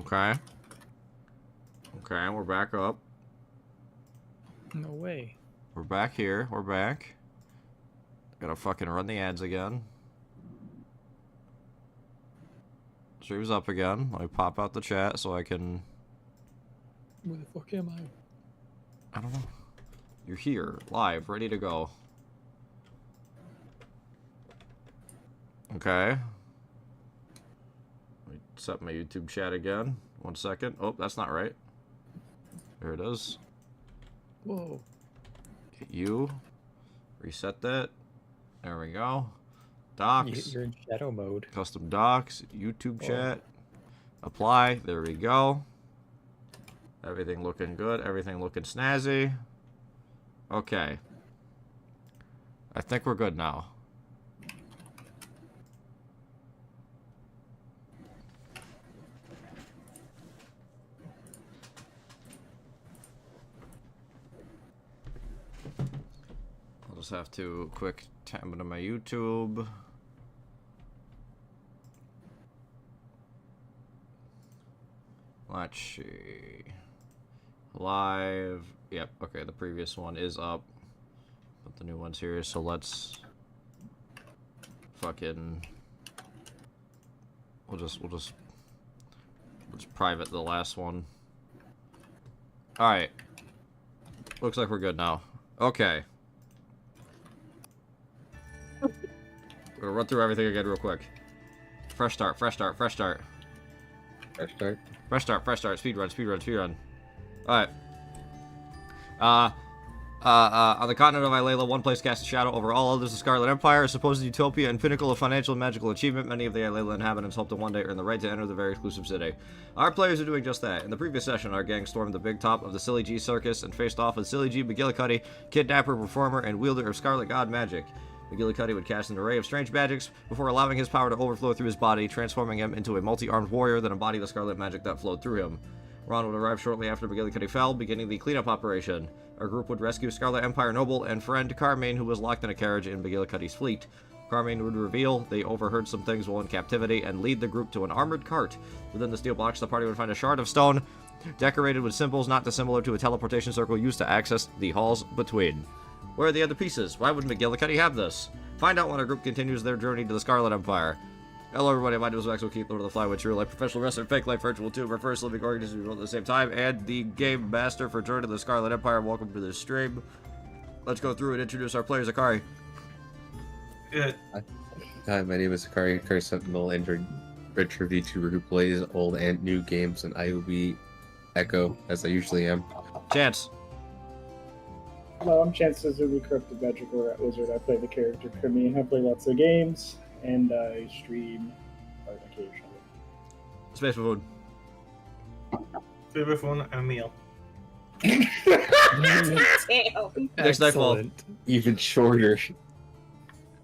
Okay. Okay, we're back up. No way. We're back here. We're back. Gotta fucking run the ads again. Stream's up again. Let me pop out the chat so I can... Where the fuck am I? I don't know. You're here, live, ready to go. Okay. Let me set my YouTube chat again. 1 second. Oh, that's not right. There it is. Whoa. Hit you. Reset that. There we go. Docs. You're in shadow mode. Custom docs. YouTube chat. Apply. There we go. Everything looking good. Everything looking snazzy. Okay. I think we're good now. I'll just have to quick tap into my YouTube. Let's see. Live. Yep, okay, the previous one is up. But the new one's here, so let's fucking we'll just private the last one. Alright. Looks like we're good now. Okay. We're gonna run through everything again real quick. Fresh start, fresh start, fresh start. Fresh start. Fresh start, fresh start, speed run, speed run, speed run. Alright. On the continent of Ilela, one place casts a shadow over all others. The Scarlet Empire, a supposed utopia and pinnacle of financial and magical achievement. Many of the Ilela inhabitants hope to one day earn the right to enter the very exclusive city. Our players are doing just that. In the previous session, our gang stormed the big top of the Silly G Circus and faced off with Silly G McGillicuddy, kidnapper, performer, and wielder of Scarlet God magic. McGillicuddy would cast an array of strange magics before allowing his power to overflow through his body, transforming him into a multi-armed warrior that embodied the scarlet magic that flowed through him. Ron would arrive shortly after McGillicuddy fell, beginning the cleanup operation. Our group would rescue Scarlet Empire noble and friend Carmine, who was locked in a carriage in McGillicuddy's fleet. Carmine would reveal they overheard some things while in captivity and lead the group to an armored cart. Within the steel box, the party would find a shard of stone decorated with symbols not dissimilar to a teleportation circle used to access the halls between. Where are the other pieces? Why would McGillicuddy have this? Find out when our group continues their journey to the Scarlet Empire. Hello everybody, my name is Maxwell Keith, Lord of the Flyway, True Life Professional Wrestler, Fake Life Virtual Tube, our first living organism at the same time, and the Game Master for Journey to the Scarlet Empire. Welcome to this stream. Let's go through and introduce our players. Akari. Good. Hi, my name is Akari, Akari Sentinel, and retro VTuber who plays old and new games, and I will be Echo, as I usually am. Chance. Hello, I'm Chance Suzuki, Corrupted Magical Wizard. I play the character Krimi. I play lots of games, and I stream art occasionally. Space for food. Favorite phone and meal. Damn. Next Nightfall. Excellent. Even shorter.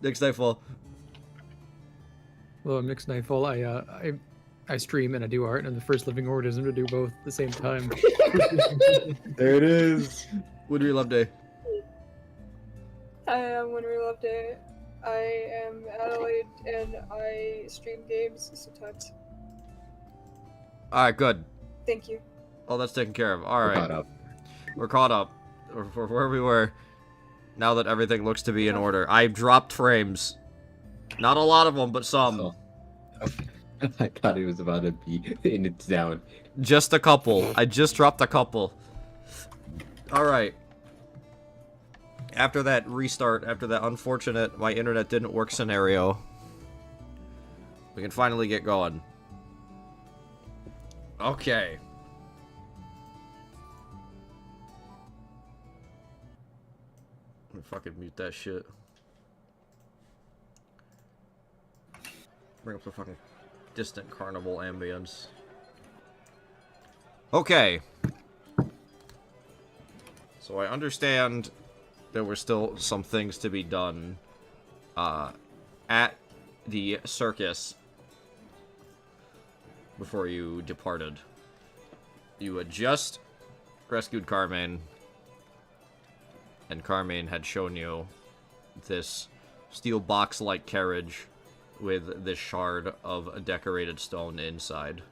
Next Nightfall. Hello, I'm Nick Nightfall. I stream and I do art, and I'm the first living organism to do both at the same time. There it is. Woodry Love Day. Hi, I'm Winry Loveday. I am Adelaide and I stream games sometimes. Alright, good. Thank you. Oh, that's taken care of. We're Alright. caught up. We're caught up. For where we were. Now that everything looks to be in order. I dropped frames. Not a lot of them, but some. Oh. I thought it was about to be in its down. Just a couple. I just dropped a couple. Alright. After that restart, after that unfortunate my internet didn't work scenario, we can finally get going. Okay. Let me fucking mute that shit. Bring up the fucking distant carnival ambience. Okay. So I understand there were still some things to be done at the circus before you departed. You had just rescued Carmine, and Carmine had shown you this steel box-like carriage with this shard of decorated stone inside.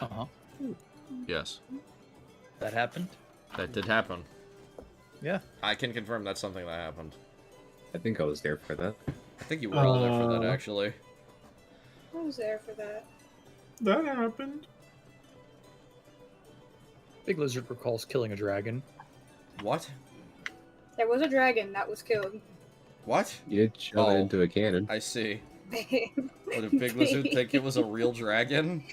Uh-huh. Yes, That happened? that did happen. Yeah. I can confirm that's something that happened. I think I was there for that. I think you were all there for that, actually. I was there for that. That happened. Big Lizard recalls killing a dragon. What? There was a dragon that was killed. What? You did shove it into a cannon. I see. What, did Big Lizard think it was a real dragon?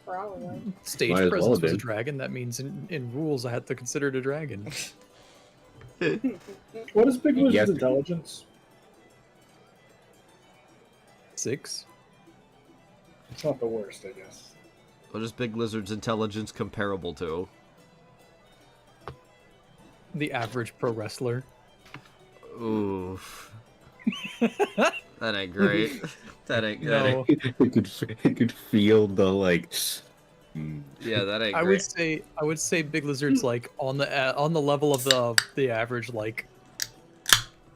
Probably. Stage Might as well presence have was a been. dragon. That means in rules I had to consider it a dragon. What is Big Lizard's Yes. intelligence? 6. It's not the worst, I guess. What is Big Lizard's intelligence comparable to? The average pro wrestler. Oof. That ain't great. That ain't good. No, I could feel the like. Yeah, that ain't I great. would say Big Lizard's like on the level of the average like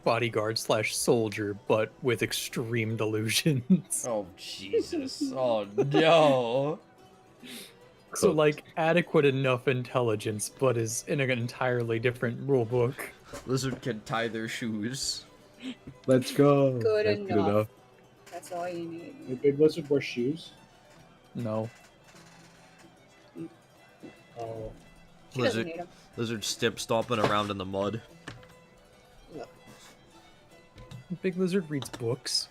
bodyguard / soldier, but with extreme delusions. Oh, Jesus. Oh, no. So like adequate enough intelligence, but is in an entirely different rule book. Lizard can tie their shoes. Let's go. Good That's enough. That's all you need. Did Big Lizard wear shoes? No. Oh, She doesn't Lizard, need them. lizard stomping around in the mud. Big Lizard reads books.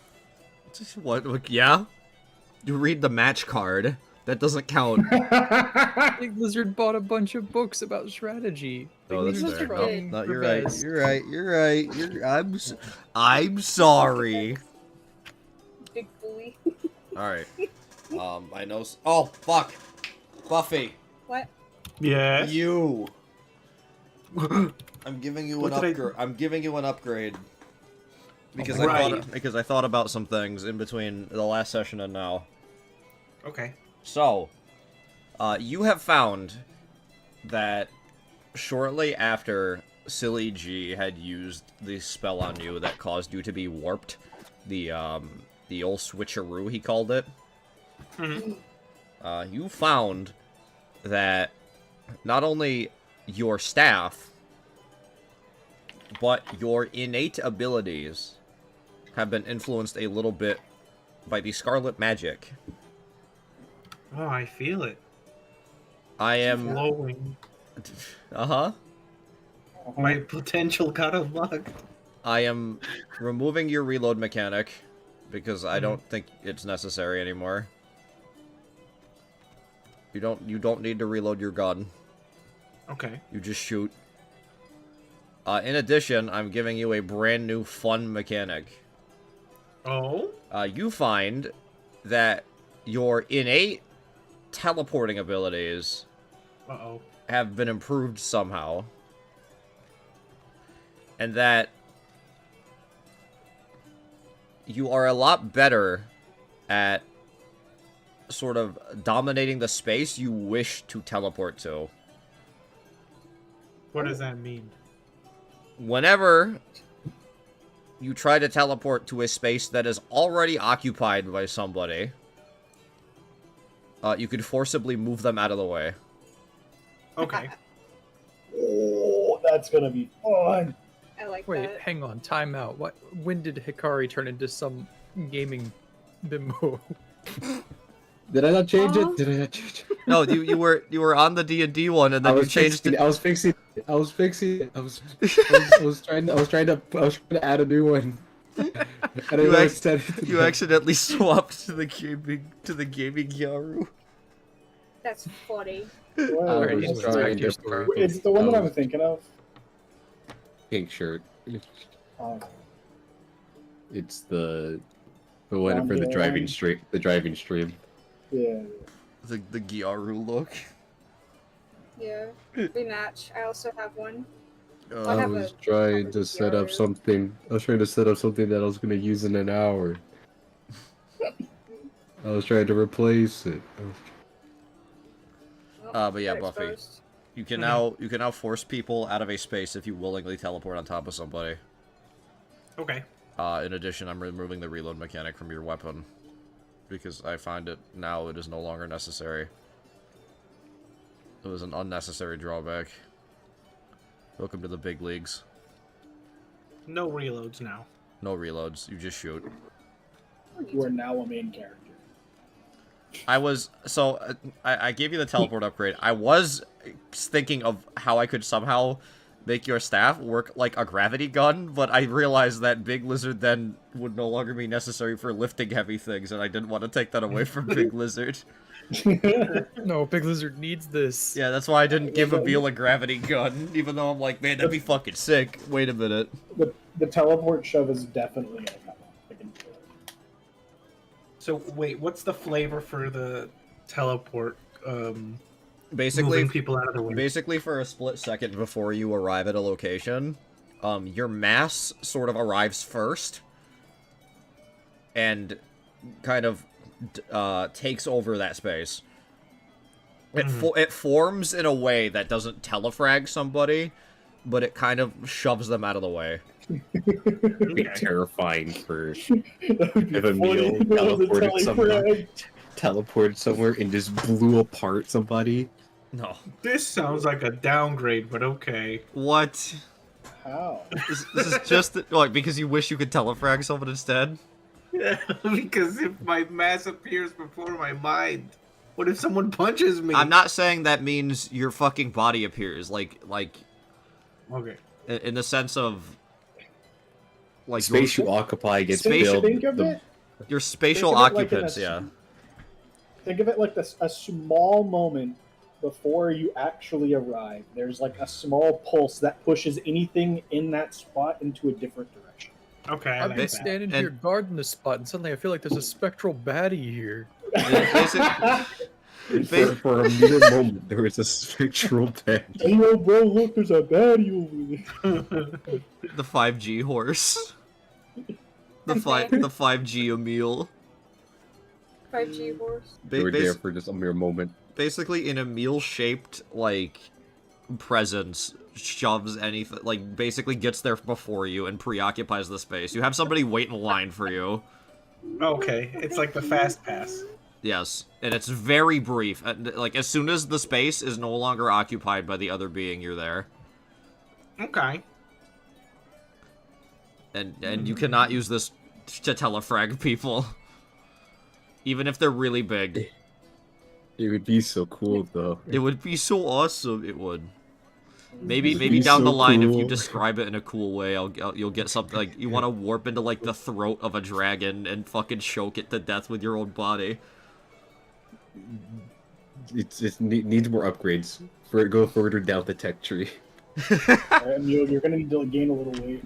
What? Yeah? You read the match card. That doesn't count. Big Lizard bought a bunch of books about strategy. Big Oh, that's Lizard's fair. trying No, her you're right. best. You're right. You're right. I'm sorry. Big bully. All right. I know. Oh, fuck. Buffy. What? Yes. You. I'm giving you an What did I- upgrade. I'm giving you an upgrade. Because Right. I thought about some things in between the last session and now. Okay. So, you have found that shortly after Silly G had used the spell on you that caused you to be warped, the old switcheroo he called it, you found that not only your staff, but your innate abilities have been influenced a little bit by the Scarlet magic. Oh, I feel it. I am... Flowing. Uh-huh. My potential got unlocked. I am removing your reload mechanic, because I don't think it's necessary anymore. You don't need to reload your gun. Okay. You just shoot. In addition, I'm giving you a brand new fun mechanic. Oh? You find that your innate teleporting abilities Uh-oh. have been improved somehow. And that you are a lot better at sort of dominating the space you wish to teleport to. What does that mean? Whenever you try to teleport to a space that is already occupied by somebody, you could forcibly move them out of the way. Okay. oh, that's gonna be fun. I like Wait, that. hang on, time out. What? When did Hikari turn into some gaming bimbo? Did I not change Aw. it? Did I not change it? No, you were on the D&D one, and then you changed it. I was fixing it. I was trying to add a new one. I didn't You know ex- instead. You accidentally swapped to the gaming Gyaru. That's funny. Well, Alright, was let's trying back to your to story. it's the one that I'm thinking of. Pink shirt. Um, It's the one for the Blonde driving one. stream. The driving stream. yeah. The Gyaru look. Yeah. We match. I also have one. I I have was a trying covered to set up Gyaru. something. I was trying to set up something that I was gonna use in an hour. I was trying to replace it. Well, But yeah, got Buffy. exposed. You can now force people out of a space if you willingly teleport on top of somebody. Okay. In addition, I'm removing the reload mechanic from your weapon. because I find it now it is no longer necessary. It was an unnecessary drawback. Welcome to the big leagues. No reloads now. No reloads, you just shoot. You are now a main character. I was, so, I gave you the teleport upgrade. I was thinking of how I could somehow make your staff work like a gravity gun, but I realized that Big Lizard then would no longer be necessary for lifting heavy things, and I didn't want to take that away from Big Lizard. No, Big Lizard needs this. Yeah, that's why I didn't give Emil a gravity gun, even though I'm like, man, that'd be fucking sick. Wait a minute. The teleport shove is definitely gonna come up. I can feel it. So wait, what's the flavor for the teleport? Basically, Moving people out of the way. basically for a split second before you arrive at a location, your mass sort of arrives first, and kind of takes over that space. It forms in a way that doesn't telefrag somebody, but it kind of shoves them out of the way. It'd be terrifying for That would be if Emil funny. teleported somewhere and just blew apart somebody. No. This sounds like a downgrade, but okay. What? How? This is just like because you wish you could telefrag someone instead. Because if my mass appears before my mind, what if someone punches me? I'm not saying that means your fucking body appears like Okay. in the sense of like Space you occupy gets Spatial- filled. Think of it. your spatial Think of it like occupants, in a- yeah. Think of it like this: a small moment before you actually arrive. There's like a small pulse that pushes anything in that spot into a different direction. Okay. I I've like been that. standing And- here guarding this spot, and suddenly I feel like there's a spectral baddie here. For a mere moment, there was a spectral bed. Hey, yo, bro, look, there's a baddie over there. The 5G horse. The 5G Emil. 5G horse. They were there for just a mere moment. Basically, an Emil-shaped like presence shoves anything, like basically gets there before you and preoccupies the space. You have somebody wait in line for you. Okay, it's like the fast pass. Yes, and it's very brief. Like as soon as the space is no longer occupied by the other being, you're there. Okay. And you cannot use this to telefrag people, even if they're really big. It would be so cool, though. It would be so awesome. It would. Maybe It'd be down the so line, if you cool. describe it in a cool way, you'll get something like you want to warp into like the throat of a dragon and fucking choke it to death with your own body. It needs more upgrades for it to go further down the tech tree. Alright, you're gonna need to gain a little weight.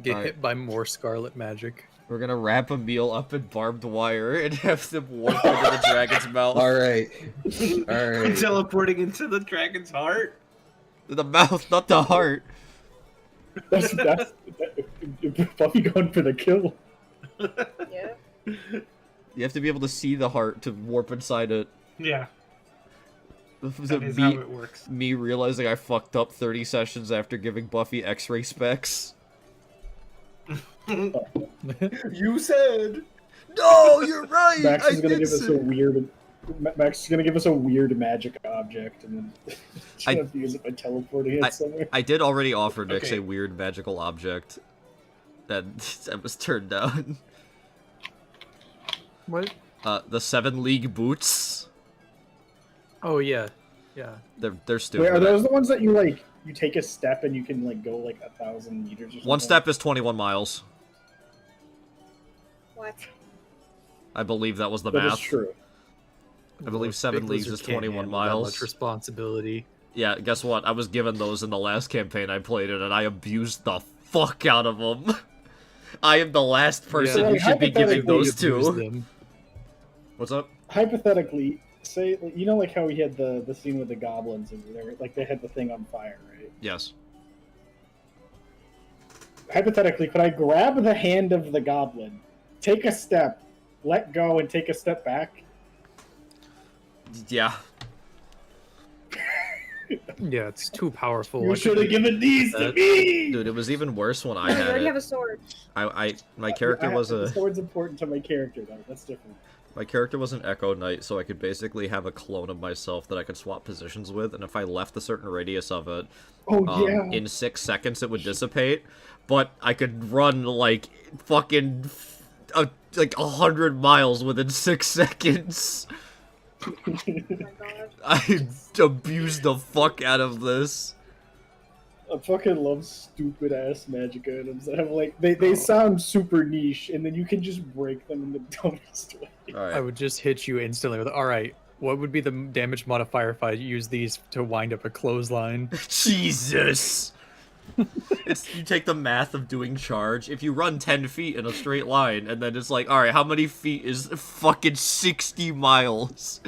Get Alright. hit by more scarlet magic. We're gonna wrap Emil up in barbed wire and have them warp into the dragon's mouth. All right, all right. Teleporting into the dragon's heart. The mouth, not the heart. That's Buffy going for the kill. Yeah. You have to be able to see the heart to warp inside it. Yeah, This that is how it works. me realizing I fucked up 30 sessions after giving Buffy X-ray specs. You said. No, you're right. Max is gonna give us a weird. Max is gonna give us a weird magic object, and then she's gonna have to use it by teleporting it somewhere. I did already offer Nyx Okay. a weird magical object that was turned down. What? The 7 League boots. Oh yeah, yeah. They're stupid. Wait, are those the ones that you like? You take a step and you can like go like 1,000 meters or something? One step is 21 miles. What? I believe that was the That is math. true. I believe Look, 7 Big leagues Lizard is can't 21 handle that miles. much responsibility. Yeah, guess what? I was given those in the last campaign I played in, and I abused the fuck out of them. I am the last person Yeah. you should be giving Hypothetically, those Abuse to. them. What's up? Hypothetically, say you know like how we had the scene with the goblins and they had the thing on fire, right? Yes. Hypothetically, could I grab the hand of the goblin, take a step, let go, and take a step back? Yeah. Yeah, it's too powerful. You I should have given these to me. Dude, it was even worse when I I had already have it. a sword. My character was The a sword's important to my character, though. That's different. my character was an Echo Knight, so I could basically have a clone of myself that I could swap positions with, and if I left a certain radius of it, Oh yeah. in 6 seconds it would dissipate. But I could run like fucking like 100 miles within 6 seconds. Oh my god. I abused the fuck out of this. I fucking love stupid ass magic items that have like they sound super niche, and then you can just break them in the dumbest way. Alright. I would just hit you instantly with, alright, what would be the damage modifier if I use these to wind up a clothesline? Jesus! You take the math of doing charge. If you run 10 feet in a straight line, and then it's like, alright, how many feet is fucking 60 miles?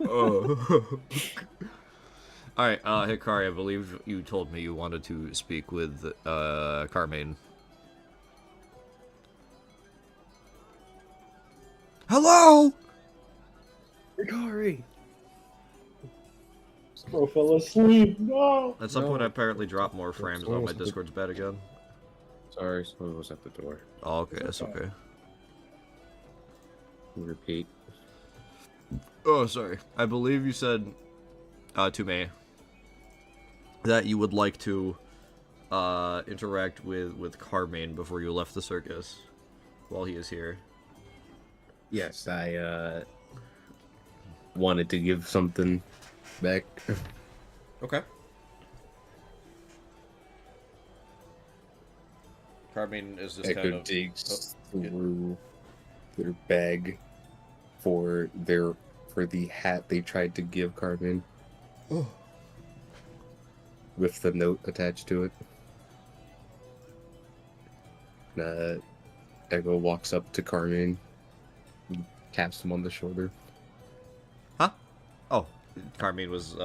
Oh. Alright, Hikari, I believe you told me you wanted to speak with, Carmine. Hello? Hikari! Bro fell asleep. No. At some No. point I apparently dropped more frames. Oh, my Sorry. Discord's bad again. Sorry, someone was at the door. Oh, okay, that's okay. Repeat. Oh, sorry. I believe you said, to me, that you would like to, interact with Carmine before you left the circus, while he is here. Yes, I wanted to give something back. Okay. Carmine is just Echo kind of... digs yeah. through their bag for the hat they tried to give Carmen. Oh. With the note attached to it. Echo walks up to Carmen, taps him on the shoulder. Huh? Oh, Carmine was,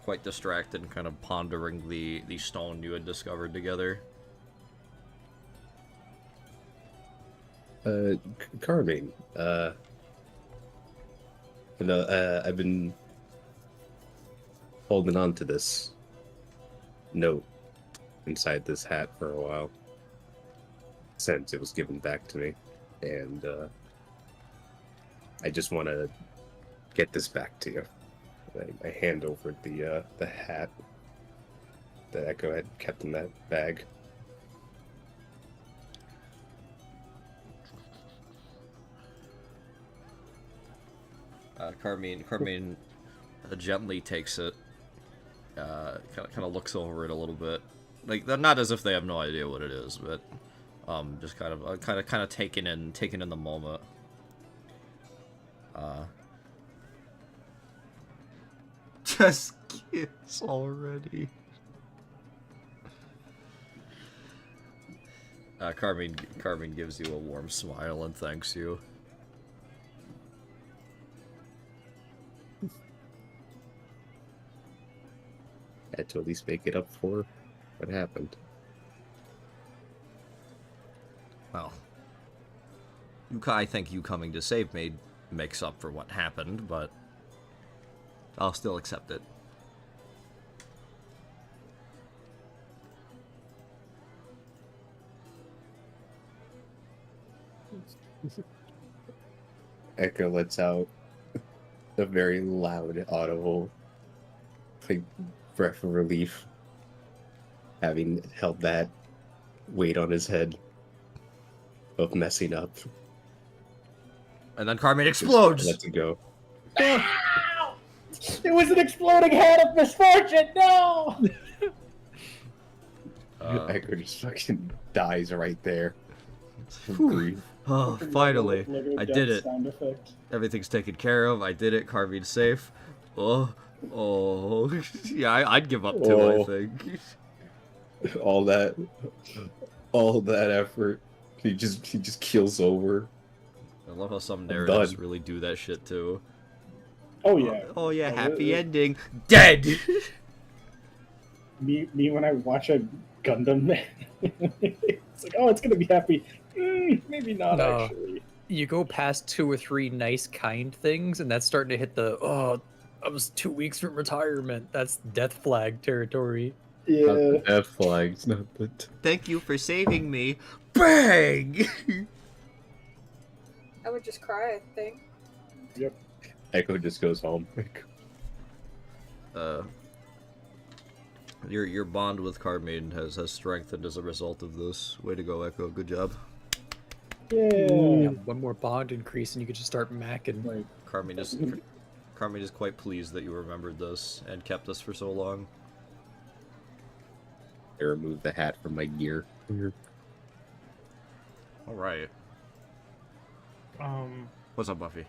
quite distracted and kind of pondering the stone you had discovered together. Carmine, I've been holding on to this note inside this hat for a while since it was given back to me, and I just want to get this back to you. I hand over the hat that Echo had kept in that bag. Carmine gently takes it, kind of looks over it a little bit, like not as if they have no idea what it is, but just kind of taking in the moment. Just kiss already. Carmine gives you a warm smile and thanks you. Had to at least make it up for what happened. Well, I think you coming to save me makes up for what happened, but I'll still accept it. Echo lets out a very loud, audible, like, breath of relief, having held that weight on his head of messing up. And then Carmine explodes! Lets it go. It was an exploding hat of misfortune. No. Echo just fucking dies right there. Whew. Grief. Oh, finally. I did it. Sound effect. Everything's taken care of. I did it. Carmine's safe. Oh. Yeah, I'd give up too, I Oh. think. All that effort. He just keels over. I love how some I'm narratives done. really do that shit too. Oh yeah. Oh yeah, Oh, happy it- ending. Dead! Me when I watch a Gundam, it's like, oh, it's gonna be happy. Maybe not No. actually. You go past 2 or 3 nice, kind things, and that's starting to hit the, oh, I was 2 weeks from retirement. That's death flag territory. Not Yeah. the death flags, not the. Thank you for saving me. Bang! I would just cry, I think. Echo just goes home. Your bond with Carmine has strengthened as a result of this. Way to go, Echo. Good job. Yeah, Yeah. one more bond increase and you could just start macking. Like, Carmine is quite pleased that you remembered this and kept us for so long. I removed the hat from my gear. All right. What's up, Buffy?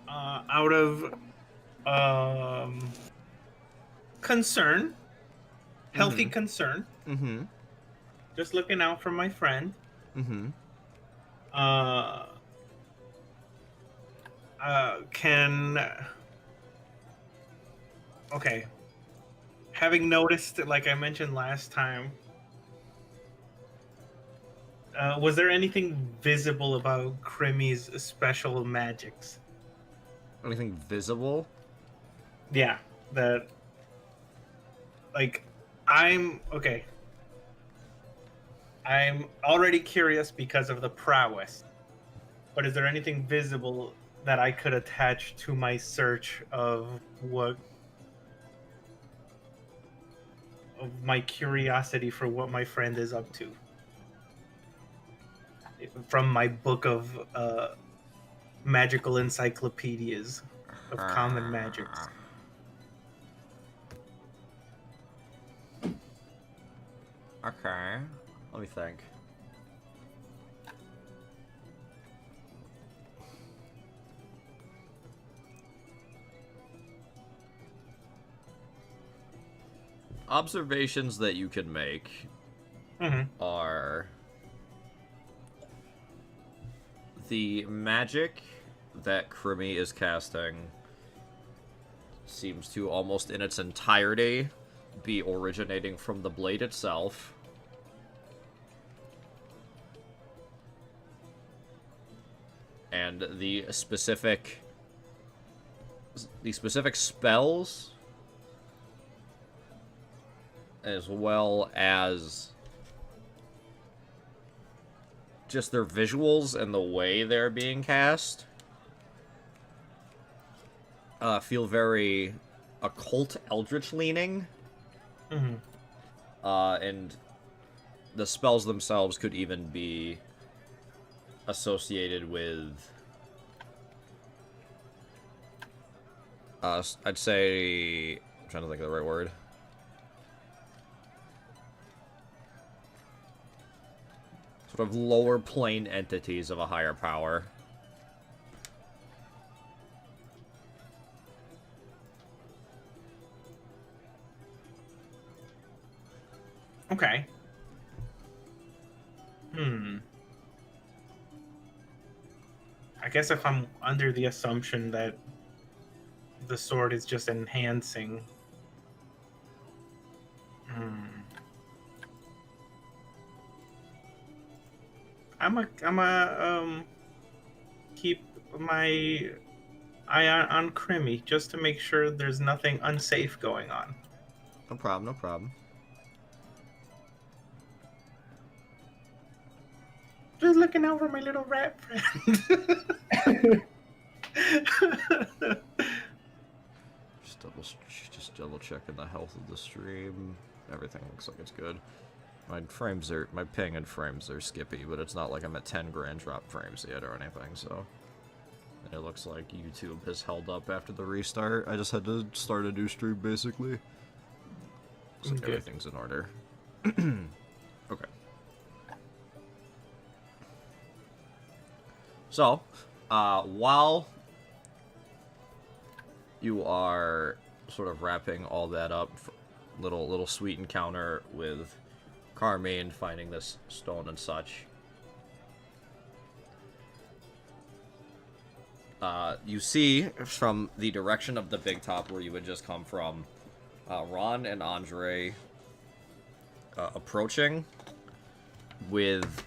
Out of concern, healthy concern, Mm-hmm. just looking out for my friend. Mm-hmm. Okay. Having noticed, like I mentioned last time, was there anything visible about Crimmy's special magics? Anything visible? Yeah, that. Like, okay. I'm already curious because of the prowess. But is there anything visible that I could attach to my search of my curiosity for what my friend is up to? From my book of magical encyclopedias of common magics. Okay. Let me think. Observations that you can make are the magic that Crimmy is casting seems to almost in its entirety be originating from the blade itself. And the specific spells, as well as just their visuals and the way they're being cast, feel very occult eldritch leaning. And the spells themselves could even be associated with I'd say, I'm trying to think of the right word. Sort of lower plane entities of a higher power. Okay. I guess if I'm under the assumption that the sword is just enhancing. I'm a keep my eye on Crimmy just to make sure there's nothing unsafe going on. No problem, no problem. Just looking out for my little rat friend. Just double checking the health of the stream. Everything looks like it's good. My ping and frames are skippy, but it's not like I'm at 10 grand drop frames yet or anything, so. And it looks like YouTube has held up after the restart. I just had to start a new stream, basically. Looks like everything's in order. Okay. So, while you are sort of wrapping all that up, little sweet encounter with Carmine, finding this stone and such, you see from the direction of the big top where you would just come from, Ron and Andre approaching with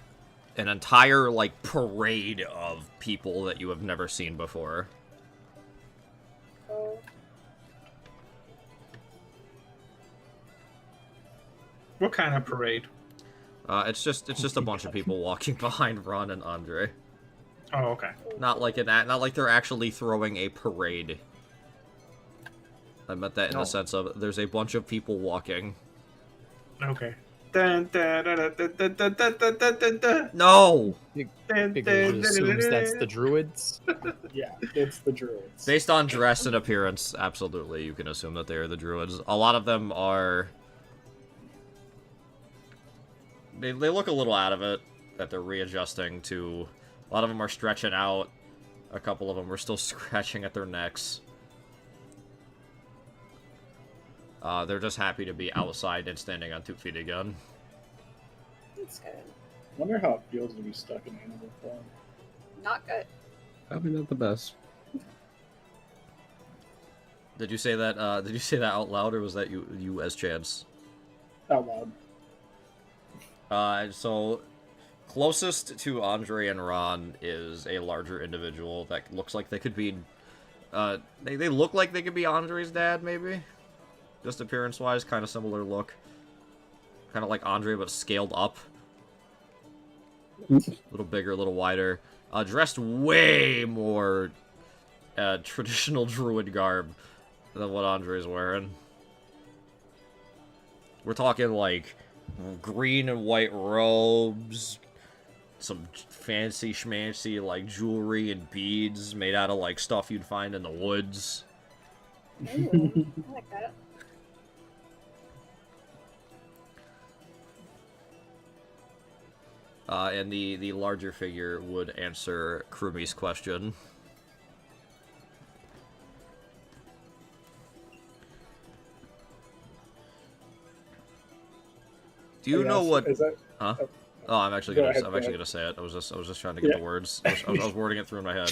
an entire, like, parade of people that you have never seen before. What kind of parade? It's just a bunch of people walking behind Ron and Andre. Oh, okay. Not like they're actually throwing a parade. I meant that in the sense of there's a bunch of people walking. Okay. Dun, dun, dun, dun, dun, dun, dun, dun, dun, dun, dun. No! Figure assumes that's the druids. Yeah, it's the druids. Based on dress and appearance, absolutely, you can assume that they are the druids. A lot of them are... They look a little out of it, that they're readjusting to... A lot of them are stretching out. A couple of them are still scratching at their necks. They're just happy to be outside and standing on 2 feet again. That's good. I wonder how it feels to be stuck in animal form. Not good. Probably not the best. Did you say that? Did you say that out loud, or was that you as Chance? Out loud. So closest to Andre and Ron is a larger individual that looks like they could be. They look like they could be Andre's dad, maybe. Just appearance-wise, kind of similar look. Kind of like Andre, but scaled up. A little bigger, a little wider. Dressed way more traditional druid garb than what Andre's wearing. We're talking like green and white robes, some fancy schmancy like jewelry and beads made out of like stuff you'd find in the woods. Ooh, I like that. And the larger figure would answer Krumi's question. Do you know what? Is that, Huh? Oh, I'm actually gonna say it. I was just trying to get the words. I was wording it through in my head.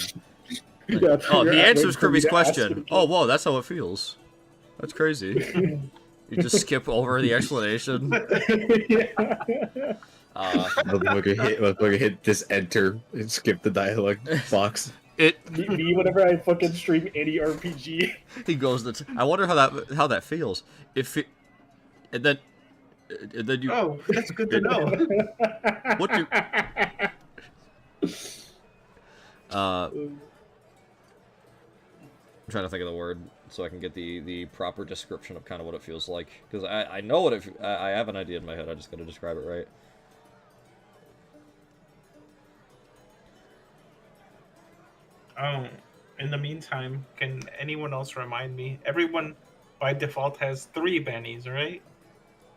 yeah, Oh, you're he answers waiting for me Kirby's to ask question. it. Oh, whoa, that's how it feels. That's crazy. You just skip over the explanation. Yeah. Motherfucker hit this enter and skip the dialogue box. Me, whenever I fucking stream any RPG. He goes. I wonder how that feels. And then you. Oh, that's good to know. What do? I'm trying to think of the word so I can get the proper description of kind of what it feels like, because I know what I have an idea in my head. I just got to describe it right. In the meantime, can anyone else remind me? Everyone by default has 3 bennies, right?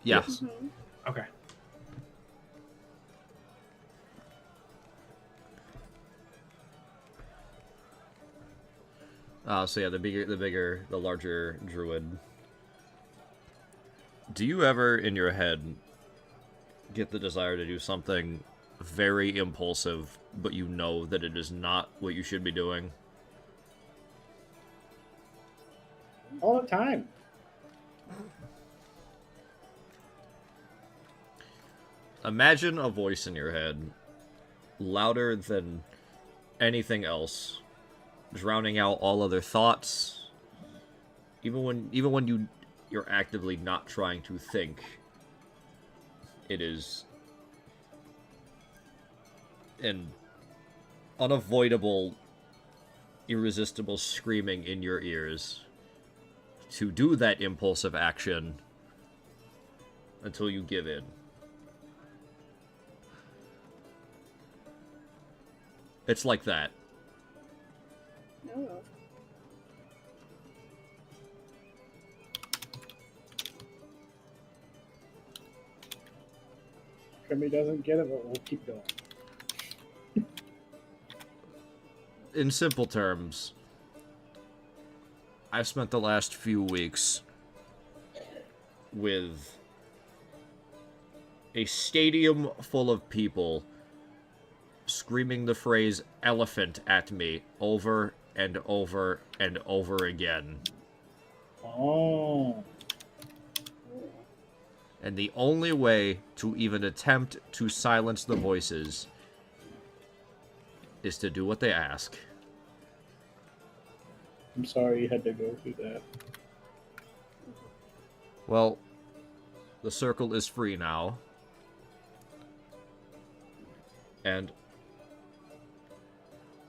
Yes. Mhm. Okay. So yeah, the larger druid. Do you ever in your head get the desire to do something very impulsive, but you know that it is not what you should be doing? All the time. Imagine a voice in your head, louder than anything else, drowning out all other thoughts. Even when you're actively not trying to think, it is an unavoidable, irresistible screaming in your ears to do that impulsive action until you give in. It's like that. Oh. Kimmy doesn't get it, but we'll keep going. In simple terms, I've spent the last few weeks with a stadium full of people screaming the phrase elephant at me over and over and over again. Oh. And the only way to even attempt to silence the voices is to do what they ask. I'm sorry you had to go through that. Well, The circle is free now. And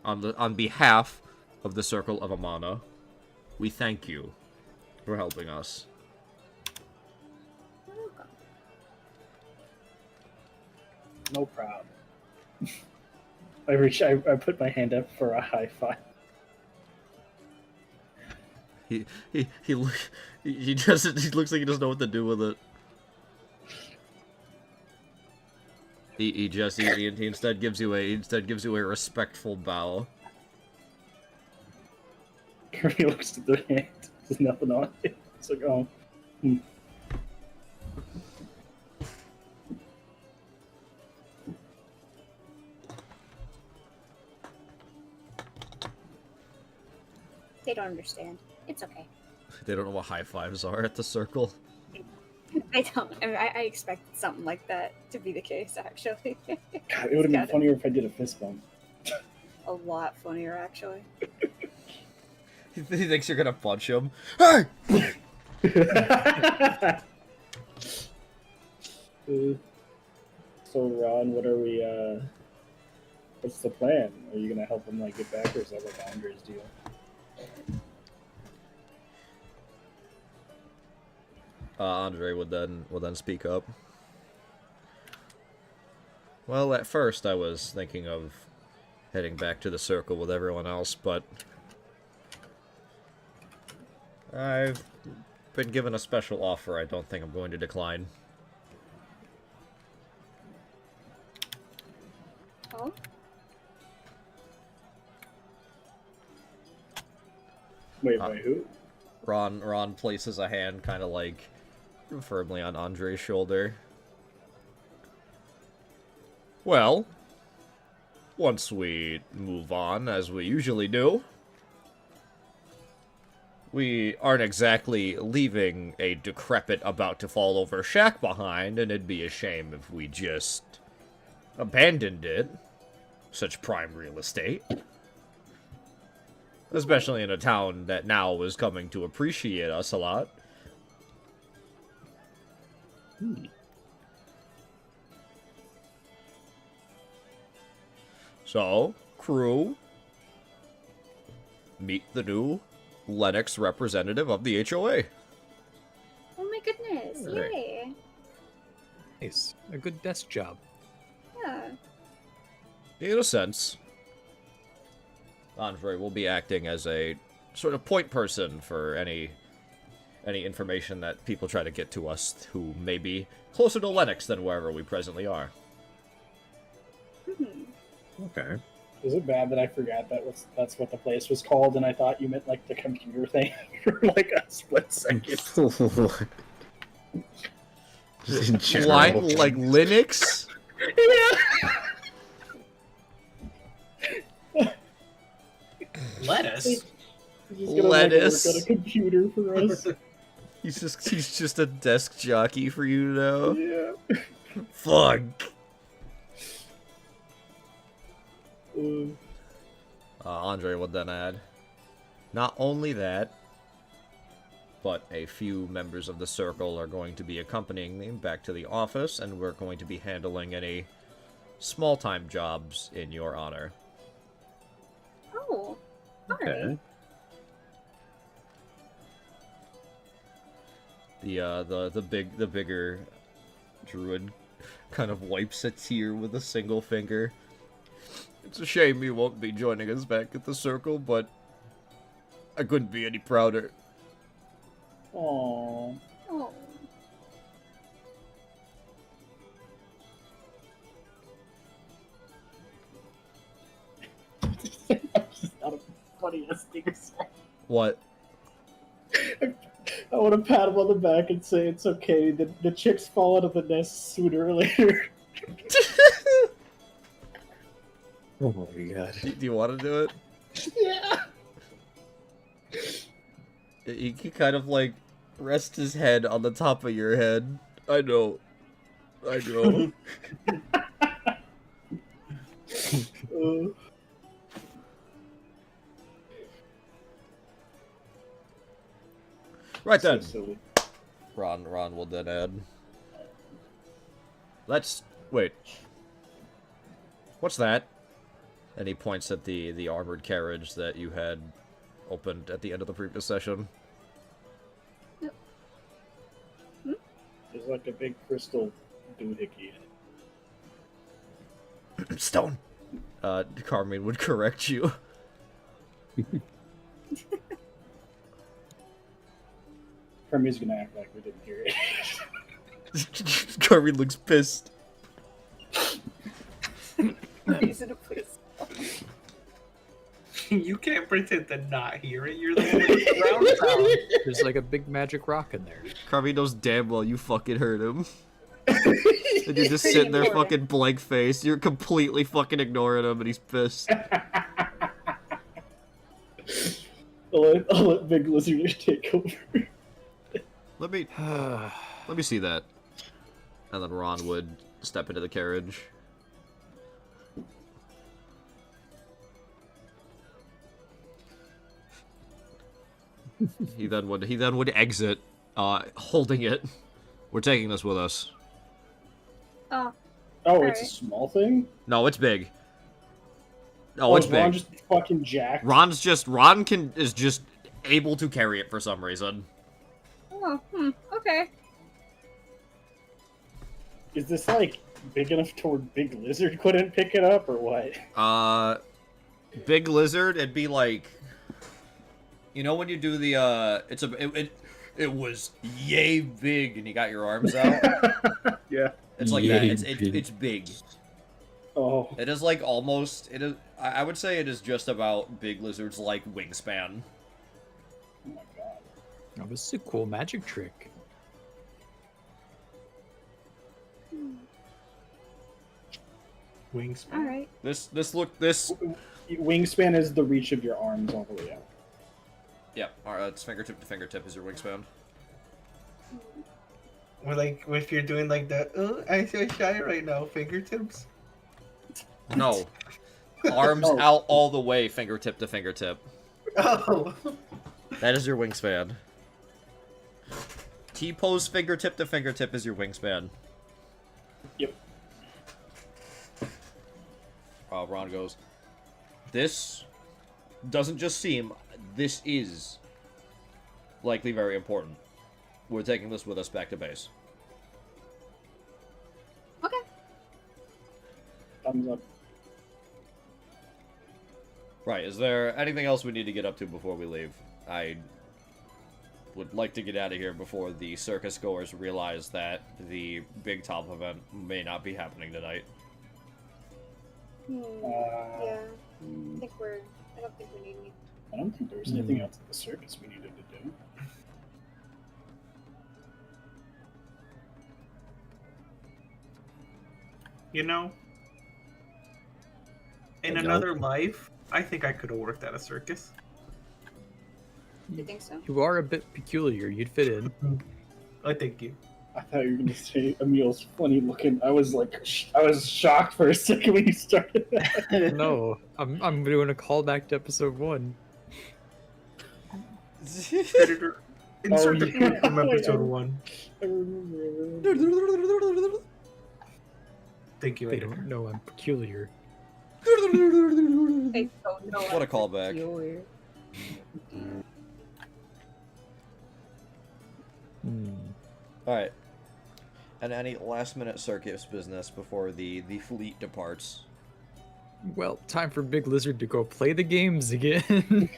on behalf of the Circle of Amana, we thank you for helping us. You're welcome. No problem. I put my hand up for a high five. He looks like he doesn't know what to do with it. He instead gives you a respectful bow. He looks at the hand. There's nothing on it. It's like, oh. They don't understand. It's okay. They don't know what high fives are at the circle. I don't. I mean, I expected something like that to be the case, actually. God, it would have been funnier if I did a fist bump. A lot funnier, actually. He thinks you're gonna punch him. Hey! So Ron, what are we? What's the plan? Are you gonna help him like get back, or is that like Andre's deal? Andre would then speak up. Well, at first I was thinking of heading back to the circle with everyone else, but I've been given a special offer I don't think I'm going to decline. Oh? Wait, who? Ron places a hand kind of like firmly on Andre's shoulder. Well, once we move on, as we usually do, we aren't exactly leaving a decrepit, about-to-fall-over shack behind, and it'd be a shame if we just abandoned it. Such prime real estate. Especially in a town that now is coming to appreciate us a lot. So, crew, meet the new Lennox representative of the HOA. Oh my goodness! Right. Yay! Nice. A good desk job. Yeah. In a sense, Andre will be acting as a sort of point person for any information that people try to get to us who may be closer to Lennox than wherever we presently are. Okay. Is it bad that I forgot that's what the place was called, and I thought you meant like the computer thing for like a split second? Just in general. Like Linux? Lettuce. He's gonna Lettuce. Like, work on a computer for us. He's just a desk jockey for you now. Yeah. Fuck. Andre would then add, not only that, but a few members of the circle are going to be accompanying me back to the office, and we're going to be handling any small-time jobs in your honor. Oh. Okay. Alright. The bigger druid kind of wipes a tear with a single finger. It's a shame you won't be joining us back at the circle, but I couldn't be any prouder. Aww. Oh. That's just not a funniest thing to say. What? I want to pat him on the back and say it's okay. The chicks fall out of the nest sooner or later. Oh my god. Do you want to do it? Yeah. He can kind of like rest his head on the top of your head. I know. Right then. So silly. Ron will then add. Let's wait. What's that? And he points at the armored carriage that you had opened at the end of the previous session. There's like a big crystal doohickey in it. Stone. Carmine would correct you. Hermes gonna act like we didn't hear it. Carmine looks pissed. Reason to please. You can't pretend to not hear it. You're the one with surround sound. There's like a big magic rock in there. Carmine knows damn well you fucking heard him. And you're just sitting there fucking blank faced. You're completely fucking ignoring him and he's pissed. I'll let Big Lizard take over. Let me see that. And then Ron would step into the carriage. He then would exit, holding it. We're taking this with us. Oh, Oh, it's a Alright. small thing? No, it's big. No, it's is Ron big. just fucking jacked? Ron is just able to carry it for some reason. oh, okay. Is this like big enough to where Big Lizard couldn't pick it up, or what? Big Lizard, it'd be like, you know when you do the it was yay big and you got your arms out. Yeah. It's like Yay that. big. It's big. Oh. It is like almost. It is. I would say it is just about Big Lizard's like wingspan. Oh my god. That was a cool magic trick. Wingspan. All right. This. Wingspan is the reach of your arms all the way out. Yeah. Alright. It's fingertip to fingertip is your wingspan. Or like if you're doing like the I'm so shy right now, fingertips. No. Arms Oh. out all the way, fingertip to fingertip. Oh. That is your wingspan. T-pose fingertip to fingertip is your wingspan. Yep. Ron goes, this doesn't just seem, this is likely very important. We're taking this with us back to base. Okay. Thumbs up. Right, is there anything else we need to get up to before we leave? I would like to get out of here before the circus goers realize that the big top event may not be happening tonight. Yeah. I don't think we need any. I don't think there was anything else at the circus we needed to do. You know, in Okay. another life, I think I could have worked at a circus. You think so? You are a bit peculiar. You'd fit in. I thank you. I thought you were gonna say Emil's funny looking. I was like, I was shocked for a second when you started that. No, I'm doing a callback to episode 1. Editor, insert the yeah. clip from episode 1. I remember. Thank you, They editor. don't know I'm peculiar. I don't know. What a callback. Peculiar. Alright. And any last minute circus business before the fleet departs. Well, time for Big Lizard to go play the games again.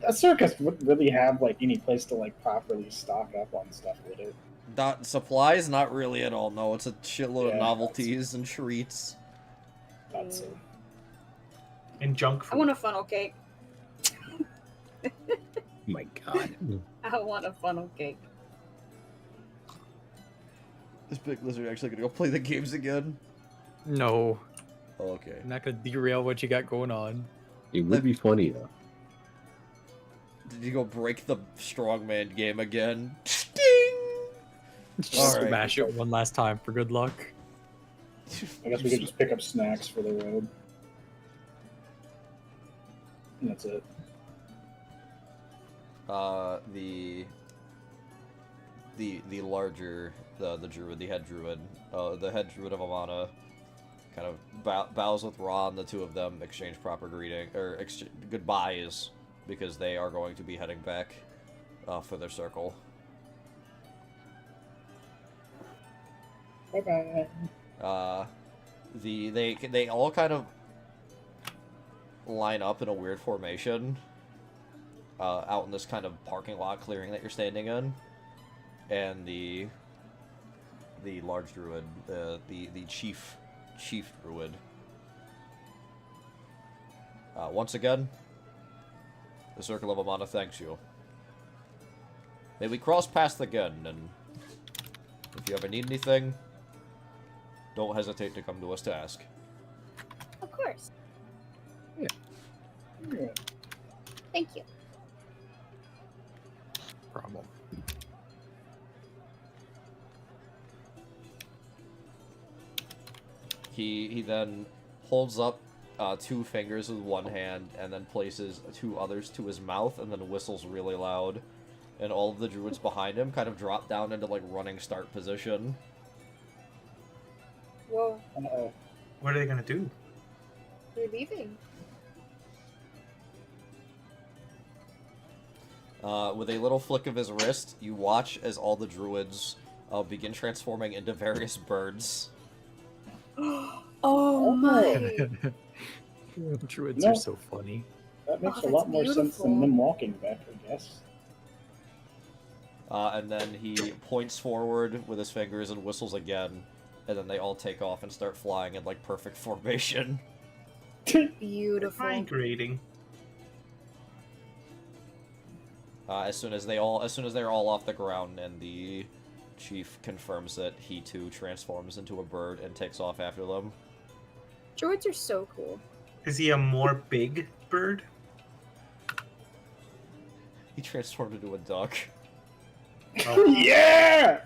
A circus wouldn't really have like any place to like properly stock up on stuff, would it? Not supplies, not really at all. No, it's a shitload of Yeah, novelties and treats. That's it. And junk food. I want a funnel cake. Oh my god. I want a funnel cake. Is Big Lizard actually gonna go play the games again? No, Oh, okay. I'm not gonna derail what you got going on. It would be funny though. Did you go break the strongman game again? Sting! Just Alright. smash it one last time for good luck. I guess we could just pick up snacks for the road. And that's it. the larger the druid, the head druid of Amana, kind of bows with Ra, and the two of them exchange proper greeting or goodbyes because they are going to be heading back for their circle. Bye bye. They all kind of line up in a weird formation out in this kind of parking lot clearing that you're standing in, and the large druid, the chief druid, once again, the Circle of Amana thanks you. May we cross paths again, and if you ever need anything, don't hesitate to come to us to ask. Of course. Yeah. Thank you. Problem. He then holds up 2 fingers with one hand and then places 2 others to his mouth and then whistles really loud. And all of the druids behind him kind of drop down into like running start position. Whoa, Uh-oh. What are they gonna do? you're leaving. With a little flick of his wrist, you watch as all the druids begin transforming into various birds. Oh my! Druids No. are so funny. That makes Oh, a lot that's more sense than beautiful. them walking back, I guess. And then he points forward with his fingers and whistles again, and then they all take off and start flying in like perfect formation. Beautiful. Migrating. As soon as they're all off the ground, and the chief confirms that he too transforms into a bird and takes off after them. Droids are so cool. Is he a more big bird? He transformed into a duck. Oh, Yeah!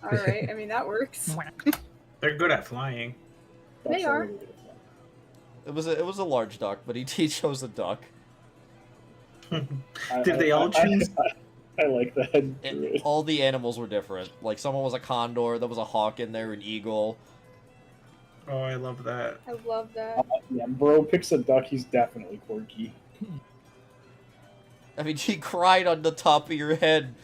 All right, I mean that works. they're good at flying. They are. a little bit of fun. It was a large duck, but he chose a duck. Did they all choose? I like that. And all the animals were different. Like someone was a condor, there was a hawk in there, an eagle. Oh, I love that. I love that. Yeah, bro picks a duck, he's definitely quirky. I mean, she cried on the top of your head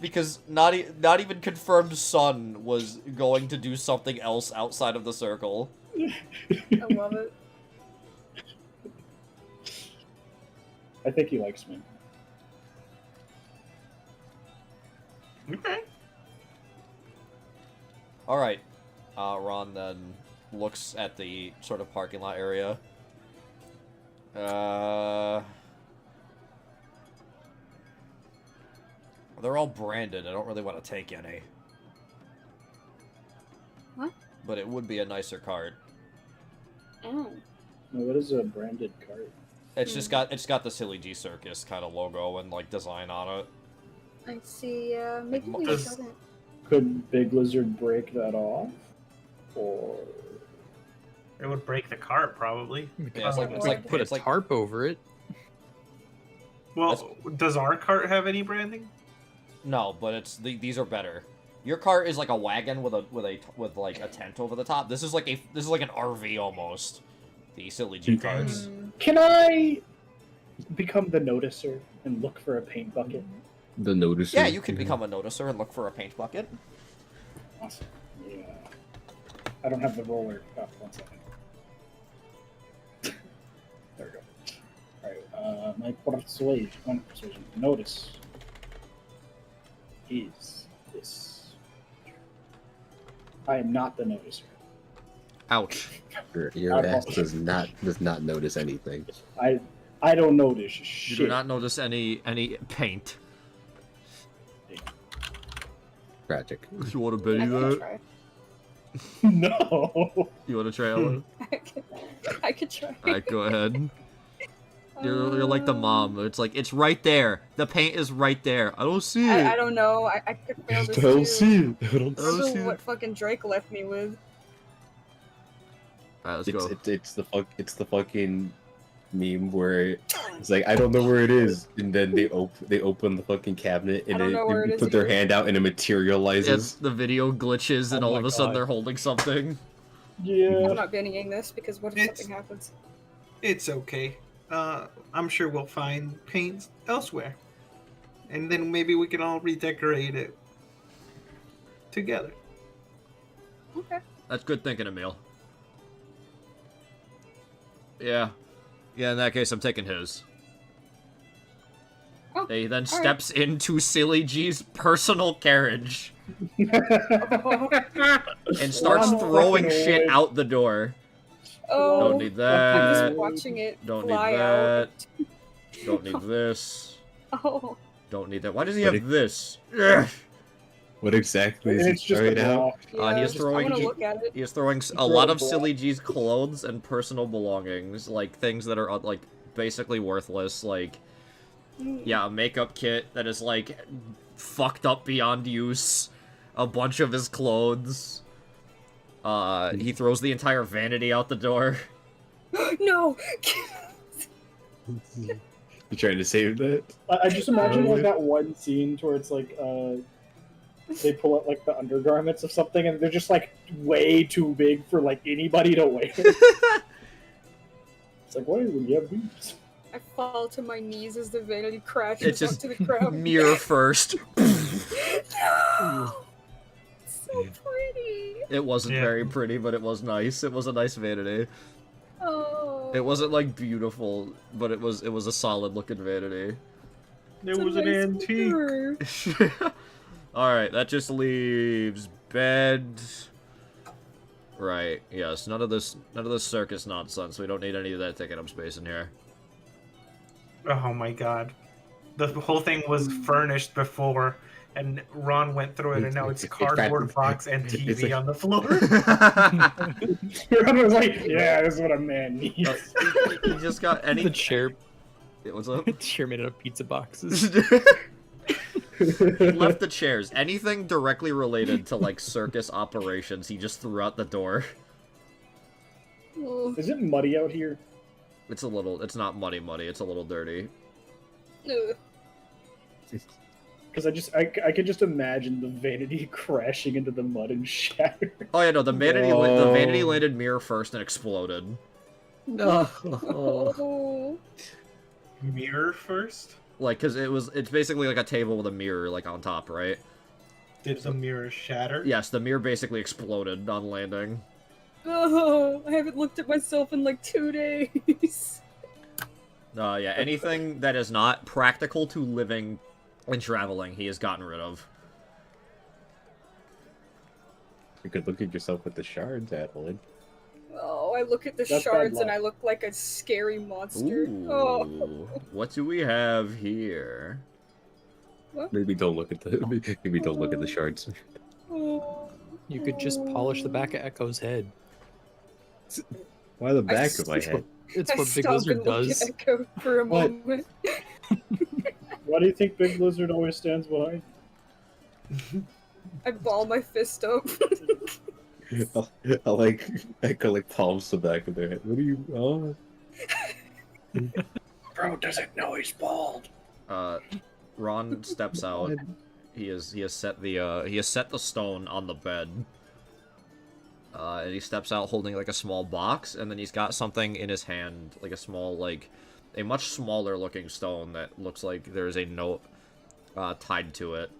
because not even confirmed son was going to do something else outside of the circle. I love it. I think he likes me. Okay. All right, Ron then looks at the sort of parking lot area. They're all branded. I don't really want to take any. What? But it would be a nicer cart. Oh. Now, what is a branded cart? It's got the Silly G Circus kind of logo and like design on it. I see. Maybe we Does- shouldn't. Could Big Lizard break that off? Or It would break the cart, probably. Yeah, it's like Put a it's like tarp over it. Well, does our cart have any branding? no, but these are better. Your cart is like a wagon with like a tent over the top. This is like an RV almost. The Silly G carts. can I become the noticer and look for a paint bucket? The noticer. Yeah, you can become a noticer and look for a paint bucket. Awesome. Yeah. I don't have the roller. Oh, 1 second. There we go. Alright, my persuasion. Notice is this. I am not the noticer. Ouch. Your ass does not notice anything. I don't notice You shit. do not notice any paint. Tragic. You want to I betty can that? try. No. You want to try it? I could try. Alright, go ahead. You're like the mom. It's like, it's right there. The paint is right there. I don't see it. I don't know. I could fail this Don't too. see it. I don't I don't Remember see it. what fucking Drake left me with? Alright, let's go. It's the fucking meme where it's like, I don't know where it is, and then they open the fucking cabinet I and don't know where it is put their either. hand out and it materializes. The video glitches and Oh all my of a sudden God. they're holding something. Yeah. I'm not banning this because what if It's- something happens? It's okay. I'm sure we'll find paint elsewhere, and then maybe we can all redecorate it together. Okay. That's good thinking, Emil. Yeah. Yeah, in that case, I'm taking his. Oh, He then right. steps into Silly G's personal carriage and starts Run throwing fucking shit away. out the door. Oh, Don't need I'm that. just watching it Don't need fly that. out. Don't need this. Oh, Don't need that. Why does he But have this? Ugh. What exactly is And he it's just throwing a out? block. yeah. he is I throwing want to ju- look at it. He is throwing a Throw lot a of block. Silly G's clothes and personal belongings, like things that are like basically worthless, like yeah, a makeup kit that is like fucked up beyond use, a bunch of his clothes. He throws the entire vanity out the door. No. You trying to save that? I just imagine like that one scene where it's like they pull out like the undergarments of something and they're just like way too big for like anybody to wear. It's like, why would you have these? I fall to my knees as the vanity crashes It's just onto the ground. mirror first. No! It's so pretty. It wasn't Yeah. very pretty, but it was nice. It was a nice vanity. Oh. It wasn't like beautiful, but it was a solid looking vanity. There It's a was an nice antique. mirror. Alright, that just leaves bed. Right, yes, none of this circus nonsense. We don't need any of that taking up space in here. Oh my god. The whole thing was furnished before, and Ron went through it, and now it's cardboard box and it's TV like- on the floor. Everyone was like, yeah, this is what a man needs. You just got any The chair, What's up? chair made out of pizza boxes. He left the chairs. Anything directly related to like circus operations, he just threw out the door. Oh, Is it muddy out here? It's not muddy, it's a little dirty. no. Because I could just imagine the vanity crashing into the mud and shattering. Oh yeah, no, the vanity No. landed mirror first and exploded. No. Oh. Mirror first? Like, cause it's basically like a table with a mirror like on top, right? Did the mirror shatter? Yes, the mirror basically exploded on landing. Oh, I haven't looked at myself in like 2 days. Yeah, anything that is not practical to living and traveling, he has gotten rid of. You could look at yourself with the shards, Adeline. Oh, I look at the That's bad shards and luck. I look like a scary monster. Oh. Ooh, what do we have here? Maybe don't look at the shards. Oh. You could just polish the back of Echo's head. Why the back of my s- head? It's I what Big stop Lizard and look does. at Echo for a What? moment. Why do you think Big Lizard always stands behind? I ball my fist up. I like Echo like palms the back of their head. What are you? Oh, Bro doesn't know he's bald. Ron steps out. He has set the stone on the bed. And he steps out holding like a small box, and then he's got something in his hand, like a small, like a much smaller looking stone that looks like there's a note tied to it.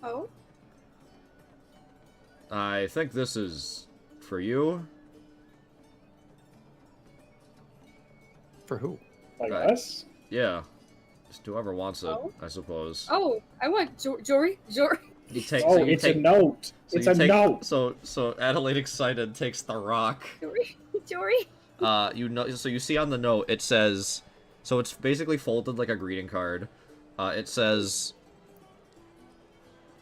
Oh? I think this is for you. For who? I Right. guess. Yeah, just whoever wants it, Oh. I suppose. Oh, I want Jory. You take. Oh, so you it's take, a note. so It's you a take- note. So Adelaide excited takes the rock. Jory. So you see on the note it says, so it's basically folded like a greeting card. It says,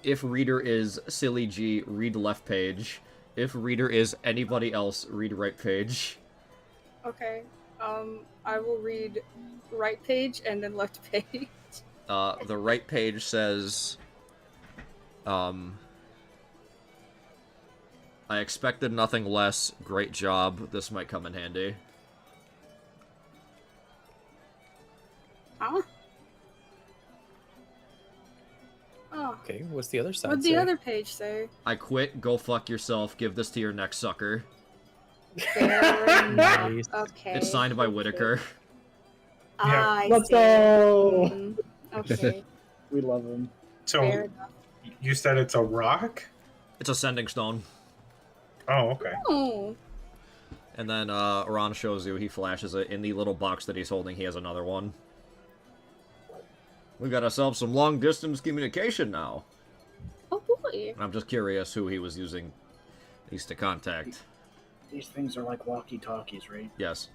if reader is Silly G, read left page. If reader is anybody else, read right page. Okay. I will read right page and then left page. The right page says, I expected nothing less. Great job. This might come in handy. Okay, what's the other side What'd say? the other page say? I quit. Go fuck yourself. Give this to your next sucker. Fair enough. Nice. Okay. It's signed by Whitaker. Ah, I Let's see. go. Mm, okay. We love him. So Fair enough. you said it's a rock? It's a sending stone. Oh, okay. Oh. And then Ron shows you, he flashes it. In the little box that he's holding, he has another one. We've got ourselves some long-distance communication now. Oh boy. I'm just curious who he was using these to contact. These things are like walkie-talkies, right? Yes.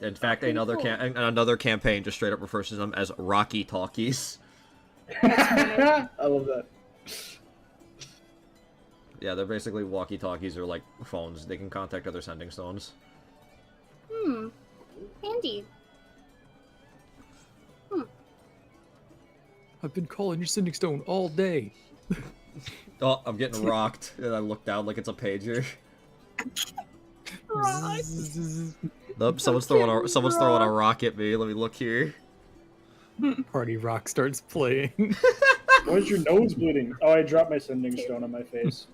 In fact, Pretty another cool. another campaign just straight up refers to them as Rocky Talkies. I love that. Yeah, they're basically walkie-talkies or like phones. They can contact other sending stones. Hmm. Handy. I've been calling your sending stone all day. Oh, I'm getting rocked. And I look down like it's a pager. Nope, someone's throwing a rock at me. Let me look here. Party rock starts playing. Why is your nose bleeding? Oh, I dropped my sending stone on my face.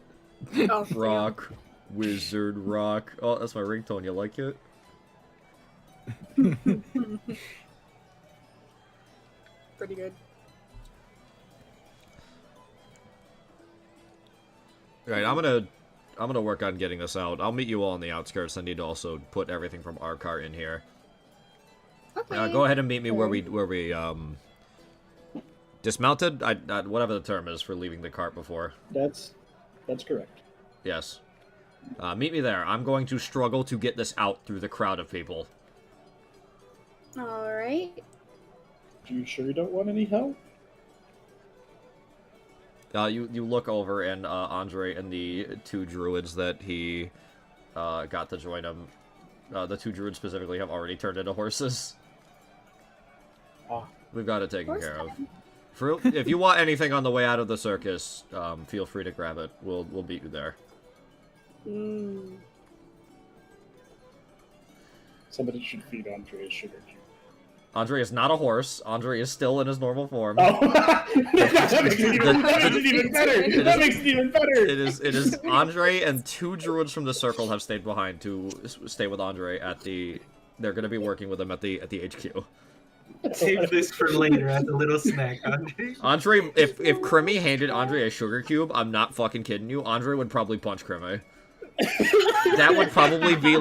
Oh, damn. Rock. Wizard rock. Oh, that's my ringtone. You like it? Pretty good. Alright, I'm gonna work on getting this out. I'll meet you all on the outskirts. I need to also put everything from our car in here. Okay. Go ahead and meet me where we dismounted. Whatever the term is for leaving the cart before. That's correct. Yes. Meet me there. I'm going to struggle to get this out through the crowd of people. All right. You sure you don't want any help? You look over and Andre and the two druids that he got to join him. The two druids specifically have already turned into horses. Ah. We've got it taken Horse care of. time. If you want anything on the way out of the circus, feel free to grab it. We'll meet you there. Mm. Somebody should feed Andre a sugar cube. Andre is not a horse. Andre is still in his normal form. Oh, that makes it even better. That makes it even better. It is Andre and two druids from the circle have stayed behind to stay with Andre at the. They're going to be working with him at the HQ. Save this for later as a little snack, Andre. Andre, if Crimmy handed Andre a sugar cube, I'm not fucking kidding you. Andre would probably punch Crimmy. That would probably be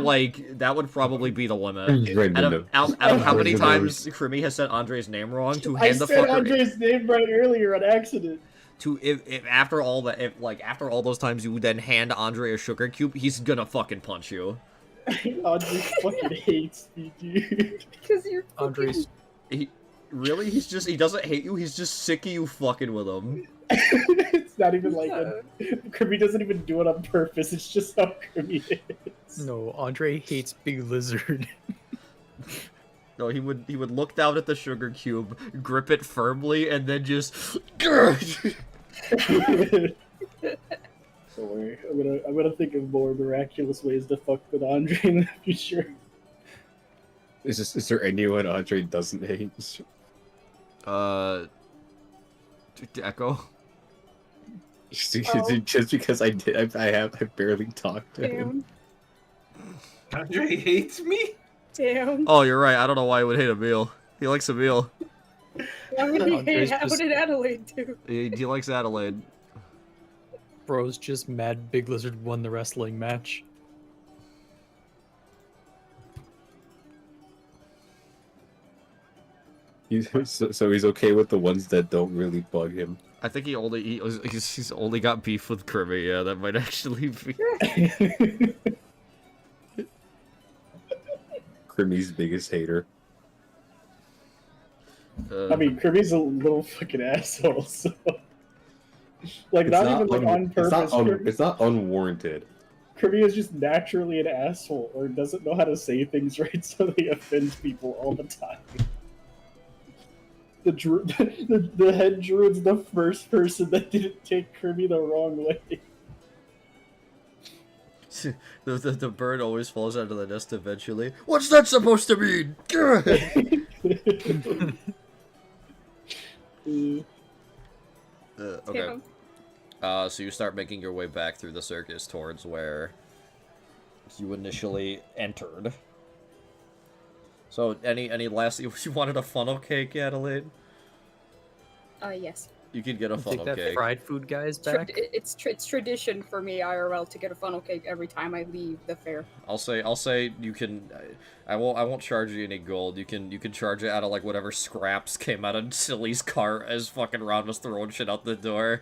the limit. Out of how many times Crimmy has said Andre's name wrong to I hand the said fucker Andre's name right earlier on accident. to if after all that after all those times you then hand Andre a sugar cube, he's gonna fucking punch you. Andre fucking hates me, dude. Because you're Andre's He doesn't hate you. He's just sick of you fucking with him. It's not even like Kirby doesn't even do it on purpose. It's just how Kirby is. no. Andre hates Big Lizard. No, he would look down at the sugar cube, grip it firmly, and then just. Don't worry, I'm gonna think of more miraculous ways to fuck with Andre in the future. Is there anyone Andre doesn't hate? Echo. Just because I barely talked to him. Damn. Andre hates me? Damn. Oh, you're right. I don't know why he would hate a meal. He likes a meal. Why would he Andre's hate? How just- did Adelaide do? He likes Adelaide. Bro's just mad Big Lizard won the wrestling match. So he's okay with the ones that don't really bug him. I think he's only got beef with Kirby. Yeah, that might actually be. Crimmy's biggest hater. I mean, Kirby's a little fucking asshole, so... Like, It's not even like on purpose. It's not unwarranted. Kirby is just naturally an asshole, or doesn't know how to say things right, so he offends people all the time. The head druid's the first person that didn't take Kirby the wrong way. The bird always falls out of the nest eventually. What's that supposed to mean? Okay. So you start making your way back through the circus towards where you initially entered. So, any last... You wanted a funnel cake, Adelaide? Yes. You could get a Take funnel that cake. fried food guy's Tra- back. it's tradition for me IRL to get a funnel cake every time I leave the fair. I'll say you can. I won't charge you any gold. You can charge it out of like whatever scraps came out of Silly's cart as fucking Ron was throwing shit out the door.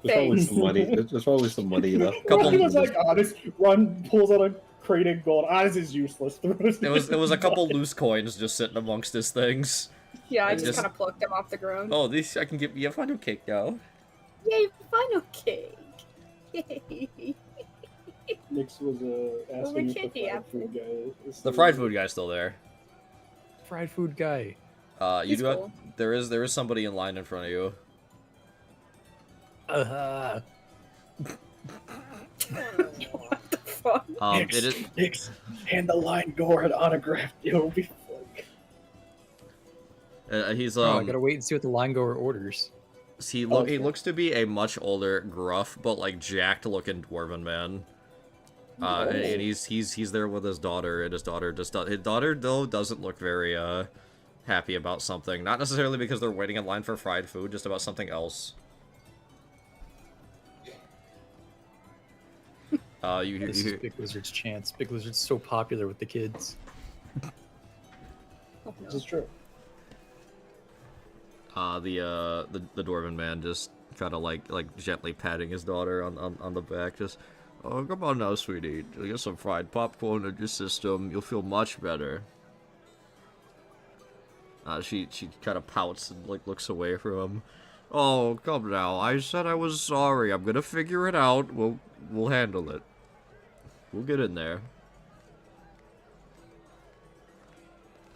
There's probably Thanks. some money. There's probably some money left. Ron was like, this. Ron pulls out a crate of gold. This is useless. It was a couple loose coins just sitting amongst his things. Yeah, I And just kind of plucked them off the ground. Oh, this I can give you a funnel cake now. Yay, funnel cake! Yay! Nix was asking if the candy fried apple. food guy is The still fried there. food guy's still there. Fried food guy. You He's do have, cool. there is somebody in line in front of you. What the fuck? Nix, It is. Nix, hand the line guard autographed. It'll be like, He's I gotta wait and see what the line goer orders. he Okay. looks to be a much older, gruff, but like jacked looking dwarven man. And he's there with his daughter, and his daughter his daughter though doesn't look very happy about something. Not necessarily because they're waiting in line for fried food, just about something else. This is Big Lizard's chance. Big Lizard's so popular with the kids. Oh, this no. is true. The dwarven man just kind of like gently patting his daughter on the back, just, oh, come on now, sweetie, get some fried popcorn in your system, you'll feel much better. She kind of pouts and like looks away from him. Oh, come now, I said I was sorry, I'm gonna figure it out, we'll handle it. We'll get in there.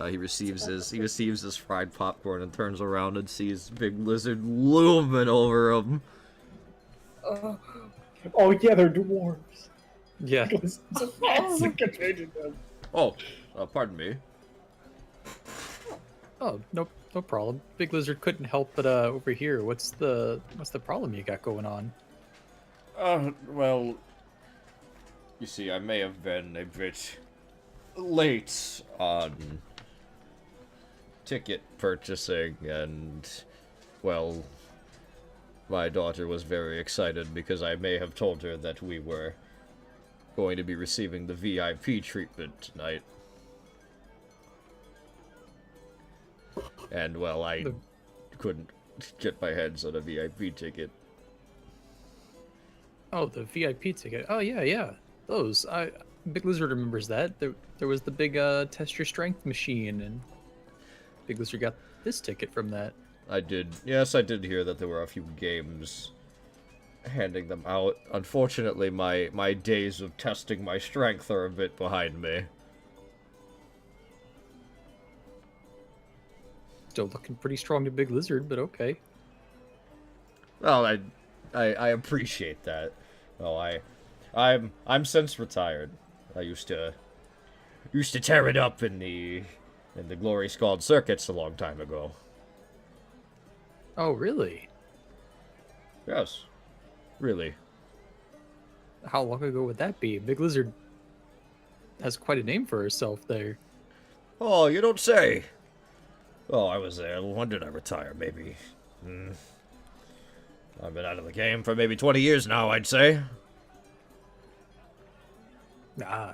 He receives his fried popcorn and turns around and sees Big Lizard looming over him. Oh, Oh yeah, they're dwarves. Yeah. It's contagion them. Oh, pardon me. Oh, no problem. Big Lizard couldn't help but over here. What's the problem you got going on? Well, you see, I may have been a bit late on ticket purchasing, and, well, my daughter was very excited because I may have told her that we were going to be receiving the VIP treatment tonight. And, well, I couldn't get my hands on a VIP ticket. Oh, the VIP ticket. Oh yeah. Those. Big Lizard remembers that. There was the big test your strength machine, and Big Lizard got this ticket from that. I did hear that there were a few games handing them out. Unfortunately, my days of testing my strength are a bit behind me. Still looking pretty strong to Big Lizard, but okay. Well, I appreciate that. Oh, I'm since retired. I used to tear it up in the Glory Scald circuits a long time ago. Oh, really? Yes, really. How long ago would that be? Big Lizard has quite a name for herself there. Oh, you don't say. Oh, I was there. When did I retire? Maybe. I've been out of the game for maybe 20 years now, I'd say.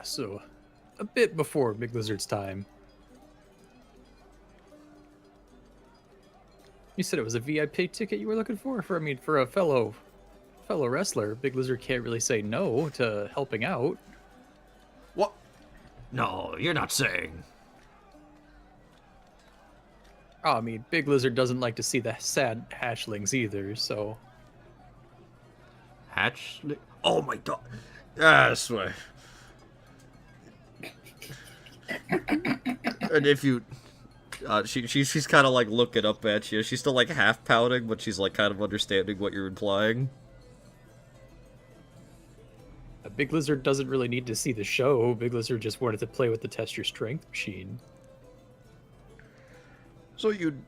So a bit before Big Lizard's time. You said it was a VIP ticket you were looking for? For a fellow wrestler, Big Lizard can't really say no to helping out. What? No, you're not saying. Oh, Big Lizard doesn't like to see the sad hatchlings either, so... Hatchling? Oh my god. Yes, way. And if you... she's kind of like looking up at you. She's still like half pouting, but she's like kind of understanding what you're implying. A Big Lizard doesn't really need to see the show. Big Lizard just wanted to play with the test your strength machine. So you'd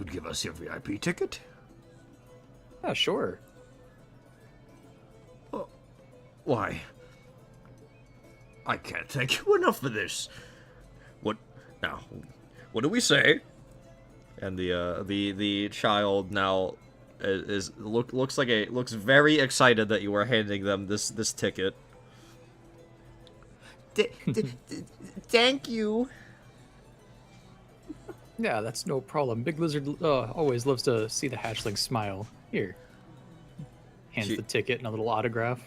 give us your VIP ticket? Yeah, sure. Why? I can't thank you enough for this. What now? What do we say? And the child now looks very excited that you are handing them this ticket. Thank you. Yeah, that's no problem. Big Lizard always loves to see the hatchling smile. Here. Hands the ticket and a little autograph.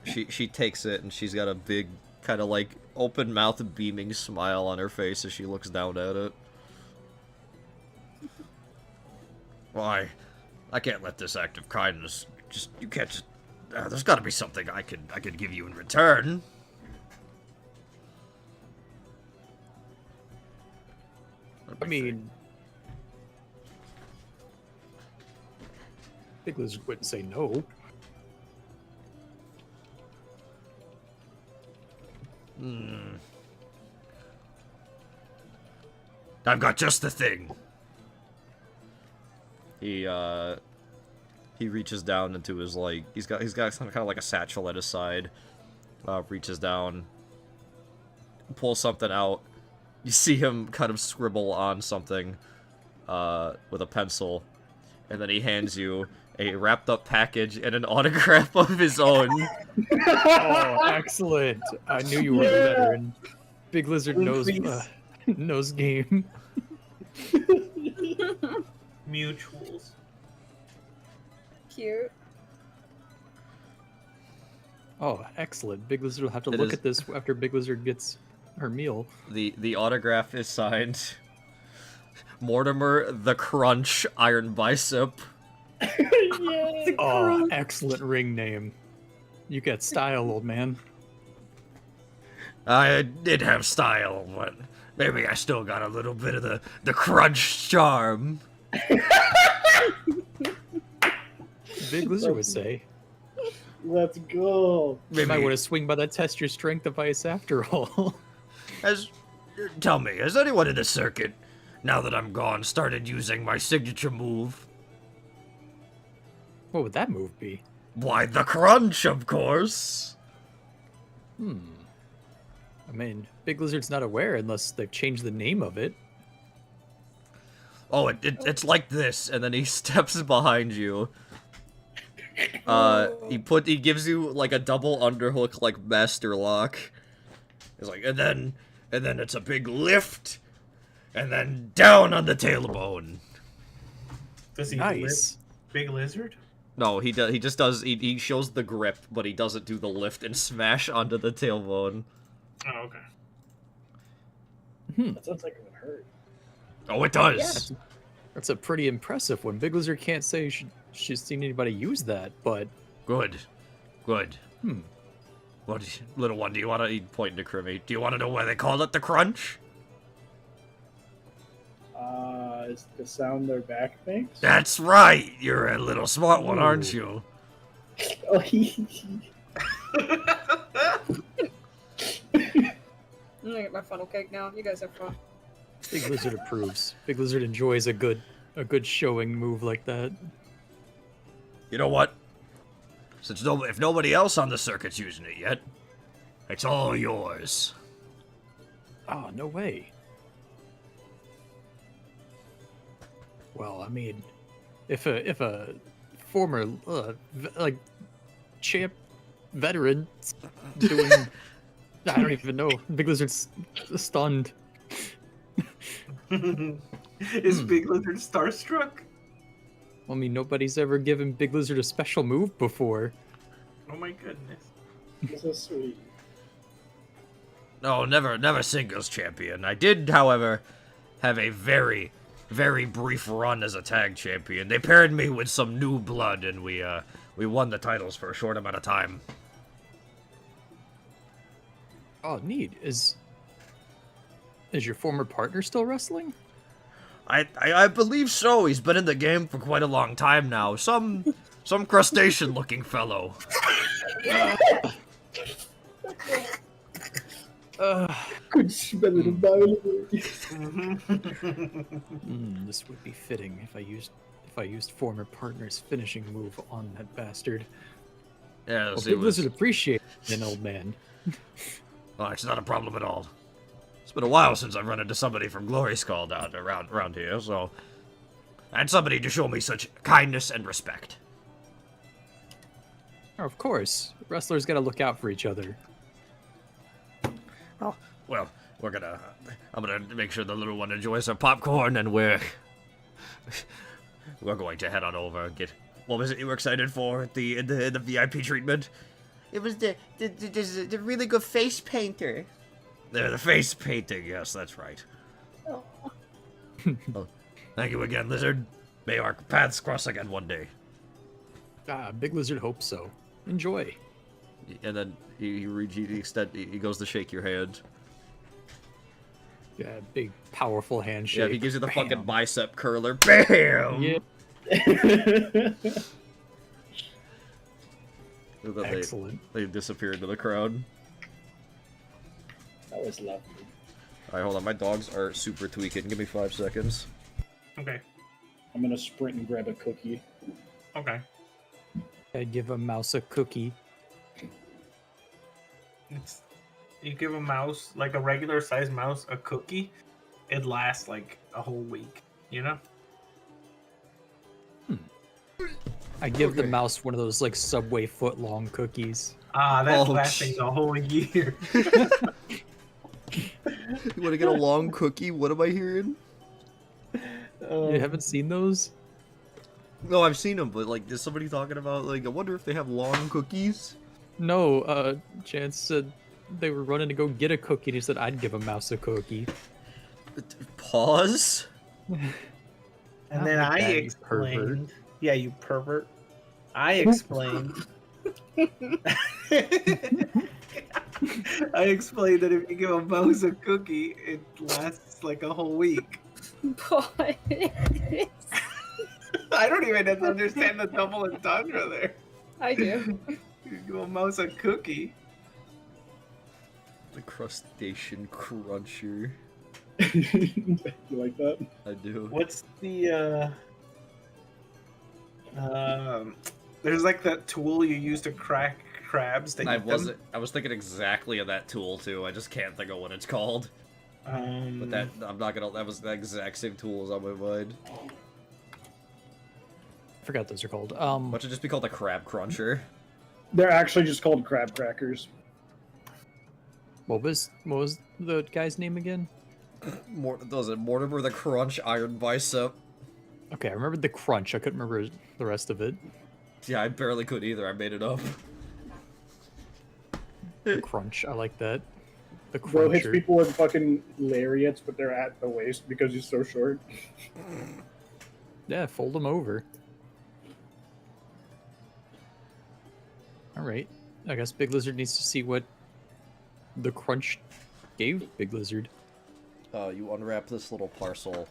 She takes it, and she's got a big, kind of like, open mouth beaming smile on her face as she looks down at it. Why? I can't let this act of kindness you can't just... there's gotta be something I could give you in return. I mean... Big Lizard wouldn't say no. I've got just the thing. He reaches down into his, like, he's got some kind of like a satchel at his side. Reaches down, pulls something out. You see him kind of scribble on something with a pencil, and then he hands you a wrapped up package and an autograph of his own. Oh, excellent! I knew you were a veteran. Big Lizard knows game. Mutuals. Cute. Oh, excellent! Big Lizard will have to look at this after Big Lizard gets her meal. The autograph is signed Mortimer the Crunch Iron Bicep. Oh, excellent ring name. You got style, old man. I did have style, but maybe I still got a little bit of the crunch charm. Big Lizard would say. Let's go. You might want to swing by that test your strength device after all. Tell me, has anyone in the circuit, now that I'm gone, started using my signature move? What would that move be? Why, the crunch, of course. I mean, Big Lizard's not aware unless they've changed the name of it. Oh, it's like this, and then he steps behind you. He gives you like a double underhook, like master lock. He's like, and then it's a big lift, and then down on the tailbone. Does he Nice. lift Big Lizard? No, he just does. He shows the grip, but he doesn't do the lift and smash onto the tailbone. Oh, okay. That sounds like it would hurt. Oh, it does. Yeah, that's a pretty impressive one. Big Lizard can't say she's seen anybody use that, but... Good. What, little one, do you want to... Pointing to Crimmy. Do you want to know why they call it the crunch? Is the sound their back makes? That's right! You're a little smart one, aren't you? Oh, I'm gonna get my funnel cake now. You guys have fun. Big Lizard approves. Big Lizard enjoys a good showing move like that. You know what? Since if nobody else on the circuit's using it yet, it's all yours. Oh, no way. Well, I mean, if a former champ veteran doing I don't even know. Big Lizard's stunned. Is Big Lizard starstruck? I mean, nobody's ever given Big Lizard a special move before. Oh my goodness. this is sweet. No, never singles champion. I did, however, have a very, very brief run as a tag champion. They paired me with some new blood, and we won the titles for a short amount of time. Oh, neat. Is your former partner still wrestling? I believe so. He's been in the game for quite a long time now. Some crustacean-looking fellow. Could smell it a mile away. This would be fitting if if I used former partner's finishing move on that bastard. Yeah, Well, see, Big Lizard appreciates an old man. Oh, it's not a problem at all. It's been a while since I've run into somebody from Glory Skull down around here, so... And somebody to show me such kindness and respect. Oh, of course. Wrestlers gotta look out for each other. Oh, well, I'm gonna make sure the little one enjoys her popcorn, and we're going to head on over and get... What was it you were excited for at the VIP treatment? It was the really good face painter. The face painting, yes, that's right. Oh. Well, thank you again, Lizard. May our paths cross again one day. Big Lizard hopes so. Enjoy. And then he goes to shake your hand. Yeah, big, powerful handshake. Yeah, he gives you the Bam. fucking bicep curler. BAM! Yeah. And then Excellent. They disappear into the crowd. That was lovely. Alright, hold on. My dogs are super tweaking. Give me 5 seconds. Okay. I'm gonna sprint and grab a cookie. Okay. I'd give a mouse a cookie. You give a mouse, like a regular sized mouse, a cookie, it lasts like a whole week, you know? I give the mouse one of those like Subway foot long cookies. Ah, that's Oh, lasting a whole year. You want to get a long cookie? What am I hearing? You haven't seen those? No, I've seen them, but like, is somebody talking about like? I wonder if they have long cookies. No, Chance said they were running to go get a cookie and he said I'd give a mouse a cookie. Pause. And then I that, you explained. Yeah, you pervert. I explained. I explained that if you give a mouse a cookie, it lasts like a whole week. Boy. I don't even understand the double entendre there. I do. You give a mouse a cookie. The crustacean cruncher. You like that? I do. What's the there's like that tool you use to crack crabs that I eat them. wasn't. I was thinking exactly of that tool too. I just can't think of what it's called. But that I'm not gonna. That was the exact same tool as on my mind. I forgot those are called. Why don't it just be called a crab cruncher? They're actually just called crab crackers. What was the guy's name again? Mortimer the Crunch Iron Bicep? Okay, I remembered the crunch. I couldn't remember the rest of it. Yeah, I barely could either. I made it up. The crunch. I like that. The Bro hits cruncher. people with fucking lariats, but they're at the waist because he's so short. Yeah, fold them over. All right. I guess Big Lizard needs to see what the crunch gave Big Lizard. You unwrap this little parcel,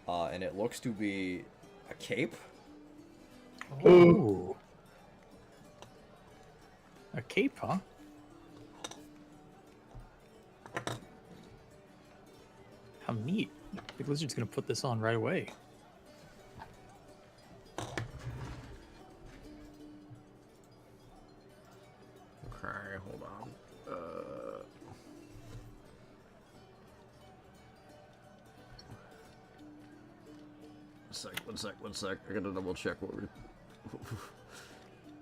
and it looks to be a cape. Oh. A cape, huh? How neat. Big Lizard's gonna put this on right away. Okay, hold on. One sec. I gotta double check what we're...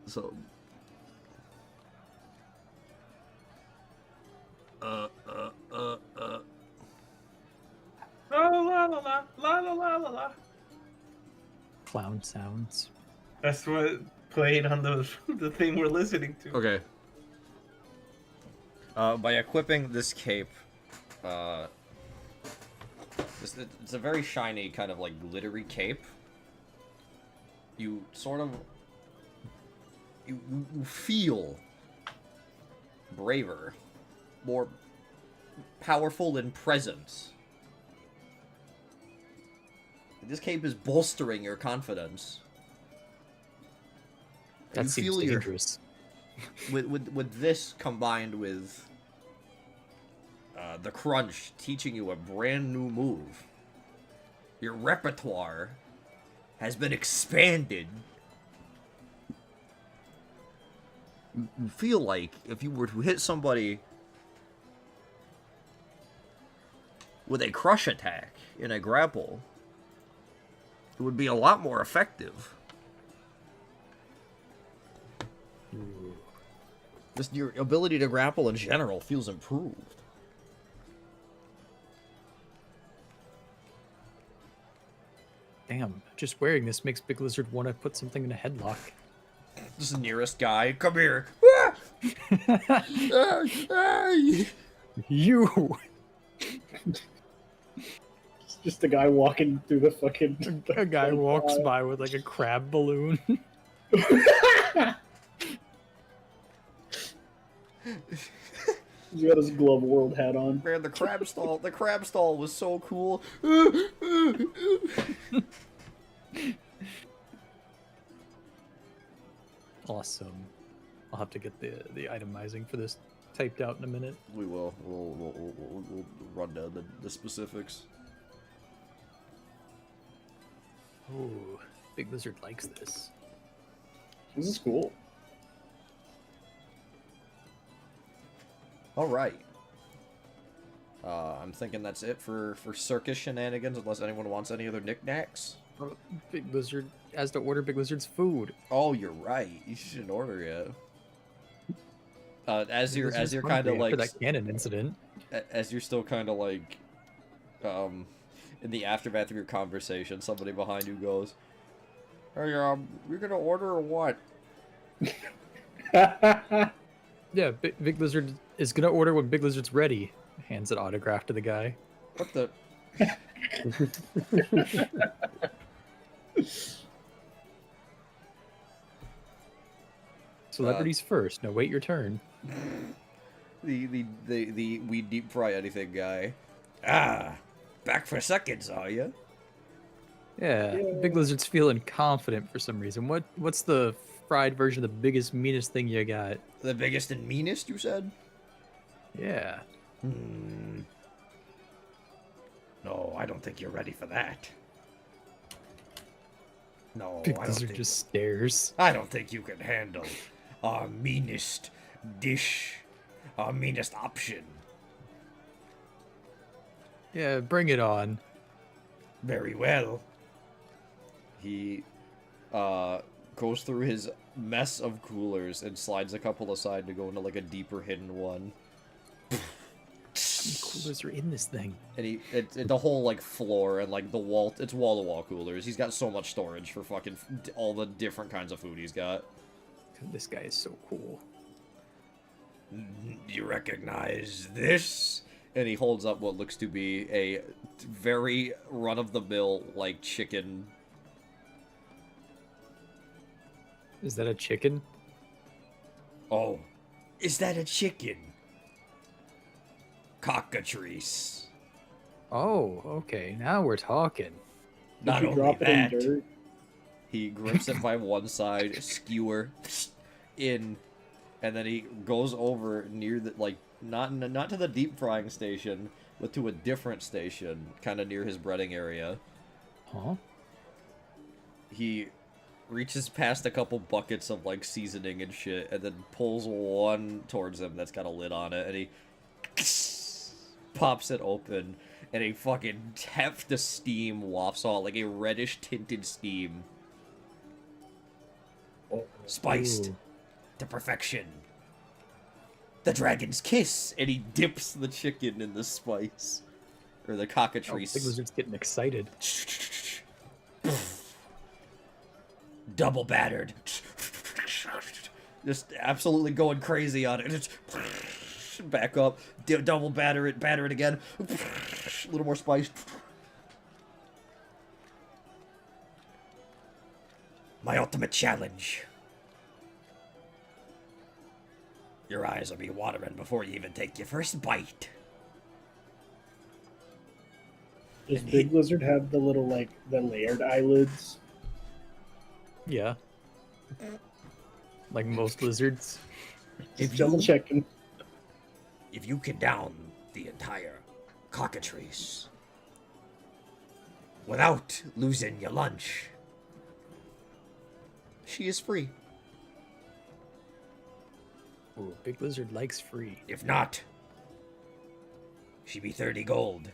So... La la la la la la la la la. Clown sounds. That's what played on the thing we're listening to. Okay. By equipping this cape, it's a very shiny, kind of like glittery cape. You sort of... You feel braver, more powerful in presence. This cape is bolstering your confidence. That You seems feel your- dangerous. With this combined with the crunch teaching you a brand new move, your repertoire has been expanded. You feel like if you were to hit somebody with a crush attack in a grapple, it would be a lot more effective. Just your ability to grapple in general feels improved. Damn, just wearing this makes Big Lizard want to put something in a headlock. This is the nearest guy. Come here. You! Just a guy walking through the fucking. A guy walks by with like a crab balloon. He's got his Glove World hat on. Man, the crab stall was so cool. Awesome. I'll have to get the itemizing for this typed out in a minute. We will. We'll run down the specifics. Ooh, Big Lizard likes this. This is cool. All right. I'm thinking that's it for circus shenanigans, unless anyone wants any other knickknacks. Oh, Big Lizard has to order Big Lizard's food. Oh, you're right. You shouldn't order yet. As you're kind of Hungry like after that cannon incident. as you're still kind of like, in the aftermath of your conversation, somebody behind you goes, "Hey, you're gonna order or what?" Yeah, Big Lizard is gonna order when Big Lizard's ready. Hands an autograph to the guy. What the? Celebrities first. Now wait your turn. The we deep fry anything guy. Ah, back for seconds, are you? Yeah, Big Lizard's feeling confident for some reason. What's the fried version of the biggest, meanest thing you got? The biggest and meanest, you said? Yeah. No, I don't think you're ready for that. No, Big Lizard just stares. I don't think you can handle our meanest dish, our meanest option. Yeah, bring it on. Very well. He goes through his mess of coolers and slides a couple aside to go into like a deeper hidden one. How many coolers are in this thing? And the whole like floor and like the wall, it's wall to wall coolers. He's got so much storage for fucking all the different kinds of food he's got. This guy is so cool. You recognize this? And he holds up what looks to be a very run-of-the-mill, like, chicken. Is that a chicken? Oh, is that a chicken? Cockatrice. Oh, okay. Now we're talking. Not Did you only drop it in that, dirt? he grips it by one side, skewer in, and then he goes over near the, like, not to the deep frying station, but to a different station, kind of near his breading area. Huh? He reaches past a couple buckets of, like, seasoning and shit, and then pulls one towards him that's got a lid on it, and he pops it open, and a fucking heft of steam wafts out, like a reddish tinted steam. Spiced Ooh. to perfection. The dragon's kiss, and he dips the chicken in the spice. Or the Oh, cockatrice. Big Lizard's getting excited. Double battered. Just absolutely going crazy on it. Back up. Double batter it again. A little more spice. My ultimate challenge. Your eyes will be watering before you even take your first bite. Does Big Lizard have the little, like, the layered eyelids? Yeah. Like most lizards. Just double checking. If you can down the entire cockatrice without losing your lunch, She is free. Ooh, Big Lizard likes free. If not, she be 30 gold.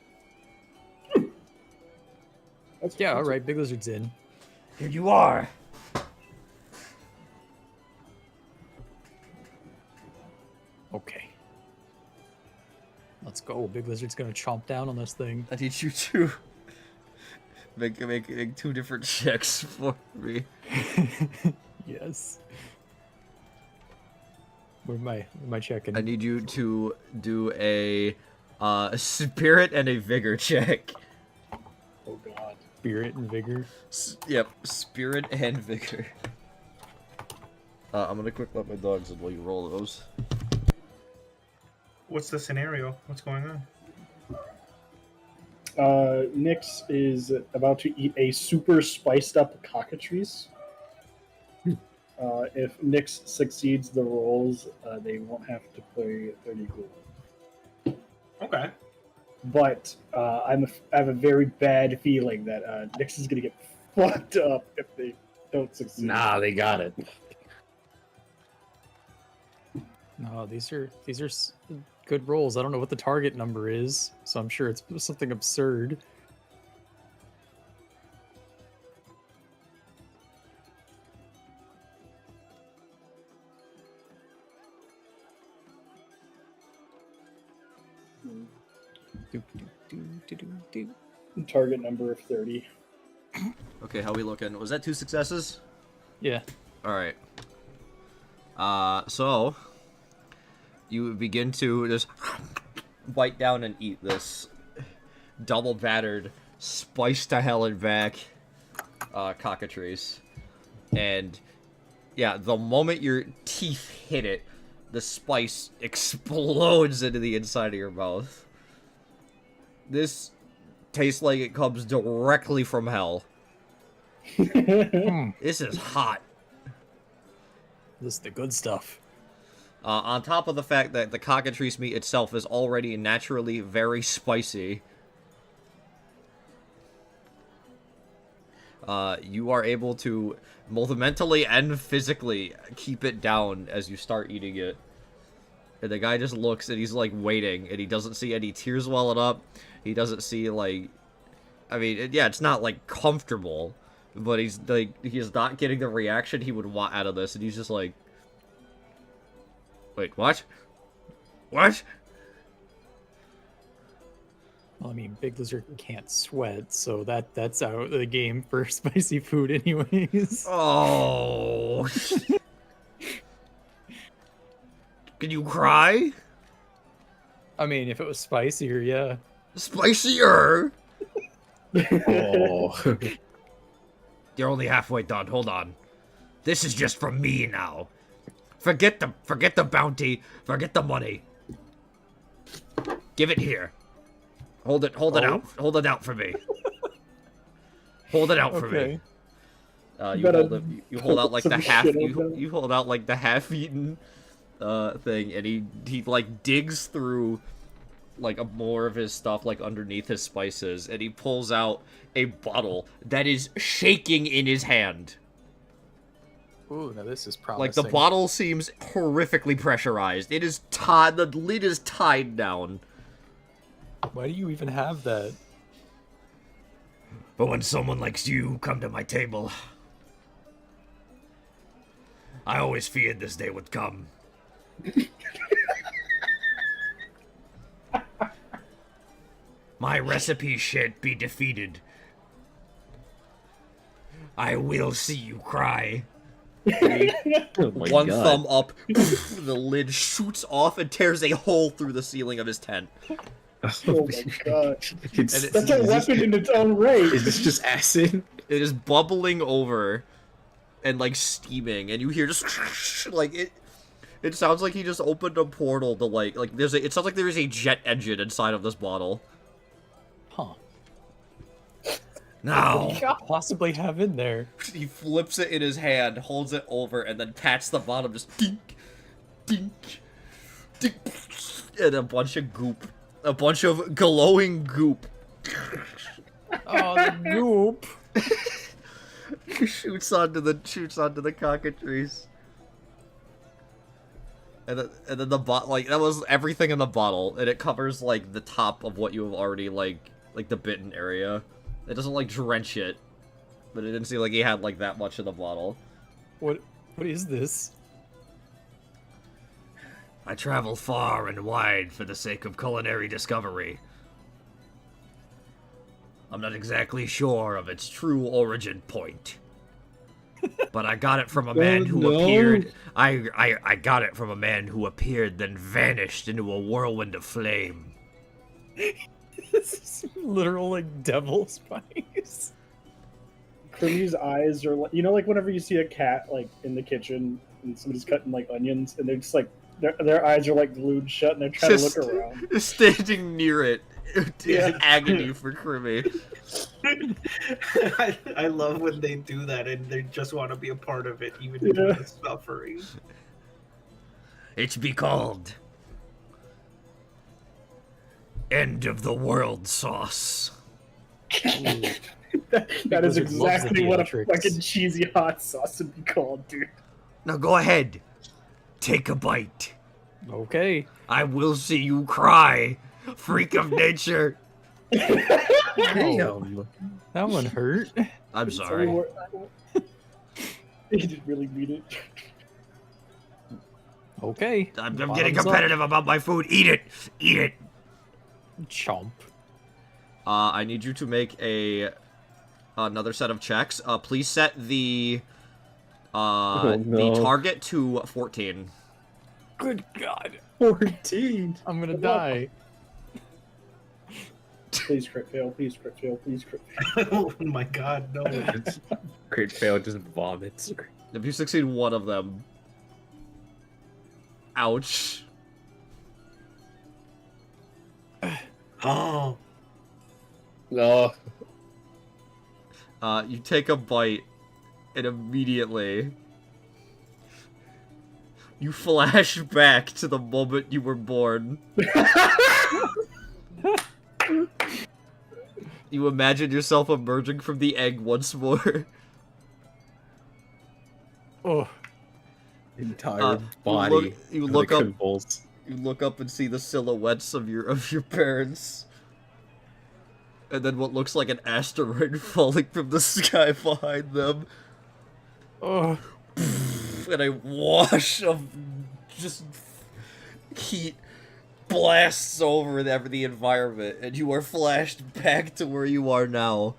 That's Yeah, all right, Big Lizard's in. Here you are. Okay. Let's go. Big Lizard's gonna chomp down on this thing. I need you to make 2 different checks for me. Yes. What am I checking? I need you to do a spirit and a vigor check. Oh god. Spirit and vigor. Yep, spirit and vigor. I'm gonna quick let my dogs in while you roll those. What's the scenario? What's going on? Nyx is about to eat a super spiced up cockatrice. If Nyx succeeds the rolls, they won't have to pay 30 gold. Okay. But I have a very bad feeling that Nyx is going to get fucked up if they don't succeed. Nah, they got it. No, these are good rolls. I don't know what the target number is, so I'm sure it's something absurd. Target number of 30. Okay, how we looking? Was that 2 successes? Yeah. Alright. So you begin to just bite down and eat this double battered, spiced to hell and back cockatrice. And yeah, the moment your teeth hit it, the spice explodes into the inside of your mouth. This tastes like it comes directly from hell. This is hot. This is the good stuff. On top of the fact that the cockatrice meat itself is already naturally very spicy, you are able to both mentally and physically keep it down as you start eating it. And the guy just looks and he's like waiting, and he doesn't see any tears welling up. He doesn't see like, I mean, yeah, it's not like comfortable, but he's not getting the reaction he would want out of this, and he's just like, wait, what? What? Well, I mean, Big Lizard can't sweat, so that's out of the game for spicy food anyways. Oh. Can you cry? I mean, if it was spicier, yeah. Spicier? Oh. You're only halfway done. Hold on. This is just from me now. Forget the bounty. Forget the money. Give it here. Hold it out. Hold it out for me. Hold it out for me. You hold out like the half. You hold out like the half-eaten thing, and he like digs through like more of his stuff like underneath his spices, and he pulls out a bottle that is shaking in his hand. Ooh, now this is promising. Like the bottle seems horrifically pressurized. It is tied. The lid is tied down. Why do you even have that? But when someone like you come to my table, I always feared this day would come. My recipe shan't be defeated. I will see you cry. Oh my One God. thumb up, the lid shoots off and tears a hole through the ceiling of his tent. Oh my god. It's, That's a weapon in its own right. Is this just acid? It is bubbling over and like steaming, and you hear just like it. It sounds like he just opened a portal to like it sounds like there is a jet engine inside of this bottle. Huh. Now, Possibly have in there. he flips it in his hand, holds it over, and then pats the bottom, just dink, dink, dink, and a bunch of goop. A bunch of glowing goop. Oh, the goop. shoots onto the cockatrice. And then the like that was everything in the bottle, and it covers like the top of what you have already like the bitten area. It doesn't like drench it, but it didn't seem like he had like that much in the bottle. What is this? I travel far and wide for the sake of culinary discovery. I'm not exactly sure of its true origin point. But I got it from a man who appeared. I got it from a man who appeared, then vanished into a whirlwind of flame. This is literal like devil spice. Krimmy's eyes are like, you know, like whenever you see a cat like in the kitchen and somebody's cutting like onions, and they're just like their eyes are like glued shut, and they're trying to look around. Standing near it is agony for Krimmy. I love when they do that and they just want to be a part of it, even if it's suffering. It's be called End of the World Sauce. that is exactly what a fucking cheesy hot sauce would be called, dude. Now go ahead. Take a bite. Okay. I will see you cry, freak of nature. Damn. That one hurt. I'm sorry. He didn't really mean it. Okay. I'm getting competitive about my food. Eat it. Eat it. Chomp. I need you to make another set of checks. Please set the the target to 14. Good God. 14. I'm gonna die. Please crit fail. Please crit fail. Please crit fail. Oh my God, no! Crit fail, just vomits. If you succeed one of them, ouch. Oh, No. You take a bite, and immediately you flash back to the moment you were born. You imagine yourself emerging from the egg once more. Oh. Entire body. You look up. Convulse. You look up and see the silhouettes of your parents. And then what looks like an asteroid falling from the sky behind them. Oh. And a wash of just heat blasts over the environment, and you are flashed back to where you are now.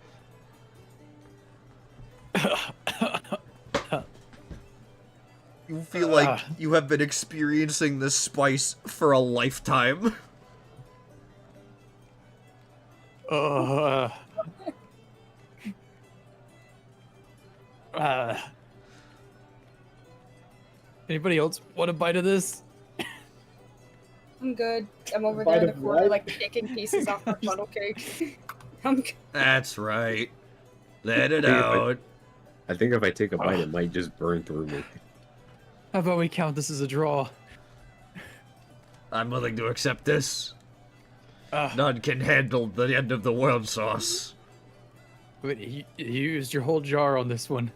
You feel like you have been experiencing this spice for a lifetime. Anybody else want a bite of this? I'm good. I'm over Bite there in the of corner, what? like picking pieces off my funnel cake. I'm good. That's right. Let it out. I think if I take a bite, it might just burn through me. How about we count this as a draw? I'm willing to accept this. Uh, None can handle the end of the world sauce. But you used your whole jar on this one.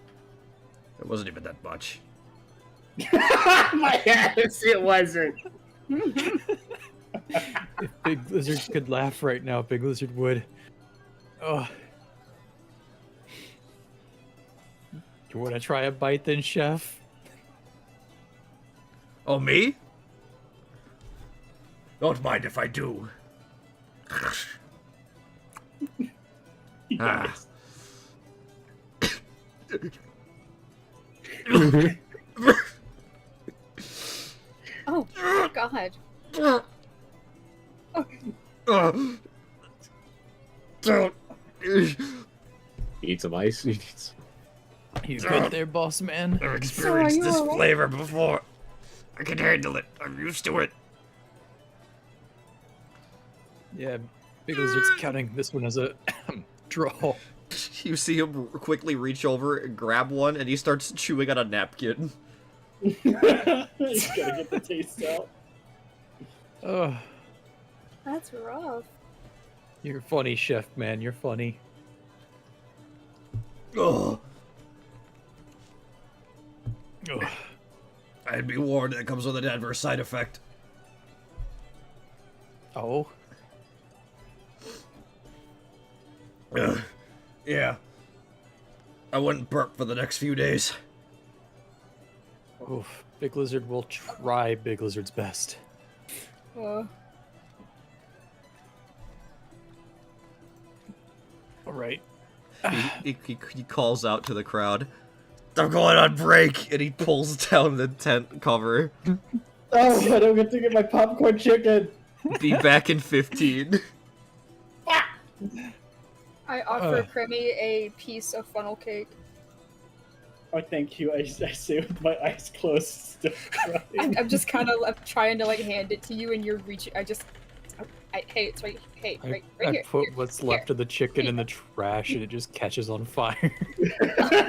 It wasn't even that much. My ass, it wasn't. If Big Lizard could laugh right now, Big Lizard would. Oh. You want to try a bite then, Chef? Oh, me? Don't mind if I do. Ah. Oh, God. Don't. Need some ice? You good there, boss man? I've experienced you this alright? flavor before. I can handle it. I'm used to it. Yeah, Big Lizard's counting this one as a draw. You see him quickly reach over and grab one, and he starts chewing on a napkin. You gotta get the taste out. Oh, That's rough. you're funny, Chef man. You're funny. Ugh. Ugh. I'd be warned that comes with an adverse side effect. Oh, Yeah. I wouldn't burp for the next few days. oof. Big Lizard will try Big Lizard's best. Uh, All right. He calls out to the crowd, "I'm going on break!" And he pulls down the tent cover. Oh, I don't get to get my popcorn chicken. Be back in 15. I offer Crimmy a piece of funnel cake. Oh, thank you. I say with my eyes closed, still crying. I'm just kind of trying to like hand it to you, and you're reaching. Hey, it's right. Hey, right I here. put here, what's here. left of the chicken in the trash and it just catches on fire.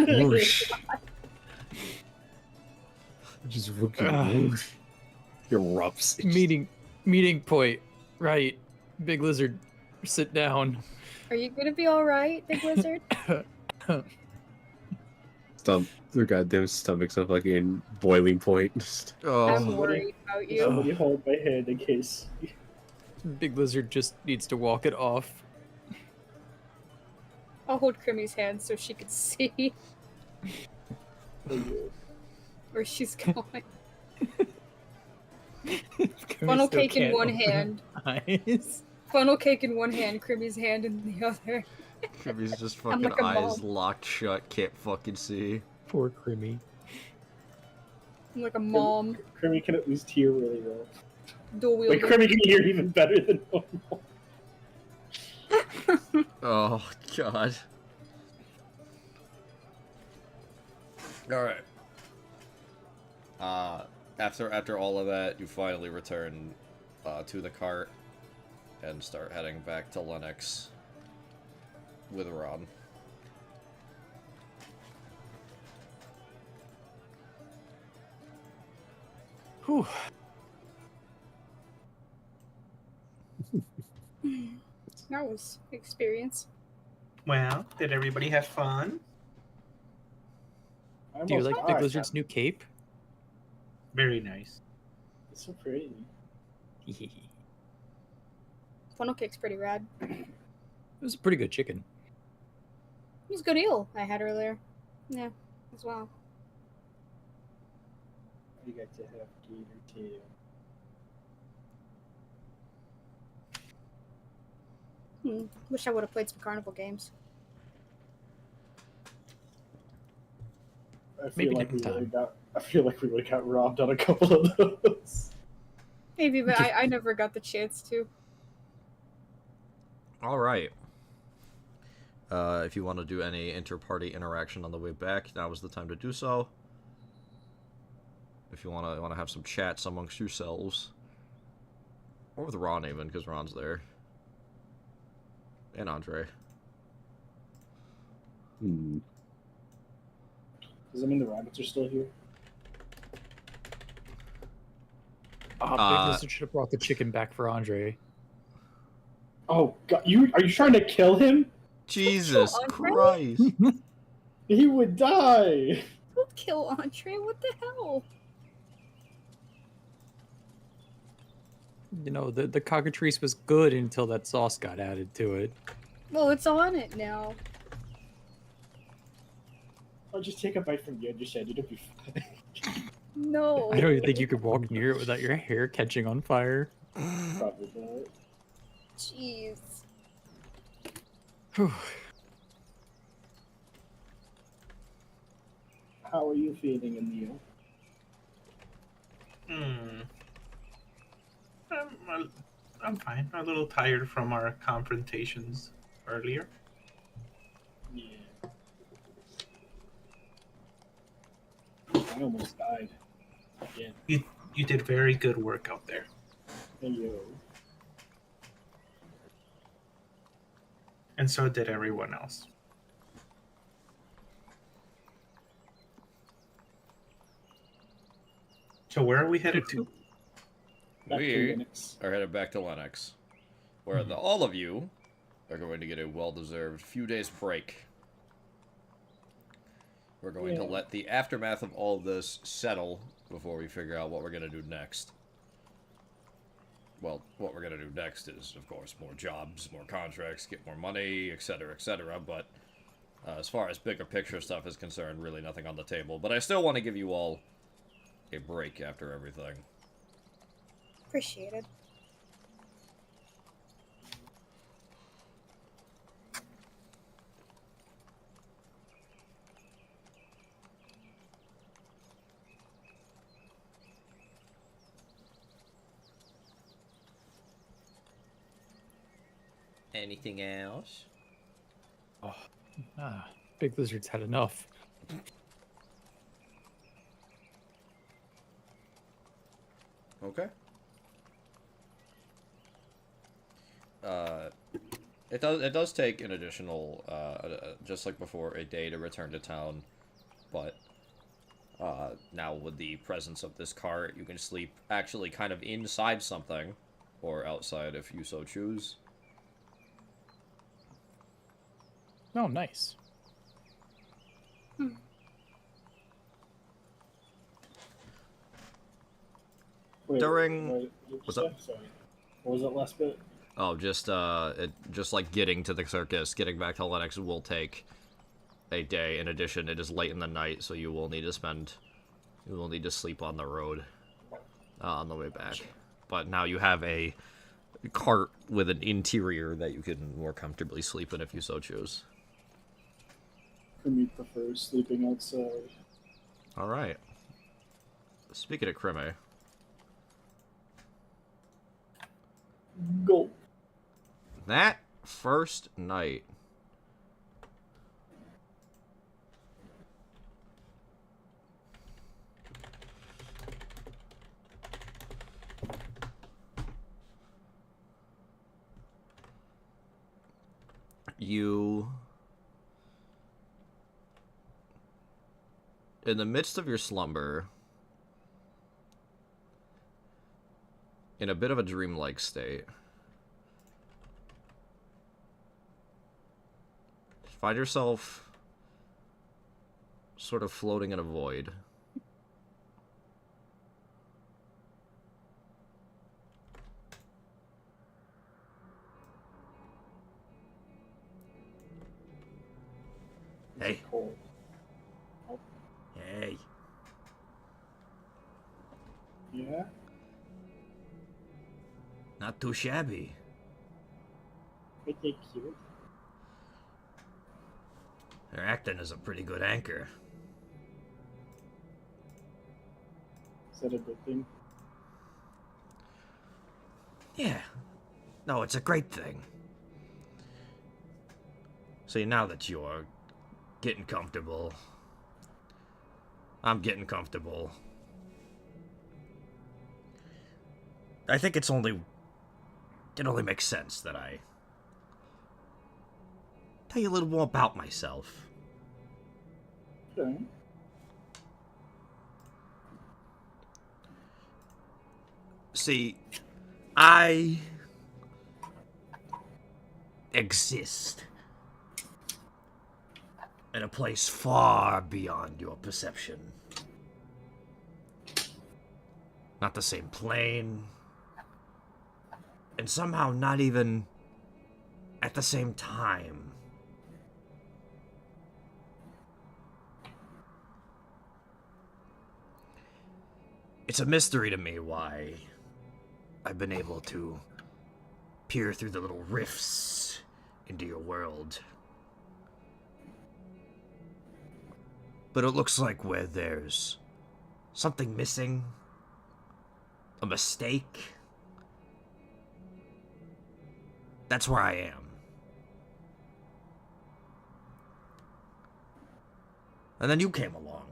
Whoosh. Just fucking erupts. Meeting point. Right. Big Lizard, sit down. Are you gonna be all right, Big Lizard? Their goddamn stomachs are fucking boiling point. Just- I'm Oh, worried about you. Somebody hold my hand in case. Big Lizard just needs to walk it off. I'll hold Crimmy's hand so she can see where she's going. Funnel cake in one hand. Eyes. Funnel cake in one hand, Crimmy's hand in the other. Kimmy's just I'm fucking like a eyes mom. locked shut, can't fucking see. Poor Crimmy. I'm like a mom, Crimmy can at least hear really well. dual Wait, wielding. Crimmy can hear even better than normal. Oh, God. Alright. After all of that, you finally return to the cart and start heading back to Lennox with Ron. Whew. That was experience. Well, did everybody have fun? I Do you almost like Big died. Lizard's new cape? Very nice. It's so pretty. It Funnel cake's pretty rad. was a pretty good chicken. It was a good eel I had earlier. Yeah, as well. You got to have gator tail. Wish I would have played some carnival games. I feel Maybe like we different would've time. got. I feel like we would have got robbed on a couple of those. Maybe, but I never got the chance to. Alright. If you want to do any inter-party interaction on the way back, now is the time to do so. If you want to have some chats amongst yourselves. Or with Ron even, because Ron's there. And Andre. Hmm. Does that mean the rabbits are still here? Oh, Big Lizard should have brought the chicken back for Andre. Oh God! Are you trying to kill him? Jesus Andre? Christ. He would die. Don't kill Andre, what the hell? You know, the cockatrice was good until that sauce got added to it. Well, it's on it now. I'll just take a bite from the underside. It'll be fine. No. I don't even think you could walk near it without your hair catching on fire. Probably not. Jeez. Whew. How are you feeling, Emil? I'm fine. A little tired from our confrontations earlier. Yeah. I almost died. Again. You did very good work out there. Hey, yo. And so did everyone else. So where are we headed to? Back to We Linux. are headed back to Lennox, where all of you are going to get a well-deserved few days break. We're going to let the aftermath of all this settle before we figure out what we're going to do next. Well, what we're going to do next is, of course, more jobs, more contracts, get more money, etc., etc., but as far as bigger picture stuff is concerned, really nothing on the table. But I still want to give you all a break after everything. Appreciated. Anything else? Big Lizard's had enough. Okay. It does take an additional, just like before, a day to return to town, but now with the presence of this cart, you can sleep actually kind of inside something, or outside if you so choose. Oh, nice. During- what's up? Sorry. What was that last bit? Oh, just like getting to the circus, getting back to Lennox will take a day. In addition, it is late in the night, so you will need to sleep on the road on the way back. But now you have a cart with an interior that you can more comfortably sleep in if you so choose. Krimi prefers sleeping outside. All right. Speaking of Krimi, Go. that first night, you, in the midst of your slumber, in a bit of a dreamlike state, find yourself sort of floating in a void. Hey. Cold. Hey. Yeah? Not too shabby. Pretty cute. Her acting is a pretty good anchor. Is that a good thing? Yeah. No, it's a great thing. See, now that you're getting comfortable, I'm getting comfortable. I think it only makes sense that I tell you a little more about myself. Okay. See, I exist in a place far beyond your perception. Not the same plane, and somehow not even at the same time. It's a mystery to me why I've been able to peer through the little rifts into your world. But it looks like where there's something missing, a mistake, that's where I am. And then you came along.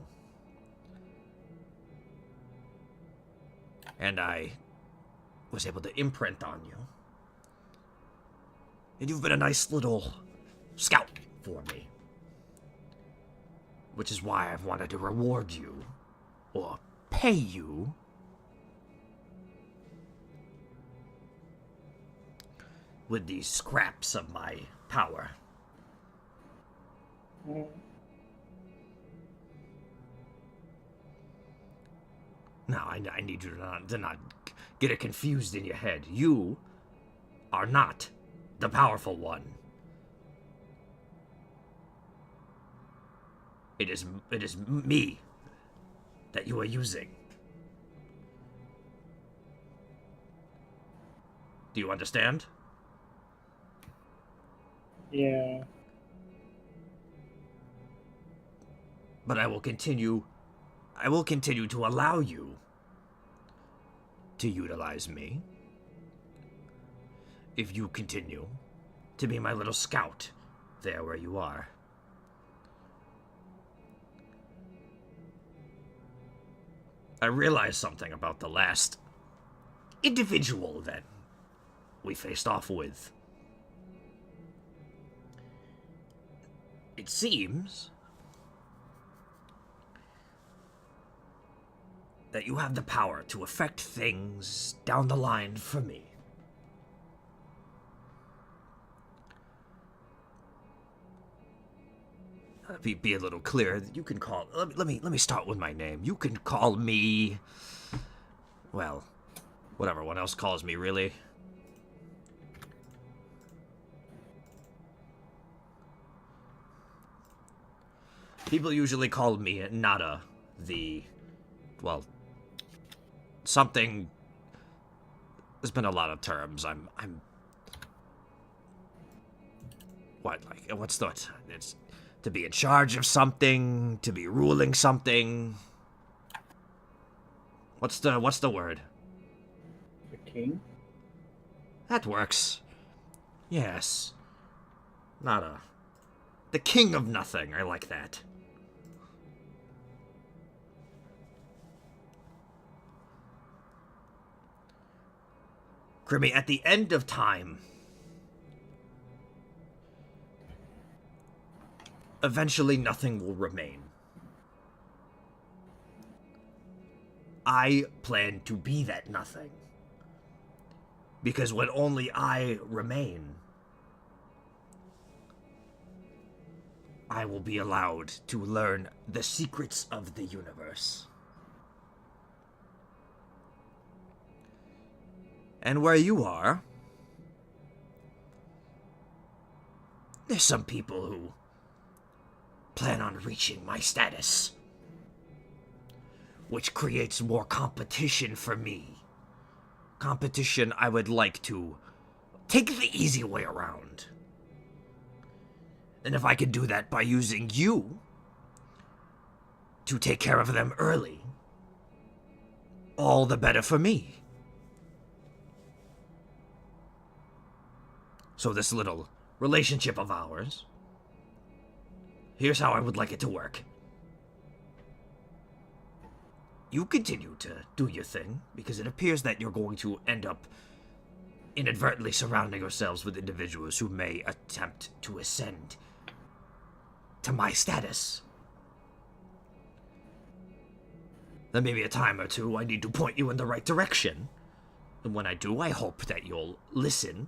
And I was able to imprint on you. And you've been a nice little scout for me. Which is why I've wanted to reward you, or pay you, with these scraps of my power. Now, I need you to not get it confused in your head. You are not the powerful one. It is me that you are using. Do you understand? Yeah. But I will continue to allow you to utilize me if you continue to be my little scout there where you are. I realized something about the last individual that we faced off with. It seems that you have the power to affect things down the line for me. Be a little clearer. You can call. Let me start with my name. You can call me. Well, what everyone else calls me, really. People usually call me Nada, well, something. There's been a lot of terms. I'm. What, like, what's the? It's to be in charge of something, to be ruling something. What's the word? The king? That works. Yes. Nada. The king of nothing. I like that. Grimmy, at the end of time, eventually nothing will remain. I plan to be that nothing. Because when only I remain, I will be allowed to learn the secrets of the universe. And where you are, there's some people who plan on reaching my status, which creates more competition for me. Competition I would like to take the easy way around. And if I could do that by using you to take care of them early, all the better for me. So this little relationship of ours, here's how I would like it to work. You continue to do your thing, because it appears that you're going to end up inadvertently surrounding yourselves with individuals who may attempt to ascend to my status. Then maybe a time or two I need to point you in the right direction. And when I do, I hope that you'll listen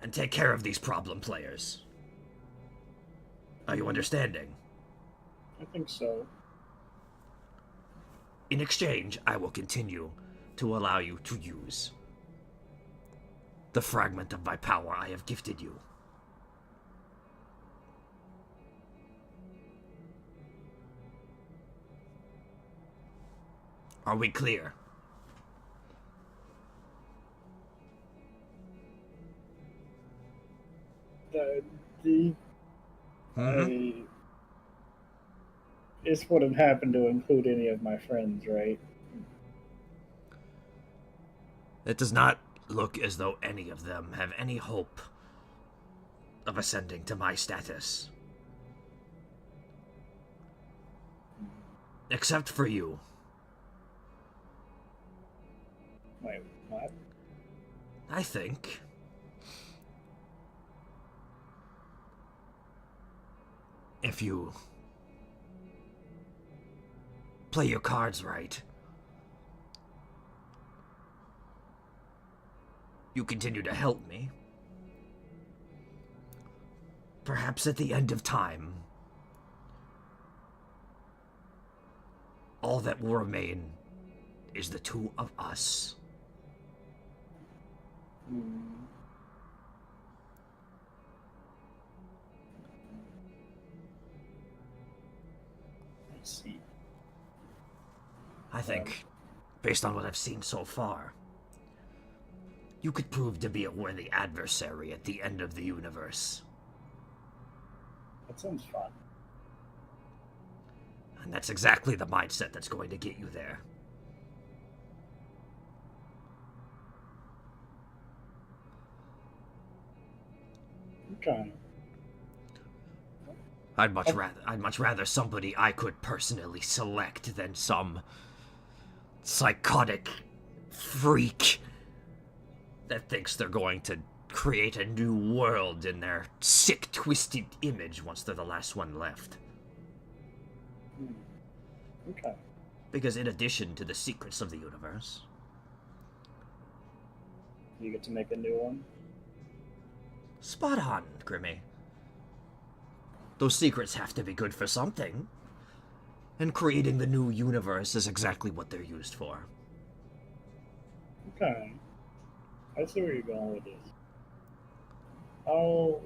and take care of these problem players. Are you understanding? I think so. In exchange, I will continue to allow you to use the fragment of my power I have gifted you. Are we clear? This wouldn't happen to include any of my friends, right? It does not look as though any of them have any hope of ascending to my status. Except for you. Wait, what? I think if you play your cards right, you continue to help me. Perhaps at the end of time, all that will remain is the two of us. I see. I think, based on what I've seen so far, you could prove to be a worthy adversary at the end of the universe. That sounds fun. And that's exactly the mindset that's going to get you there. Okay. I'd much rather somebody I could personally select than some psychotic freak that thinks they're going to create a new world in their sick, twisted image once they're the last one left. Okay. Because in addition to the secrets of the universe, You get to make a new one. spot on, Grimmy. Those secrets have to be good for something. And creating the new universe is exactly what they're used for. Okay. I see where you're going with this. I'll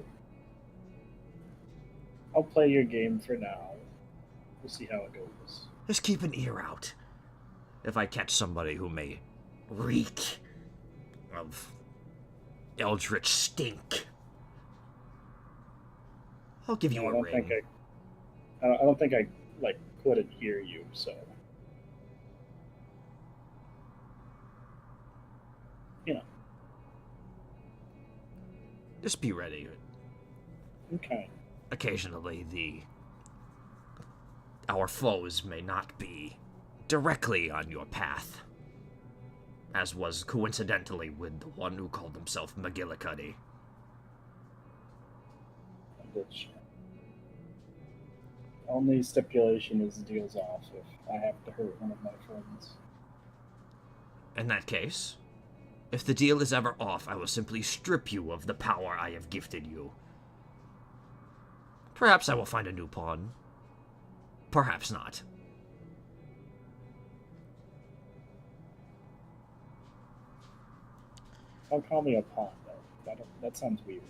play your game for now. We'll see how it goes. Just keep an ear out. If I catch somebody who may reek of eldritch stink, I'll give you I a don't ring. think I don't think I like couldn't hear you, so you know. Just be ready. Okay. Occasionally, our foes may not be directly on your path, as was coincidentally with the one who called himself McGillicuddy. Which only stipulation is deals off if I have to hurt one of my friends. In that case, if the deal is ever off, I will simply strip you of the power I have gifted you. Perhaps I will find a new pawn. Perhaps not. Don't call me a pawn, though. That sounds weird.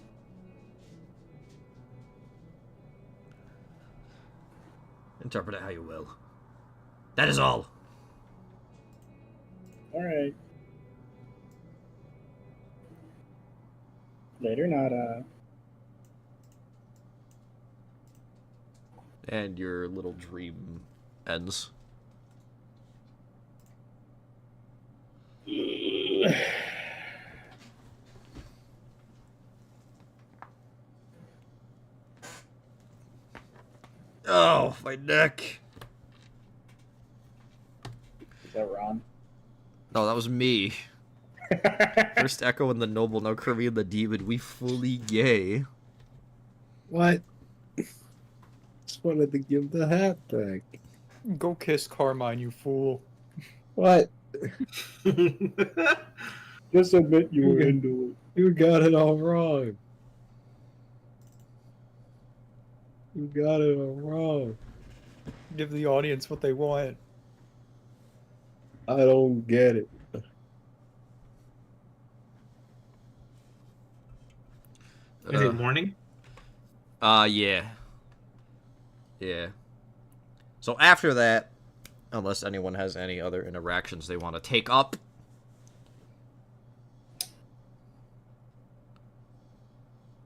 Interpret it how you will. That is all. Alright. Later, Nada. And your little dream ends. Oh, my neck. Is that Ron? No, that was me. First Echo and the Noble, now Kirby and the Demon. We fully gay. What? Just wanted to give the hat back. Go kiss Carmine, you fool. What? Just admit you were Okay. into it. You got it all wrong. You got it all wrong. Give the audience what they want. I don't get it. Is it morning? Yeah. Yeah. So after that, unless anyone has any other interactions they want to take up,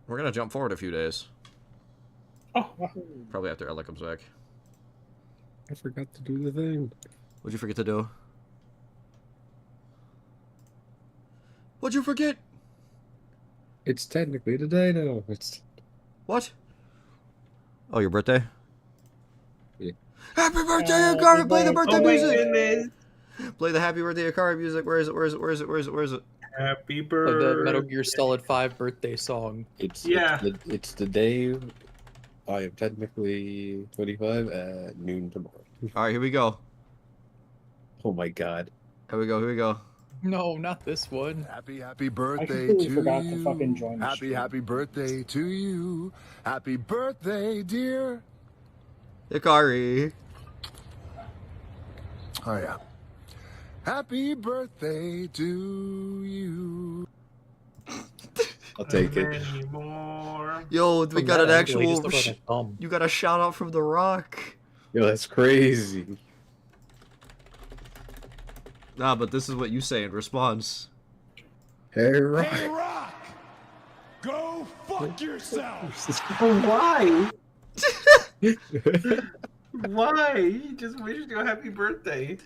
we're gonna jump forward a few days. Oh, Probably after Ella comes back. I forgot to do the thing. What'd you forget to do? What'd you forget? It's technically today now. It's What? Oh, your birthday? Yeah. Happy birthday, Happy Akari! Play the birthday oh my music! goodness! Play the Happy Birthday Akari music. Where is it? Where is it? Where is it? Where is it? Where is it? Happy Like the Metal birthday. Gear Solid 5 birthday song. Yeah. it's the day I am technically 25 at noon tomorrow. Alright, here we go. Oh my god. Here we go, here we go. No, not this one. Happy birthday completely to forgot you. to fucking join the Happy stream. birthday to you. Happy birthday, dear. Akari. Oh yeah. Happy birthday to you. I'll take it. Many more. Yo, we From got that an angle, he actual. just looked like a thumb. You got a shout out from The Rock. Yo, that's crazy. Nah, but this is what you say in response. Hey, right. Hey, Rock! Go fuck yourself! Why? Why? He just wished you a happy birthday.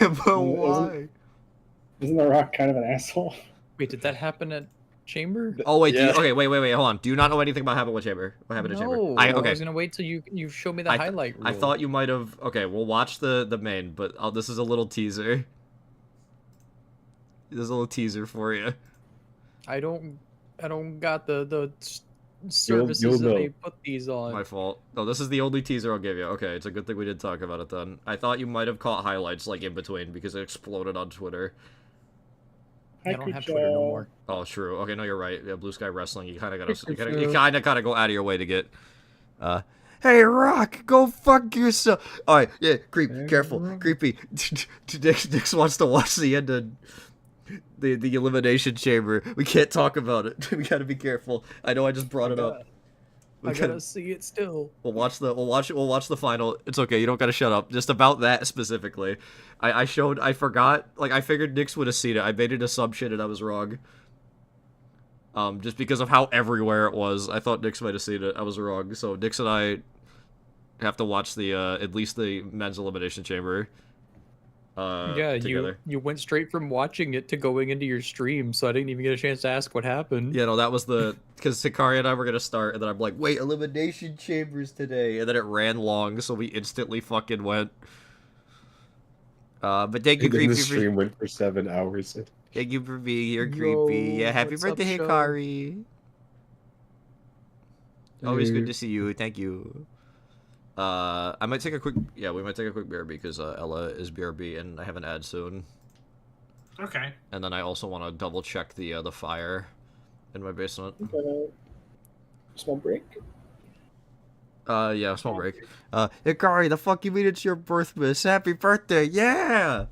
But why? Isn't The Rock kind of an asshole? Wait, did that happen at Chamber? Oh wait, Yeah. okay, wait, hold on. Do you not know anything about what happened with Chamber? What happened to Chamber? No, I I okay. was gonna wait till you show me the highlight reel. I thought you might have. Okay, we'll watch the main, but this is a little teaser. There's a little teaser for you. I don't got the services that know. they put these on. My fault. No, this is the only teaser I'll give you. Okay, it's a good thing we did talk about it then. I thought you might have caught highlights like in between because it exploded on Twitter. I don't have Twitter no more. Oh, true. Okay, no, you're right. Yeah, Blue Sky Wrestling. You kind of gotta go out of your way to get. Hey, Rock, go fuck yourself. All right, yeah, careful, creepy. Dix wants to watch the end of the elimination chamber. We can't talk about it. We gotta be careful. I know I just brought it up. I gotta see it still. We'll watch the final. It's okay. You don't gotta shut up. Just about that specifically. I forgot. Like I figured Nix would have seen it. I made an assumption and I was wrong. Just because of how everywhere it was, I thought Nix might have seen it. I was wrong. So Nix and I have to watch the at least the men's elimination chamber. Yeah, together. you went straight from watching it to going into your stream, so I didn't even get a chance to ask what happened. Yeah, no, that was because Sakari and I were gonna start, and then I'm like, wait, elimination chambers today, and then it ran long, so we instantly fucking went. But thank you, And then creepy. the stream went for 7 hours. Thank you for being here, Yo, creepy. Yeah, happy what's up, birthday, show? Hikari. Always Hey. good to see you. Thank you. I might take a quick. Yeah, we might take a quick BRB because Ella is BRB, and I have an ad soon. Okay. And then I also want to double check the fire in my basement. Small break. Yeah, small break. Hikari, the fuck you mean it's your birthday? Happy birthday, yeah!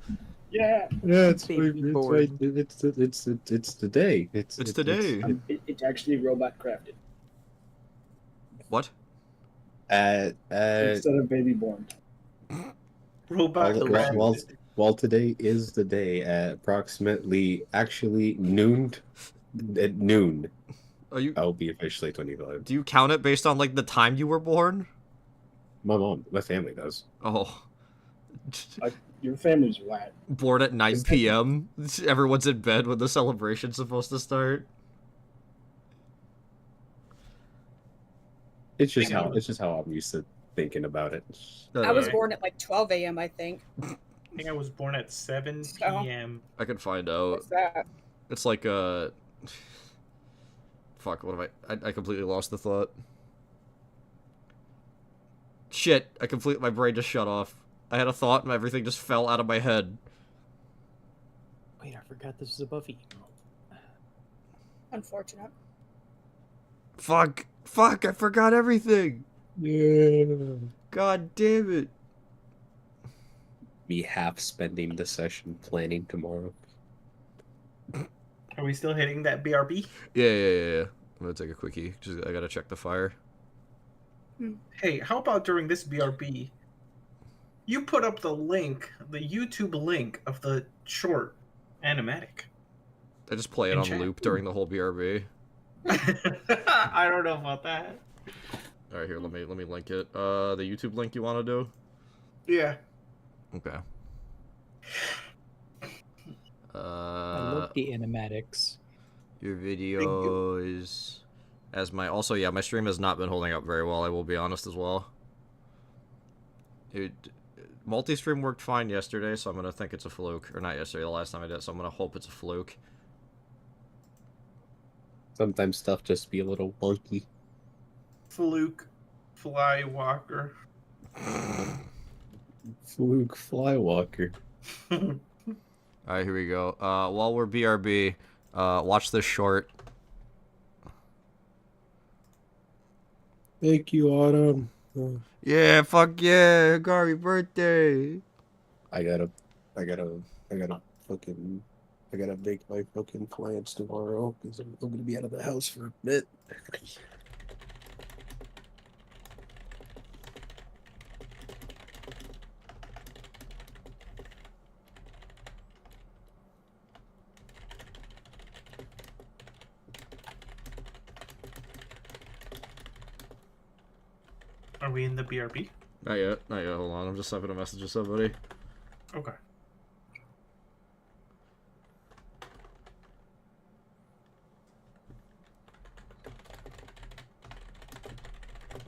Yeah. Yeah, it's Baby born. it's the day. It's today. It's actually robot crafted What? instead of baby born. Robot. Well, today is the day at approximately noon. At noon, I'll be officially 25. Do you count it based on like the time you were born? My family does. Oh. Your family's wet. Born at 9 p.m. Everyone's in bed when the celebration's supposed to start. It's just how I'm used to thinking about it. I was Okay. born at like 12 a.m. I think. I think I was born at 7 So- p.m. I can find out. What's that? It's like fuck, what have I completely lost the thought. Shit, my brain just shut off. I had a thought and everything just fell out of my head. Wait, I forgot this is a Buffy. Unfortunate. Fuck, I forgot everything. Yeah. God damn it. Be half spending the session planning tomorrow. Are we still hitting that BRB? Yeah. I'm gonna take a quickie. I gotta check the fire. Hey, how about during this BRB, you put up the link, the YouTube link of the short animatic? I just play it In on chat. loop during the whole BRB. I don't know about that. All right, here, let me link it. The YouTube link you want to do? Yeah. Okay. I love the animatics. Your videos. My stream has not been holding up very well. I will be honest as well. Multi-stream worked fine yesterday, so I'm gonna think it's a fluke. Or not yesterday, the last time I did it, so I'm gonna hope it's a fluke. Sometimes stuff just be a little wonky. Fluke, Flywalker. Fluke Flywalker. Alright, here we go. While we're BRB, watch this short. Thank you, Autumn. Yeah, fuck yeah, Hikari birthday. I gotta, I gotta, I gotta fucking, I gotta make my fucking plans tomorrow because I'm gonna be out of the house for a bit. Are we in the BRB? Not yet. Not yet. Hold on. I'm just typing a message to somebody. Okay.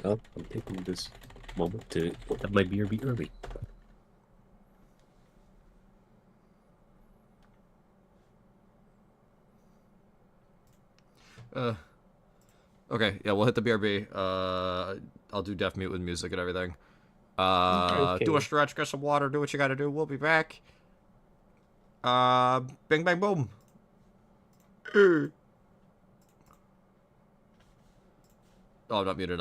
Well, I'm taking this moment to have my beer be early. Okay, yeah, we'll hit the BRB. I'll do deaf mute with music and everything. Okay. Do a stretch, get some water, do what you gotta do. We'll be back. Bing, bang, boom. Oh, I'm not muted.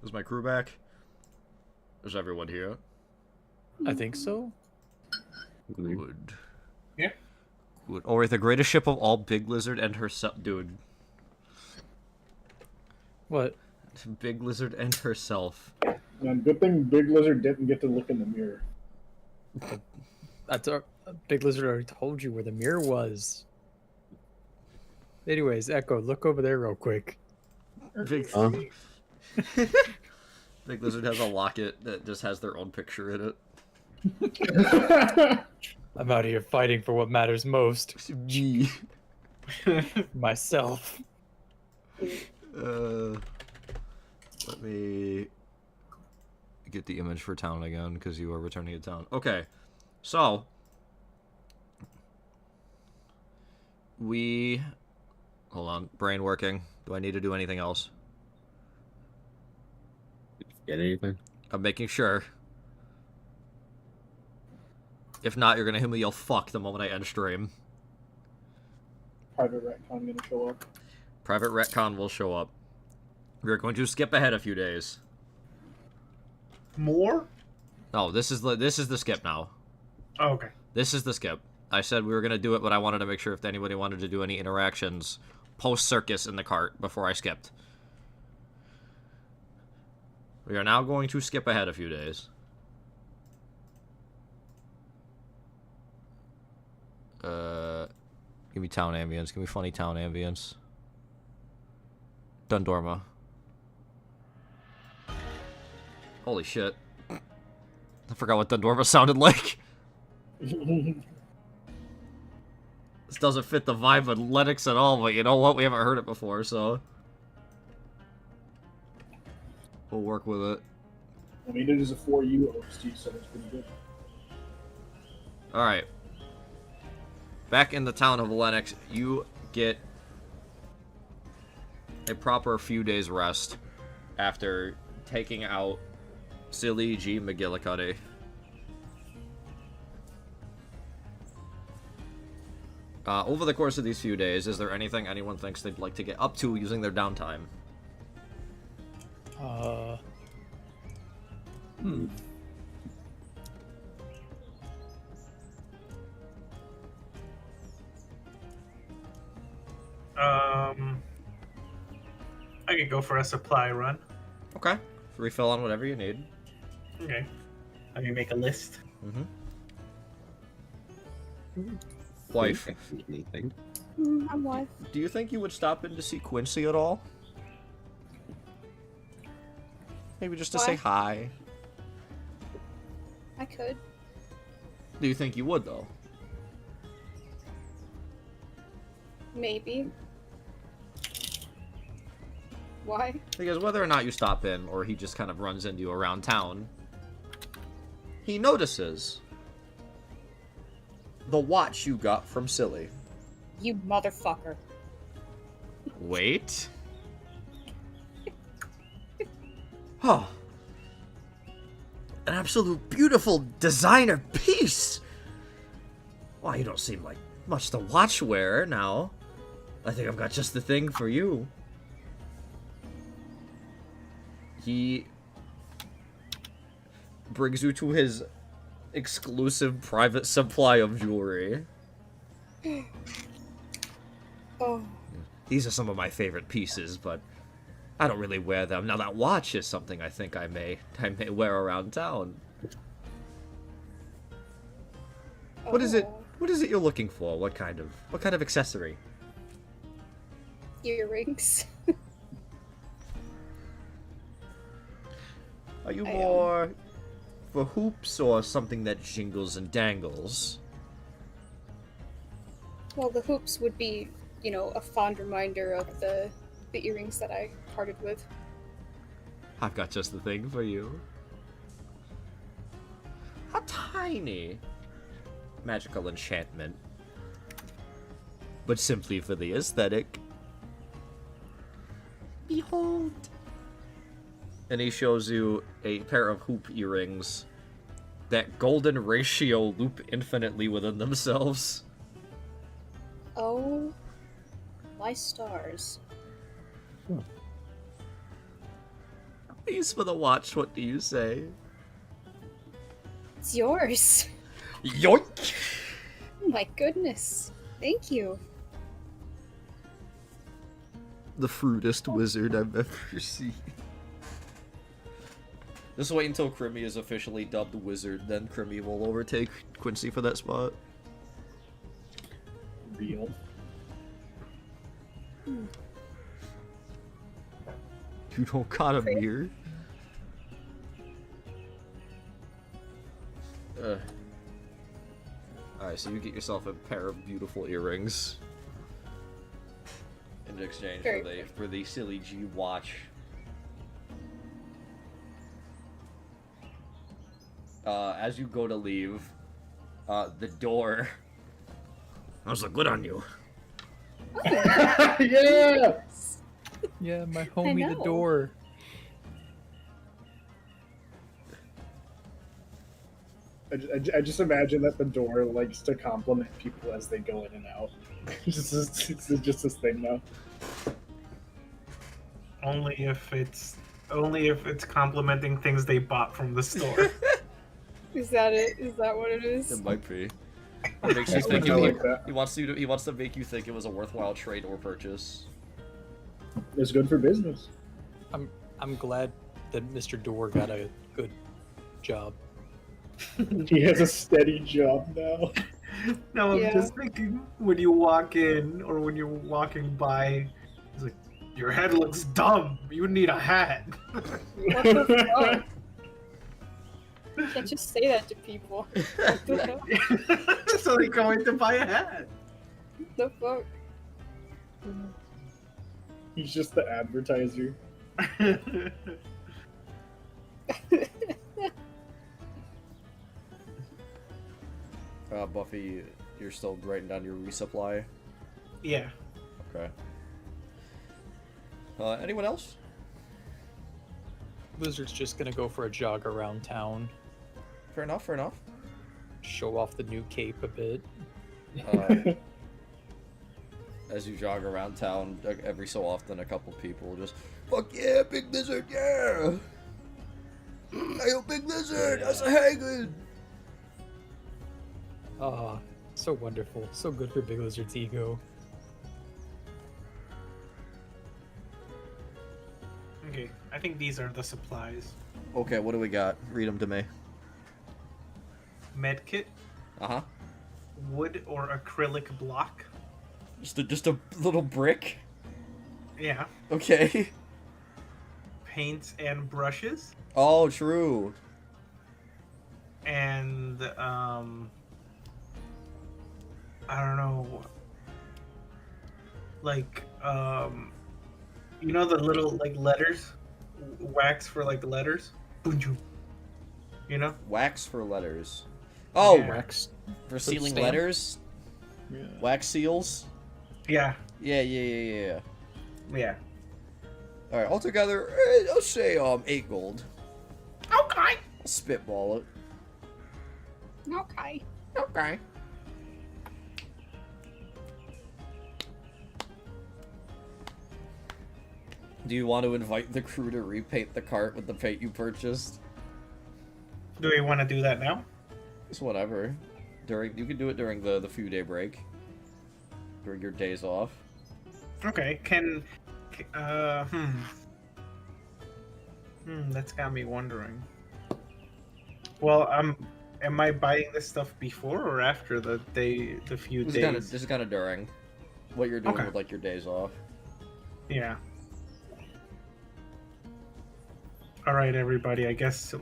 Is my crew back? Is everyone here? I think so. Good. Yeah. Good. Oh, right, the greatest ship of all, Big Lizard and herself. Dude. What? Big Lizard and herself. And good thing Big Lizard didn't get to look in the mirror. That's our Big Lizard already told you where the mirror was. Anyways, Echo, look over there real quick. Big, Big Lizard has a locket that just has their own picture in it. I'm out here fighting for what matters most. Gee. Myself. Let me get the image for town again, because you are returning to town. Okay, so we... Hold on, brain working. Do I need to do anything else? Get anything? I'm making sure. If not, you're gonna hear me yell fuck the moment I end stream. Private Retcon gonna show up. Private Retcon will show up. We're going to skip ahead a few days. More? No, this is the skip now. Oh, okay. This is the skip. I said we were gonna do it, but I wanted to make sure if anybody wanted to do any interactions post-circus in the cart before I skipped. We are now going to skip ahead a few days. Give me town ambience. Give me funny town ambience. Dundorma. Holy shit. I forgot what Dundorma sounded like. This doesn't fit the vibe of Lennox at all, but you know what? We haven't heard it before, so... we'll work with it. I mean, it is a 4U OST, so it's pretty good. Alright. Back in the town of Lennox, you get a proper few days rest after taking out Silly G. McGillicuddy. Over the course of these few days, is there anything anyone thinks they'd like to get up to using their downtime? I could go for a supply run. Okay. Refill on whatever you need. Okay. Let me make a list. Wife, Anything? I'm wife. do you think you would stop in to see Quincy at all? Maybe just to say Why? hi. I could. Do you think you would, though? Maybe. Why? Because whether or not you stop in, or he just kind of runs into you around town, he notices the watch you got from Silly. You motherfucker. Wait. Oh. An absolute beautiful designer piece! Why, you don't seem like much the watch wearer now. I think I've got just the thing for you. He brings you to his exclusive private supply of jewelry. Oh. These are some of my favorite pieces, but I don't really wear them. Now that watch is something I think I may wear around town. What is it? What is it you're looking for? What kind of accessory? Earrings. Are you more for hoops or something that jingles and dangles? Well, the hoops would be, you know, a fond reminder of the earrings that I parted with. I've got just the thing for you. A tiny magical enchantment, but simply for the aesthetic. Behold. And he shows you a pair of hoop earrings that golden ratio loop infinitely within themselves. Oh, my stars. He's for the watch. What do you say? It's yours. Yoink! Oh my goodness. Thank you. The fruitest wizard I've ever seen. Just wait until Crimmy is officially dubbed wizard, then Crimmy will overtake Quincy for that spot. Real. You don't got a mirror? Alright, so you get yourself a pair of beautiful earrings in exchange for the silly G watch. As you go to leave, the door. How's it good on you? Yeah! Yeah, my homie the know. door. I just imagine that the door likes to compliment people as they go in and out. it's just this thing now. Only if it's complimenting things they bought from the store. Is that it? Is that what it is? It might be. It makes you think I like that. he wants to make you think it was a worthwhile trade or purchase. It's good for business. I'm glad that Mr. Door got a good job. He has a steady job now. No, I'm Yeah. just thinking when you walk in or when you're walking by, it's like, your head looks dumb. You need a hat. What the fuck? You can't just say that to people. What the fuck? So they go in to buy a hat. The fuck? He's just the advertiser. Buffy, you're still writing down your resupply? Yeah. Okay. Anyone else? Blizzard's just gonna go for a jog around town, Fair enough, fair enough. show off the new cape a bit. As you jog around town, like, every so often a couple people just, fuck yeah, Big Lizard, yeah! Hey, yo, Big Lizard, how's it hanging? Ah, so wonderful. So good for Big Lizard's ego. Okay, I think these are the supplies. Okay, what do we got? Read them to me. Medkit, Uh-huh. wood or acrylic block. Just a little brick? Yeah. Okay. Paints and brushes. Oh, true. And I don't know, like you know the little like letters, wax for like letters. Bunju. You know? Wax for letters. Oh, Yeah. Wax. for sealing stamp? letters? Yeah. Wax seals? Yeah. Yeah. Yeah. Alright, altogether, I'll say 8 gold. Okay. I'll spitball it. Okay. Okay. Do you want to invite the crew to repaint the cart with the paint you purchased? Do we want to do that now? It's whatever. You can do it during the few day break. During your days off. Okay. That's got me wondering. Well, am I buying this stuff before or after the few days? This is kind of during what you're doing Okay. with like your days off. Yeah. All right, everybody. I guess.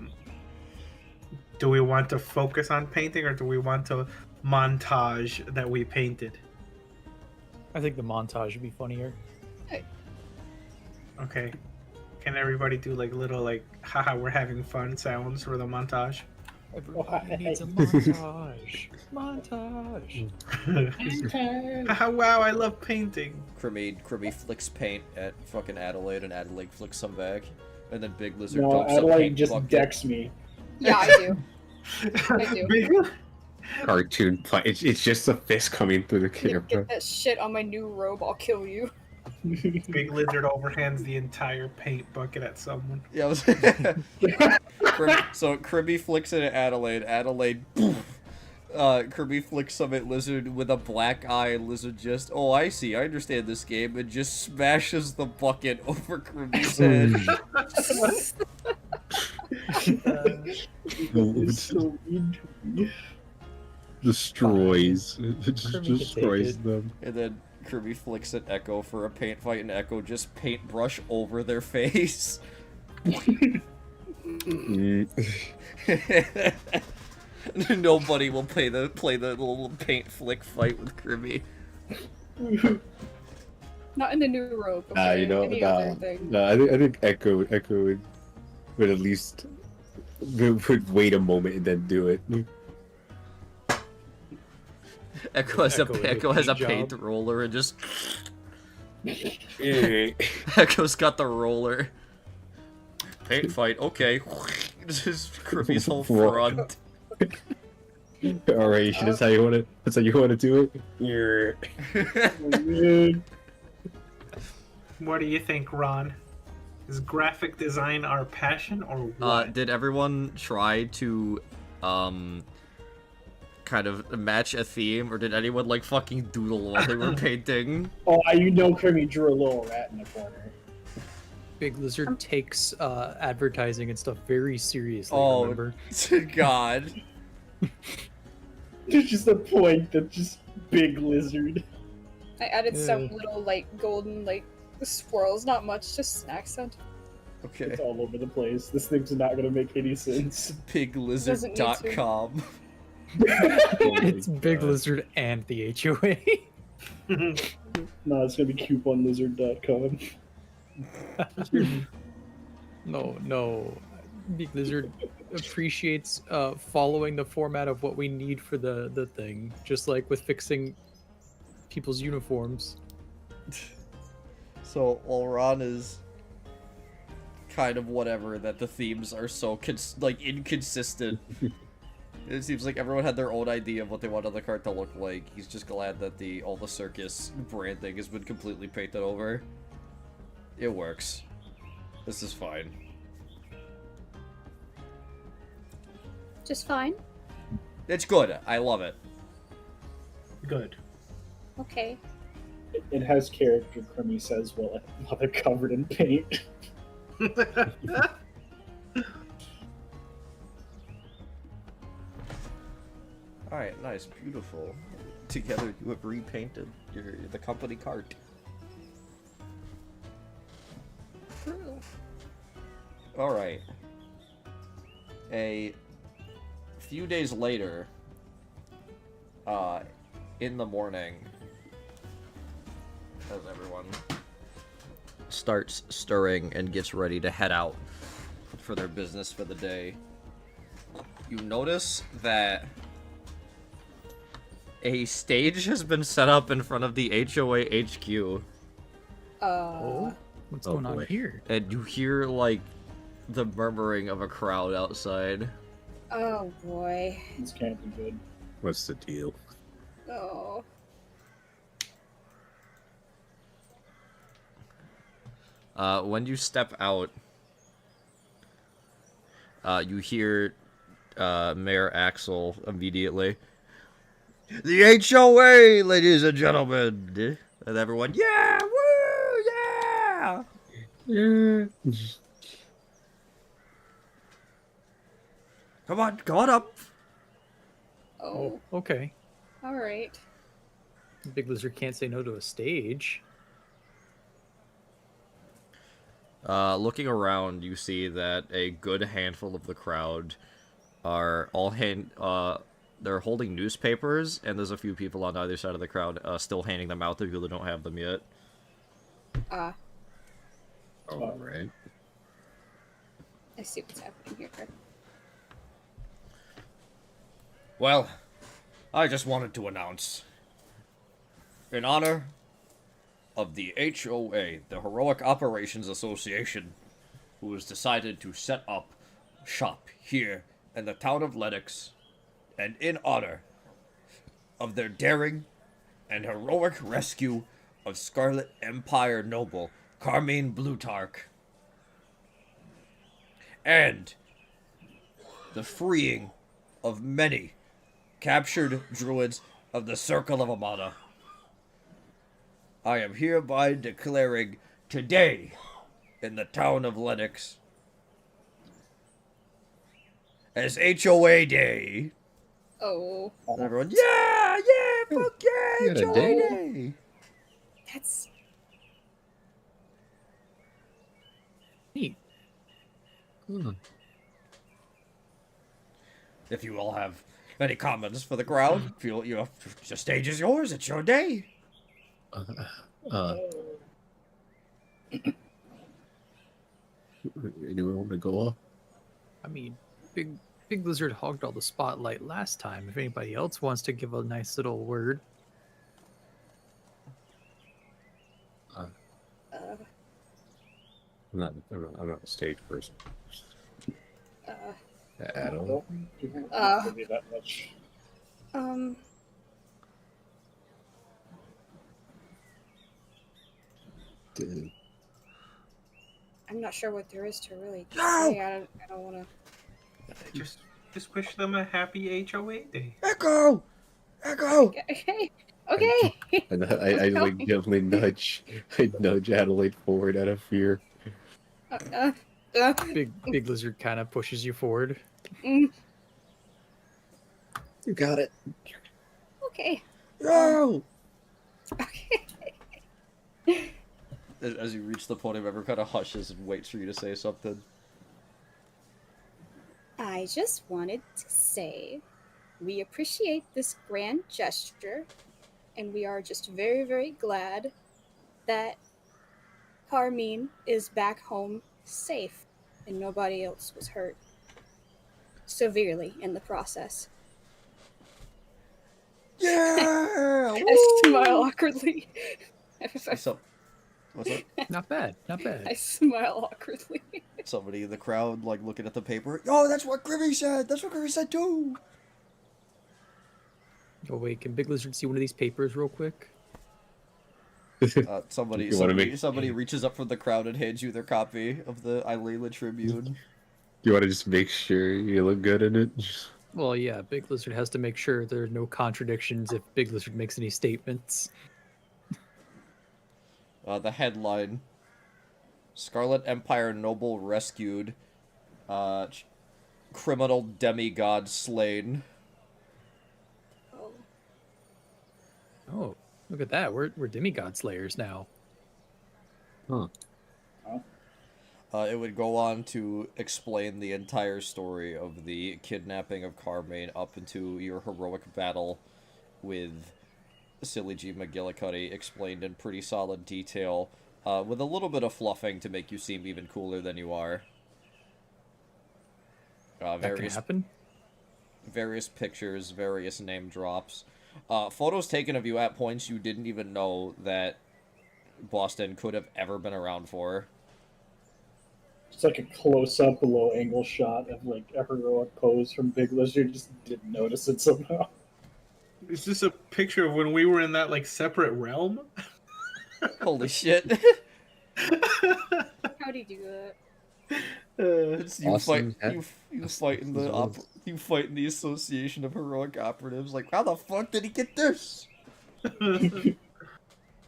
Do we want to focus on painting, or do we want to montage that we painted? I think the montage would be funnier. Okay. Can everybody do like little like haha we're having fun sounds for the montage? Everybody needs a montage. Montage. Haha wow, I love painting. Crimmy flicks paint at fucking Adelaide, and Adelaide flicks some back. And then Big Lizard No, dumps a Adelaide paint just bucket. decks me. Yeah, I do. I do. Cartoon. It's just a fist coming through the You camera. get that shit on my new robe, I'll kill you. Big Lizard overhands the entire paint bucket at someone. Yeah, I was so Kirby flicks it at Adelaide. Adelaide, poof. Kirby flicks some at Lizard with a black eye. Lizard just, oh, I see, I understand this game, and just smashes the bucket over Kirby's head. It's so mean to me. Destroys. It just Kirby can destroys take it. them. And then Kirby flicks at Echo for a paint fight, and Echo just paintbrush over their face. Nobody will play the little paint flick fight with Kirby. Not in the new rogue. Okay? Any other thing. I think Echo would at least would wait a moment and then do it. Echo has Echo a with a paint job. roller and just Echo's got the roller. Paint fight, okay. Just Kirby's whole front. Alright, that's how you want it. That's how you want to do it. What do you think, Ron? Is graphic design our passion or what? Did everyone try to kind of match a theme, or did anyone like fucking doodle while they were painting? Oh, Kirby drew a little rat in the corner. Big Lizard takes advertising and stuff very seriously. Oh, Remember? God. There's just a point that just Big Lizard. I added some little like golden like swirls, not much, just accent. Okay. It's all over the place. This thing's not gonna make any sense. Biglizard.com. It's Big Lizard and the HOA. No, it's gonna be couponlizard.com. No. Big Lizard appreciates following the format of what we need for the thing, just like with fixing people's uniforms. So, while Ron is kind of whatever that the themes are so inconsistent, it seems like everyone had their own idea of what they wanted the cart to look like. He's just glad that all the circus branding has been completely painted over. It works. This is fine. Just fine. It's good. I love it. Good. Okay. It has character, Crummy says, while they're covered in paint. Alright, nice, beautiful. Together you have repainted the company cart. True. Alright. A few days later, in the morning, as everyone starts stirring and gets ready to head out for their business for the day, you notice that a stage has been set up in front of the HOA HQ. What's going on here? And you hear, like, the murmuring of a crowd outside. Oh boy. This can't be good. What's the deal? Oh. When you step out, you hear Mayor Axel immediately. The HOA, ladies and gentlemen! And everyone, yeah! Woo! Yeah! Yeah. Come on up! Oh. Okay. Alright. Big Lizard can't say no to a stage. Looking around, you see that a good handful of the crowd are all they're holding newspapers, and there's a few people on either side of the crowd still handing them out to people that don't have them yet. Alright. I see what's happening here. Well, I just wanted to announce, in honor of the HOA, the Heroic Operations Association, who has decided to set up shop here in the town of Lennox, and in honor of their daring and heroic rescue of Scarlet Empire noble Carmine Blutarch, and the freeing of many captured druids of the Circle of Amana. I am hereby declaring today in the town of Lennox as HOA Day. Oh, And everyone, yeah, fuck yeah, You got a HOA day? Day. that's Neat. If you all have any comments for the crowd, feel the stage is yours. It's your day. Anyone want to go off? I mean, Big Lizard hogged all the spotlight last time. If anybody else wants to give a nice little word. I'm not a stage person. uh, At I all. don't think people give me that much. I'm not sure what there is to really No! say. I don't want to. Just wish them a happy HOA day. Echo! Okay, okay. And I like gently nudge. I nudge Adelaide forward out of fear. Big Lizard kind of pushes you forward. You got it. Okay. No! Okay. As you reach the podium, everyone kind of hushes and waits for you to say something. I just wanted to say we appreciate this grand gesture, and we are just very, very glad that Carmine is back home safe and nobody else was hurt severely in the process. Yeah! I smile awkwardly. So, what's up? Not bad, not I bad. smile awkwardly. Somebody in the crowd, like, looking at the paper. Oh, that's what Grimmy said! That's what Grimmy said, too! Oh wait, can Big Lizard see one of these papers real quick? Somebody reaches up from the crowd and hands you their copy of the Ilayla Tribune. You want to just make sure you look good in it? Well, yeah, Big Lizard has to make sure there are no contradictions if Big Lizard makes any statements. The headline: Scarlet Empire noble rescued, criminal demigod slain. Oh. Oh, look at that. We're demigod slayers now. Huh. It would go on to explain the entire story of the kidnapping of Carmine up into your heroic battle with Silly G. McGillicuddy, explained in pretty solid detail, with a little bit of fluffing to make you seem even cooler than you are. That can happen? Various pictures, various name drops. Photos taken of you at points you didn't even know that Boston could have ever been around for. It's like a close-up, low-angle shot of like a heroic pose from Big Lizard. Just didn't notice it somehow. Is this a picture of when we were in that like separate realm? Holy shit. How'd he do that? It's you Awesome. you fight in the Association of Heroic Operatives. Like, how the fuck did he get this?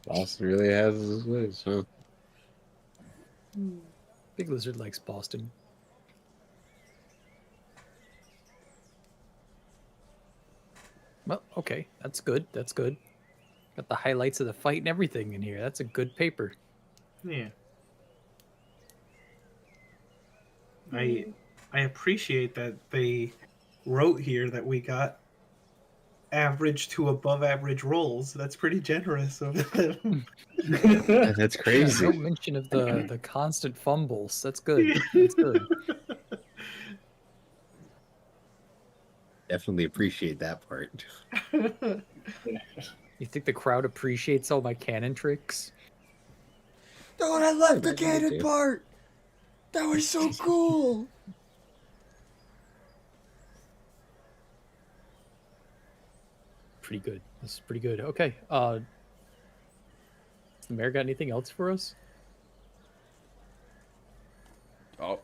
Boston really has his ways, huh? Big Lizard likes Boston. Well, okay, that's good. That's good. Got the highlights of the fight and everything in here. That's a good paper. Yeah. I appreciate that they wrote here that we got average to above average rolls. That's pretty generous of them. That's crazy. No mention of the constant fumbles. That's good. That's good. Definitely appreciate that part. You think the crowd appreciates all my cannon tricks? Dude, I love the imagine they cannon do. part! That was so cool! Pretty good. This is pretty good. Okay. The mayor got anything else for us? Oh,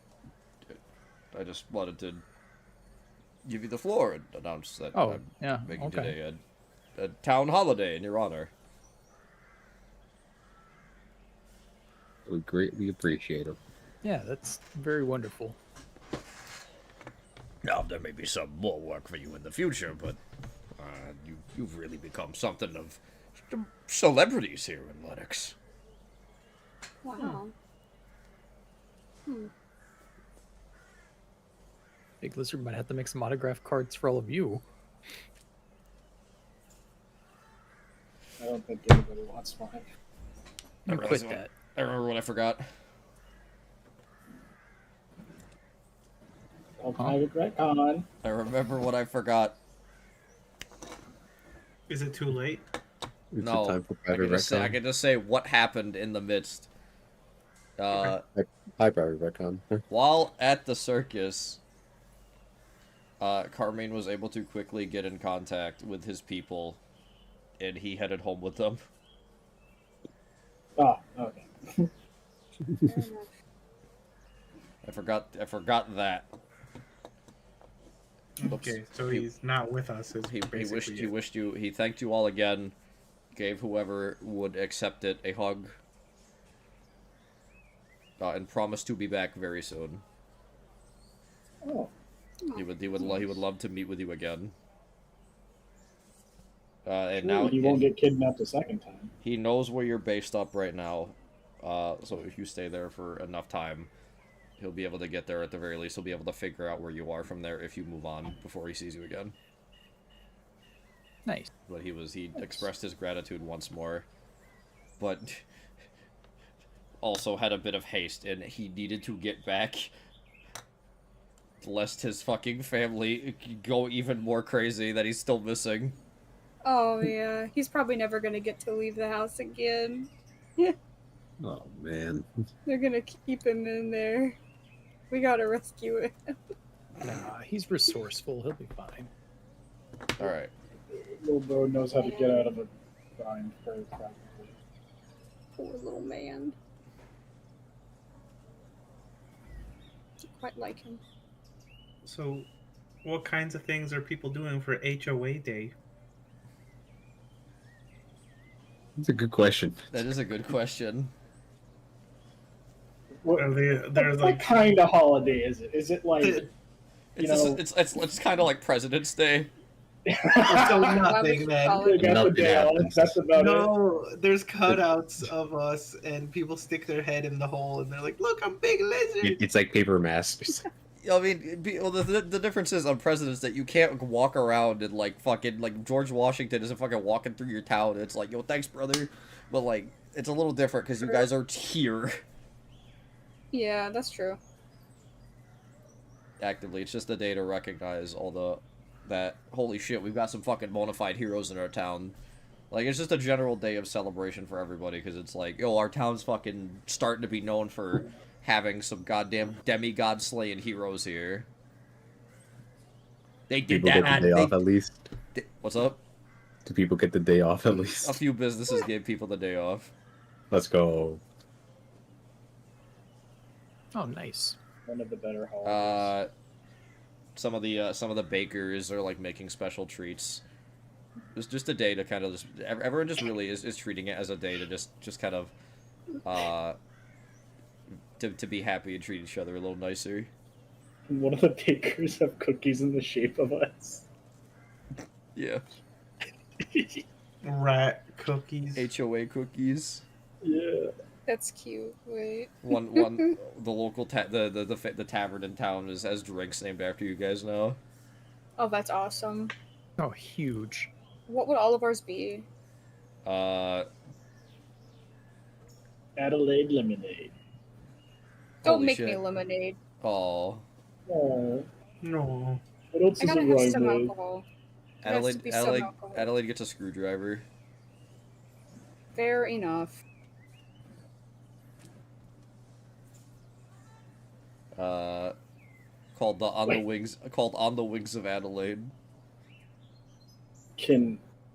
I just wanted to give you the floor and announce that Oh, I'm yeah, making okay. today a town holiday in your honor. We greatly appreciate it. Yeah, that's very wonderful. Now, there may be some more work for you in the future, but you've really become something of celebrities here in Lennox. Wow. Big Lizard might have to make some autograph cards for all of you. I don't think anybody wants mine. You quit that. I remember what I forgot. Private retcon. I remember what I forgot. Is it too late? It's No, time for I private can retcon. just say what happened in the midst. Hi, private retcon. While at the circus, Carmine was able to quickly get in contact with his people, and he headed home with them. Oh, okay. I forgot that. Okay, so he's not with us. Is He basically wished it. he thanked you all again, gave whoever would accept it a hug, and promised to be back very soon. Oh. He would love to meet with you again. And Surely now he won't get kidnapped a second time. he knows where you're based up right now. So if you stay there for enough time, he'll be able to get there at the very least. He'll be able to figure out where you are from there if you move on before he sees you again. Nice. But he expressed his gratitude once more, but also had a bit of haste, and he needed to get back lest his fucking family go even more crazy that he's still missing. Oh yeah, he's probably never gonna get to leave the house again. Oh man. They're gonna keep him in there. We gotta rescue him. Nah, he's resourceful. He'll be fine. All right. Little Bo knows how to get out of a bind very practically. Poor little man. I quite like him. So, what kinds of things are people doing for HOA Day? That's a good question. That is a good question. What, Are they're what like kind of holiday is it? Is it like The- It's kind of like President's Day. so Why would nothing you then. call they it- got the Nothing day off? happens. That's about it. No, there's cutouts of us, and people stick their head in the hole, and they're like, "Look, I'm Big Lizard." It's like paper masks. I mean, the difference is on President's Day, you can't walk around and like fucking like George Washington isn't fucking walking through your town. It's like, yo, thanks, brother, but like it's a little different because you guys are here Yeah, that's true. actively. It's just a day to recognize all that holy shit, we've got some fucking bona fide heroes in our town. Like it's just a general day of celebration for everybody because it's like, yo, our town's fucking starting to be known for having some goddamn demigod slaying heroes here. They did People that. get the day off at least. What's up? Do people get the day off at A least? few businesses gave people the day off. Let's go. Oh, nice. One of the better holidays. Some of the bakers are like making special treats. It's just a day to kind of just everyone just really is treating it as a day to just kind of to be happy and treat each other a little nicer. One of the bakers have cookies in the shape of us. Yeah. Rat cookies. HOA cookies. Yeah. That's cute. Wait. One the local the tavern in town has drinks named after you guys now. Oh, that's awesome. Oh, huge. What would all of ours be? Adelaide lemonade. Don't Holy make shit. me lemonade. Oh, No. What else I is a gotta have some rye with? alcohol. There has to be some alcohol. Adelaide gets a screwdriver. Fair enough. Called On the Wings of Adelaide.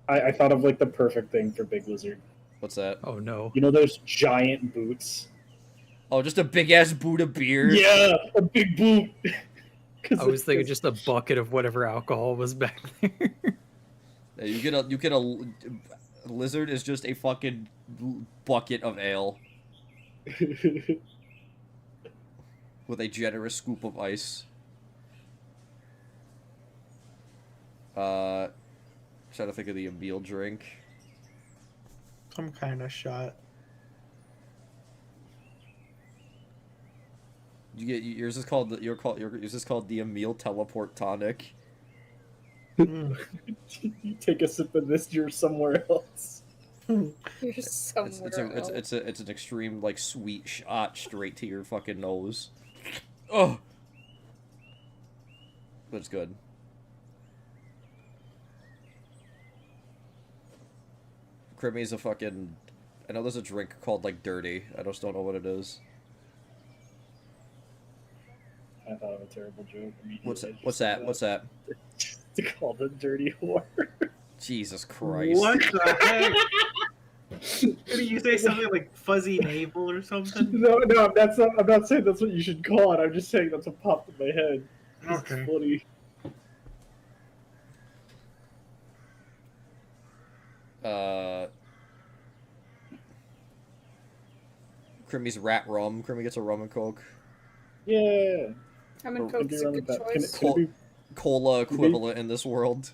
I thought of like the perfect thing for Big Lizard. What's that? Oh no. You know those giant boots? Oh, just a big ass boot of beer. Yeah, a big boot. I was thinking just a bucket of whatever alcohol was back there. Yeah, you get a lizard is just a fucking bucket of ale with a generous scoop of ice. Trying to think of the meal drink. Some kind of shot. You get yours is called yours is called the Emil Teleport Tonic. Mm. You take a sip of this, you're somewhere else. You're somewhere else. It's an extreme like sweet shot straight to your fucking nose. Oh, but it's good. Crimmy's a fucking. I know there's a drink called like Dirty. I just don't know what it is. I thought of a terrible joke. What's that? What's that? It's called a dirty whore. Jesus Christ! What the heck? Did you say something like fuzzy navel or something? No, I'm not saying that's what you should call it. I'm just saying that's what popped in my head. It's Okay. funny. Crimmy's rat rum. Crimmy gets a rum and coke. Yeah. I'm in Can Coke's a good choice. it be- Cola equivalent in this world.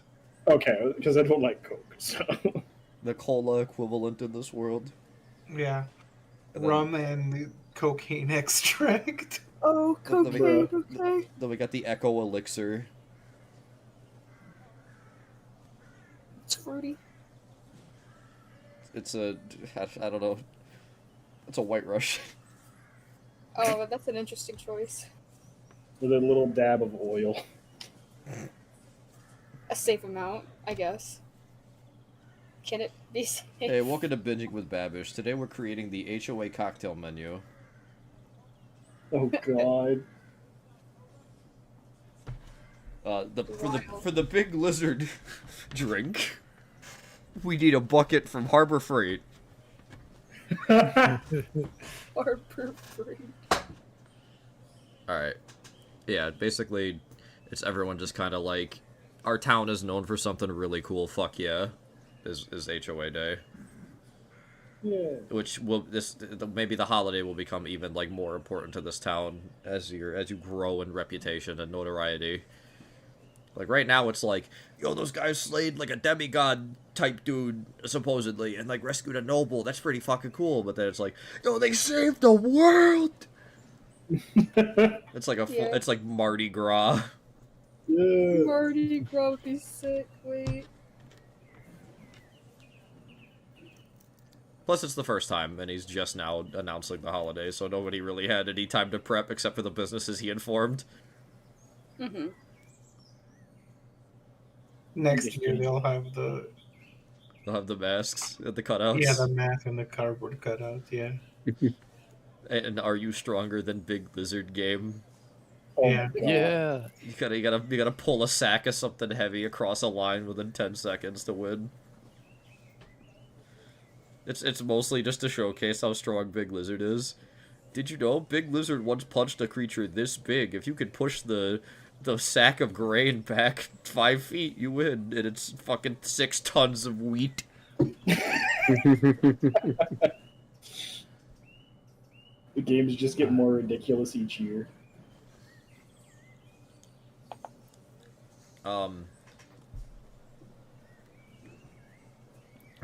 Okay, because I don't like Coke, so. The cola equivalent in this world. Yeah. And then- Rum and cocaine extract. Oh, Then we- cocaine, okay. Then we got the Echo Elixir. It's fruity. It's a, I don't know. It's a White Russian. Oh, that's an interesting choice. With a little dab of oil. A safe amount, I guess. Can it be safe? Hey, welcome to Binging with Babish. Today we're creating the HOA cocktail menu. Oh god. For the big lizard drink, we need a bucket from Harbor Freight. Or free. Alright. Yeah, basically, it's everyone just kind of like, our town is known for something really cool, fuck yeah, is HOA Day. Yeah. Which will, maybe the holiday will become even, like, more important to this town as you grow in reputation and notoriety. Like, right now it's like, yo, those guys slayed, like, a demigod type dude, supposedly, and, like, rescued a noble, that's pretty fucking cool, but then it's like, yo, they saved the world! It's like Yeah. it's like Mardi Gras. Yeah. Mardi Gras would be sick, wait. Plus, it's the first time, and he's just now announcing the holiday, so nobody really had any time to prep except for the businesses he informed. Mm-hmm. Next year they'll have the masks and the cutouts. yeah, the math and the cardboard cutouts, yeah. And are you stronger than Big Lizard game? Oh Yeah. my god. Yeah. You gotta pull a sack of something heavy across a line within 10 seconds to win. It's mostly just to showcase how strong Big Lizard is. Did you know Big Lizard once punched a creature this big? If you could push the sack of grain back 5 feet, you win, and it's fucking 6 tons of wheat. The games just get more ridiculous each year.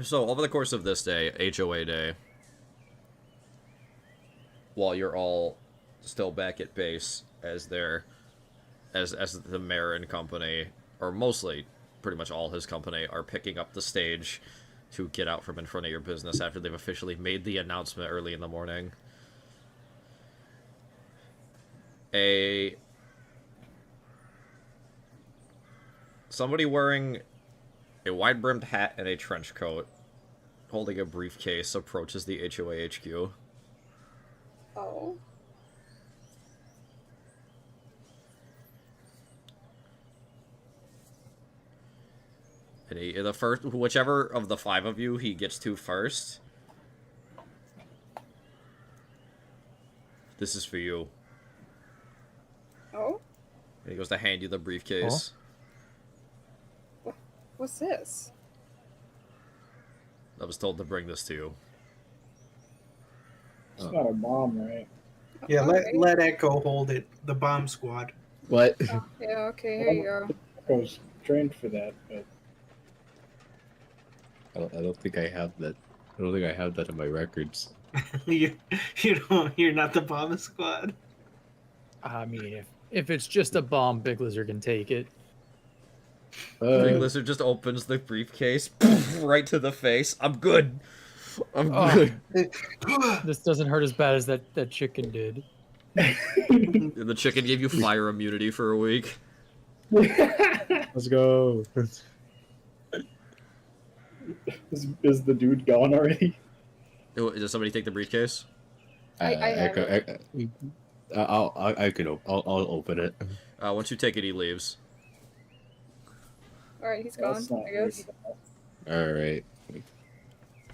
So, over the course of this day, HOA Day, while you're all still back at base as the mayor and company, or mostly pretty much all his company, are picking up the stage to get out from in front of your business after they've officially made the announcement early in the morning. Somebody wearing a wide-brimmed hat and a trench coat, holding a briefcase, approaches the HOA HQ. Oh. And whichever of the 5 of you he gets to first, This is for you. Oh? And he goes to hand you the briefcase. What's this? I was told to bring this to you. It's not a bomb, right? Yeah, Okay. let Echo hold it. The bomb squad. What? Yeah, okay, here you go. I was trained for that, but I don't think I have that. I don't think I have that in my records. You're not the bomb squad. I mean, if it's just a bomb, Big Lizard can take it. Big Lizard just opens the briefcase, right to the face. I'm good. I'm Oh. good. This doesn't hurt as bad as that chicken did. And the chicken gave you fire immunity for a week. Let's go. is the dude gone already? Does somebody take the briefcase? I have I'll open it. Once you take it, he leaves. Alright, he's gone, That's not I guess. All right,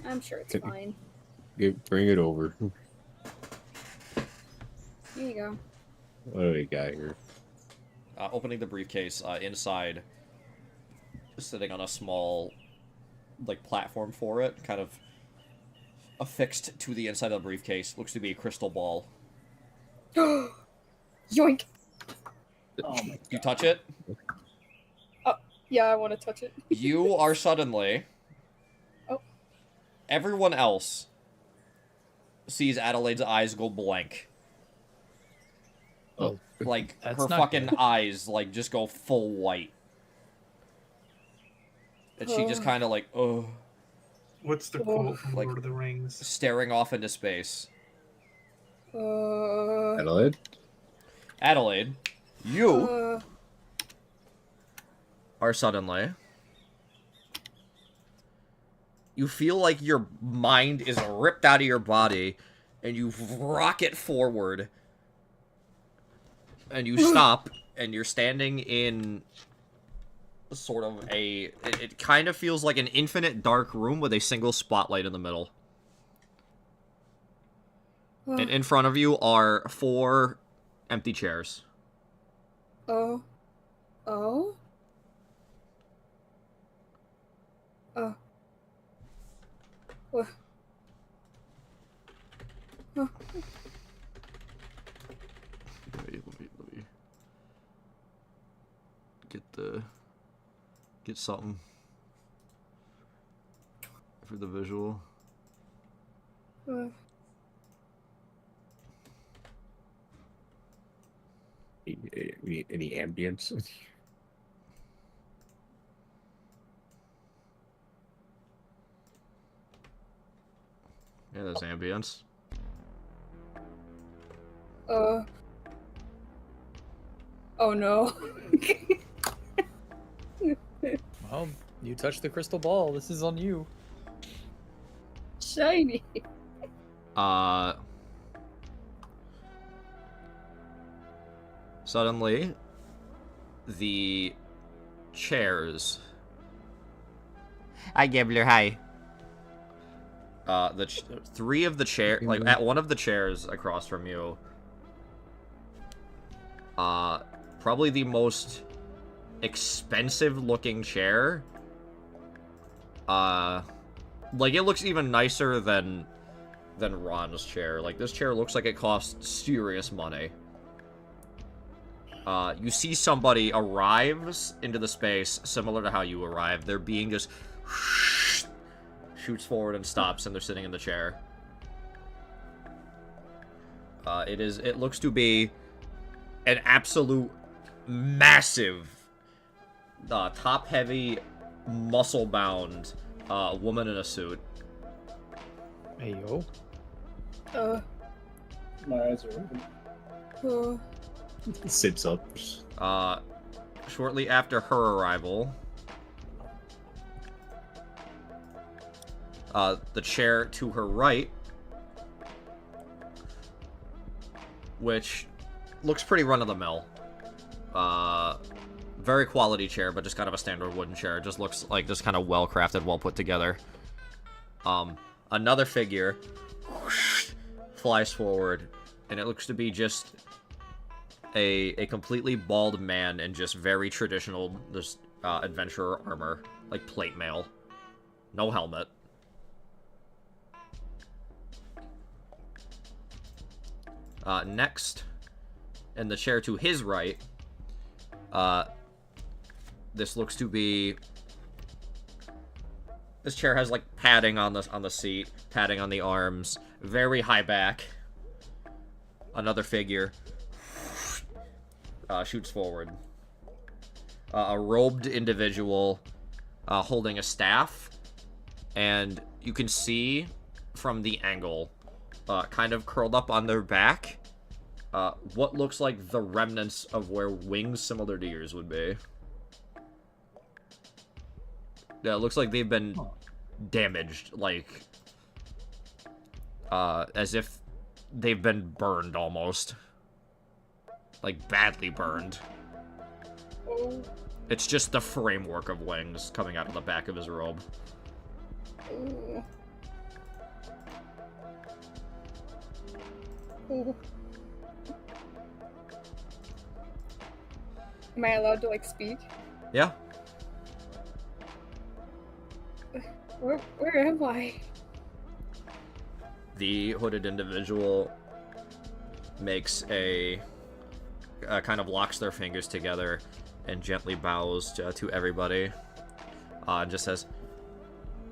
I'm sure it's fine. bring it over. Here you go. What do we got here? Opening the briefcase, inside, sitting on a small, like, platform for it, kind of affixed to the inside of the briefcase, looks to be a crystal ball. Yoink! Oh my god. You touch it, Yeah, I want to touch it. you are suddenly... Oh. Everyone else sees Adelaide's eyes go blank. Oh. Like, That's her not fucking good. eyes, like, just go full white. And she just kind of, like, ugh, What's the quote from Like- Lord of the Rings? staring off into space. Adelaide? Adelaide, you uh, are suddenly... You feel like your mind is ripped out of your body, and you rocket forward, and you stop, and you're standing in sort of a... It kind of feels like an infinite dark room with a single spotlight in the middle. And in front of you are 4 empty chairs. oh. What? Oh. Let me get something for the visual. Any ambience? Yeah, there's ambience. Oh no. Well, you touched the crystal ball. This is on you. Shiny. Suddenly, the chairs. Hi, Gambler. Hi. The 3 of the chair, like at one of the chairs across from you. Probably the most expensive looking chair. Like it looks even nicer than Ron's chair. Like this chair looks like it costs serious money. You see somebody arrives into the space similar to how you arrived. They're being just shoots forward and stops, and they're sitting in the chair. It looks to be an absolute massive, top-heavy, muscle-bound woman in a suit. Hey, yo. My eyes are open. Sits up. Shortly after her arrival, the chair to her right, which looks pretty run-of-the-mill. Very quality chair, but just kind of a standard wooden chair. It just looks like just kind of well-crafted, well put together. Another figure flies forward, and it looks to be just a completely bald man in just very traditional adventurer armor, like plate mail, no helmet. Next, in the chair to his right, this looks to be. This chair has like padding on the seat, padding on the arms, very high back. Another figure shoots forward. A robed individual holding a staff, and you can see from the angle, kind of curled up on their back, what looks like the remnants of where wings similar to yours would be. Yeah, it looks like they've been damaged, like, as if they've been burned almost. Like, badly burned. Oh. It's just the framework of wings coming out of the back of his robe. Ooh. Ooh. Am I allowed to, like, speak? Yeah. Where am I? The hooded individual makes kind of locks their fingers together and gently bows to everybody, and just says,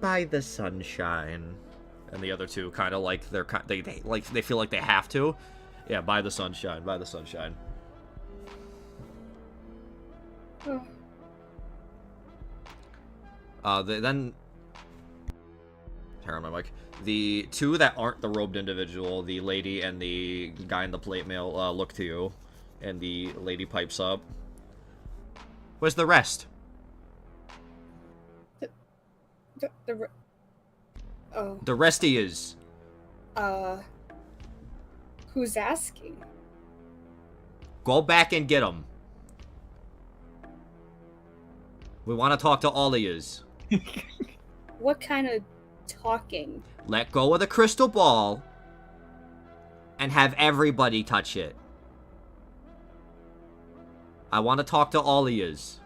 "By the sunshine." And the other two kind of like they feel like they have to. Yeah, by the sunshine, by the sunshine. Then turn on my mic. The two that aren't the robed individual, the lady and the guy in the plate mail, look to you, and the lady pipes up. Where's the rest? Oh. The rest is. Who's asking? Go back and get them. We want to talk to all of yous. What kind of talking? Let go of the crystal ball and have everybody touch it. I want to talk to all of yous.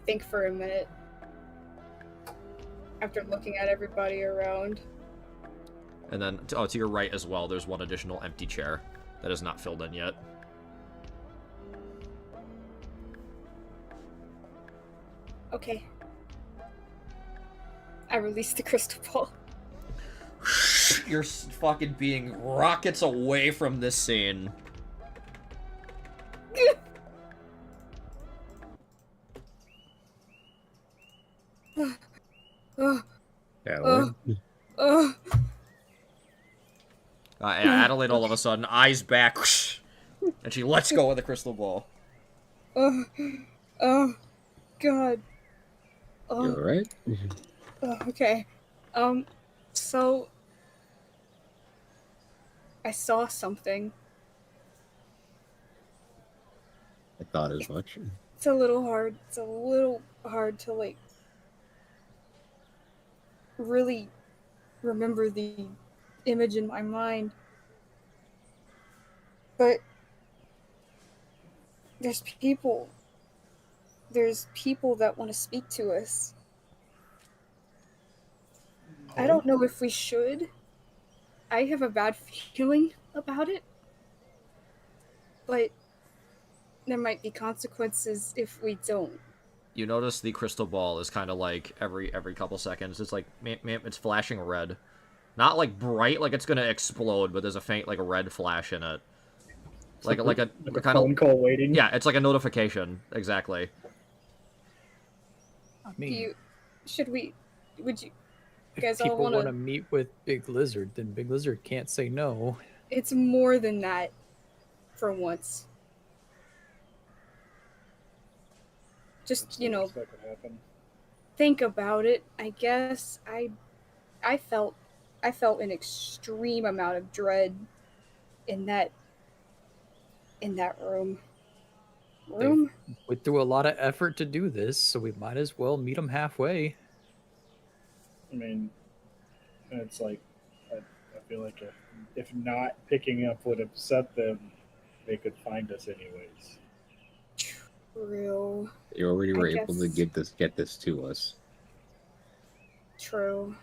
Think for a minute. After looking at everybody around. And then, to your right as well, there's one additional empty chair that is not filled in yet. Okay. I released the crystal ball. You're fucking being rockets away from this scene. Adelaide all of a sudden, eyes back, and she lets go of the crystal ball. Oh, God. Oh. You alright? Okay. So... I saw something. I thought as much. It's a little hard. It's a little hard to, like, really remember the image in my mind. But there's people that want to speak to us. I don't know if we should. I have a bad feeling about it. But there might be consequences if we don't. You notice the crystal ball is kind of like every couple seconds. It's like, it's flashing red. Not like bright, like it's gonna explode, but there's a faint like red flash in it. Like a kind phone of call waiting. Yeah, it's like a notification. Exactly. I mean, Would you if guys people all want to meet with Big Lizard, then Big Lizard can't say no. It's more than that, for once. Just, think about it. I guess I felt an extreme amount of dread in that room. room. Went through a lot of effort to do this, so we might as well meet them halfway. I mean, it's like, I feel like if not picking up would upset them, they could find us anyways. True. You already were I able to guess- get this to us. True.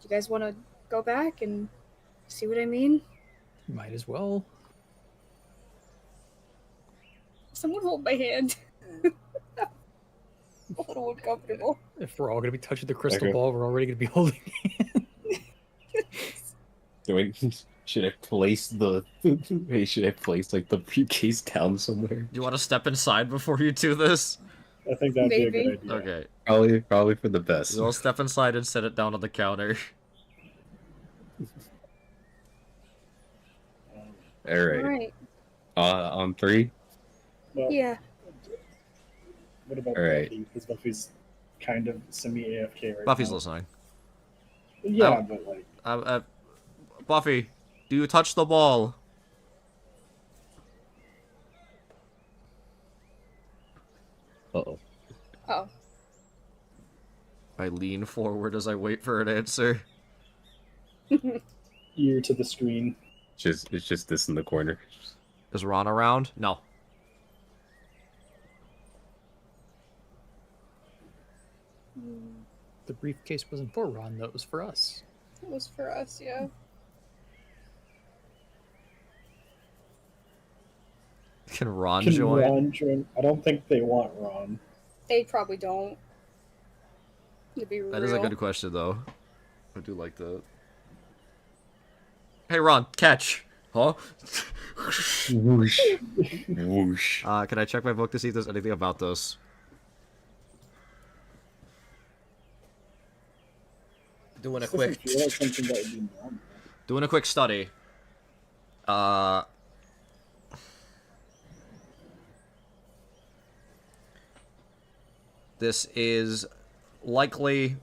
Do you guys want to go back and see what I mean? Might as well. Someone hold my hand. I'm a little uncomfortable. If we're all gonna be touching the crystal Okay. ball, we're already gonna be holding it. Should I place the? Hey, should I place like the briefcase down somewhere? Do you want to step inside before you do this? I think that'd be a Maybe. good idea. Okay. Probably for the best. We'll step inside and set it down on the counter. All right. Alright. On 3. Well, Yeah. what about All right. Buffy? Because Buffy's kind of semi-AFK right Buffy's now. listening. Yeah, Oh. but like, Buffy, do you touch the ball? Uh-oh. Oh. I lean forward as I wait for an answer. ear to the screen. It's just this in the corner. Is Ron around? No. The briefcase wasn't for Ron, though. It was for us. It was for us, yeah. Can Ron Can join? Ron join? I don't think they want Ron. They probably don't. To be real. That is a good question, though. I do like that. Hey, Ron, catch! Huh? Whoosh. Whoosh. Can I check my book to see if there's anything about this? Doing a This quick... doesn't feel like something that would be normal. Doing a quick study. This is likely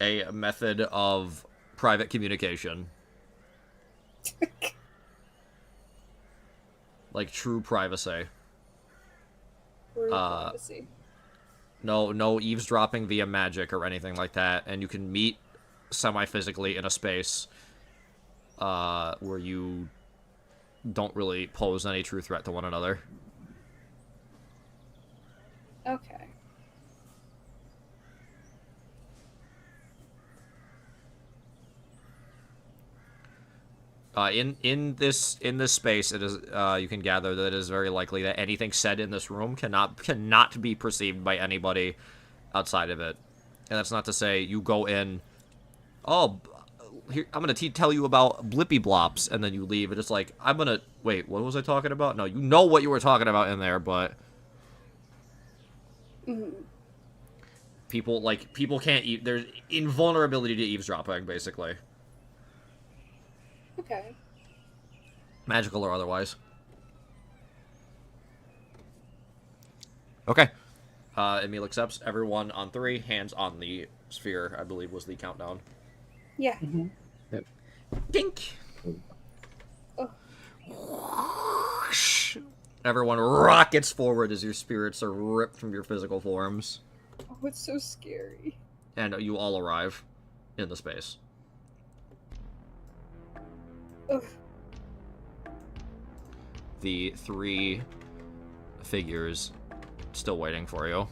a method of private communication. Like true privacy. We're Uh, privacy. No eavesdropping via magic or anything like that, and you can meet semi-physically in a space where you don't really pose any true threat to one another. Okay. In this space, it is you can gather that it is very likely that anything said in this room cannot be perceived by anybody outside of it. And that's not to say you go in. Oh, here, I'm gonna tell you about blippy blops, and then you leave. And it's like wait. What was I talking about? No, you know what you were talking about in there, but people can't. There's invulnerability to eavesdropping, basically. Okay. Magical or otherwise. Okay. Emil accepts. Everyone on 3. Hands on the sphere, I believe, was the countdown. Yeah. Dink! Oh. Whoosh. Everyone rockets forward as your spirits are ripped from your physical forms. Oh, it's so scary. And you all arrive in the space. Ugh. The 3 figures still waiting for you.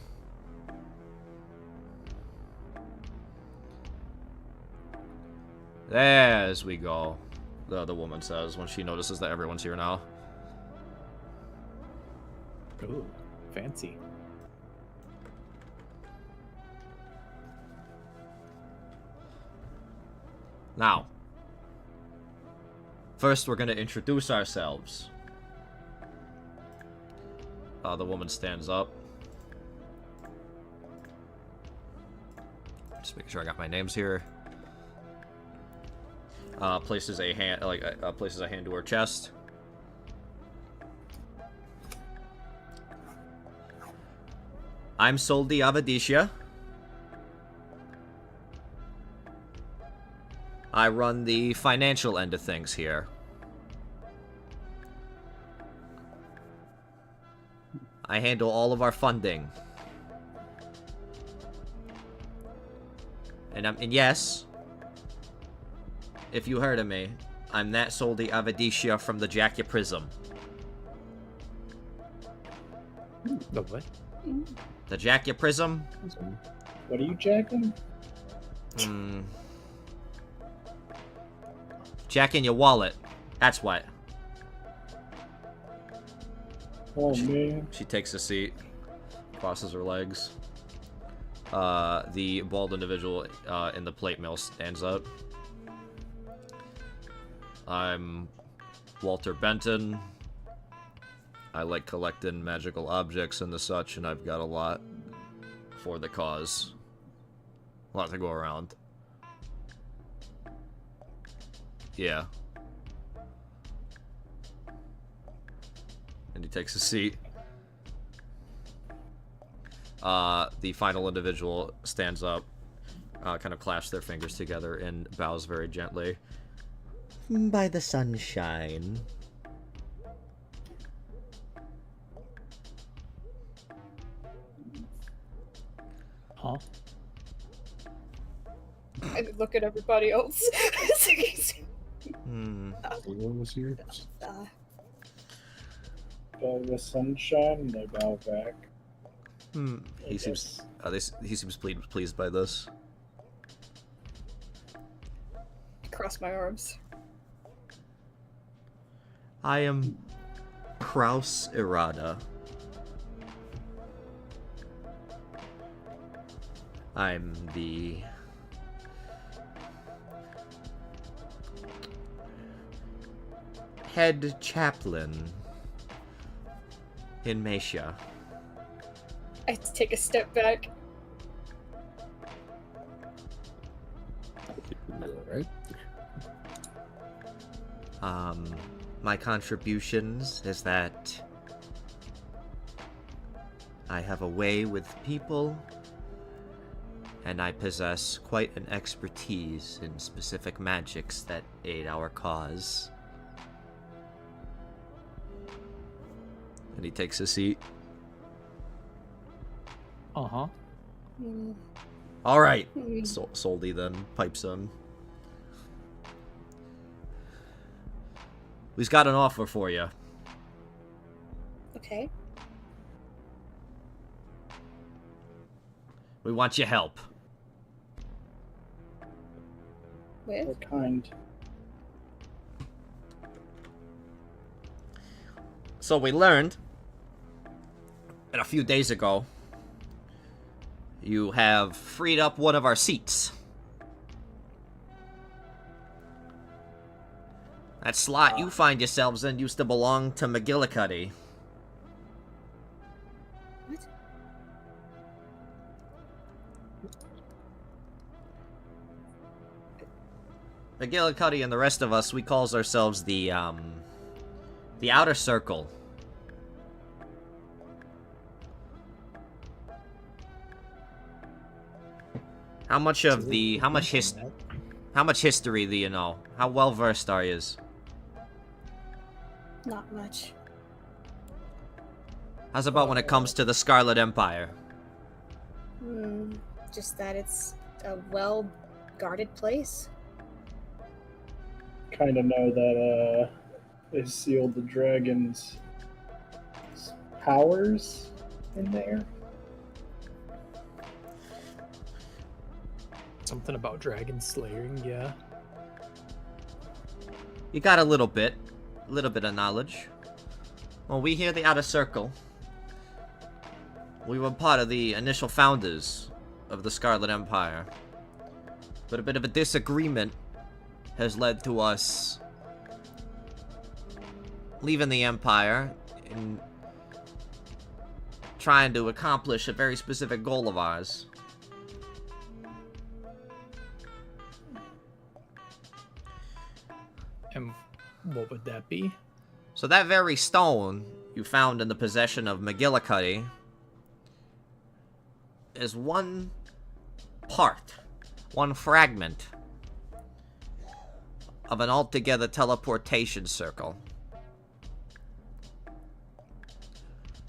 As we go, the woman says when she notices that everyone's here now. Ooh, fancy. Now, first we're going to introduce ourselves. The woman stands up. Just making sure I got my names here. Places a hand to her chest. I'm Soldi Avadisha. I run the financial end of things here. I handle all of our funding. And yes, if you heard of me, I'm that Soldi Avadicia from the Jackia Prism. The what? The Jackia Prism? What are you jacking? Jacking your wallet. That's what. Oh, man. She takes a seat, crosses her legs. The bald individual in the plate mill stands up. I'm Walter Benton. I like collecting magical objects and the such, and I've got a lot for the cause. A lot to go around. Yeah. And he takes a seat. The final individual stands up, kind of clasps their fingers together and bows very gently. By the sunshine. Huh? I look at everybody else. What was here? By the sunshine, they bow back. He seems pleased by this. I cross my arms. I am Kraus Irada. I'm the head chaplain in Mesha. I take a step back. Alright. My contributions is that I have a way with people, and I possess quite an expertise in specific magics that aid our cause. And he takes a seat. Uh-huh. All right. Soldi then pipes in. We've got an offer for you. Okay. We want your help. With? What kind? So we learned that a few days ago you have freed up one of our seats. That slot you find yourselves in used to belong to McGillicuddy. What? McGillicuddy and the rest of us, we calls ourselves the Outer Circle. How much history do you know? How well versed are you? Not much. How's about when it comes to the Scarlet Empire? Just that it's a well-guarded place. Kind of know that they sealed the dragon's powers in there. Something about dragon slaying, yeah. You got a little bit of knowledge. Well, we here, the Outer Circle, we were part of the initial founders of the Scarlet Empire. But a bit of a disagreement has led to us leaving the Empire and trying to accomplish a very specific goal of ours. And what would that be? So that very stone you found in the possession of McGillicuddy is one fragment of an altogether teleportation circle.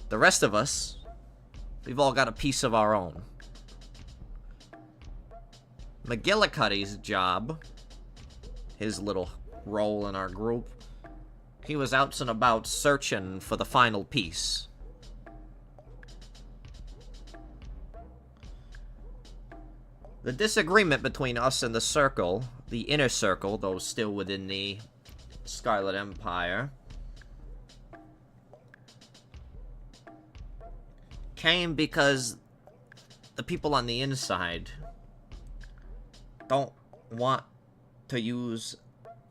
The rest of us, we've all got a piece of our own. McGillicuddy's job, his little role in our group, he was out and about searching for the final piece. The disagreement between us and the Circle, the inner circle, though still within the Scarlet Empire, came because the people on the inside don't want to use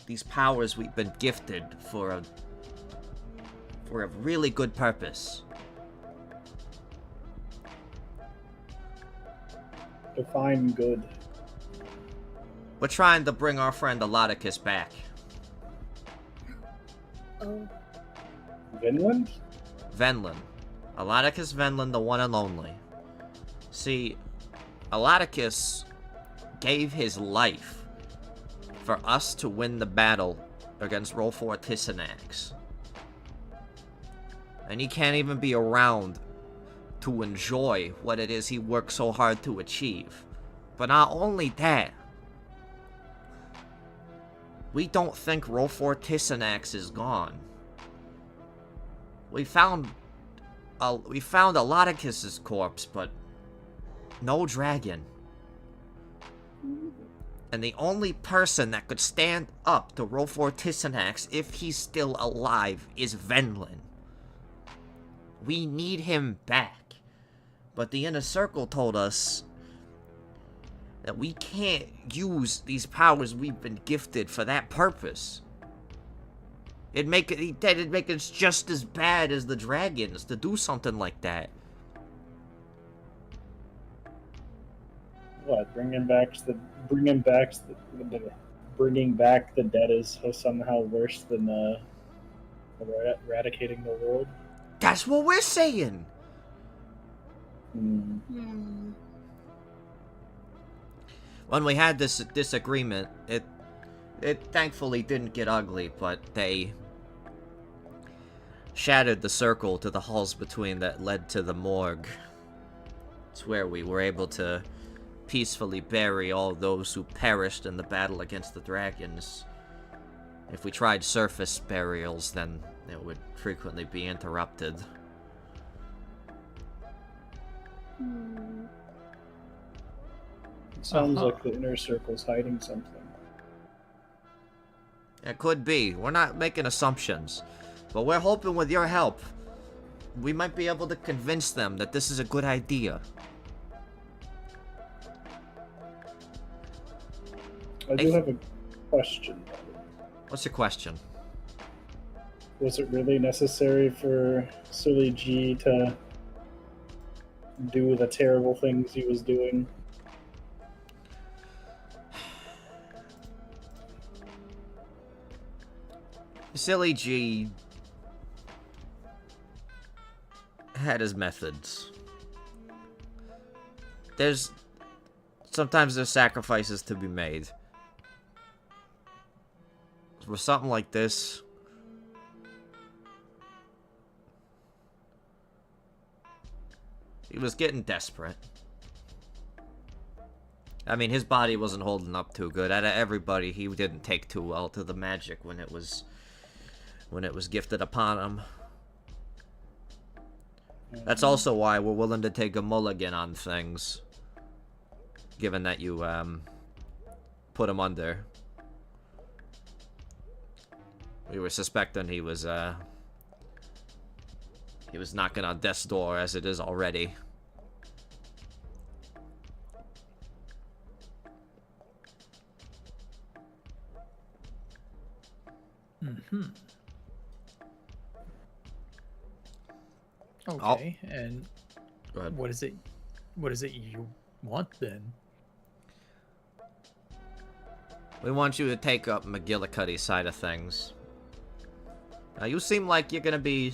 these powers we've been gifted for a really good purpose. Define good. We're trying to bring our friend Illustrious back. Oh, Vinland? Venlin. Illustrious Venlin, the one and only. See, Illustrious gave his life for us to win the battle against Rolfor Tisanax. And he can't even be around to enjoy what it is he worked so hard to achieve. But not only that, we don't think Rolfor Tisanax is gone. We found Illustrious's corpse, but no dragon. And the only person that could stand up to Rolfor Tisanax if he's still alive is Venlin. We need him back. But the Inner Circle told us that we can't use these powers we've been gifted for that purpose. It'd make it just as bad as the dragons to do something like that. What? Bringing back the dead is somehow worse than eradicating the world. That's what we're saying. When we had this disagreement, it thankfully didn't get ugly, but they shattered the circle to the halls between that led to the morgue. It's where we were able to peacefully bury all those who perished in the battle against the dragons. If we tried surface burials, then it would frequently be interrupted. Sounds like the Inner Circle's hiding something. It could be. We're not making assumptions. But we're hoping with your help, we might be able to convince them that this is a good idea. I do have a question. What's your question? Was it really necessary for Silly G to do the terrible things he was doing? Silly G had his methods. Sometimes there's sacrifices to be made. For something like this, he was getting desperate. I mean, his body wasn't holding up too good. Out of everybody, he didn't take too well to the magic when it was gifted upon him. That's also why we're willing to take a mulligan on things, given that you put him under. We were suspecting he was knocking on death's door as it is already. Okay, and Go ahead. what is it you want then? We want you to take up McGillicuddy's side of things. Now, you seem like you're gonna be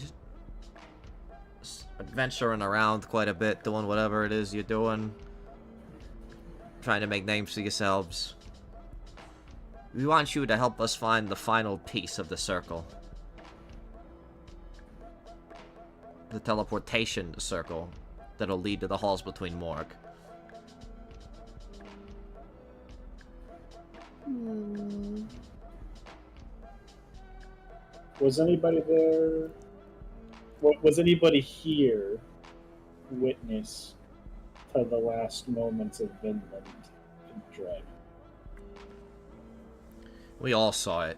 adventuring around quite a bit, doing whatever it is you're doing. Trying to make names for yourselves. We want you to help us find the final piece of the circle. the teleportation circle that'll lead to the halls between Morg. Was anybody there? Was anybody here witness to the last moments of Vinland and Dread? We all saw it.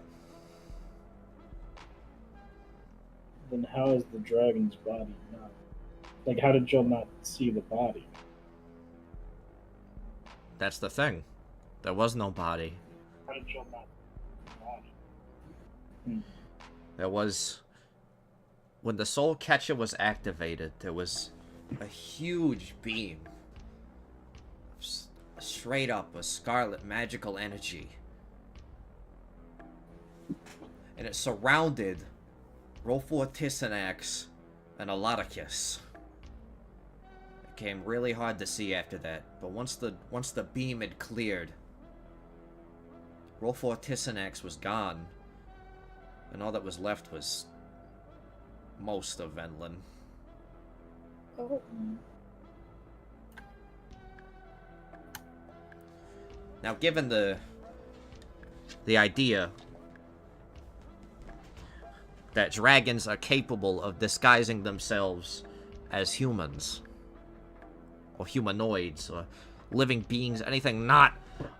Then how is the dragon's body not? Like, how did y'all not see the body? That's the thing. There was no body. How did y'all not see the body? There was... When the Soul Catcher was activated, there was a huge beam. Straight up, a scarlet magical energy. And it surrounded Rolfor Tisanax and Alodicus. It became really hard to see after that, but once the beam had cleared, Rolfor Tisanax was gone, and all that was left was most of Venlin. Oh. Now, given the idea that dragons are capable of disguising themselves as humans, or humanoids, or living beings, anything not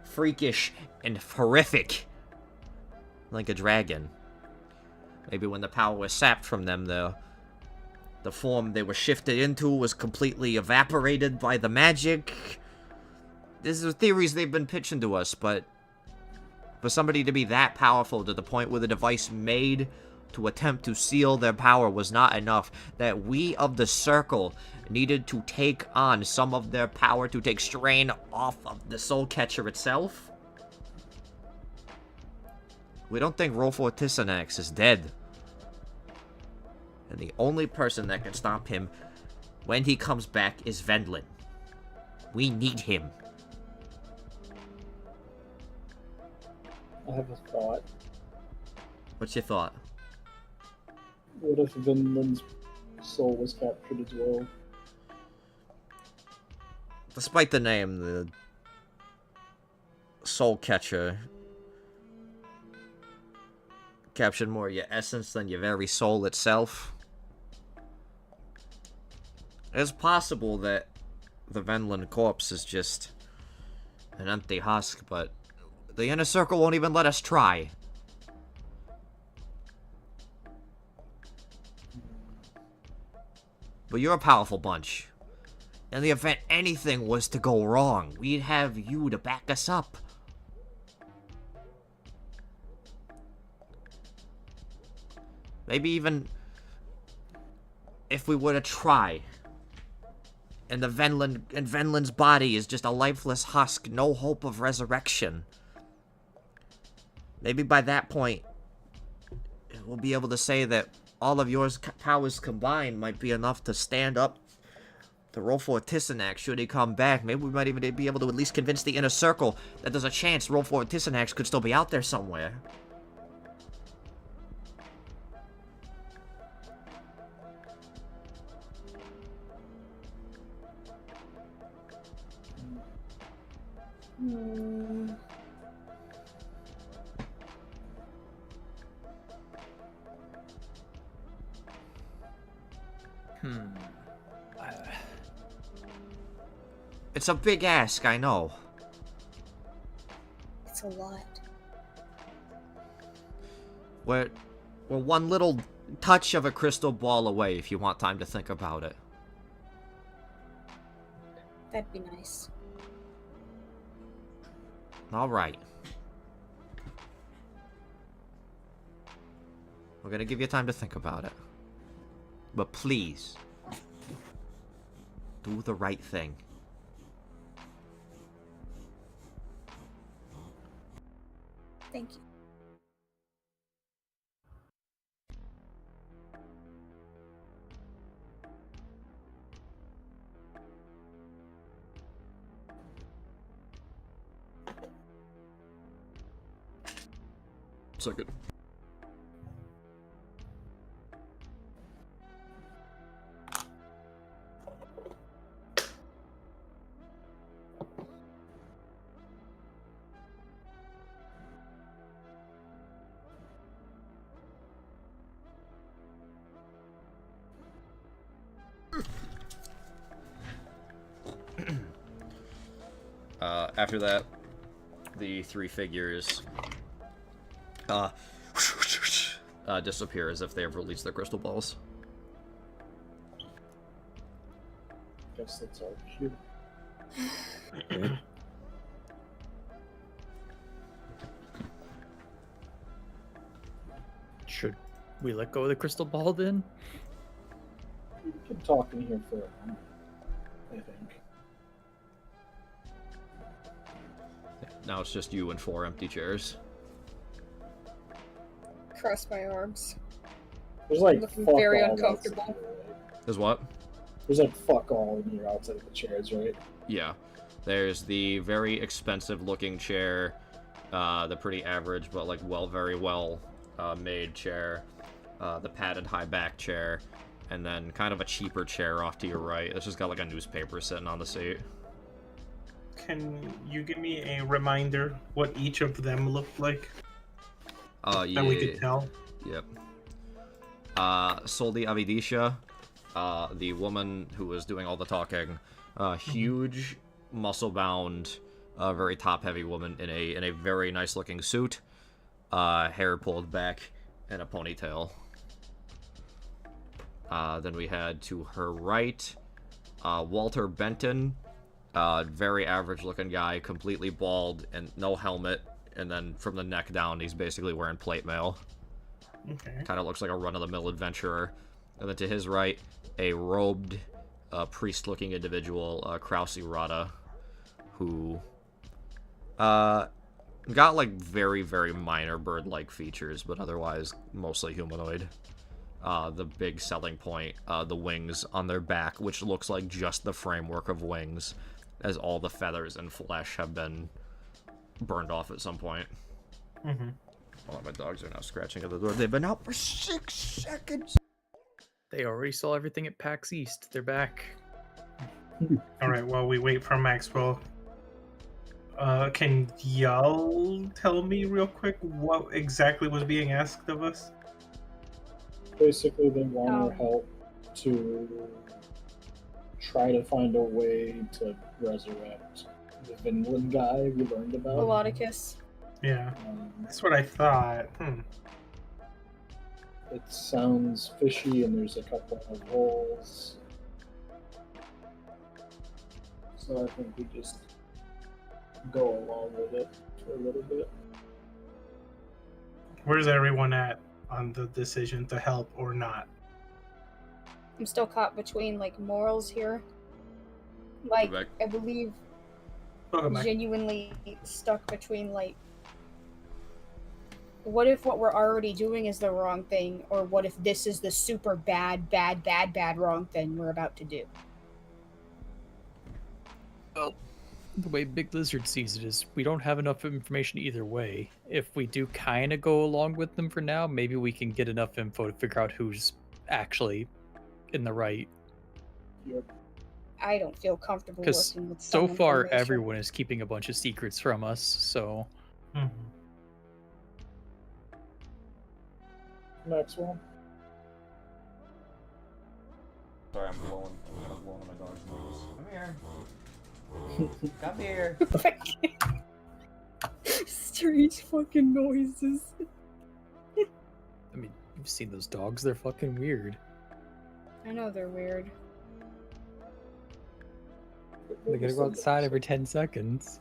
freakish and horrific like a dragon. Maybe when the power was sapped from them, the form they were shifted into was completely evaporated by the magic. These are theories they've been pitching to us, but for somebody to be that powerful to the point where the device made to attempt to seal their power was not enough, that we of the Circle needed to take on some of their power to take strain off of the Soul Catcher itself? We don't think Rolfor Tisanax is dead. And the only person that can stop him when he comes back is Venlin. We need him. I have a thought. What's your thought? What if Vinland's soul was captured as well? Despite the name, the Soul Catcher captured more of your essence than your very soul itself. It's possible that the Venlin corpse is just an empty husk, but the Inner Circle won't even let us try. But you're a powerful bunch. In the event anything was to go wrong, we'd have you to back us up. Maybe even if we were to try, and Venlin's body is just a lifeless husk, no hope of resurrection. Maybe by that point, we'll be able to say that all of yours powers combined might be enough to stand up to Rolfor Tisanax should he come back. Maybe we might even be able to at least convince the Inner Circle that there's a chance Rolfor Tisanax could still be out there somewhere. It's a big ask, I know. It's a lot. We're one little touch of a crystal ball away if you want time to think about it. That'd be nice. Alright. We're gonna give you time to think about it. But please, do the right thing. Thank you. Second. After that, the three figures disappear as if they have released their crystal balls. Guess that's our cue. Should we let go of the crystal ball then? We can talk in here for a moment, I think. Now it's just you and 4 empty chairs. Cross my arms. There's like Looking fuck very all uncomfortable. outside, right? Is what? There's like fuck all in here outside of the chairs, right? Yeah. There's the very expensive looking chair, the pretty average but like very well made chair, the padded high back chair, and then kind of a cheaper chair off to your right. It's just got like a newspaper sitting on the seat. Can you give me a reminder what each of them looked like? Yeah. That we could tell. Yep. Soldi Avidisha, the woman who was doing all the talking, huge, muscle-bound, very top-heavy woman in a very nice-looking suit, hair pulled back, and a ponytail. Then we had to her right, Walter Benton, very average-looking guy, completely bald and no helmet, and then from the neck down, he's basically wearing plate mail. Okay. Kind of looks like a run-of-the-mill adventurer. And then to his right, a robed, priest-looking individual, Krause Rada, who got like very, very minor bird-like features, but otherwise mostly humanoid. The big selling point, the wings on their back, which looks like just the framework of wings, as all the feathers and flesh have been burned off at some point. Mm-hmm. All of my dogs are now scratching at the door. They've been out for 6 seconds. They already saw everything at PAX East. They're back. All right. While we wait for Maxwell, can y'all tell me real quick what exactly was being asked of us? Basically, they want our help to try to find a way to resurrect the Vinland guy we learned about. Melodicus. Yeah, that's what I thought. It sounds fishy, and there's a couple of holes. So I think we just go along with it for a little bit. Where's everyone at on the decision to help or not? I'm still caught between like morals here. Like Back. I believe Welcome back. genuinely stuck between like what if what we're already doing is the wrong thing, or what if this is the super bad wrong thing we're about to do? Well, the way Big Lizard sees it is we don't have enough information either way. If we do kind of go along with them for now, maybe we can get enough info to figure out who's actually in the right. I don't feel comfortable Because working with so some far, information. everyone is keeping a bunch of secrets from us, so... Mhm. Maxwell? Sorry, I'm blowing on my dog's nose. Come here. Come here. Strange fucking noises. I mean, you've seen those dogs, they're fucking weird. I know they're weird. They're gonna go outside every 10 seconds.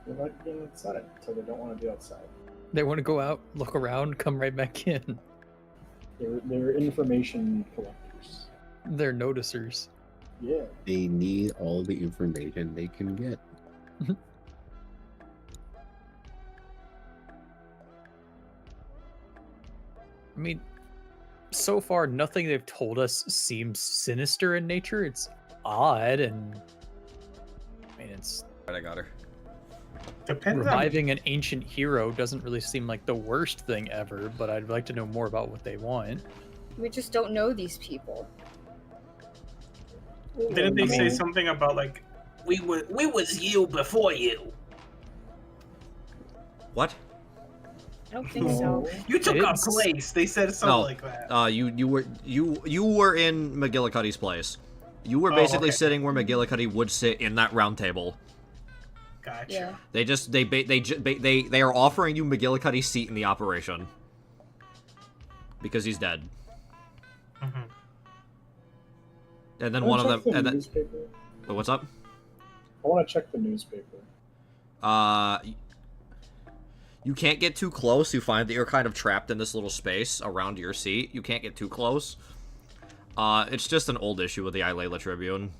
They're not going outside, so they don't want to be outside. They want to go out, look around, come right back in. They're information collectors. They're noticers. Yeah. They need all the information they can get. I mean, so far, nothing they've told us seems sinister in nature. It's odd, and I mean, it's I got her. Depends on. reviving an ancient hero doesn't really seem like the worst thing ever, but I'd like to know more about what they want. We just don't know these people. Didn't they say something about like we was you before you? What? I don't think so. You took our It's- place. They said something No. like that. You were in McGillicuddy's place. You were Oh, basically okay. sitting where McGillicuddy would sit in that round table. Gotcha. Yeah. They are offering you McGillicuddy's seat in the operation because he's dead. Mm-hmm. And then I one of wanna check them. the And then, newspaper. what's up? I want to check the newspaper. You can't get too close. You find that you're kind of trapped in this little space around your seat. You can't get too close. It's just an old issue of the Ilayla Tribune.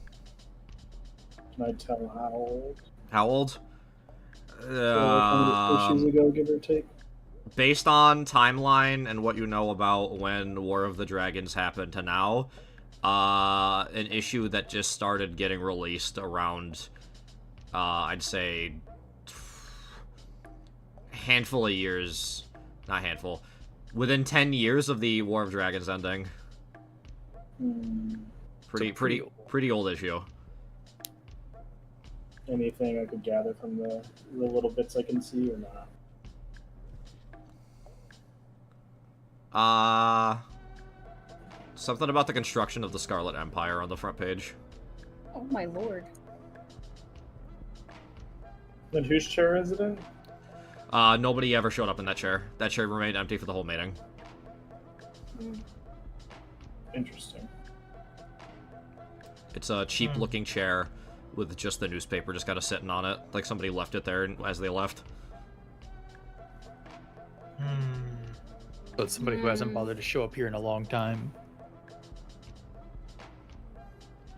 Can I tell how old? How old? So, like, how many issues ago, give or take? Based on timeline and what you know about when War of the Dragons happened to now, an issue that just started getting released around, I'd say, handful of years, not handful, within 10 years of the War of Dragons ending. Pretty old issue. Anything I could gather from the little bits I can see or not? Something about the construction of the Scarlet Empire on the front page. Oh my lord. Then whose chair is it in? Nobody ever showed up in that chair. That chair remained empty for the whole meeting. Interesting. It's a cheap-looking chair with just the newspaper just kind of sitting on it, like somebody left it there as they left. So it's somebody who hasn't bothered to show up here in a long time.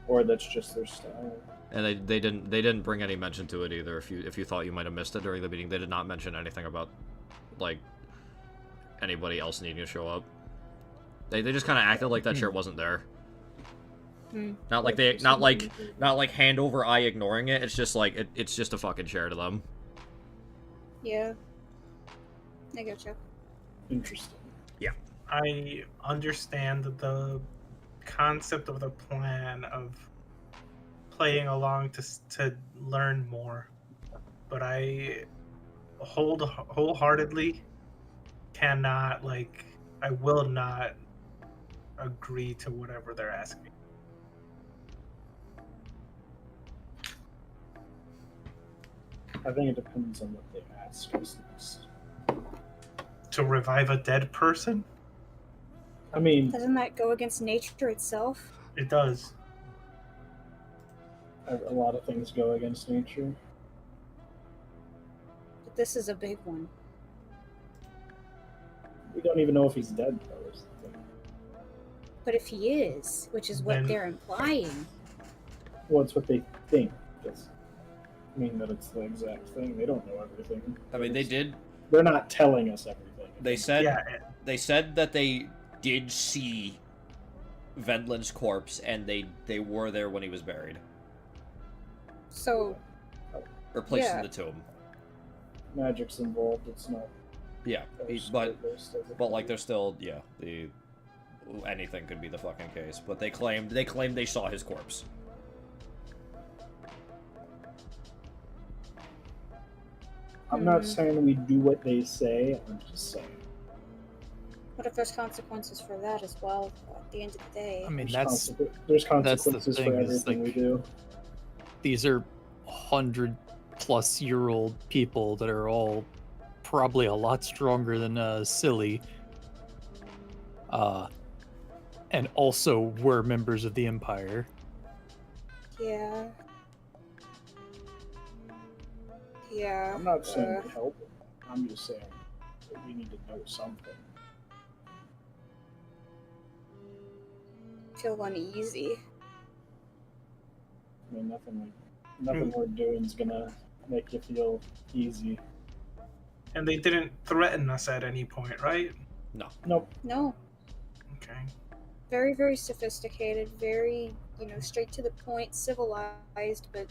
Or that's just their style. And they didn't bring any mention to it either. If you thought you might have missed it during the meeting, they did not mention anything about like anybody else needing to show up. They just kind of acted like that chair wasn't there. Not like hand over eye ignoring it. It's just like it's just a fucking chair to them. Yeah. I gotcha. Interesting. Yeah. I understand the concept of the plan of playing along to learn more, but I wholeheartedly cannot, like, I will not agree to whatever they're asking. I think it depends on what they ask us next. To revive a dead person? I mean, Doesn't that go against nature itself? It does. a lot of things go against nature. But this is a big one. We don't even know if he's dead, though. Is the thing. But if he is, which is what Then- they're implying, Well, it's what they think. Doesn't mean that it's the exact thing. They don't know everything. I mean, they did. They're not telling us everything. They said Yeah, they said that they did see Vendlin's corpse, and they were there when he was buried so or placed Yeah. in the tomb. Magic's involved. It's not. Yeah, ghost but based, as it like could be. there's still anything could be the fucking case. But they claimed they saw his corpse. I'm not saying we do what they say. I'm just saying. what if there's consequences for that as well at the end of the day? I mean, There's that's consequences thing, for is, everything like, we do. these are 100-plus-year-old people that are all probably a lot stronger than Silly. And also were members of the Empire. Yeah. Yeah. I'm not saying we help him. I'm just saying that we need to know something. Feel uneasy. I mean, nothing we're doing is gonna make you feel easy. and they didn't threaten us at any point, right? Nope. No. Okay. Very, very sophisticated, very, straight to the point, civilized, but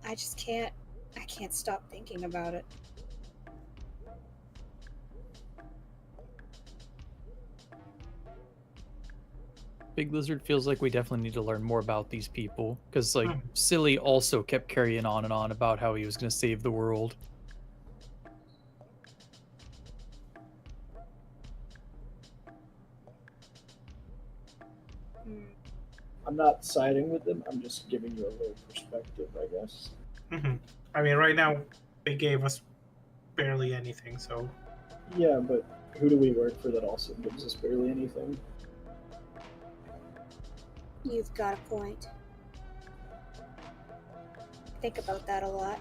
I can't stop thinking about it. Big Lizard feels like we definitely need to learn more about these people. Because, Silly also kept carrying on and on about how he was going to save the world. I'm not siding with them. I'm just giving you a little perspective, I guess. I mean, right now they gave us barely anything, so Yeah, but who do we work for that also gives us barely anything? You've got a point. Think about that a lot.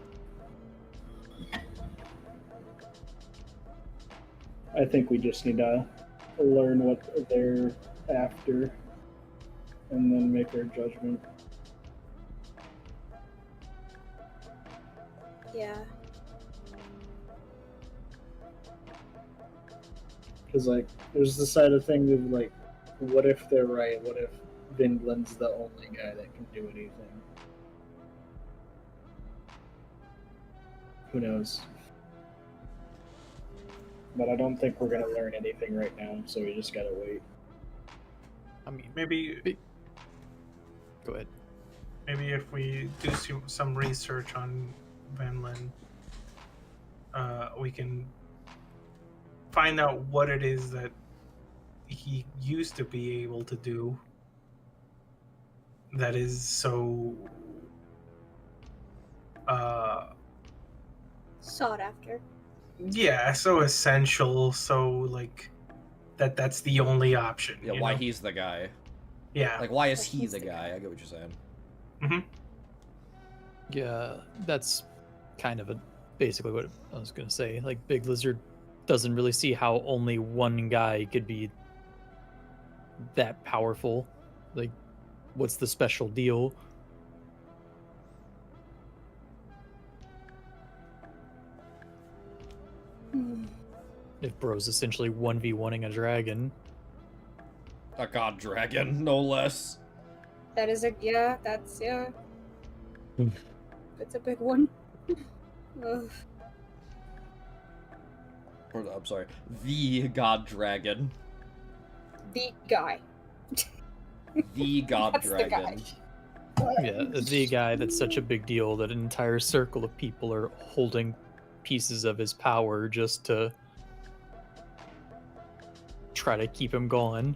I think we just need to learn what they're after and then make our judgment. Yeah. Because, like, there's the side of things of, like, what if they're right? What if Vinland's the only guy that can do anything? Who knows? But I don't think we're going to learn anything right now, so we just gotta wait. I mean, maybe go ahead. maybe if we do some research on Vinland, we can find out what it is that he used to be able to do that is so Sought after. yeah, so essential, so like that's the only option. Yeah, you why know? he's the guy. Yeah. Like, why is Why he he's the the guy? guy. I get what you're saying. Mm-hmm. Yeah, that's kind of basically what I was gonna say. Like, Big Lizard doesn't really see how only one guy could be that powerful. Like, what's the special deal? Hmm. If Bro's essentially 1v1ing a dragon. A god dragon, no less. That is that's That's a big one. Ugh. Or, I'm sorry, the god dragon. The guy. The god That's the guy. dragon. Yeah, the guy that's such a big deal that an entire circle of people are holding pieces of his power just to try to keep him going.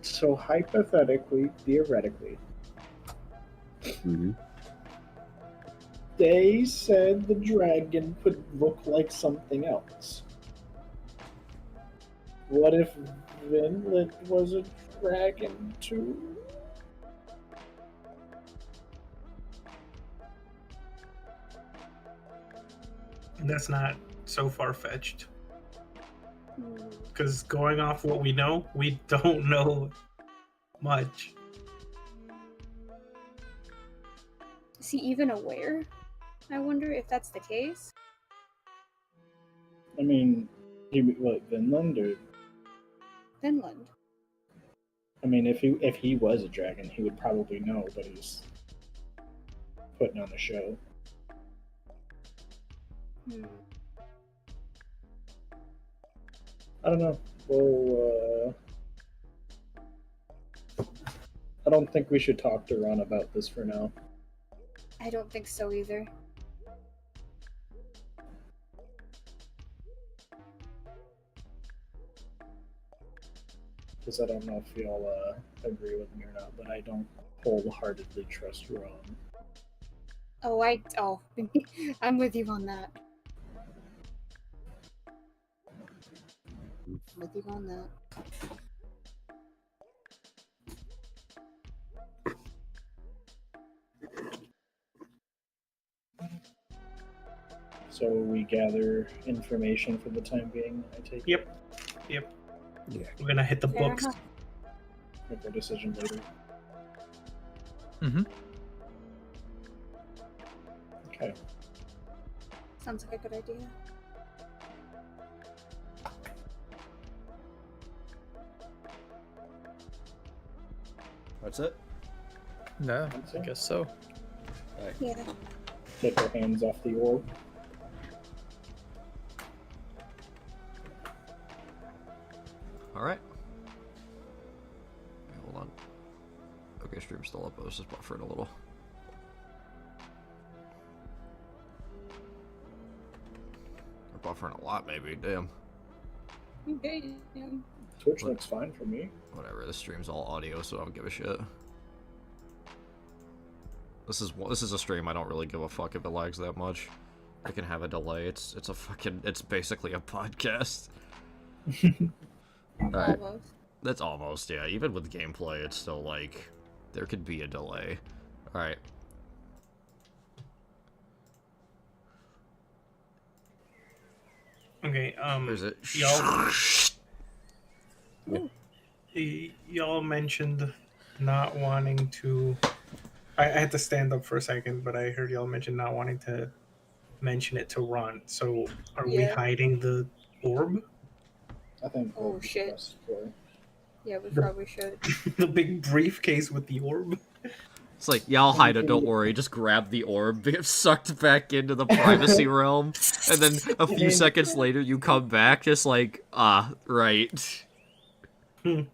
So, hypothetically, theoretically, Mm-hmm. they said the dragon could look like something else. What if Vinland was a dragon too? That's not so far-fetched. Hmm. Because going off what we know, we don't know much. Is he even aware? I wonder if that's the case. I mean, what, Vinland? Or, Finland. I mean, if he was a dragon, he would probably know, but he's putting on a show. Hmm. I don't know. Well, I don't think we should talk to Ron about this for now. I don't think so either. Because I don't know if y'all agree with me or not, but I don't wholeheartedly trust Ron. Oh, I'm with you on that. I'm with you on that. So we gather information for the time being, I take it. Yep. Yeah. We're gonna hit the Fair books. enough. Make our decision later. Mm-hmm. Okay. Sounds like a good idea. That's it? No, That's I it. guess so. Yeah. Take our hands off the orb. Alright. Hold on. Okay, stream's still up. I was just buffering a little. We're buffering a lot, maybe. Damn. Okay. Twitch What? looks fine for me. Whatever, this stream's all audio, so I don't give a shit. This is a stream. I don't really give a fuck if it lags that much. I can have a delay. It's basically a podcast. Alright. Almost. That's almost, yeah. Even with gameplay, it's still like there could be a delay. Alright. Okay, Where's it? y'all mentioned not wanting to. I had to stand up for a second, but I heard y'all mention not wanting to mention it to Ron. So, are we Yeah. hiding the orb? I think. Oh, that'd be shit. best for- Yeah, we probably should. The big briefcase with the orb? It's like, yeah, I'll hide it, don't worry. Just grab the orb, get sucked back into the privacy realm, and then a few seconds later you come back just like, right. Yeah,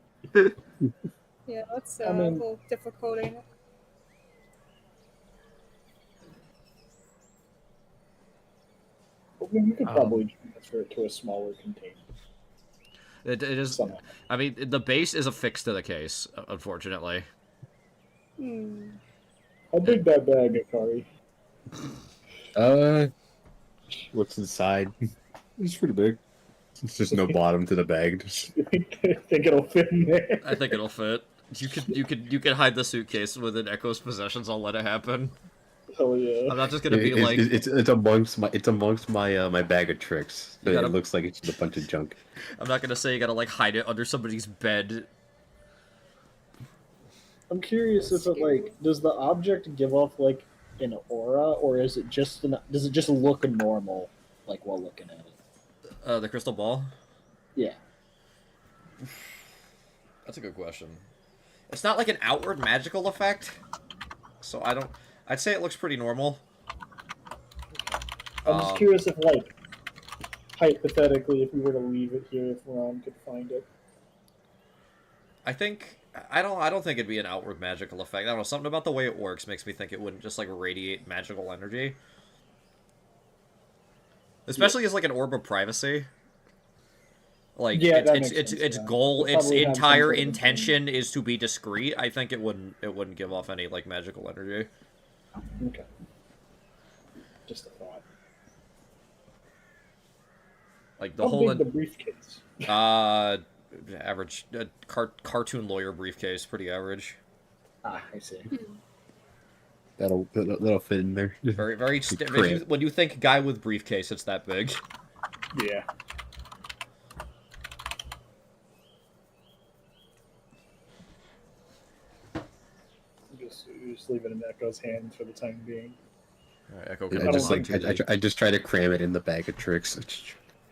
that's I mean- a little difficult, ain't it? I mean, you could probably transfer it to a smaller container It is, somehow. I mean, the base is affixed to the case, unfortunately. Hmm. How big that bag, Akari? What's inside? It's pretty big. It's just no bottom to the bag. Just... I think it'll fit in there. I think it'll fit. You could hide the suitcase within Echo's possessions. I'll let it happen. Hell yeah. I'm not just gonna be like. It's amongst my my bag of tricks. You gotta- It looks like it's just a bunch of junk. I'm not gonna say you gotta like hide it under somebody's bed. I'm curious if it like does the object give off like an aura, or is it just does it just look normal like while looking at it? The crystal ball. Yeah. That's a good question. It's not like an outward magical effect, so I'd say it looks pretty normal. I'm just curious if like hypothetically if we were to leave it here, if Ron could find it. I don't think it'd be an outward magical effect. I don't know, something about the way it works makes me think it wouldn't just like radiate magical energy. Especially as like an orb of privacy. Like Yeah, that its makes sense, its yeah. goal, It'll its probably have some entire sort of intention is to be discreet. I think it wouldn't give off any like magical energy. Okay. Just a thought. Like the How whole big the briefcase? average cartoon lawyer briefcase, pretty average. Ah, I see. That'll fit in there. Very Cramp. when you think guy with briefcase, it's that big. Yeah. Just leave it in Echo's hands for the time being. Alright, Echo I just I just try to cram it in the bag of tricks.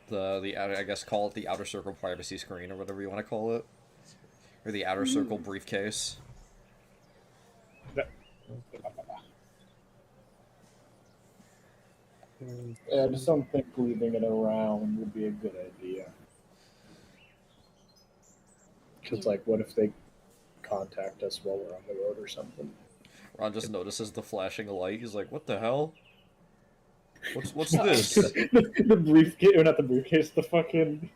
the outer, I guess call it the outer circle privacy screen or whatever you want to call it, or the outer circle briefcase. Yeah, I just don't think leaving it around would be a good idea. Because, like, what if they contact us while we're on the road or something? Ron just notices the flashing light. He's like, "What the hell? What's this?" The briefcase, or not the briefcase, the fucking,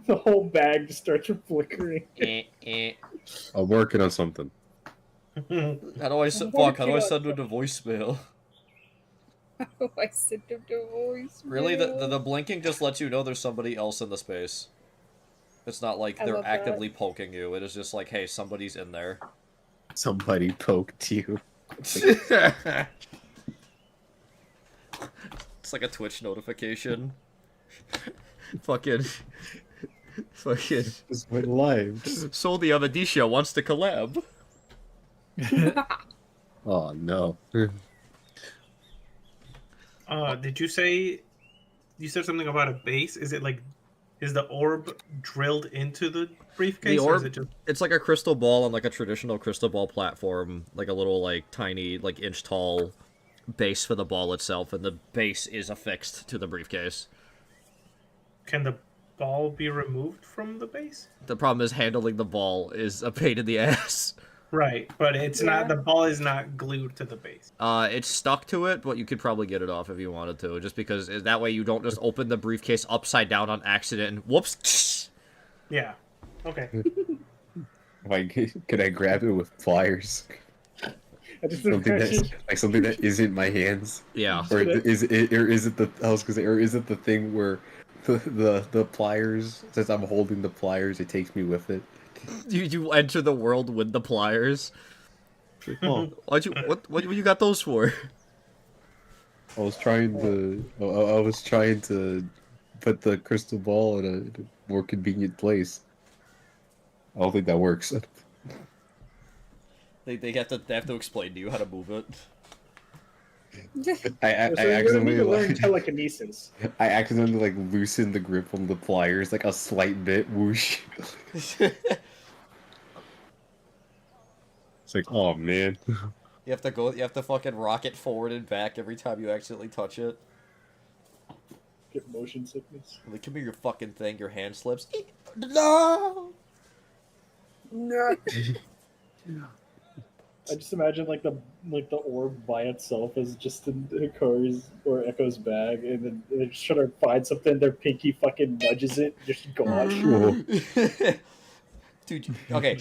the whole bag just starts flickering. I'm working on something. How do I send it to voicemail? Oh, I sent him to voice. Really, the blinking just lets you know there's somebody else in the space. It's not like I they're love that. actively poking you. It is just like, hey, somebody's in there. Somebody poked you. It's like a Twitch notification. fucking. This went live. Soldi Avadisha wants to collab. Oh no. Did you say you said something about a base? Is it like is the orb drilled into the briefcase? The Or is orb, it just it's like a crystal ball on like a traditional crystal ball platform, like a little like tiny like inch tall base for the ball itself, and the base is affixed to the briefcase. can the ball be removed from the base? The problem is handling the ball is a pain in the ass. Right, but it's not the ball is not glued to the base. It's stuck to it, but you could probably get it off if you wanted to, just because that way you don't just open the briefcase upside down on accident and whoops. Yeah. Okay. Like, could I grab it with pliers? I just something imagine- that's like something that isn't my hands. Yeah. Or is it the I was gonna say, or is it the thing where the pliers, since I'm holding the pliers, it takes me with it? You enter the world with the pliers. Oh, what you got those for? I was trying to put the crystal ball in a more convenient place. I don't think that works. They have to explain to you how to move it. I So you're gonna need accidentally to learn like, telekinesis. I accidentally like loosened the grip on the pliers like a slight bit. Whoosh. It's like, oh man. You have to fucking rocket forward and back every time you accidentally touch it. Get motion sickness. Like, come here, your fucking thing. Your hand slips. No. No. I just imagine like the orb by itself is just in Hikaru's or Echo's bag, and then they're just trying to find something. Their pinky fucking nudges it, just gone. Dude, okay.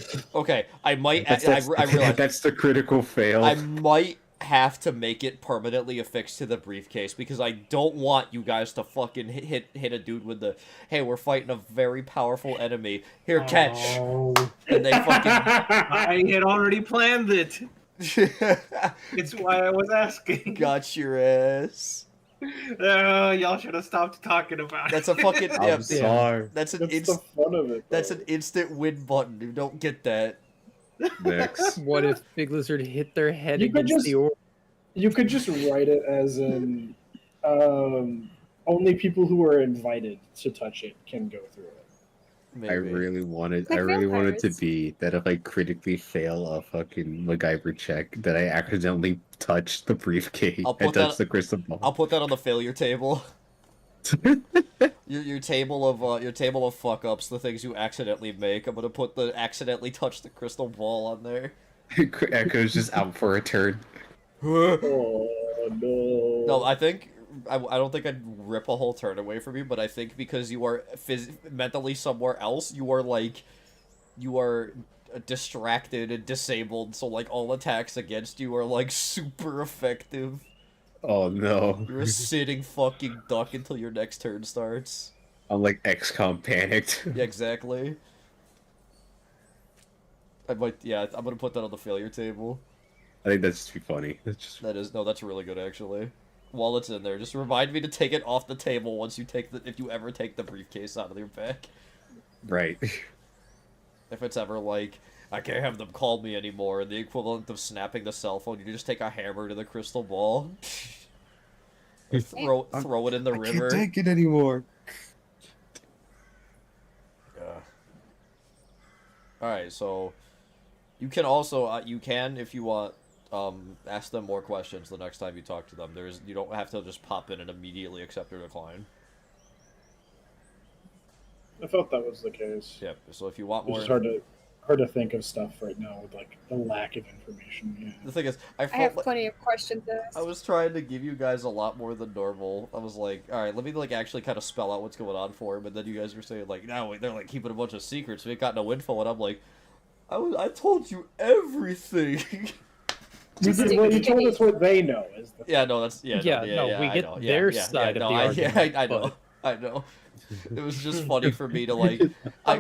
I might. That's, I realize that's the critical fail. I might have to make it permanently affixed to the briefcase because I don't want you guys to fucking hit a dude with the, hey, we're fighting a very powerful enemy. Here, catch. Oh. And they fucking. I had already planned it. It's why I was asking. Got your ass. Y'all should have stopped talking about That's a it. fucking. I'm sorry. That's an That's the fun of it. That's though. an instant win button. You don't get that. Next. What if Big Lizard hit their head You could against the orb? You could just write it as in only people who are invited to touch it can go through it. Maybe. I really wanted Like to vampires. be that if I critically fail a fucking MacGyver check, that I accidentally touch the briefcase I'll and put touch that- the crystal ball. I'll put that on the failure table. Your table of fuck ups, the things you accidentally make. I'm gonna put the accidentally touch the crystal ball on there. Echo's just out for a turn. Oh no! No, I think I don't think I'd rip a whole turn away from you, but I think because you are mentally somewhere else, you are distracted and disabled. So like all attacks against you are like super effective. Oh no! You're a sitting fucking duck until your next turn starts. I'm like XCOM panicked. Yeah, exactly. I'm gonna put that on the failure table. I think that's just be funny. That's really good actually. While it's in there, just remind me to take it off the table once you if you ever take the briefcase out of your back. Right. If it's ever like, I can't have them call me anymore, the equivalent of snapping the cell phone, you just take a hammer to the crystal ball. throw it in the river. I can't take it anymore. Alright, so you can also if you want ask them more questions the next time you talk to them. You don't have to just pop in and immediately accept or decline. I thought that was the case. Yep. So if you want It's more, just hard to think of stuff right now with like the lack of information. Yeah. the thing is, I I have felt like plenty of questions to ask. I was trying to give you guys a lot more than normal. I was like, all right, let me like actually kind of spell out what's going on for him, and then you guys were saying like, no, they're like keeping a bunch of secrets. We ain't got no info, and I'm like, I told you everything. You told us what they know. Is the Yeah, no, that's we I get know. their side of no, the argument. I know. but- I know. It was just funny for me to like,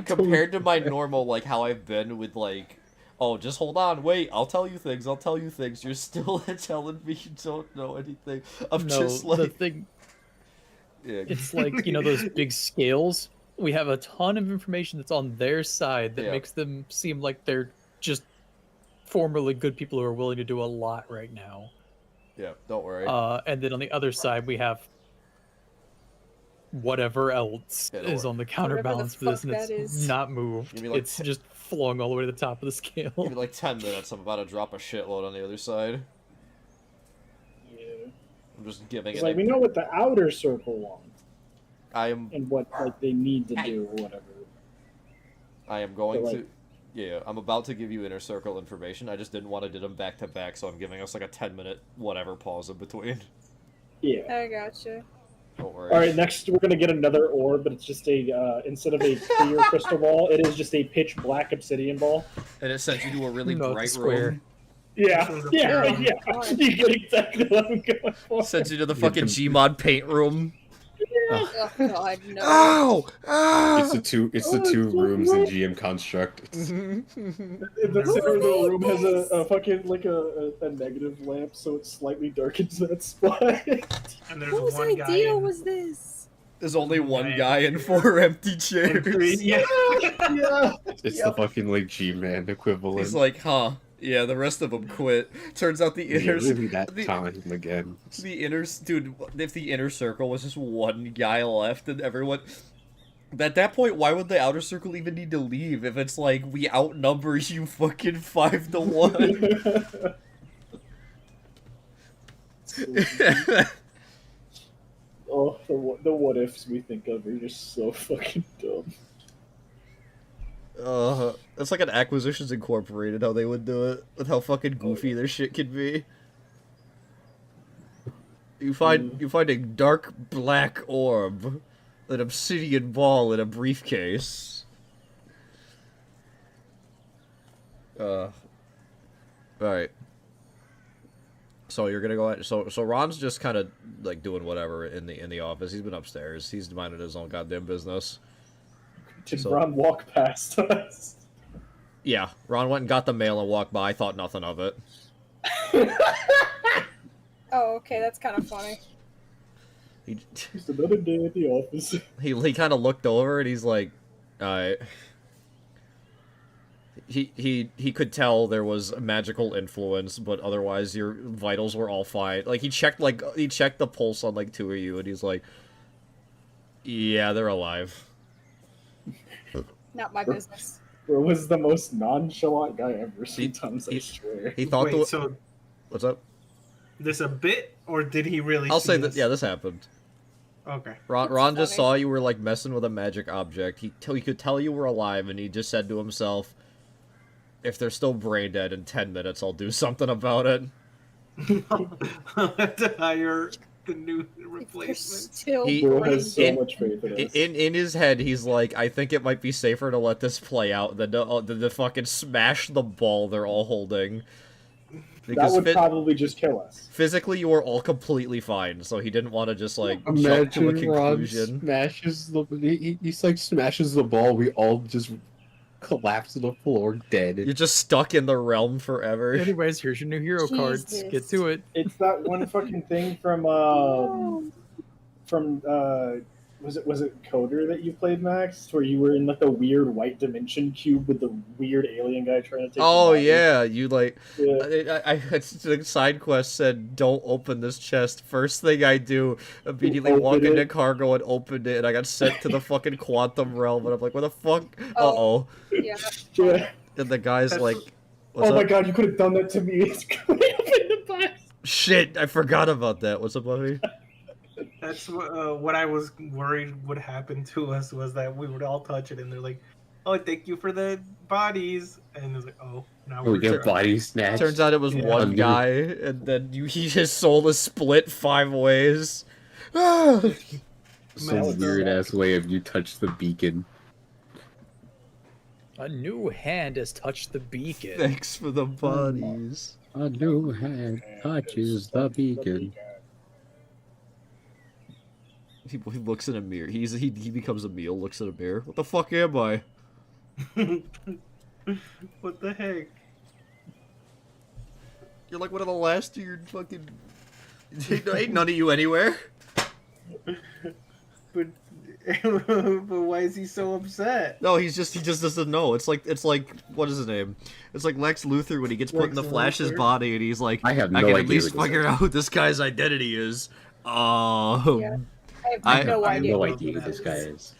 compared to my normal like how I've been with like, oh, just hold on, wait, I'll tell you things. You're still telling me you don't know anything. I'm No, just the like, thing, yeah, it's like, those big scales. We have a ton of information that's on their side that Yeah. makes them seem like they're just formerly good people who are willing to do a lot right now. yeah. Don't worry. And then on the other side, we have whatever else Yeah, don't is worry. on the counterbalance for this, and fuck that it's is. not moved. Give me, like, It's just flung all the way to the top of the scale. Give me like 10 minutes. I'm about to drop a shitload on the other side. Yeah. I'm just giving It's it. like we know what the outer circle wants I am and what like they need to do or whatever. going But, to. like- Yeah, I'm about to give you inner circle information. I just didn't want to do them back to back, so I'm giving us like a 10-minute whatever pause in between. Yeah. I gotcha. Don't worry. All right. Next, we're gonna get another orb, but it's just a instead of a clear crystal ball, it is just a pitch black obsidian ball. And it sent you to a really No, it's bright a square. room. Yeah, This one's a yeah, fair yeah. You get exactly what I'm going for. Sends you to the fucking Gmod paint room. Oh god, no. Ow! It's the two rooms in GM construct. It's, In the center of the room has a fucking like a negative lamp, so it slightly darkens that spot. And there's Whose one guy idea in, was this? There's only one Yeah. guy and 4 empty in chairs. three. Yeah. Yeah. it's the fucking like G-Man equivalent. He's like, huh? Yeah, the rest of them quit. Turns out the yeah, inner, really that the, time again. the inner, dude. If the inner circle was just one guy left and everyone, at that point, why would the outer circle even need to leave? If it's like we outnumber you, fucking 5-1. Oh, the what ifs we think of are just so fucking dumb. It's like an Acquisitions Incorporated how they would do it with how fucking goofy their shit could be. You find a dark black orb, an obsidian ball in a briefcase. Alright. So you're gonna go out. So Ron's just kind of like doing whatever in the office. He's been upstairs. He's minding his own goddamn business. Did So- Ron walk past us? Yeah, Ron went and got the mail and walked by. Thought nothing of it. Oh, okay, that's kind of funny. He Just another day at the office. he kind of looked over and he's like, he could tell there was a magical influence, but otherwise your vitals were all fine. Like he checked the pulse on like 2 of you, and he's like, yeah, they're alive. Not my business. Bro was the most nonchalant guy ever. Sometimes I he- swear. He thought Wait, so what's up? this a bit, or did he really? I'll see say that this? yeah, this happened. Okay. Ron just funny. saw you were like messing with a magic object. He could tell you were alive, and he just said to himself, if they're still brain dead in 10 minutes, I'll do something about it. I'll have to hire the new If they're replacement. still He- Bro brain has so in- much faith in us. In his head, he's like, I think it might be safer to let this play out than to fucking smash the ball they're all holding. that Because would probably just kill us. physically, you were all completely fine, so he didn't want to just like jump to a Imagine Ron conclusion. smashes he's like smashes the ball. We all just collapse to the floor dead. You're just stuck in the realm forever. Anyways, here's your new hero cards. Get Jesus. to it. It's that one fucking thing from was it Coder that you played, Max, where you were in like the weird white dimension cube with the weird alien guy trying to take. Oh the body? yeah, you like. Yeah. The side quest said, "Don't open this chest." First thing I do, immediately Open walk into it. cargo and opened it, and I got sent to the fucking quantum realm. And I'm like, "What the fuck?" Oh. Uh-oh. Yeah. Yeah. And the guy's That's- like, "What's Oh my up?" god, you could have done that to me. It's going up in the box. Shit, I forgot about that. What's up, Buffy? That's what I was worried would happen to us, was that we would all touch it and they're like, "Oh, thank you for the bodies," and it's like, "Oh, now we we're get body snatched. Turns out it was Yeah. one Dude. guy, and then his soul is split 5 ways. some Messed weird up. ass way of you touch the beacon. A new hand has touched the beacon. Thanks for the bodies. A new hand touches the beacon. He looks in a mirror. He becomes a meal. Looks in a mirror. What the fuck am I? What the heck? You're like one of the last of your fucking. Ain't none of you anywhere. But but why is he so upset? No, he just doesn't know. It's like what is his name? It's like Lex Luthor when he gets put in the Lex Flash's Luthor? body, and he's like, I have I no can idea at least who this figure is. out who this guy's identity is. Yeah. I have no I have idea. no what idea who that this guy is.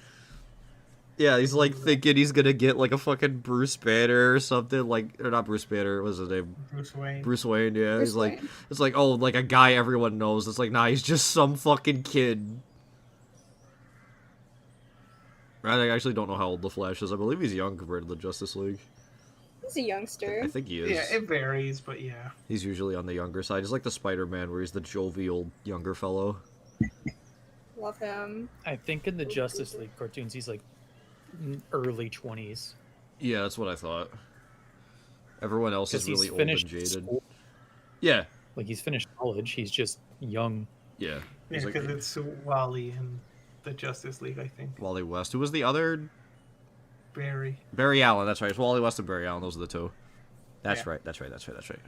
Yeah, he's like thinking he's gonna get like a fucking Bruce Banner or something, like, or not Bruce Banner. What's his name? Bruce Wayne. Bruce Wayne. Yeah, Bruce he's like, Wayne. it's like, oh, like a guy everyone knows. It's like, nah, he's just some fucking kid. I actually don't know how old the Flash is. I believe he's young compared to the Justice League. He's a youngster. I think he is. Yeah, it varies, but yeah. He's usually on the younger side. He's like the Spider-Man, where he's the jovial younger fellow. Love him. I think in the Justice League cartoons, he's like early 20s. Yeah, that's what I thought. Everyone else is Because really he's old and finished jaded. school. Yeah. Like, he's finished college. He's just young. Yeah. Yeah, He's like- because it's Wally and the Justice League, I think. Wally West. Who was the other? Barry. Barry Allen. That's right. It's Wally West and Barry Allen. Those are the two. That's Yeah. right. That's right. That's right. That's right.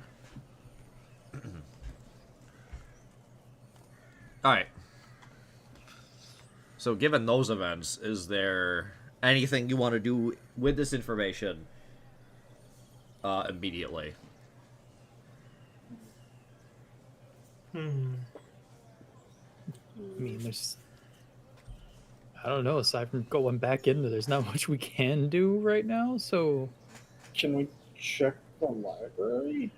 All right. So, given those events, is there anything you want to do with this information immediately? I mean, I don't know, aside from going back into, there's not much we can do right now, so... Can we check the library?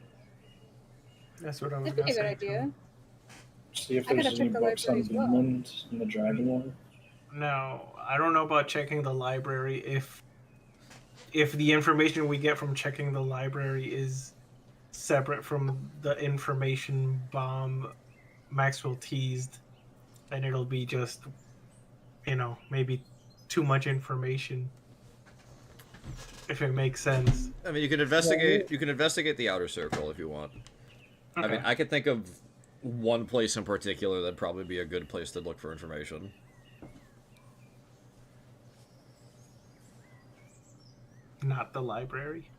That's what I was That'd be gonna a good say. idea. See if I there's gotta any check the books on library as well. Vinland in the Dragon Lore. No, I don't know about checking the library. If the information we get from checking the library is separate from the information bomb Maxwell teased, then it'll be just, maybe too much information. If it makes sense. I mean, you can investigate. You can investigate the outer circle if you want. Okay. I mean, I could think of one place in particular that'd probably be a good place to look for information. Not the library.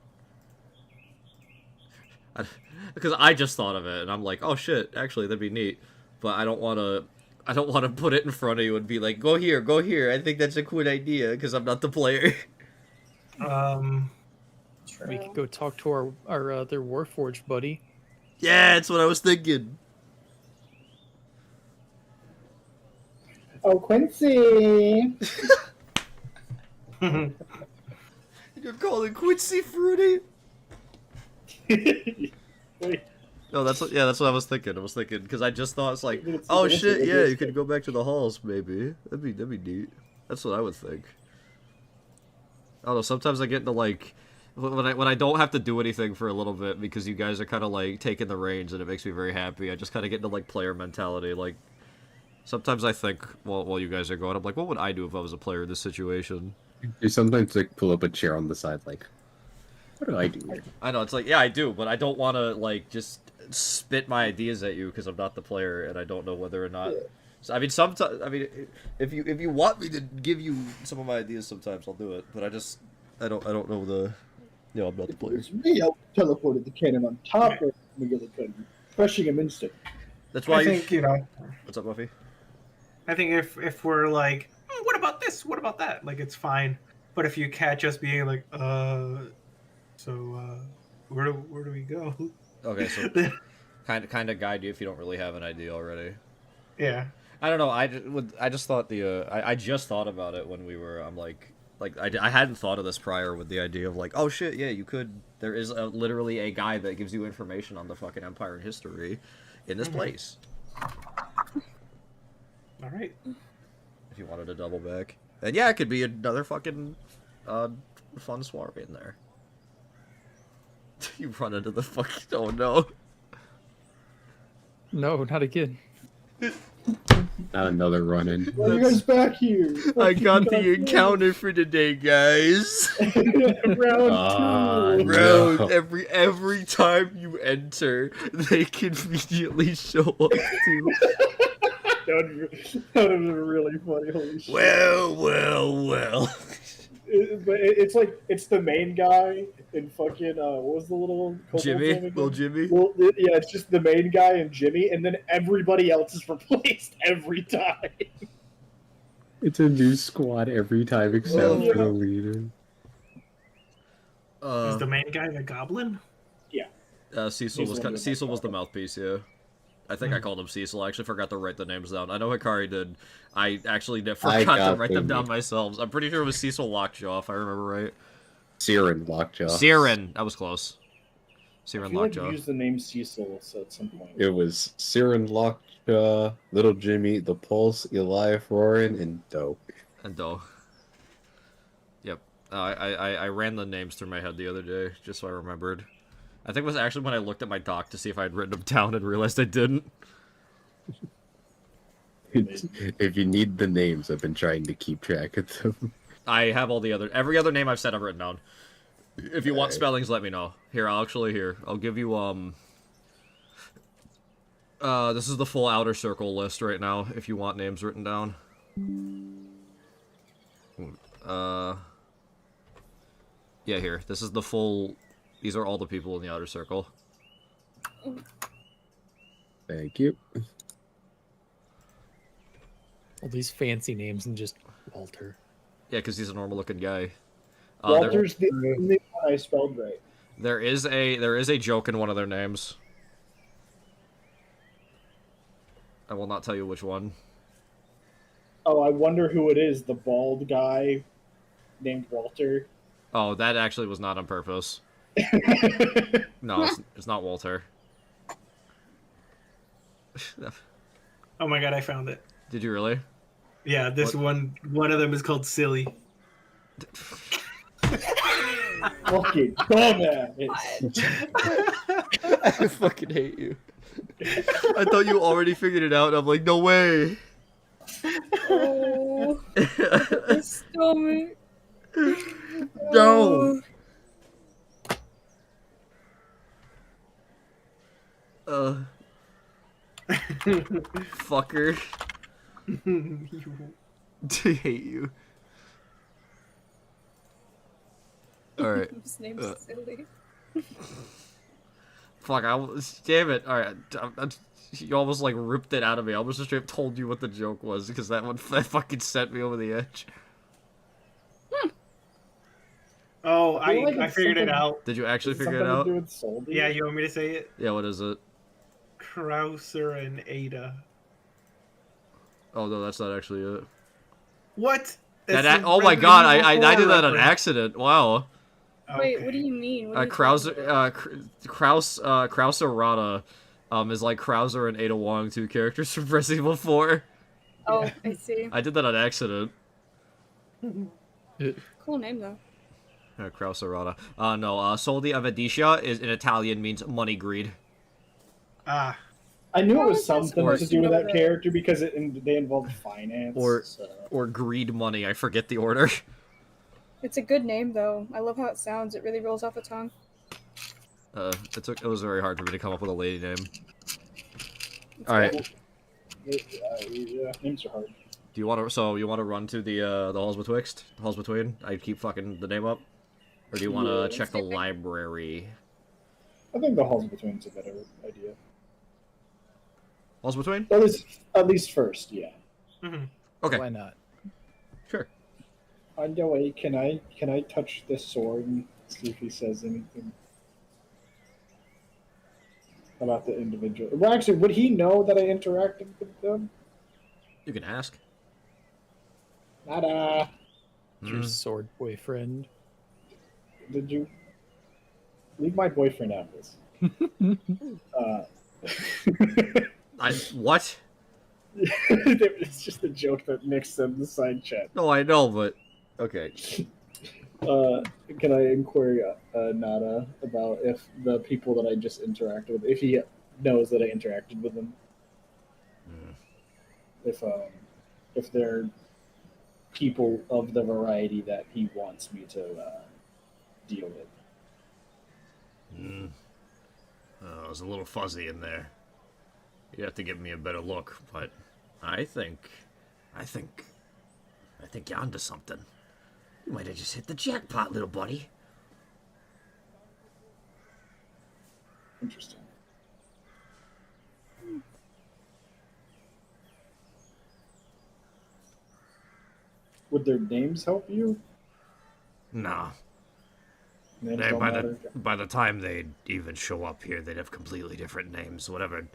Because I just thought of it, and I'm like, oh shit, actually, that'd be neat. But I don't want to. I don't want to put it in front of you and be like, go here, go here. I think that's a cool idea because I'm not the player. We could go talk to our other Warforged buddy. Yeah, that's what I was thinking. Oh, Quincy! You're calling Quincy fruity? Wait, No, that's what I was thinking. I was thinking because I just thought it's like, It's- oh it's- shit, yeah, it's- you could go back to the halls maybe. That'd be neat. That's what I would think. I don't know. Sometimes I get into like when I don't have to do anything for a little bit because you guys are kind of like taking the reins and it makes me very happy. I just kind of get into like player mentality. Like sometimes I think while you guys are going, I'm like, what would I do if I was a player in this situation? You sometimes like pull up a chair on the side, like, what do I do here? I know it's like yeah, I do, but I don't want to like just spit my ideas at you because I'm not the player and I don't know whether or not. So, I mean, sometimes. I mean, if you want me to give you some of my ideas, sometimes I'll do it. But I don't know the. I'm not the player. It's me. I teleported the cannon on top of McGillicuddy, crushing him instantly. That's why I think, What's up, Buffy? I think if we're like, what about this? What about that? Like, it's fine. But if you catch us being like, where do we go? Okay, so kind of guide you if you don't really have an idea already. Yeah. I don't know. I just thought I just thought about it when we were. I'm like I hadn't thought of this prior with the idea of like, oh shit, yeah, you could. There is literally a guy that gives you information on the fucking Empire and history in this place. All right. If you wanted to double back, and yeah, it could be another fucking fun swarm in there. You run into the fucking. Oh no. No, not again. Not another run-in. Why are you guys back here? I got the Fucking encounter for today, guys. Round two. Bro, No. every time you enter, they conveniently show up too. That would have been really funny. Holy shit. Well. But it's like it's the main guy and fucking what was the little kobold's name Jimmy, again? little Jimmy. Well, yeah, it's just the main guy and Jimmy, and then everybody else is replaced every time. It's a new squad every time except Yeah. for the leader. Is the main guy the goblin? Cecil was the mouthpiece. Yeah, I think I called him Cecil. I actually forgot to write the names down. I know Hikari did. I actually forgot to got write them them. down myself. I'm pretty sure it was Cecil Lockjaw, if I remember right. Siren Lockjaw. Siren, that was close. I Siren feel like Lockjaw. you used the name Cecil at some point. It was Siren Lockjaw, Little Jimmy, The Pulse, Elias Roarin, and Doe. And Doe. Yep. I ran the names through my head the other day, just so I remembered. I think it was actually when I looked at my doc to see if I had written them down and realized I didn't. If you need the names, I've been trying to keep track of them. I have every other name I've said I've written down. If you want spellings, let me know. Here, I'll give you, this is the full Outer Circle list right now, if you want names written down. Yeah, here. This is the full... These are all the people in the Outer Circle. Thank you. All these fancy names and just Walter. Yeah, because he's a normal-looking guy. Walter's the only one I spelled right. There is a joke in one of their names. I will not tell you which one. Oh, I wonder who it is. The bald guy named Walter. Oh, that actually was not on purpose. No, it's not Walter. Oh my god, I found it. Did you really? Yeah, this one of them is called Silly. Fucking dumbass. I fucking hate you. I thought you already figured it out, and I'm like, no way. Oh, my stomach. No. Fucker. I hate you. Alright. His name's Silly. Fuck, damn it. Alright. You almost, like, ripped it out of me. I almost just straight up told you what the joke was, because that one fucking sent me over the edge. Oh, like I it's figured it something- out. Did you actually figure Something it out? to do with Soldy? Yeah, you want me to say it? Yeah, what is it? Krauser and Ada. Oh, no, that's not actually it. What? Oh my god, I did that on accident. Wow. Wait, what do you mean? What are you Krauser, talking about? Krauser Rada, is like Krauser and Ada Wong, two characters from Resident Evil 4. Oh, I see. I did that on accident. Cool name though. Krauser Rada. No, Soldi of Adicia is in Italian means money greed. Ah. I knew it How was is that something to supposed do to with know that that? character because they involved finance. Or greed money, I forget the order. It's a good name though. I love how it sounds. It really rolls off the tongue. It was very hard for me to come up with a lady name. Alright. Yeah, names are hard. Do you want to run to the halls betwixt? Halls between? I keep fucking the name up? Or do you want to check the library? I think the halls between is a better idea. Halls between? At least first, yeah. Mm-hmm. Okay. Why not? Sure. On the way, can I touch this sword and see if he says anything about the individual? Well, actually, would he know that I interacted with them? You can ask. Nada. Your sword boyfriend. Did you leave my boyfriend out of this? What? It's just a joke that Nick said in the side chat. No, I know, but okay. Can I inquire Nada about if the people that I just interacted with, if he knows that I interacted with them, if they're people of the variety that he wants me to deal with? Oh, it was a little fuzzy in there. You have to give me a better look, but I think you're onto something. You might have just hit the jackpot, little buddy. Interesting. Would their names help you? No. Names They, don't matter? by the time they'd even show up here, they'd have completely different names, whatever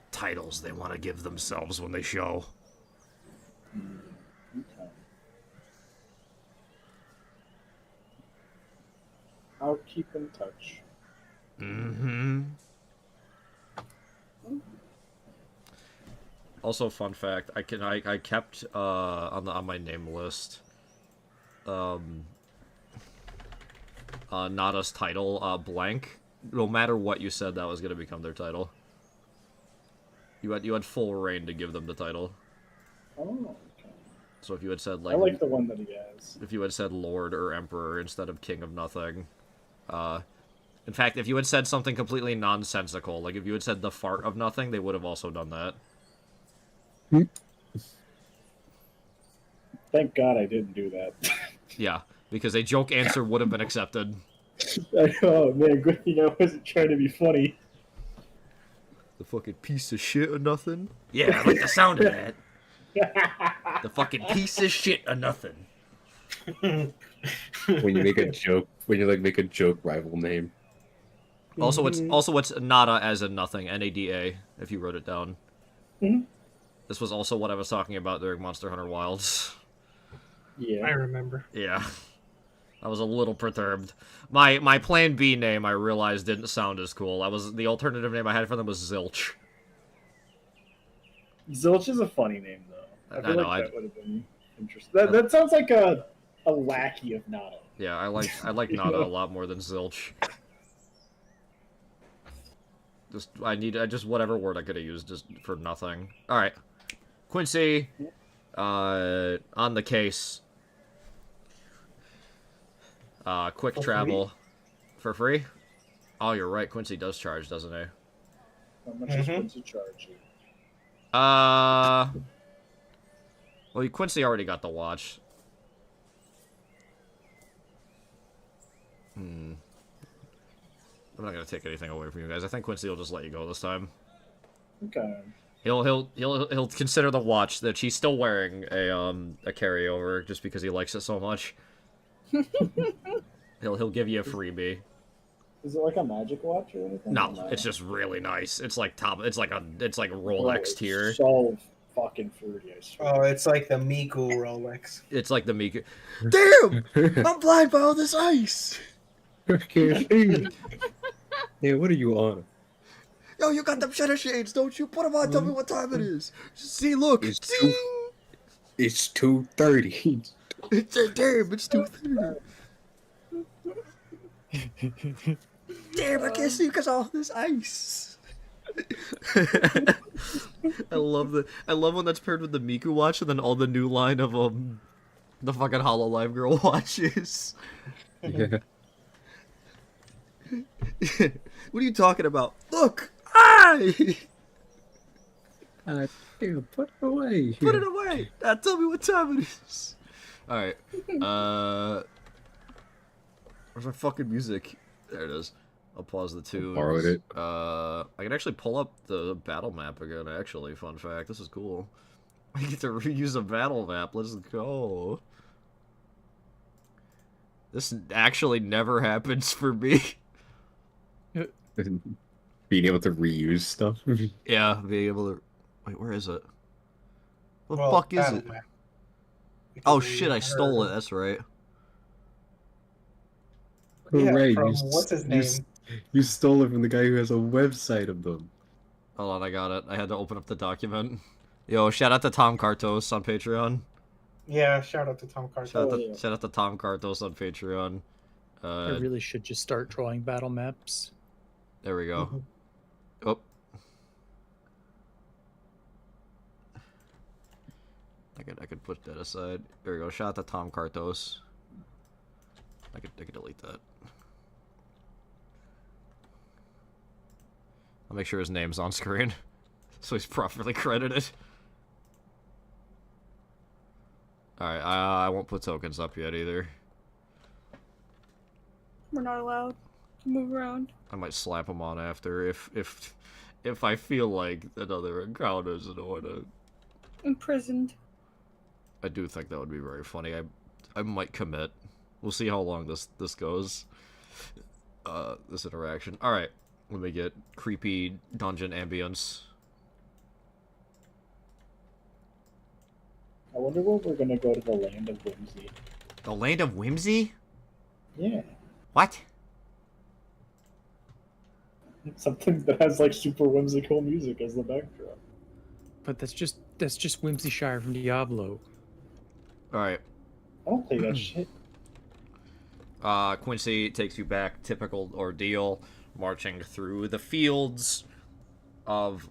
titles they want to give themselves when they show. Okay. I'll keep in touch. Mm-hmm. Also, fun fact: I kept on my name list, Nada's title blank. No matter what you said, that was gonna become their title. You had full reign to give them the title. Oh, okay. So if you had said I like the one that he has. if you had said Lord or Emperor instead of King of Nothing, In fact, if you had said something completely nonsensical, like if you had said the fart of nothing, they would have also done that. Thank God I didn't do that. Yeah, because a joke answer would have been accepted. Oh man, good thing I wasn't trying to be funny. The fucking piece of shit or nothing? Yeah, I like the sound of that. The fucking piece of shit or nothing. When you make a joke, make a joke rival name. Also, it's nada as in nothing, N-A-D-A, if you wrote it down. Mhm. This was also what I was talking about during Monster Hunter Wilds. Yeah. I remember. Yeah. I was a little perturbed. My plan B name, I realized, didn't sound as cool. The alternative name I had for them was Zilch. Zilch is a funny name, though. I feel know, like that would have been interesting. That sounds like a lackey of Nada. Yeah, I like Nada a lot more than Zilch. Just whatever word I could have used just for nothing. Alright. Quincy, on the case. Quick For travel. For free? Oh, you're right. Quincy does charge, doesn't he? How much is Quincy charge you? Well, Quincy already got the watch. I'm not gonna take anything away from you guys. I think Quincy will just let you go this time. Okay. He'll consider the watch that she's still wearing a carryover just because he likes it so much. He'll give you a freebie. Is it like a magic watch or anything? No, it's just really nice. It's like It's like Rolex tier. So fucking fruity, I swear. Oh, it's like the Miku Rolex. It's like the Miku. Damn! I'm blind by all this ice. I can't see. Yeah, what are you on? Yo, you got them shutter shades, don't you? Put them on. Tell me what time it is. See, look. It's 2:30. Damn, it's 2:30. Damn, I can't see because all this ice. I love when that's paired with the Miku watch and then all the new line of the fucking HoloLive girl watches. Yeah. What are you talking about? Look! Damn, Put it away. put it away! Now tell me what time it is. Alright. Where's my fucking music? There it is. I'll pause the tune. Borrowed it. I can actually pull up the battle map again, actually. Fun fact. This is cool. I get to reuse a battle map. Let's go. This actually never happens for me. Being able to reuse stuff. Yeah, being able to... Wait, where is it? What the Well, fuck is battle it? map. Oh Because we shit, I stole it. heard- That's right. Yeah, Hooray, from you what's his you name? You stole it from the guy who has a website of them. Hold on, I got it. I had to open up the document. Yo, shout out to Tom Kartos on Patreon. Yeah, shout out to Tom Carter. Shout out to Tom Kartos on Patreon. I really should just start drawing battle maps. There we go. Mhm. Oh. I could put that aside. There we go. Shout out to Tom Kartos. I could delete that. I'll make sure his name's on screen, so he's properly credited. Alright, I won't put tokens up yet either. We're not allowed to move around. I might slap him on after if I feel like another account is in order. Imprisoned. I do think that would be very funny. I might commit. We'll see how long this goes. This interaction. All right, let me get creepy dungeon ambience. I wonder where we're gonna go to the land of whimsy. The land of whimsy? Yeah. What? Something that has like super whimsical music as the backdrop. But that's just Whimsyshire from Diablo. All right. I don't play that shit. Quincy takes you back. Typical ordeal, marching through the fields of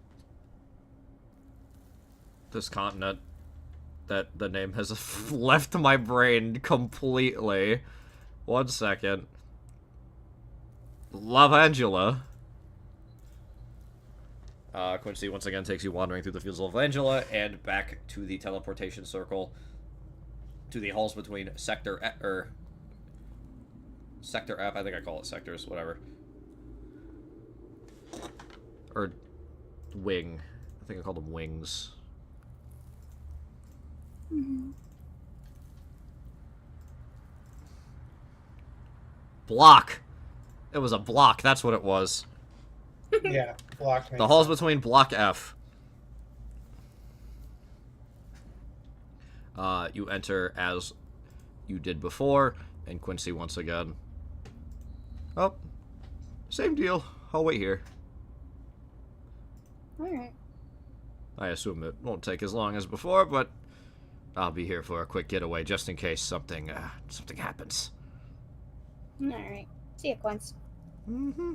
this continent that the name has left my brain completely. 1 second. Lavangela. Quincy once again takes you wandering through the fields of Lavangela and back to the teleportation circle, to the halls between Sector F, I think I call it sectors, whatever. Or wing. I think I called them wings. Block! It was a block, that's what it was. Yeah, block. The halls between Block F. You enter as you did before, and Quincy once again. Oh, same deal. I'll wait here. Alright. I assume it won't take as long as before, but I'll be here for a quick getaway just in case something happens. Alright. See you, Quince. Mm-hmm.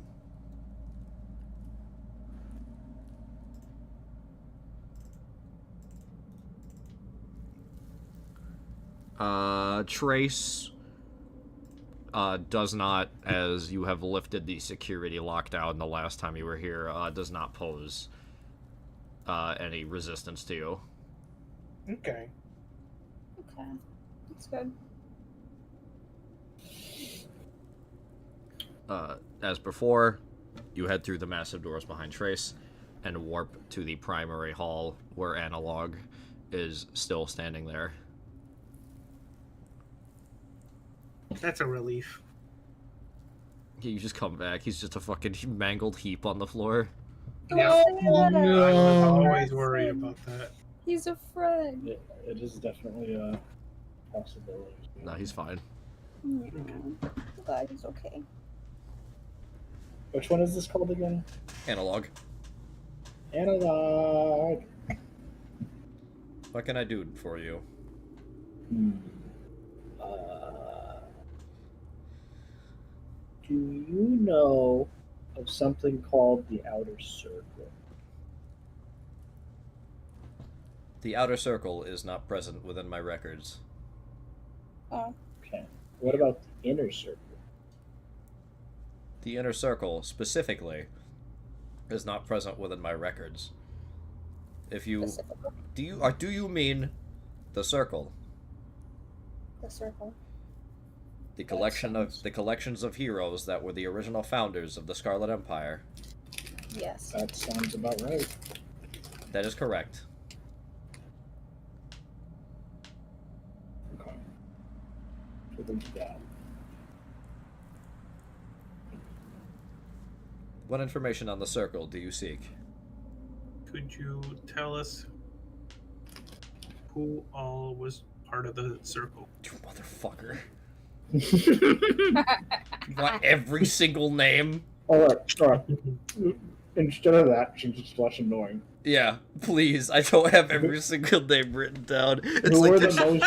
Trace does not, as you have lifted the security lockdown the last time you were here, does not pose any resistance to you. Okay. Okay. That's good. As before, you head through the massive doors behind Trace and warp to the primary hall where Analog is still standing there. That's a relief. You just come back, he's just a fucking mangled heap on the floor. Yeah. I was always worried about that. He's a friend. It is definitely a possibility. No, he's fine. Yeah. Glad he's okay. Which one is this called again? Analog. Analog. What can I do for you? Do you know of something called the Outer Circle? The Outer Circle is not present within my records. Oh. Okay. What about the Inner Circle? The Inner Circle, specifically, is not present within my records. If you... Do you mean the Circle? The circle. The collections of heroes that were the original founders of the Scarlet Empire. Yes. That sounds about right. That is correct. Okay. So there's that. What information on the Circle do you seek? Could you tell us who all was part of the circle? You motherfucker. You want every single name? Alright. Instead of that, since it's less annoying. Yeah, please. I don't have every single name written down. It's Who like are this, the most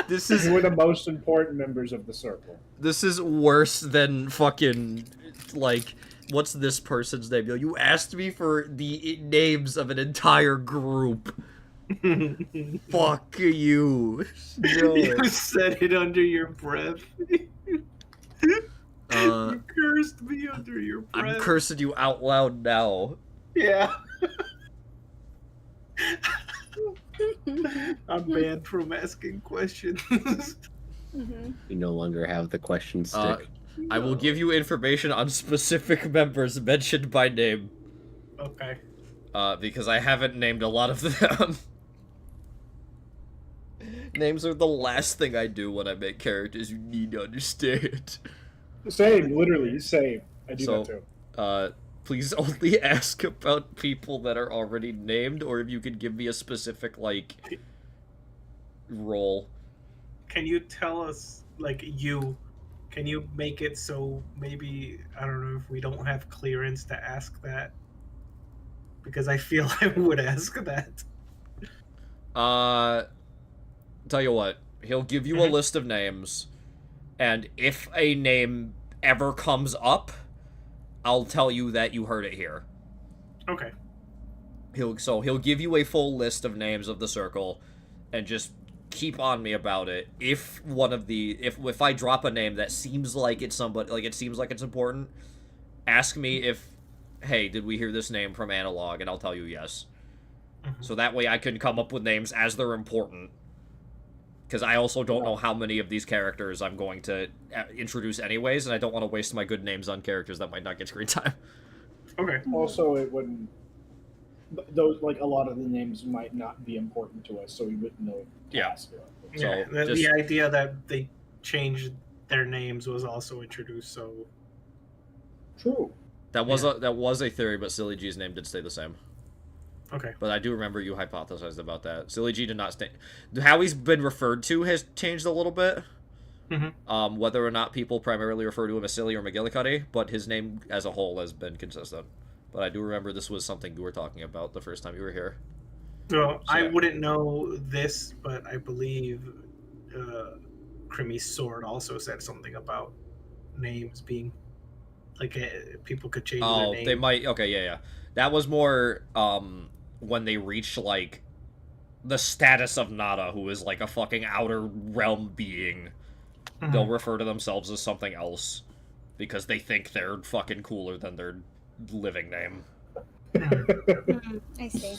this is who are the most important members of the circle? this is worse than fucking like what's this person's name? Yo, you asked me for the names of an entire group. Fuck you. No. You said it under your breath. You cursed me under your breath. I'm cursing you out loud now. Yeah. I'm banned from asking questions. We no longer have the question stick. I will give you information on specific members mentioned by name. Okay. Because I haven't named a lot of them. Names are the last thing I do when I make characters, you need to understand. Same, literally, same. I do that too. Please only ask about people that are already named, or if you could give me a specific, like, role. Can you tell us, like, can you make it so maybe, I don't know if we don't have clearance to ask that? Because I feel I would ask that. Tell you what, he'll give you a list of names, and if a name ever comes up, I'll tell you that you heard it here. Okay. He'll give you a full list of names of the circle, and just keep on me about it. If one of the if I drop a name that seems like it's somebody, like it seems like it's important, ask me if, hey, did we hear this name from Analog, and I'll tell you yes. So that way I can come up with names as they're important. Because I also don't know how many of these characters I'm going to introduce anyways, and I don't want to waste my good names on characters that might not get screen time. Okay. Also, it wouldn't. Those like a lot of the names might not be important to us, so we wouldn't know. Yeah. Yeah, So, the idea that they changed their names was also introduced. So True. that was a theory, but Silly G's name did stay the same. okay. But I do remember you hypothesized about that. Silly G did not stay. How he's been referred to has changed a little bit. Whether or not people primarily refer to him as Silly or McGillicuddy, but his name as a whole has been consistent. But I do remember this was something you were talking about the first time you were here. Well, I wouldn't know this, but I believe Crimmy's sword also said something about names being like people could change their name. They might. Okay, yeah. That was more when they reached like the status of Nada, who is like a fucking outer realm being. They'll refer to themselves as something else because they think they're fucking cooler than their living name. I see.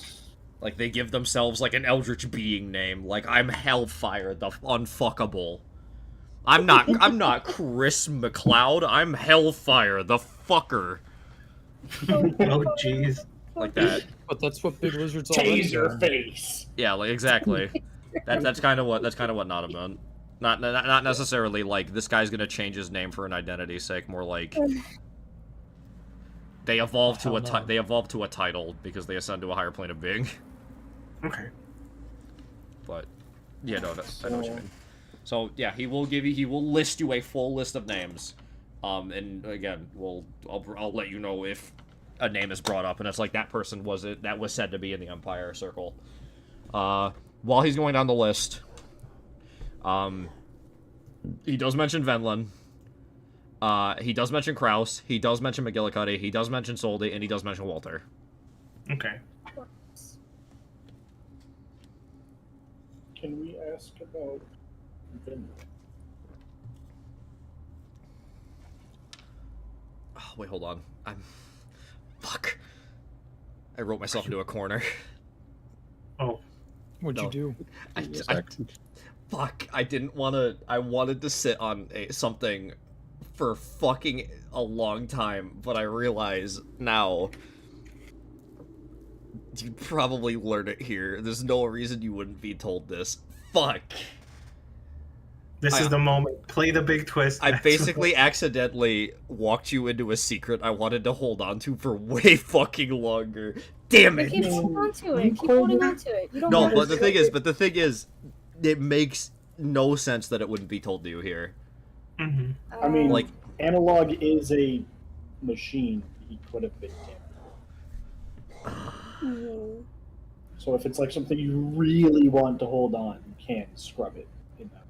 Like, they give themselves, like, an eldritch being name. Like, I'm Hellfire, the unfuckable. I'm not Chris McLeod, I'm Hellfire, the fucker. Oh, jeez. Like that. But that's what big lizards already do. Taser face. Yeah, like, exactly. That's kind of what Nada meant. Not necessarily, like, this guy's gonna change his name for an identity's sake, more like... They evolve to a title because they ascend to a higher plane of being. Okay. But yeah, no, I know what you mean. So yeah, he will list you a full list of names, and again, I'll let you know if a name is brought up, and it's like that person was said to be in the Empire Circle. While he's going down the list, he does mention Venlin. He does mention Kraus, he does mention McGillicuddy, he does mention Soldy, and he does mention Walter. Okay. Can we ask about Vinland? Oh, wait, hold on. Fuck. I wrote myself into a corner. Oh. What'd you do? Fuck. I didn't want to... I wanted to sit on something for fucking a long time, but I realize now... You'd probably learn it here. There's no reason you wouldn't be told this. Fuck. This is the moment. Play the big twist. I basically accidentally walked you into a secret I wanted to hold on to for way fucking longer. Damn it! Keep holding on to it. Keep holding on to it. You don't No, but the thing is, it makes no sense that it wouldn't be told to you here. Mm-hmm. I mean, Like, Analog is a machine. He could have been tampered. So if it's like something you really want to hold on, you can scrub it.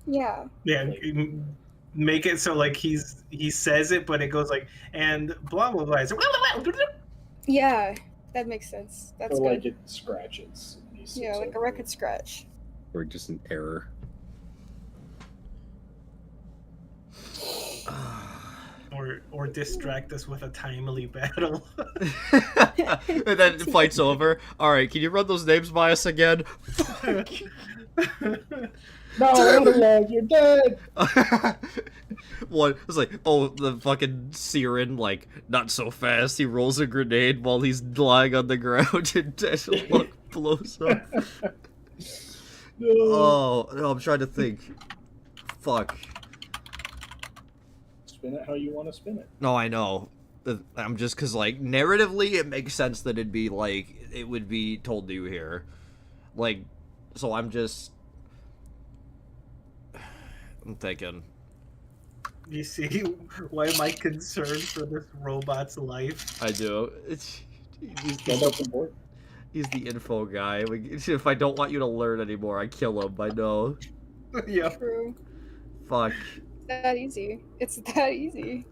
Yeah. Yeah. Make it so like he says it, but it goes like and blah blah blah. Yeah, that makes sense. That's or good. like it scratches. Yeah, like a record scratch. Or just an error. Or distract us with a timely battle. And then the fight's over. Alright, can you run those names by us again? No, Analog, you're dead! One was like, oh, the fucking Siren, like, not so fast. He rolls a grenade while he's lying on the ground and Deadlock blows up. No. Oh, no, I'm trying to think. Fuck. Spin it how you want to spin it. No, I know. I'm just, because, like, narratively, it makes sense that it'd be, like, it would be told to you here. Like, so I'm just... I'm thinking. You see why am I concerned for this robot's life? I do. That's important. He's the info guy. If I don't want you to learn anymore, I kill him. I know. Yeah. True. Fuck. That easy. It's that easy.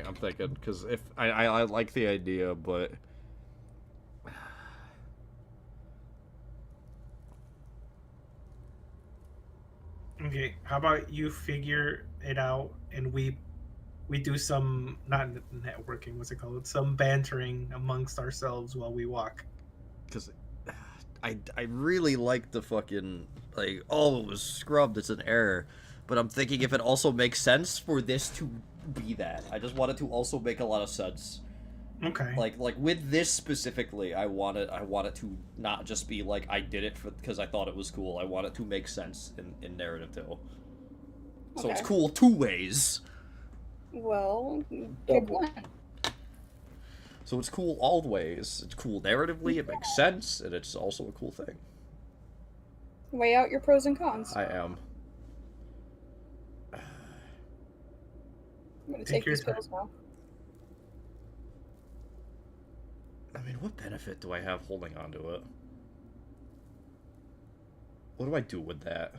I'm thinking, because if I like the idea, but Okay, how about you figure it out and we do some not networking, what's it called? Some bantering amongst ourselves while we walk. Because I really like the fucking, like, oh, it was scrubbed, it's an error. But I'm thinking if it also makes sense for this to be that. I just want it to also make a lot of sense. Okay. Like with this specifically, I want it to not just be like I did it because I thought it was cool. I want it to make sense in narrative too. So it's Okay. cool two ways. Well, pick Double. one. So it's cool all the ways. It's cool narratively, it makes sense, and it's also a cool thing. Weigh out your pros and cons. I am. I'm gonna Take take your these pills now. I mean, what benefit do I have holding on to it? What do I do with that?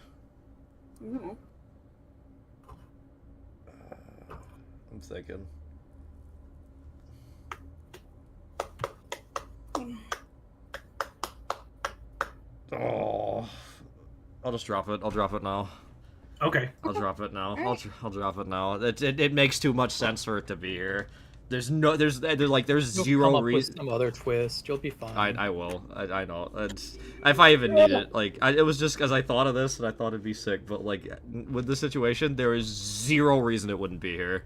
Mm. I'm thinking. Oh, I'll just drop it. I'll drop it now. Okay. I'll drop it now. Alright. I'll drop it now. It makes too much sense for it to be here. There's You'll zero come up with reason. some other twist. You'll be fine. I will. I know. If I even need it, like, it was just because I thought of this and I thought it'd be sick. But like, with the situation, there is zero reason it wouldn't be here.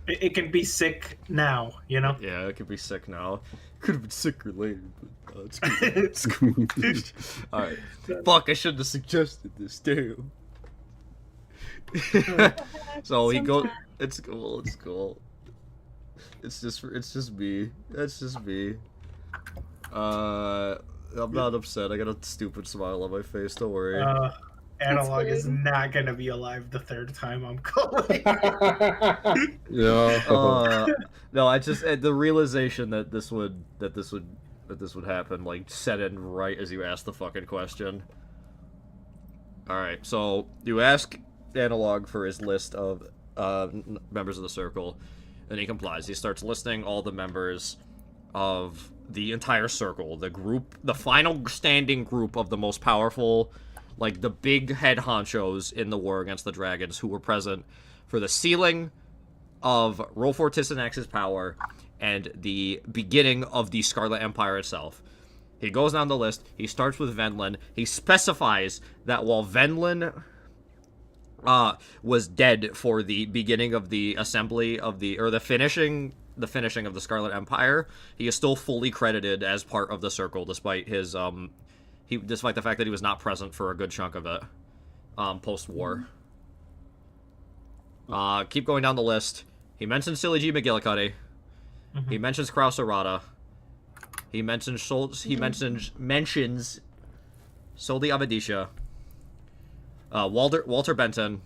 It can be sick now, you know? Yeah, it could be sick now. Could have been sicker later, but it's cool. It's cool. All right. Fuck! I shouldn't have suggested this. Damn. So he goes. It's cool. It's cool. It's just me. It's just me. I'm not upset. I got a stupid smile on my face. Don't worry. Analog good. is not gonna be alive the third time I'm calling. No. No, I just the realization that this would happen like set in right as you asked the fucking question. All right, so you ask Analog for his list of members of the circle, and he complies. He starts listing all the members of the entire circle, the group, the final standing group of the most powerful, like the big head honchos in the war against the dragons who were present for the sealing of Rolfor Tisanax's power and the beginning of the Scarlet Empire itself. He goes down the list. He starts with Venlin. He specifies that while Venlin was dead for the beginning of the assembly of the finishing of the Scarlet Empire, he is still fully credited as part of the circle, despite his despite the fact that he was not present for a good chunk of it, post-war. Keep going down the list. He mentions Silly G. McGillicuddy. He mentions Kraus Arata. He mentions mentions Soldi Abadisha. Walter Benton.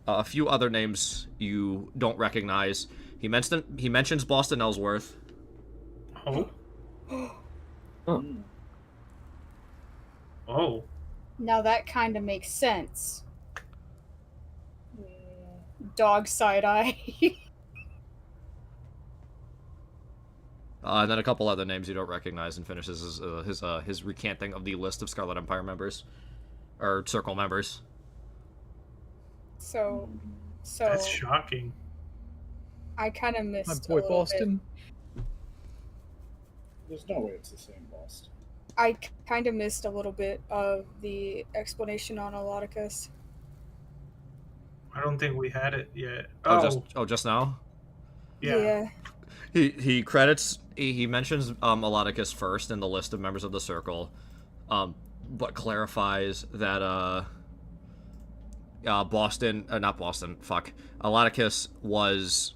A few other names you don't recognize. He mentions Boston Ellsworth. Oh. Oh. Now that kind of makes sense. Dog side eye. And then a couple other names you don't recognize, and finishes his recanting of the list of Scarlet Empire members, or Circle members. So That's shocking. I kind of My missed boy a little Boston. There's no way it's the same Boston. I kind of missed a little bit of the explanation on Eloticus. I don't think we had it yet. Just now. Yeah. He credits he mentions Eloticus first in the list of members of the circle, but clarifies that Eloticus was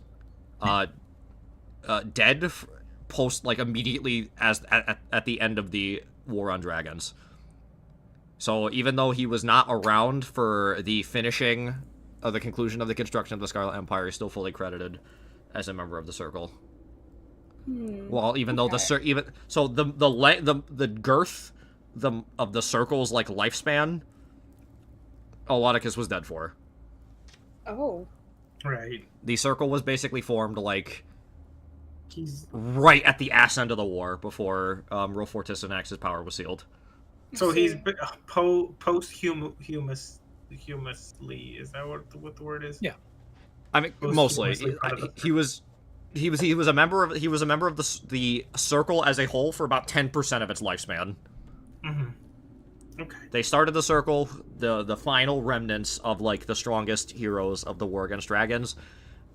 dead post, like, immediately at the end of the War on Dragons. So even though he was not around for the finishing of the conclusion of the construction of the Scarlet Empire, he's still fully credited as a member of the circle. Well, even though the girth of the circle's, like, lifespan, Eloticus was dead for. Oh. Right. The circle was basically formed, like, He's right at the ass end of the war before Rolfor Tisanax's power was sealed. so he's posthumous humusly. Is that what the word is? Yeah. I mean, Who's mostly humusly part of the he was a member of the circle as a whole for about 10% of its lifespan. Okay. They started the circle, the final remnants of like the strongest heroes of the war against dragons,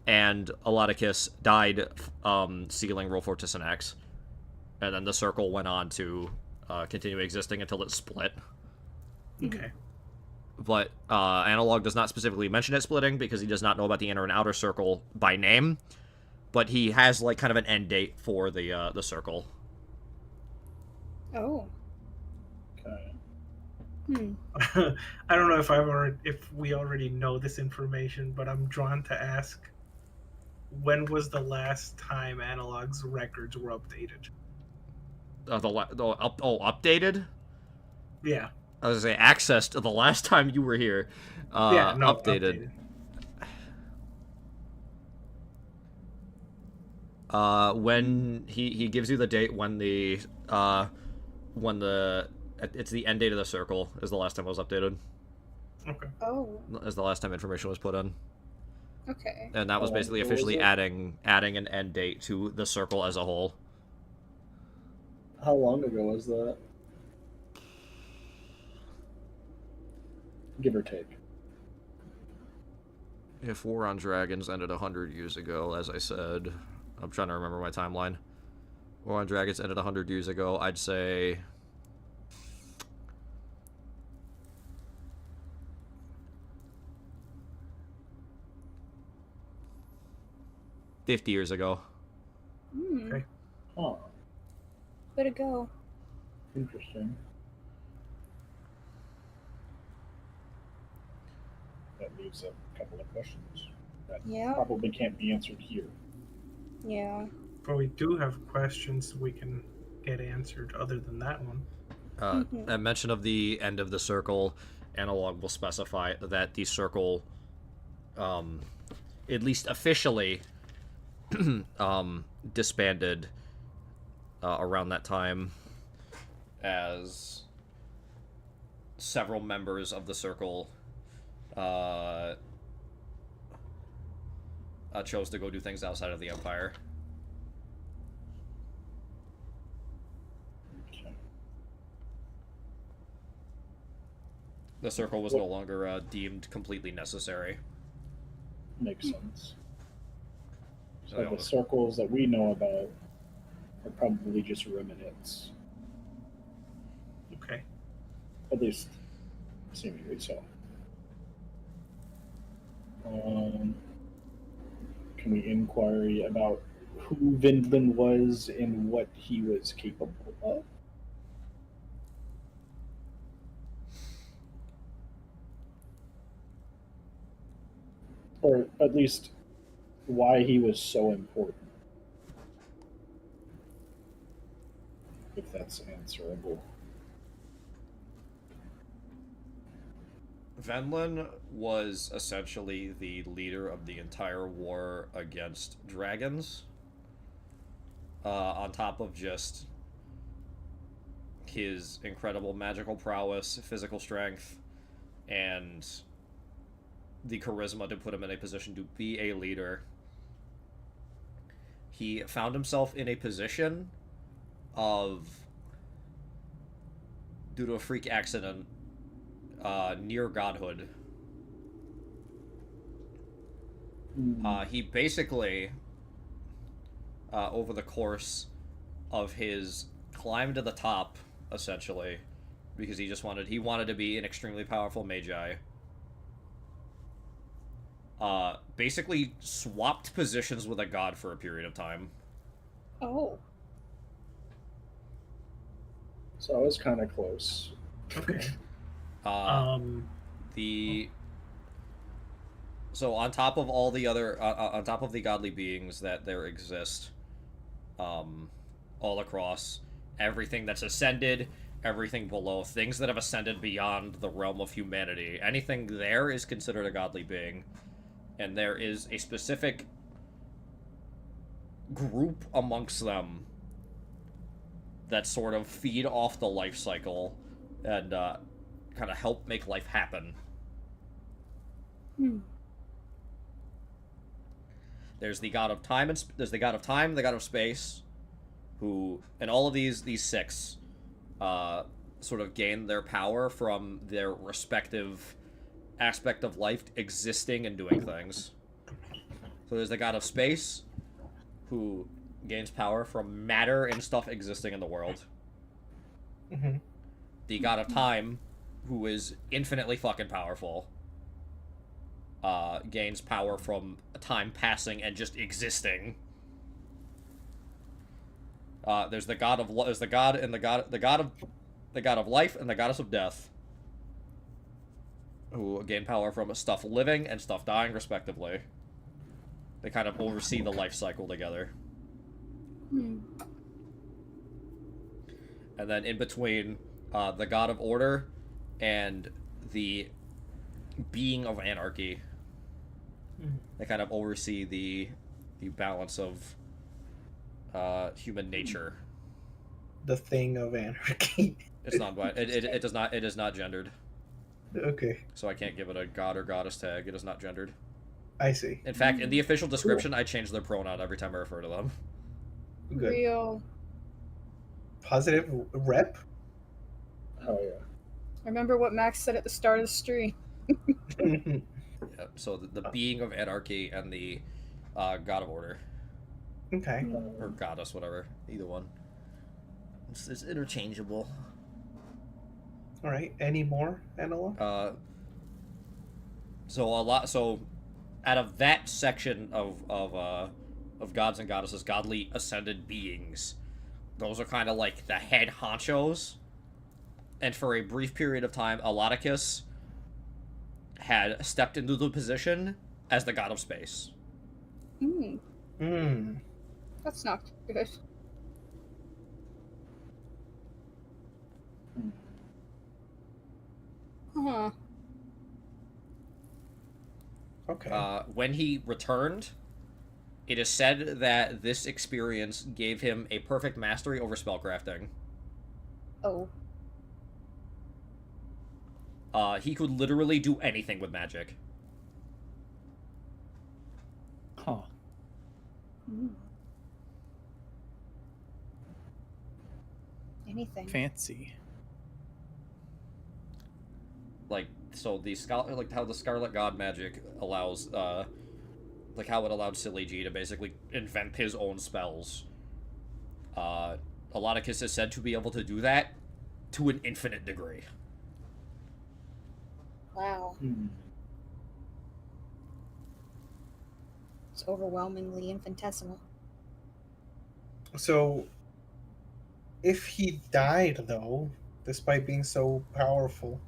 and Elaticus died sealing Roll Fortis and X, and then the circle went on to continue existing until it split. Okay. But Analog does not specifically mention it splitting because he does not know about the inner and outer circle by name, but he has like kind of an end date for the circle. Oh. Okay. I don't know if we already know this information, but I'm drawn to ask, when was the last time Analog's records were updated? Updated? Yeah. I was gonna say accessed the last time you were here. Updated. When he gives you the date when it's the end date of the circle is the last time it was updated. Okay. Oh. Is the last time information was put in. Okay. And that was basically what was officially it? adding an end date to the circle as a whole. How long ago was that? Give or take. If War on Dragons ended 100 years ago, as I said, I'm trying to remember my timeline. War on Dragons ended 100 years ago, I'd say 50 years ago. Okay. Oh, Way to go. interesting. That leaves a couple of questions that Yeah. probably can't be answered here. Yeah. But we do have questions we can get answered other than that one. A mention of the end of the circle, Analog will specify that the circle, at least officially, disbanded around that time, as several members of the circle chose to go do things outside of the Empire. Okay. The circle was no longer deemed completely necessary. Makes sense. So So the circles that we know about are probably just remnants, Okay. at least seemingly so. Can we inquiry about who Vindlin was and what he was capable of? Or at least why he was so important. If that's answerable. Venlin was essentially the leader of the entire war against dragons. On top of just his incredible magical prowess, physical strength, and the charisma to put him in a position to be a leader, he found himself in a position of, due to a freak accident, near godhood. He basically, over the course of his climb to the top, essentially, because he wanted to be an extremely powerful magi, basically swapped positions with a god for a period of time. Oh. So I was kind of close. Okay. So on top of all the other, on top of the godly beings that there exist, all across, everything that's ascended, everything below, things that have ascended beyond the realm of humanity, anything there is considered a godly being, and there is a specific group amongst them that sort of feed off the life cycle and kind of help make life happen. Hmm. There's the god of time, and there's the god of time, the god of space, who, and all of these six, sort of gain their power from their respective aspect of life existing and doing things. So there's the god of space, who gains power from matter and stuff existing in the world. Mm-hmm. The god of time, who is infinitely fucking powerful, gains power from time passing and just existing. There's the god of there's the god and the god of life and the goddess of death, who gain power from stuff living and stuff dying, respectively. They kind of oversee the life cycle together. Hmm. And then in between, the god of order and the being of anarchy. They kind of oversee the balance of human nature. The thing of anarchy. It's not. It does not. It is not gendered. Okay, So I can't give it a god or goddess tag. It is not gendered. I see. In fact, in the official description, I change their pronoun every time I refer to them. Good. Real. Positive rep. Oh yeah. Remember what Max said at the start of the stream. Yep. So the being of anarchy and the god of order, Okay. or goddess, whatever. Either one. It's interchangeable. All right. Any more, Analog? So out of that section of gods and goddesses, godly ascended beings, those are kind of like the head honchos. And for a brief period of time, Eloticus had stepped into the position as the god of space. Hmm. Hmm. That's not good. Huh. Okay. When he returned, it is said that this experience gave him a perfect mastery over spellcrafting. Oh. He could literally do anything with magic. Huh. Hmm. Anything. Fancy. Like, so like how the Scarlet God magic allows, like how it allowed Silly G to basically invent his own spells. Eloticus is said to be able to do that to an infinite degree. Wow. It's overwhelmingly infinitesimal. So, if he died, though, despite being so powerful,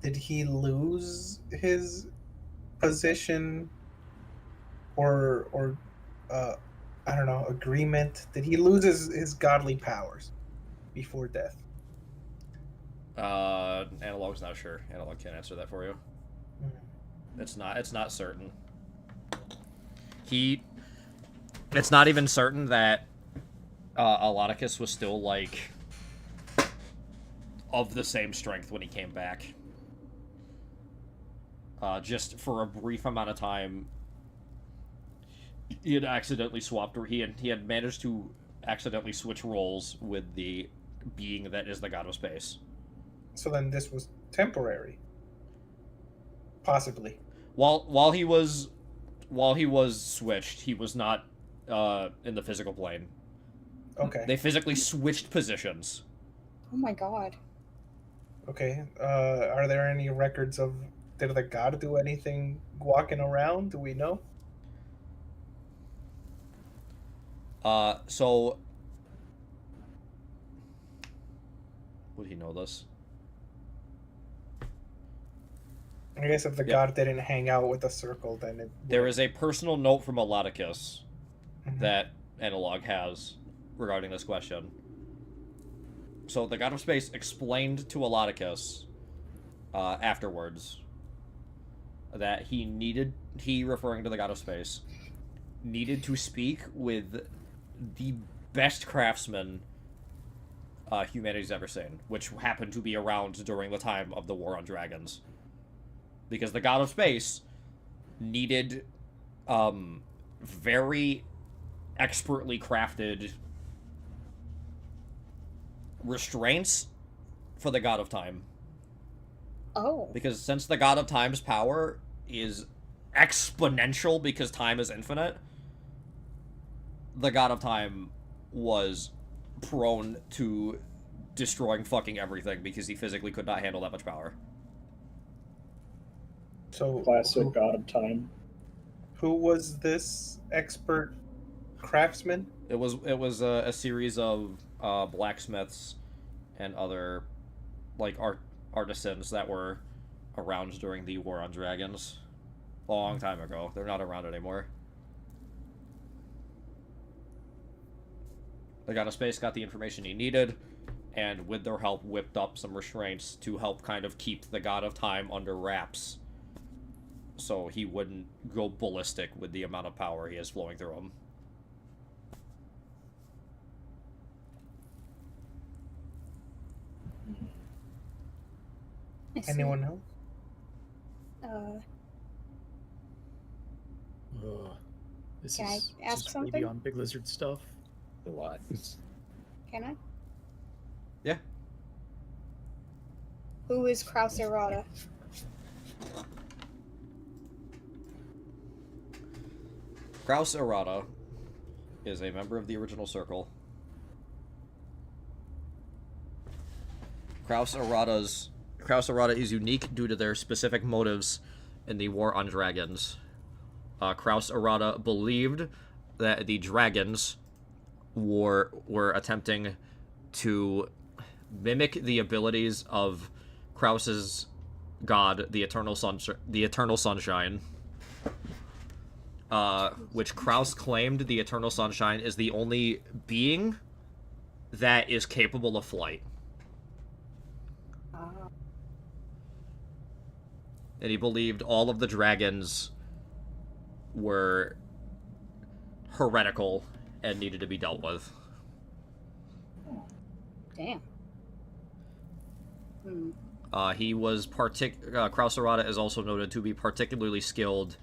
did he lose his position or I don't know, agreement? Did he lose his godly powers before death? Analog's not sure. Analog can't answer that for you. It's not certain. It's not even certain that Eloticus was still, like, of the same strength when he came back. Just for a brief amount of time, he had accidentally swapped, or he had managed to accidentally switch roles with the being that is the god of space. So then this was temporary. Possibly. While he was switched, he was not in the physical plane. Okay. They physically switched positions. Oh my god. Okay. Are there any records of did the god do anything walking around? Do we know? So would he know this? I guess if the god didn't hang out with the circle, then it. There is a personal note from Eloticus Mhm. that Analog has regarding this question. So the god of space explained to Eloticus afterwards that he, referring to the god of space, needed to speak with the best craftsman humanity's ever seen, which happened to be around during the time of the War on Dragons. Because the god of space needed very expertly crafted restraints for the God of Time. Oh. Because since the God of Time's power is exponential because time is infinite, the God of Time was prone to destroying fucking everything because he physically could not handle that much power. So Classic God of Time. who was this expert craftsman? It was a series of blacksmiths and other like artisans that were around during the War on Dragons a long time ago. They're not around anymore. The God of Space got the information he needed, and with their help whipped up some restraints to help kind of keep the God of Time under wraps so he wouldn't go ballistic with the amount of power he has flowing through him. I see. Anyone else? This Can I is ask just way something? beyond Big Lizard stuff. A lot. Can I? Yeah. Who is Kraus Errata? Kraus Errata is a member of the original Circle. Kraus Errata is unique due to their specific motives in the War on Dragons. Kraus Errata believed that the dragons were attempting to mimic the abilities of Kraus's god, the Eternal Sunshine. Which Kraus claimed the Eternal Sunshine is the only being that is capable of flight. And he believed all of the dragons were heretical and needed to be dealt with. Damn. He was Kraus Errata is also noted to be particularly skilled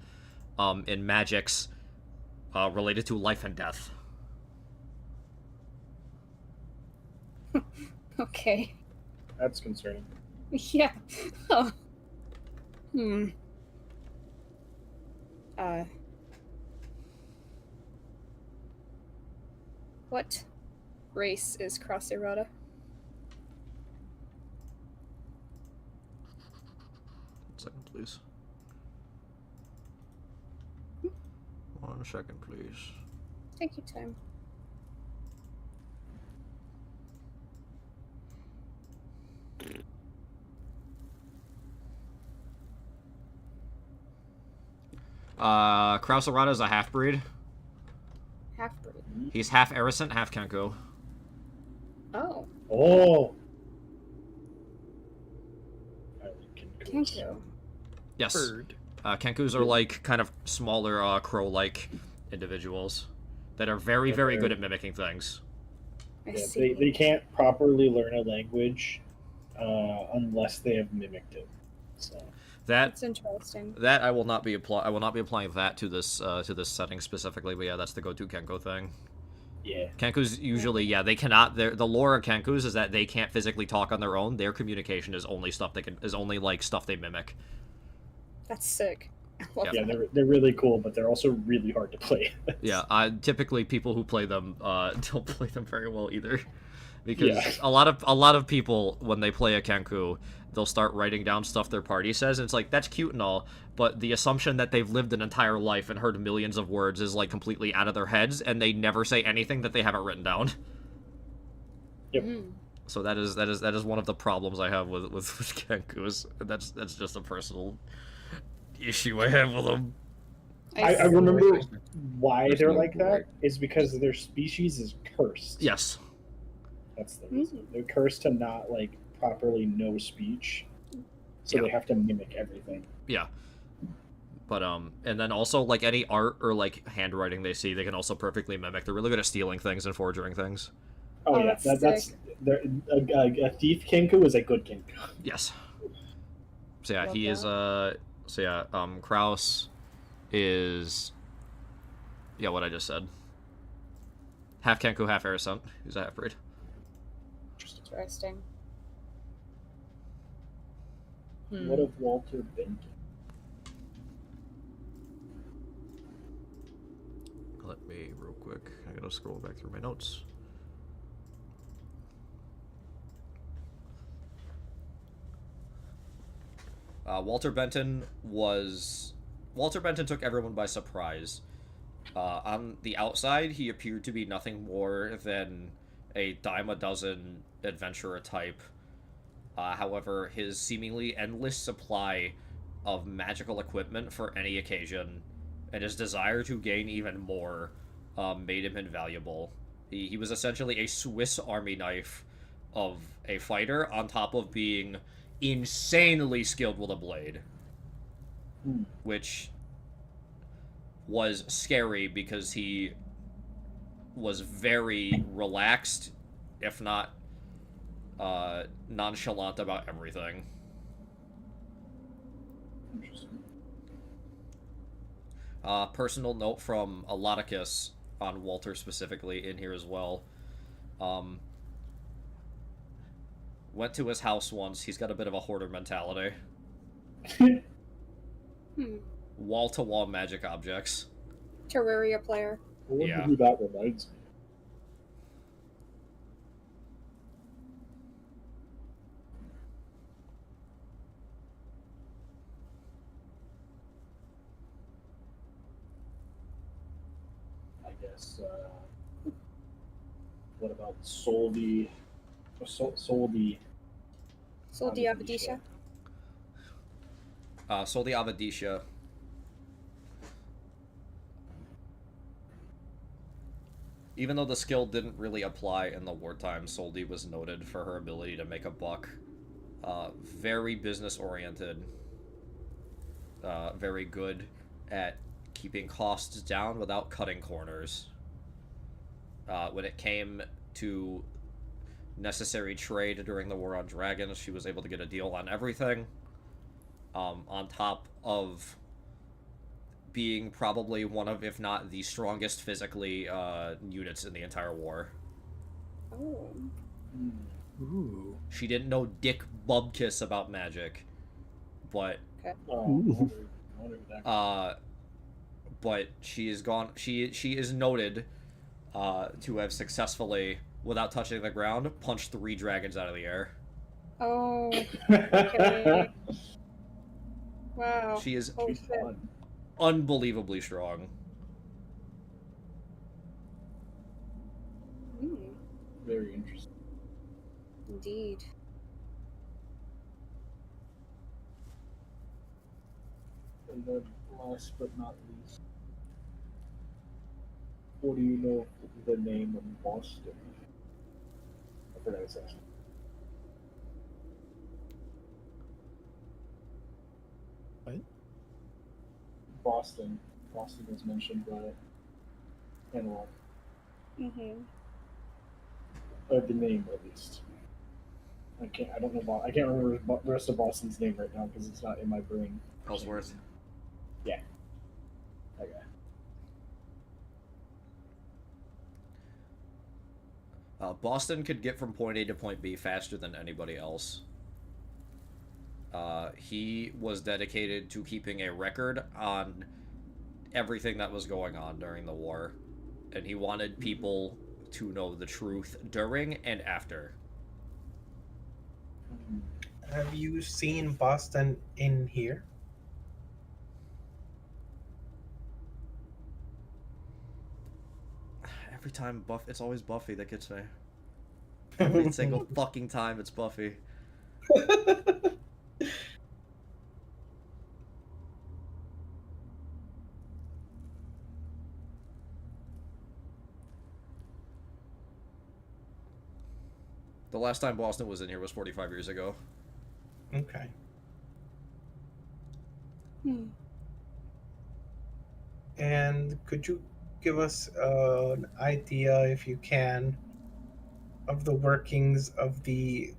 in magics related to life and death. Okay. That's concerning. Yeah. Oh. What race is Kraus Errata? One second, please. 1 second, please. Take your time. Kraus Errata is a half-breed. Half-breed. He's half Erisant, half Kenku. Oh. Oh. Kenku. Yes. Bird. Kenkus are like kind of smaller, crow-like individuals that are very, very good at mimicking things. I Yeah, see. they can't properly learn a language unless they have mimicked it. So That's interesting. That I will not be applying that to this setting specifically, but yeah, that's the go-to Kenko thing. yeah, Kenkus usually, they cannot. The lore of Kenkus is that they can't physically talk on their own. Their communication is only stuff stuff they mimic. That's sick. I love Yeah. that. they're really cool, but they're also really hard to play. Yeah, typically people who play them don't play them very well either, because Yeah. a lot of people when they play a Kenku, they'll start writing down stuff their party says, and it's like that's cute and all, but the assumption that they've lived an entire life and heard millions of words is like completely out of their heads, and they never say anything that they haven't written down. Yep. So that is one of the problems I have with Kenkus. That's just a personal issue I have with them. I remember why they're like that is because their species is cursed. Yes. That's the reason. They're cursed to not like properly know speech, so they have to mimic everything. Yeah. But and then also like any art or like handwriting they see, they can also perfectly mimic. They're really good at stealing things and forging things. Oh, yeah, that's a thief Kenku is a good Kenku. Yes. So yeah, Love he that. is Kraus is, yeah, what I just said. Half Kenku, half Aerosant. He's a half-breed. Interesting. What of Walter Benton? Let me, real quick, I gotta scroll back through my notes. Walter Benton took everyone by surprise. On the outside, he appeared to be nothing more than a dime a dozen adventurer type. However, his seemingly endless supply of magical equipment for any occasion, and his desire to gain even more, made him invaluable. He was essentially a Swiss Army knife of a fighter, on top of being insanely skilled with a blade. Which was scary because he was very relaxed, if not nonchalant about everything. Personal note from Aloticus on Walter specifically in here as well. Went to his house once. He's got a bit of a hoarder mentality. Wall-to-wall magic objects. Terraria player. I wonder Yeah. who that reminds me. I guess. What about Soldi? Soldi. Soldi Avadisha. Soldi Avadisha. Even though the skill didn't really apply in the wartime, Soldi was noted for her ability to make a buck. Very business-oriented. Very good at keeping costs down without cutting corners. When it came to necessary trade during the War on Dragons, she was able to get a deal on everything. On top of being probably one of, if not the strongest physically units in the entire war. Oh. Ooh. She didn't know dick bubkiss about magic, but but she is gone. She is noted to have successfully, without touching the ground, punched 3 dragons out of the air. Oh. Okay. Wow. She is Holy shit. unbelievably strong. Very interesting. Indeed. And then, last but not least, what do you know the name of Boston? I forgot his name. What? Boston. Boston was mentioned by Analog. The name, at least. I don't know. I can't remember the rest of Boston's name right now because it's not in my brain. Ellsworth. Yeah. Okay. Boston could get from point A to point B faster than anybody else. He was dedicated to keeping a record on everything that was going on during the war, and he wanted people to know the truth during and after. Have you seen Boston in here? Every time it's always Buffy that gets me. Every single fucking time it's Buffy. The last time Boston was in here was 45 years ago. Okay. And could you give us an idea, if you can, of the workings of the,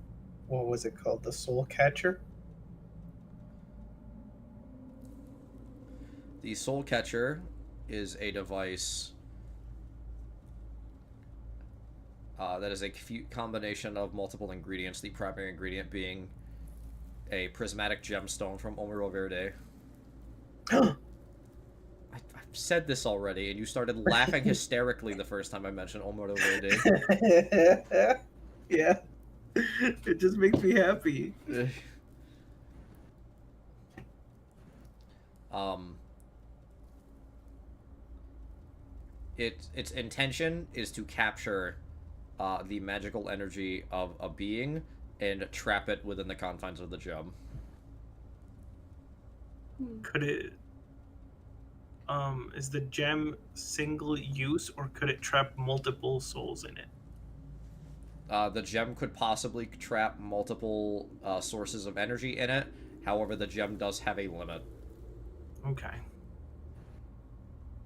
what was it called, the Soul Catcher? The Soul Catcher is a device that is a combination of multiple ingredients, the primary ingredient being a prismatic gemstone from Omero Verde. I've said this already, and you started laughing hysterically the first time I mentioned Omero Verde. Yeah. It just makes me happy. Its intention is to capture the magical energy of a being and trap it within the confines of the gem. Could it is the gem single use, or could it trap multiple souls in it? The gem could possibly trap multiple sources of energy in it. However, the gem does have a limit. Okay.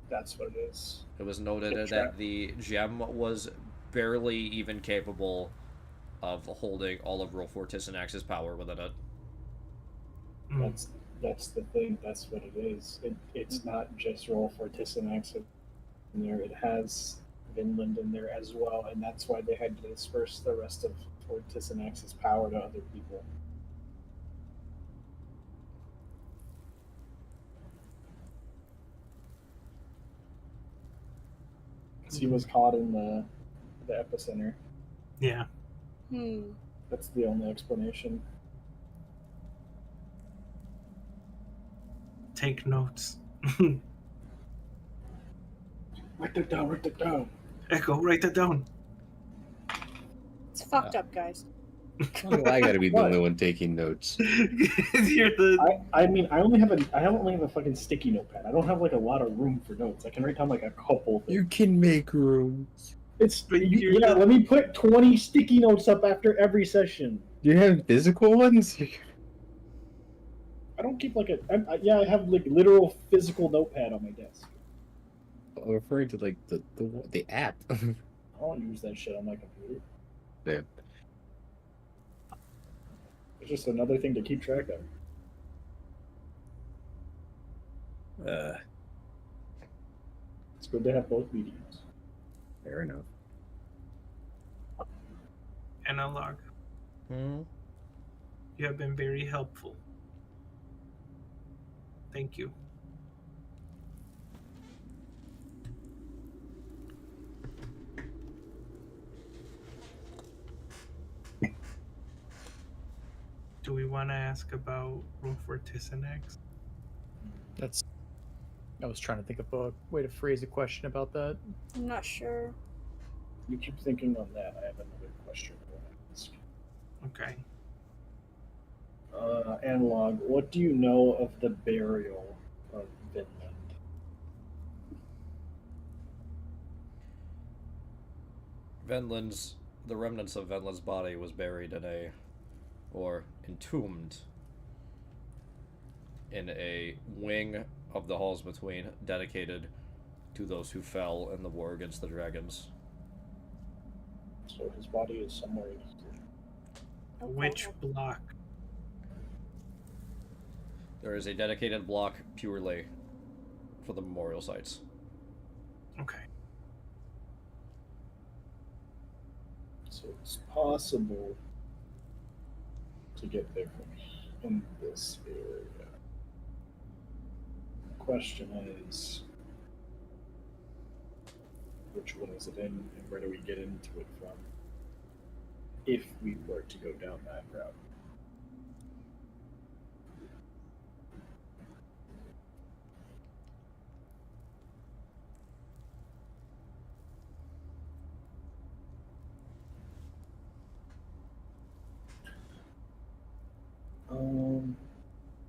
That's what it is. It was noted that the gem was barely even capable of holding all of Rofor Tisanax's power within it. That's the thing. That's what it is. It's not just roll for Tisanax in there. It has Vinland in there as well, and that's why they had to disperse the rest of Tisanax's power to other people. He was caught in the epicenter. Yeah. That's the only explanation. Take notes. Write that down. Write that down. Echo, write that down. It's fucked up, guys. I gotta be the only one taking notes. You're the... I mean, I only have a fucking sticky notepad. I don't have like a lot of room for notes. I can write down like a couple things. You can make room. Let me put 20 sticky notes up after every session. Do you have physical ones? I don't keep like I have like literal physical notepad on my desk. I'm referring to like the app. I don't use that shit on my computer. Yeah. It's just another thing to keep track of. It's good to have both mediums. Fair enough. Analog. You have been very helpful. Thank you. Do we want to ask about Rofor Tisanax? I was trying to think of a way to phrase a question about that. I'm not sure. You keep thinking on that. I have another question I want to ask. Okay. Analog, what do you know of the burial of Vinland? The remnants of Venland's body was buried entombed in a wing of the halls between, dedicated to those who fell in the war against the dragons. So his body is somewhere in here. Which block? There is a dedicated block purely for the memorial sites. Okay. So it's possible to get there from in this area. The question is, which one is it in, and where do we get into it from? If we were to go down that route.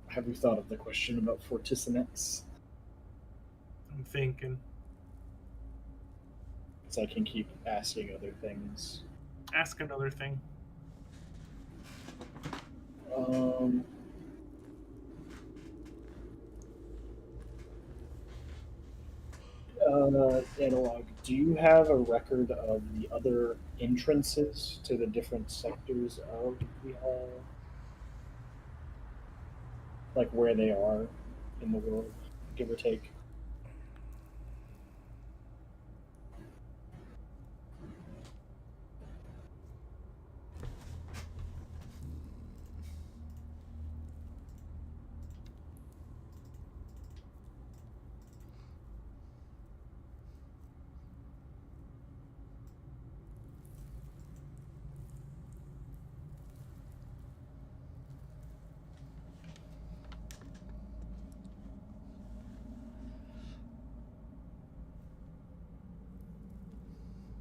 Have you thought of the question about Fortisinex? I'm thinking. So I can keep asking other things. Ask another thing. Analog, do you have a record of the other entrances to the different sectors of the hall? Like where they are in the world? give or take.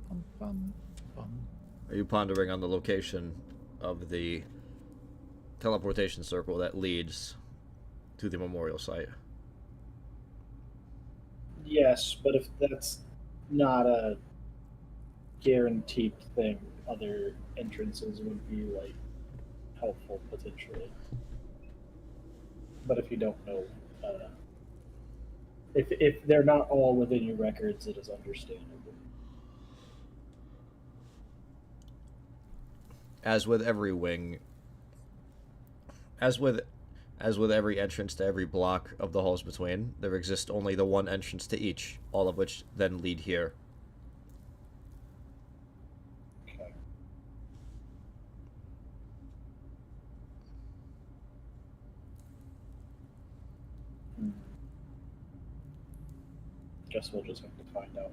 Bum, bum, bum. Are you pondering on the location of the teleportation circle that leads to the memorial site? Yes, but if that's not a guaranteed thing, other entrances would be like helpful potentially. But if you don't know, if they're not all within your records, it is understandable. As with every wing, as with every entrance to every block of the halls between, there exists only the one entrance to each, all of which then lead here. Okay. Guess we'll just have to find out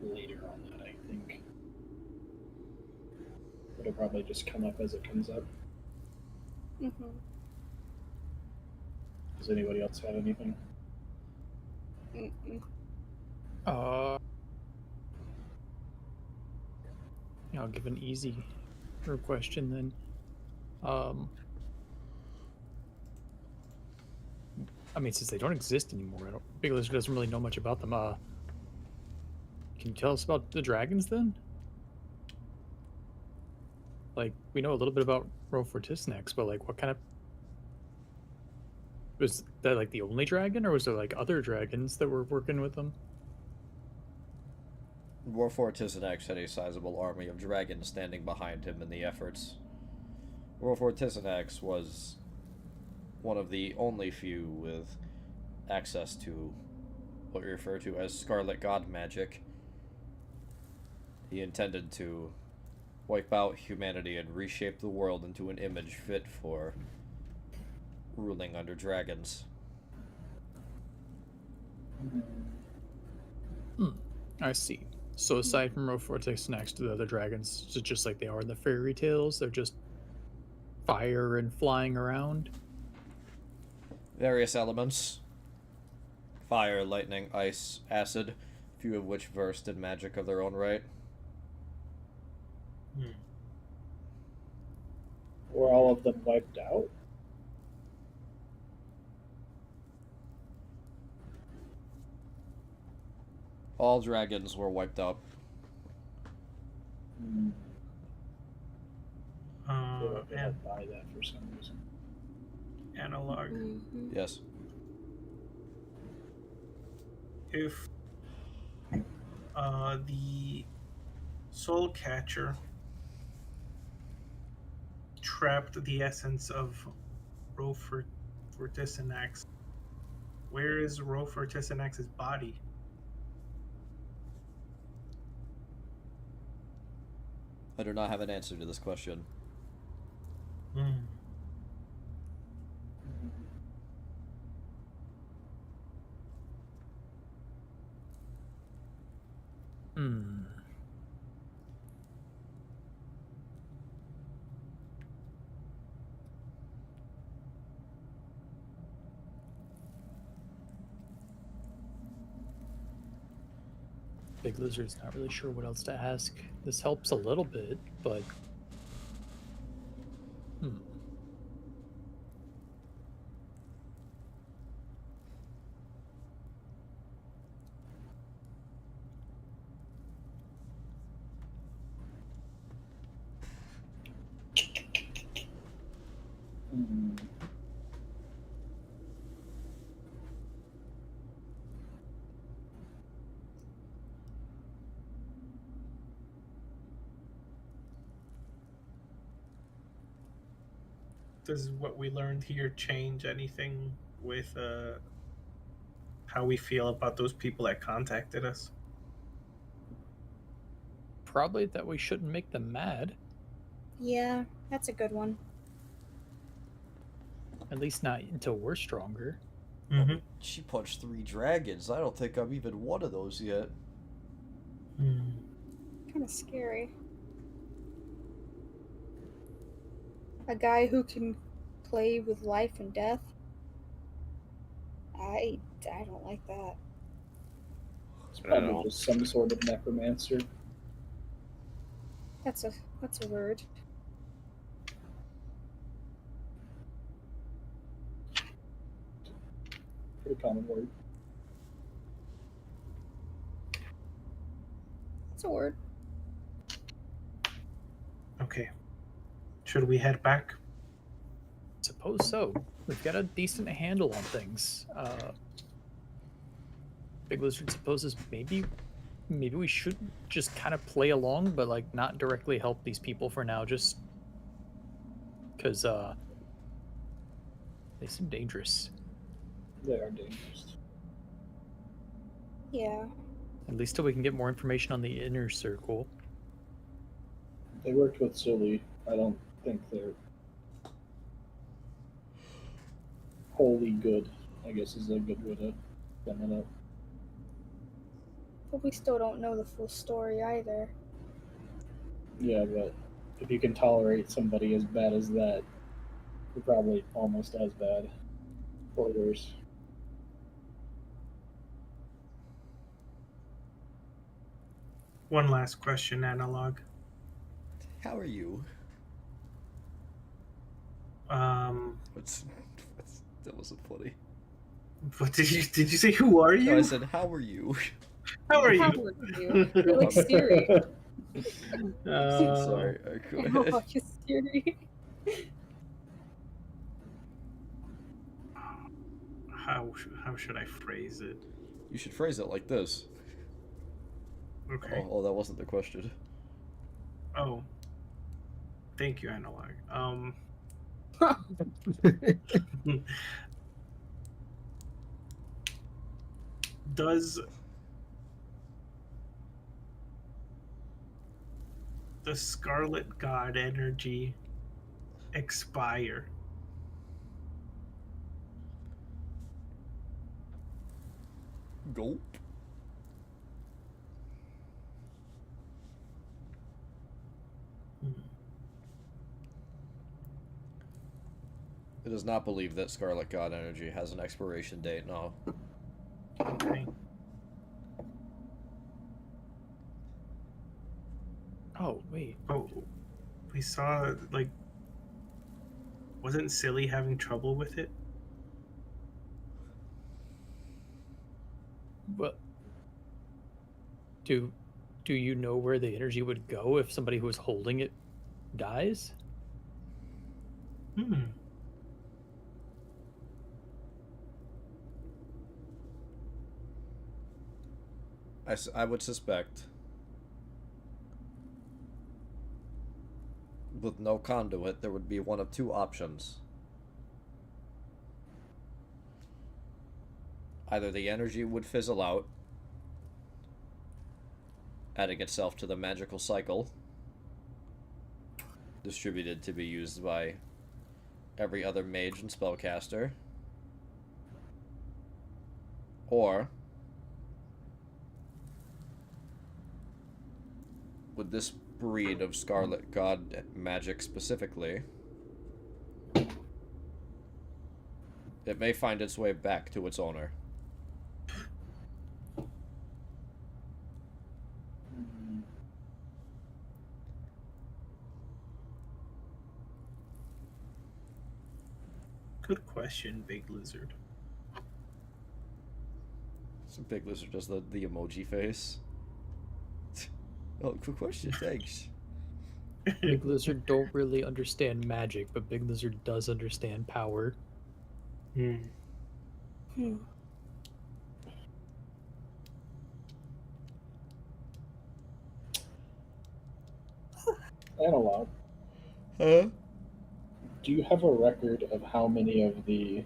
later on that, I think. It'll probably just come up as it comes up. Mm-hmm. Does anybody else have anything? Mm-mm. I'll give an easy question then. I mean, since they don't exist anymore, Big Lizard doesn't really know much about them. Can you tell us about the dragons then? Like, we know a little bit about Rofortisnex, but like, what kind of... Was that like the only dragon, or was there like other dragons that were working with them? Rofortisnex had a sizable army of dragons standing behind him in the efforts. Rofortisnex was one of the only few with access to what we refer to as Scarlet God magic. He intended to wipe out humanity and reshape the world into an image fit for ruling under dragons. I see. So aside from Rofortisnex, the other dragons, is it just like they are in the fairy tales? They're just fire and flying around? Various elements: fire, lightning, ice, acid, few of which versed in magic of their own right. Were all of them wiped out? All dragons were wiped out. They And don't buy that for some reason. analog. Mm-hmm. Yes. If the soul catcher trapped the essence of Rofortisnex, where is Rofortisnex's body? I do not have an answer to this question. Big Lizard's not really sure what else to ask. This helps a little bit, but... Does what we learned here change anything with how we feel about those people that contacted us? Probably that we shouldn't make them mad. Yeah, that's a good one. At least not until we're stronger. Mm-hmm. She punched 3 dragons. I don't think I'm even one of those yet. Kind of scary. A guy who can play with life and death. I don't like that. It's probably just some sort of necromancer. That's a word. Pretty common word. It's a word. Okay. Should we head back? Suppose so. We've got a decent handle on things. Big Lizard supposes maybe we should just kind of play along, but like not directly help these people for now, just because they seem dangerous. They are dangerous. Yeah. At least till we can get more information on the inner circle. They worked with Sully. I don't think they're wholly good, I guess is a good way to sum it up. But we still don't know the full story either. Yeah, but if you can tolerate somebody as bad as that, you're probably almost as bad. Or worse. One last question, Analog. How are you? That wasn't funny. What did you say? Who are you? No, I said, how are you? How are How you? would you? You're like Siri. Sorry, go How ahead. about you, Siri? How should I phrase it? You should phrase it like this. Okay. Oh, that wasn't the question. Oh. Thank you, Analog. Does the Scarlet God energy expire? Gulp. It does not believe that Scarlet God energy has an expiration date, no. Okay. Oh, wait. Oh, we saw, like, wasn't Silly having trouble with it? But do you know where the energy would go if somebody who was holding it dies? I would suspect, with no conduit, there would be one of 2 options. Either the energy would fizzle out, adding itself to the magical cycle, distributed to be used by every other mage and spellcaster, or with this breed of Scarlet God magic specifically, it may find its way back to its owner. Good question, Big Lizard. So Big Lizard does the emoji face. Oh, good question, thanks. Big Lizard don't really understand magic, but Big Lizard does understand power. Analog. Huh? Do you have a record of how many of the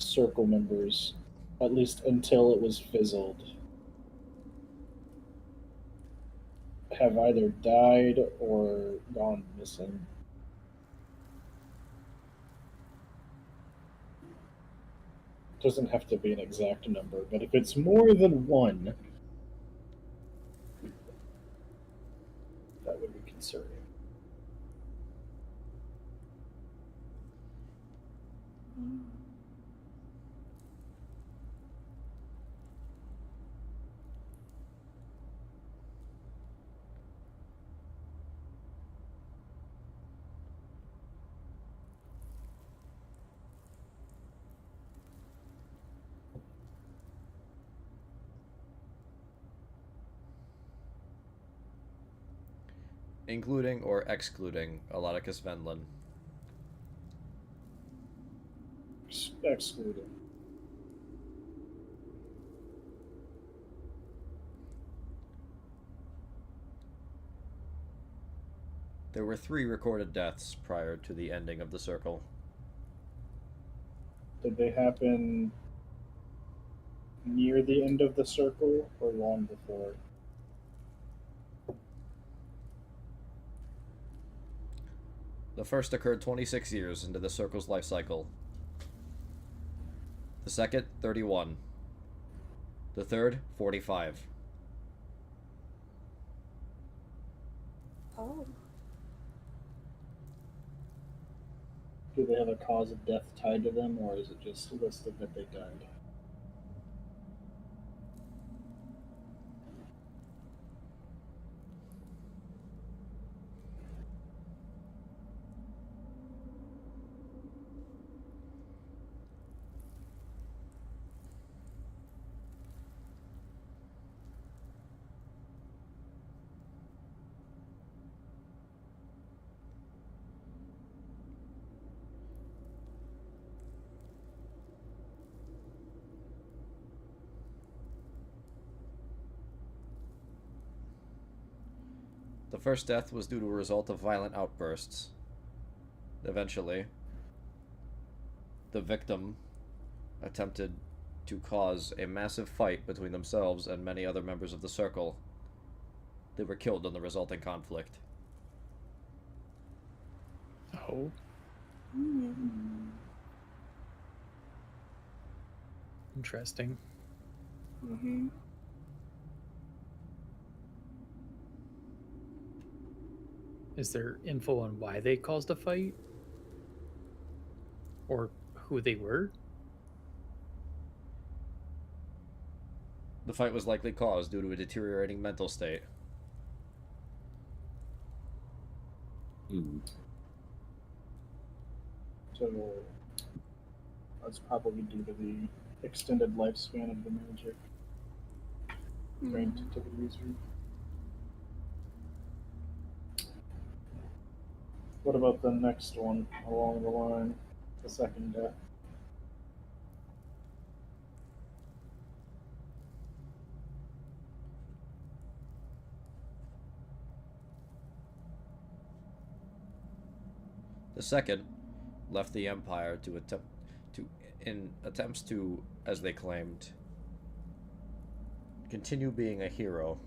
circle members, at least until it was fizzled, have either died or gone missing. Doesn't have to be an exact number, but if it's more than one, that would be concerning. Including or excluding Aloticus Venlin. Excluded. There were 3 recorded deaths prior to the ending of the circle. Did they happen near the end of the circle or long before? The first occurred 26 years into the circle's life cycle. The second, 31. The third, 45. Oh. Do they have a cause of death tied to them, or is it just listed that they died? The first death was due to a result of violent outbursts. Eventually, the victim attempted to cause a massive fight between themselves and many other members of the circle. They were killed in the resulting conflict. Oh. Interesting. Mm-hmm. Is there info on why they caused a fight? Or who they were? The fight was likely caused due to a deteriorating mental state. So that's probably due to the extended lifespan of the magic granted to the user. What about the next one along the line? The second death. The second left the Empire in attempts to, as they claimed, continue being a hero.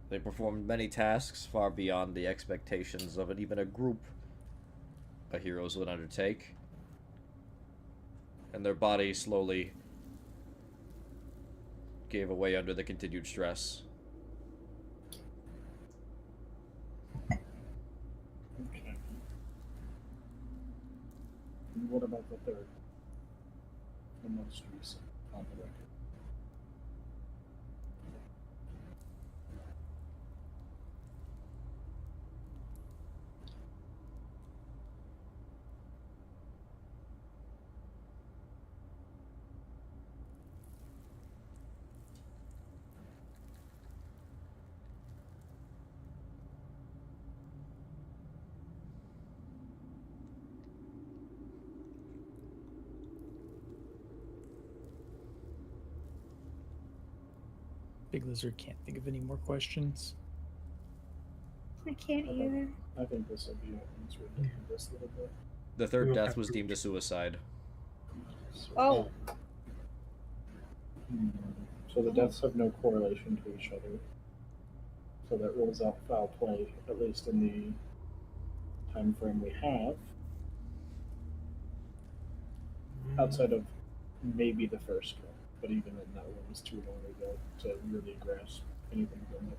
They performed many tasks far beyond the expectations of even a group of heroes would undertake, and their body slowly gave away under the continued stress. Okay. And what about the third? The most recent on the record. Big Lizard can't think of any more questions. I can't either. I think this will be it once we're done with this little bit. The third We'll death have was to- deemed a suicide. Oh, So the deaths have no correlation to each other. So that rules out foul play, at least in the time frame we have. Outside of maybe the first one, but even then that one was too long ago to really grasp anything from it.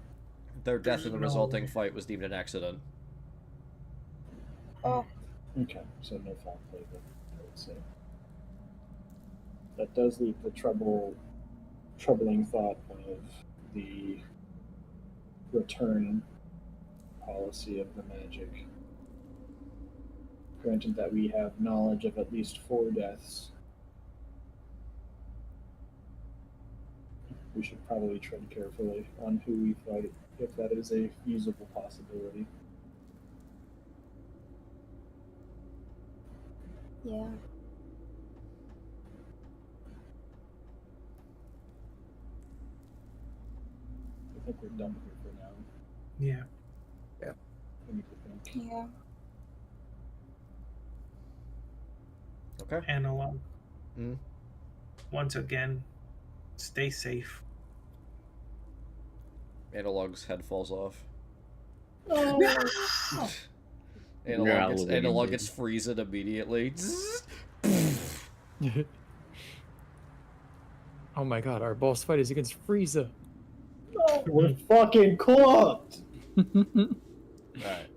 Their death in the There's no- resulting fight was deemed an accident. oh, Okay, so no foul play then, I would say. That does leave the troubling thought of the return policy of the magic. Granted that we have knowledge of at least 4 deaths, we should probably tread carefully on who we fight, if that is a feasible possibility. yeah. I think we're done here for now. Yeah. I need to think. Yeah. Okay. Analog. Mm. Once again, stay safe. Analog's head falls off. Oh. Analog gets freezing immediately. Oh my god, our boss fight is against Frieza. No, we're fucking cooked! Alright.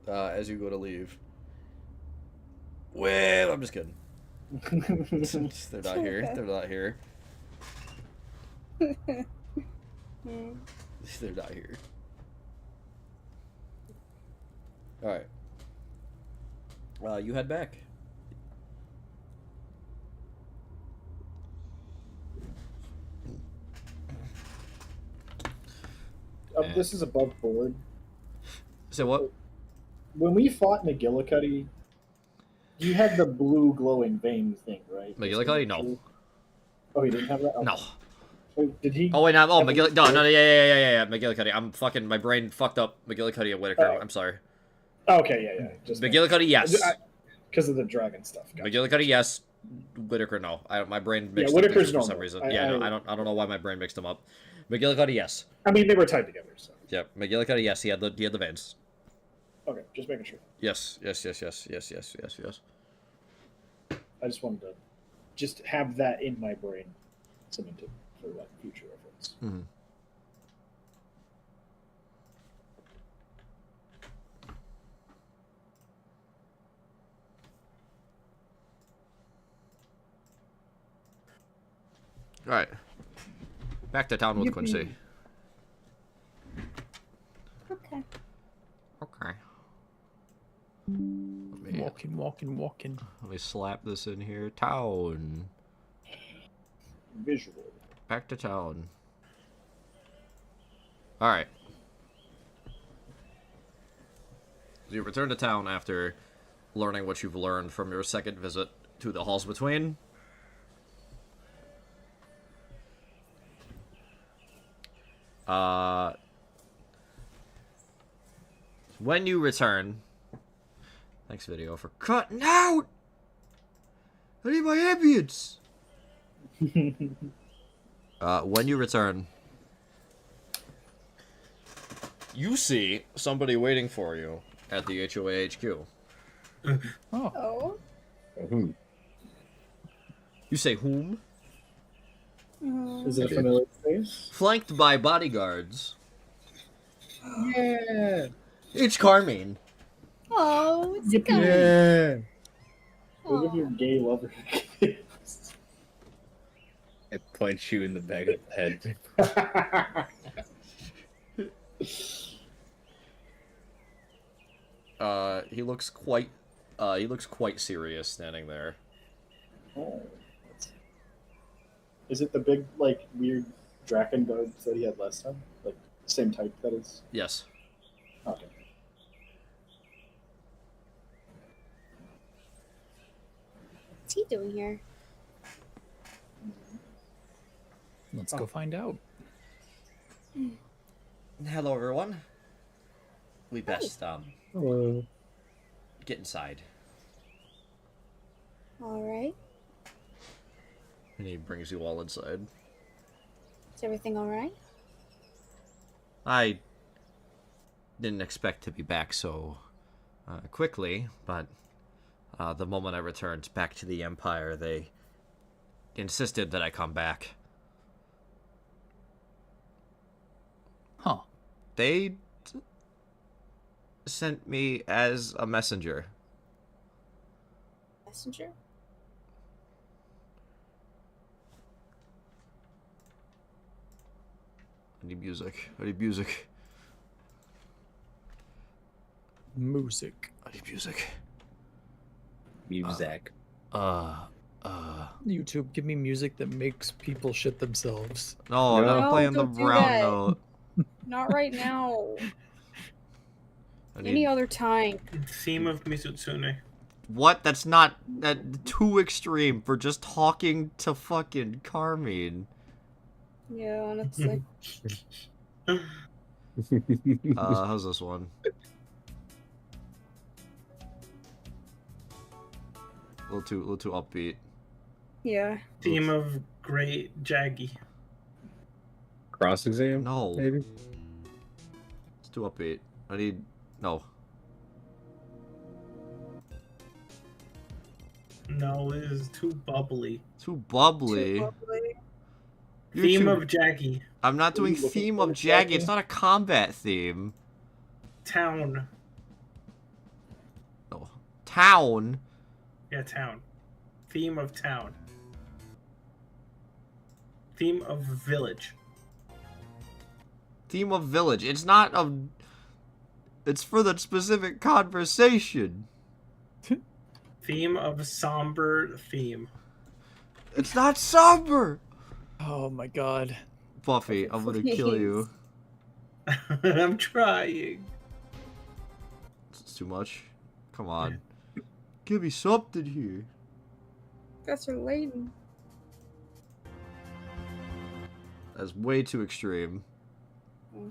As you go to leave. Well, I'm just kidding. They're not here. They're not here. Hmm. They're not here. Alright. You head back. This is above board. So what? When we fought McGillicuddy, you had the blue glowing vein thing, right? McGillicuddy? No. Oh, he didn't have that? Okay. No. Wait, did he? Oh wait, no. Oh, have McGillicuddy. No, yeah. McGillicuddy. I'm fucking. My brain fucked up. McGillicuddy and Whitaker. Oh. I'm sorry. Okay, yeah. Just McGillicuddy, yes. Because of the dragon stuff. Gotcha. McGillicuddy, yes. Whitaker, no. My brain mixed up Whitaker's these for some normal. reason. I I don't know why my brain mixed them up. McGillicuddy, yes. I mean, they were tied together, so. Yeah, McGillicuddy, yes. He had the veins. Okay, just making sure. Yes. I just wanted to just have that in my brain cemented for like future reference. Mm-hmm. All right. Back to town with Yippee. Quincy. Okay. Okay. Let me, Walking. let me slap this in here. Town. Visual. Back to town. Alright. So you return to town after learning what you've learned from your second visit to the halls between. When you return... Thanks, video, for cutting out! I need my ambience! When you return, you see somebody waiting for you at the HOA HQ. Oh. You say whom? Is it a familiar face? Flanked by bodyguards. Yeah. It's Carmine. Oh, it's a guy. Yeah. Look Aw. at your gay lover. I punch you in the back of the head. He looks quite serious standing there. Oh. Is it the big, like, weird Draken guards that he had last time? Like, same type, that is? Yes. Okay. What's he doing here? Let's go find out. Hello, everyone. We best, get inside. All right. And he brings you all inside. Is everything all right? I didn't expect to be back so quickly, but the moment I returned back to the Empire, they insisted that I come back. Huh. They sent me as a messenger. Messenger? I need music. I need music. Music. I need music. Muzak. YouTube, give me music that makes people shit themselves. No, No. I'm playing the Don't do brown that. note. Not right now. I need... Any other time. Theme of Mizutsune. What? That's not too extreme for just talking to fucking Carmine. Yeah, that's like How's this one? A little too upbeat. yeah. Theme of Great Jaggy. Cross exam? No. Maybe? It's too upbeat. I need... No. No, it is too bubbly. Too bubbly. Too lovely. You're Theme too- of Jaggy. I'm not doing Are you looking theme for of a Jaggy. second? It's not a combat theme. Town. No. Town. Yeah, town. Theme of town. Theme of village. Theme of village. It's not a... It's for the specific conversation. Theme of somber theme. It's not somber. Oh my god. Buffy, I'm gonna kill you. I'm trying. It's too much. Come on. Give me something here. Professor Layton. That's way too extreme.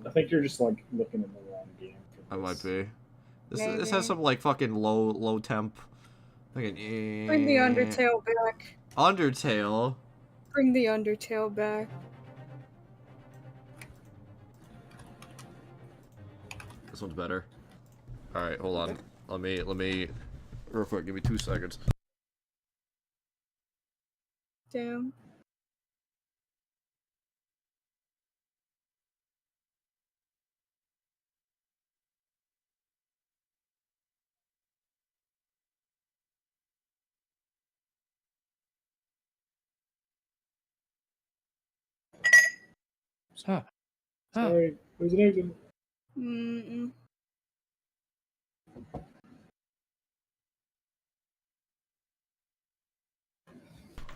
I think you're just like looking in the wrong game. For I this. might be. This Maybe. has some like fucking low temp. Fucking, Bring the Undertale back. Undertale. Bring the Undertale back. This one's better. All right, hold on. Let me real quick. Give me 2 seconds. Damn. Huh. Sorry, there's an agent. Mm-mm.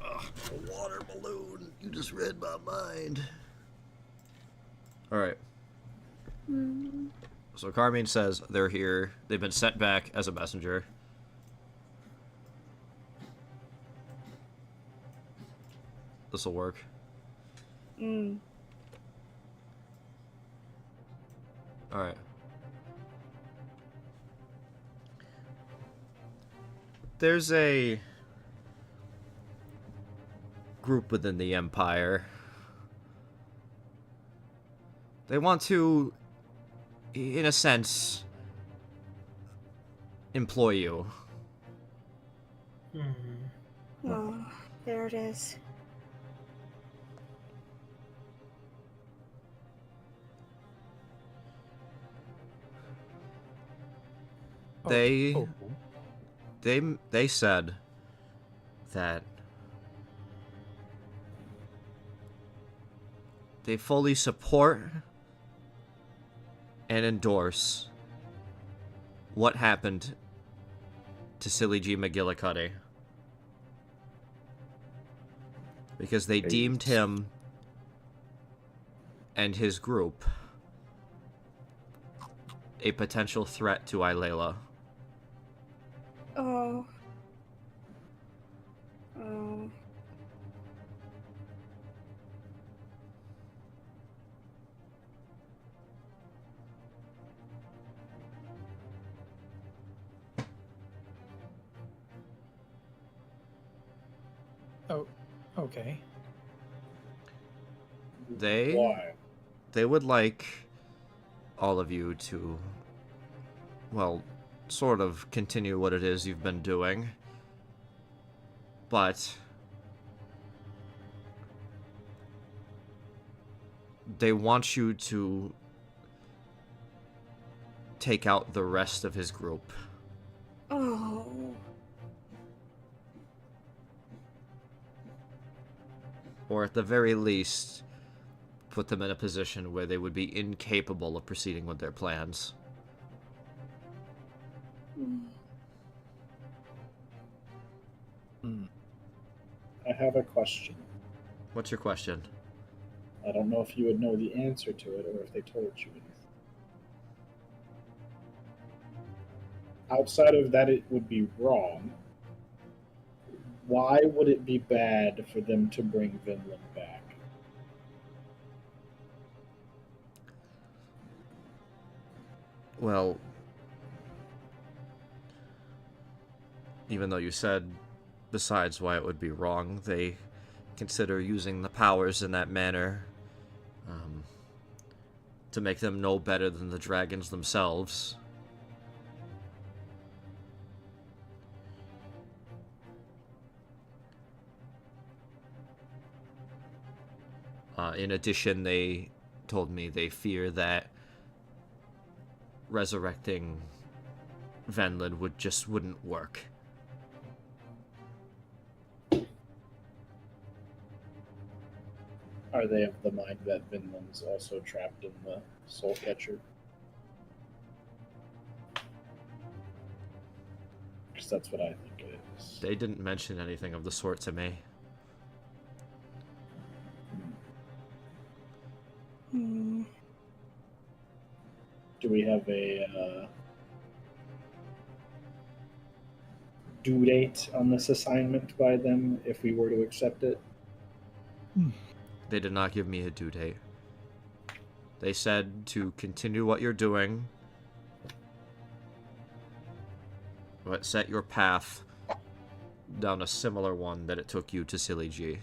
A water balloon. You just read my mind. All right. Mm. So Carmine says they're here. They've been sent back as a messenger. This'll work. Mm. All right. There's a group within the Empire. They want to, in a sense, employ you. Oh, there it is. They Oh. they said that they fully support and endorse what happened to Silly G. McGillicuddy. Because they deemed him and his group a potential threat to Ilela. Oh. Oh. Okay. Why? They would like all of you to, well, sort of continue what it is you've been doing. But they want you to take out the rest of his group. Oh. Or at the very least, put them in a position where they would be incapable of proceeding with their plans. I have a question. What's your question? I don't know if you would know the answer to it or if they told you anything. Outside of that, it would be wrong. Why would it be bad for them to bring Vinland back? Well, even though you said, besides why it would be wrong, they consider using the powers in that manner to make them no better than the dragons themselves. In addition, they told me they fear that resurrecting Venland wouldn't work. Are they of the mind that Vinland's also trapped in the Soul Catcher? Because that's what I think it is. They didn't mention anything of the sort to me. Do we have a due date on this assignment by them if we were to accept it? They did not give me a due date. They said to continue what you're doing, but set your path down a similar one that it took you to Silly G.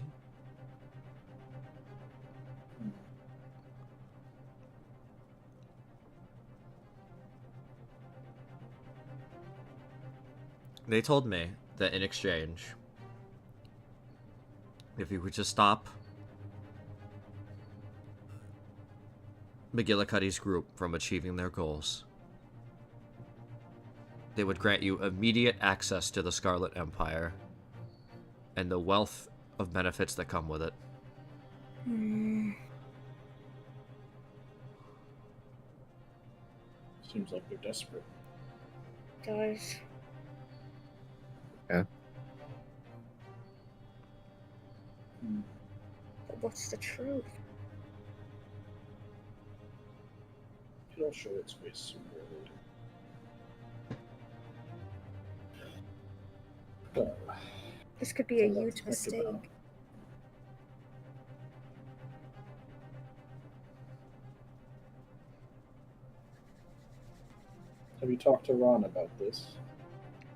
They told me that in exchange, if you were to stop McGillicuddy's group from achieving their goals, they would grant you immediate access to the Scarlet Empire and the wealth of benefits that come with it. Seems like they're desperate. Does. Yeah. But what's the truth? It'll show its face sooner or later. This could be a That's all huge I think mistake. about. Have you talked to Ron about this?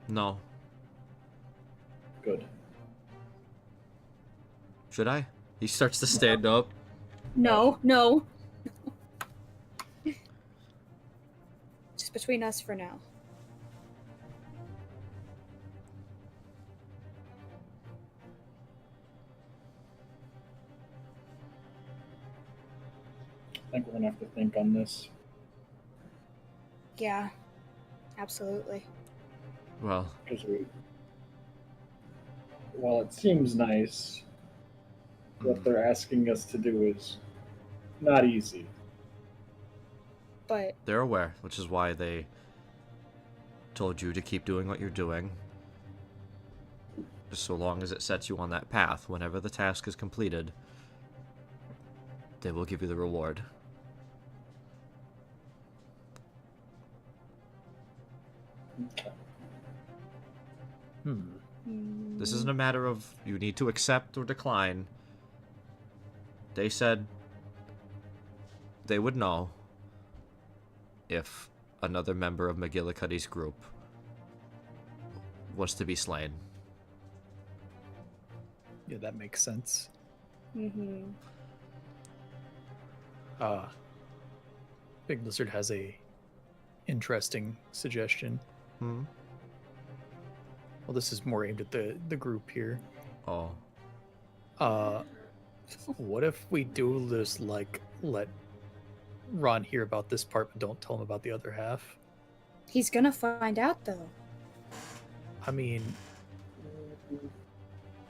No. Good. Should I? He starts to stand up. No, no. Just between us for now. I think we're gonna have to think on this. Yeah, absolutely. Well, Because while it seems nice, what they're asking us to do is not easy. But they're aware, which is why they told you to keep doing what you're doing. Just so long as it sets you on that path, whenever the task is completed, they will give you the reward. Okay. This isn't a matter of you need to accept or decline. They said they would know if another member of McGillicuddy's group was to be slain. Yeah, that makes sense. Mm-hmm. Big Lizard has a interesting suggestion. Hmm. Well, this is more aimed at the group here. Oh. What if we do this, like, let Ron hear about this part, but don't tell him about the other half? He's gonna find out, though. I mean,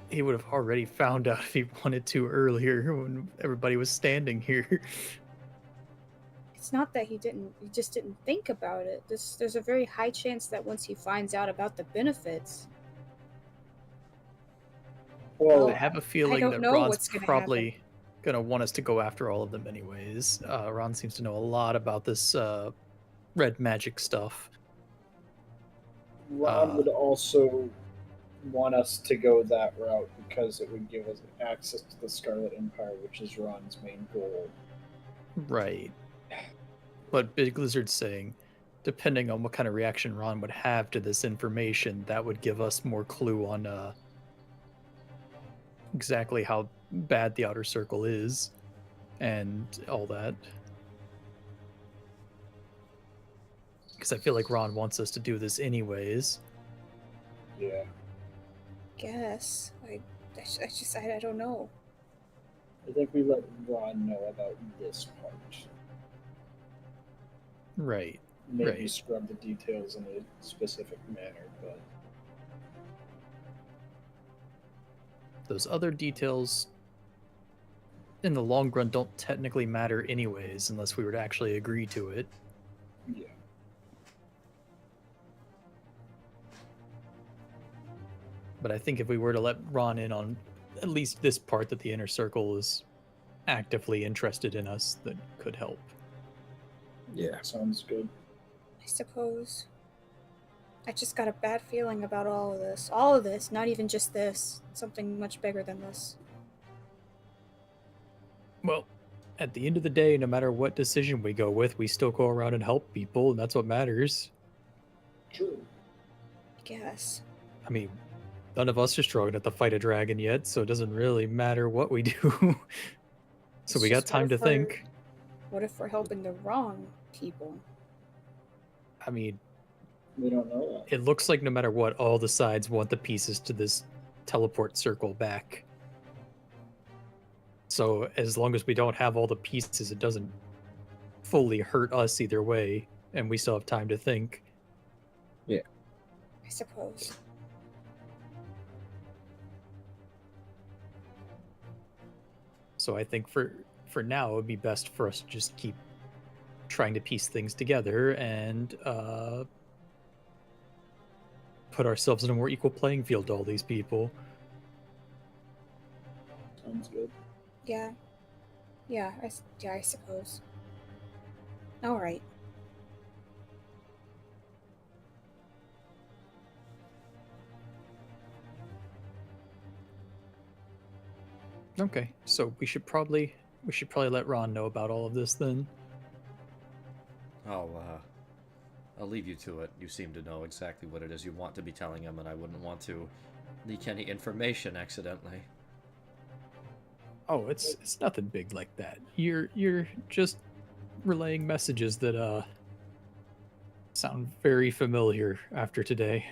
he would have already found out if he wanted to earlier when everybody was standing here. It's not that he just didn't think about it. There's a very high chance that once he finds out about the benefits, Well, I have a feeling don't that know Ron's what's gonna probably gonna want us to go after all of them anyways. Ron seems to know a lot about this red magic stuff. Ron would also want us to go that route because it would give us access to the Scarlet Empire, which is Ron's main goal. Right. But Big Lizard's saying, depending on what kind of reaction Ron would have to this information, that would give us more clue on exactly how bad the Outer Circle is and all that. Because I feel like Ron wants us to do this anyways. Yeah. guess. I don't know. I think we let Ron know about this part. Right. Maybe Right. scrub the details in a specific manner, but Those other details in the long run don't technically matter anyways unless we were to actually agree to it. yeah. But I think if we were to let Ron in on at least this part that the inner circle is actively interested in us, that could help. Yeah. Sounds good. I suppose. I just got a bad feeling about all of this. All of this, not even just this. Something much bigger than this. Well, at the end of the day, no matter what decision we go with, we still go around and help people, and that's what matters. True. I guess. I mean, none of us are strong enough to fight a dragon yet, so it doesn't really matter what we do. So It's we got just, time to think. What if we're helping the wrong people? I mean, We don't know that. it looks like no matter what, all the sides want the pieces to this teleport circle back. So as long as we don't have all the pieces, it doesn't fully hurt us either way, and we still have time to think. I suppose. So I think for now, it would be best for us to just keep trying to piece things together and put ourselves in a more equal playing field to all these people. Sounds good. Yeah. Yeah, I suppose. All right. Okay, so we should probably let Ron know about all of this then. I'll leave you to it. You seem to know exactly what it is you want to be telling him, and I wouldn't want to leak any information accidentally. Oh, it's nothing big like that. You're just relaying messages that sound very familiar after today.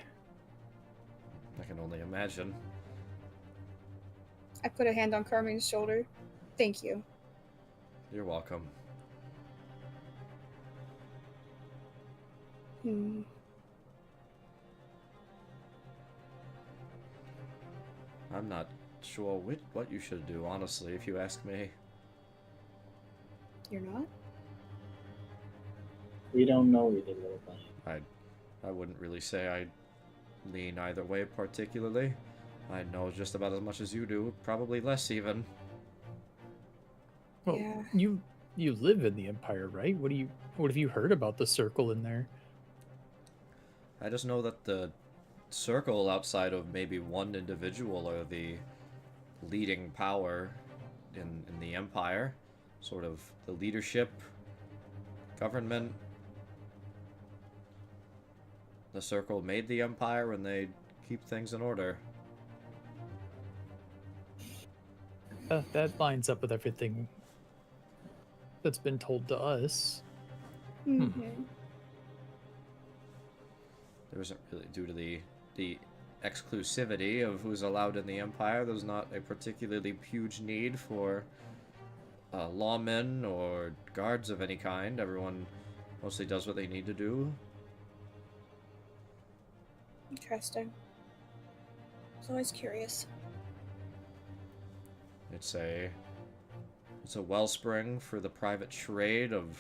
I can only imagine. I put a hand on Carmen's shoulder. Thank you. You're welcome. Hmm. I'm not sure what you should do, honestly, if you ask me. You're not? We don't know either, little buddy. I wouldn't really say I lean either way particularly. I know just about as much as you do, probably less even. Well, Yeah. you live in the Empire, right? What have you heard about the circle in there? I just know that the circle outside of maybe one individual are the leading power in the Empire. Sort of the leadership, government. The circle made the Empire and they keep things in order. That lines up with everything that's been told to us. Mm-hmm. There isn't really, due to the exclusivity of who's allowed in the Empire, there's not a particularly huge need for lawmen or guards of any kind. Everyone mostly does what they need to do. Interesting. I was always curious. It's a wellspring for the private trade of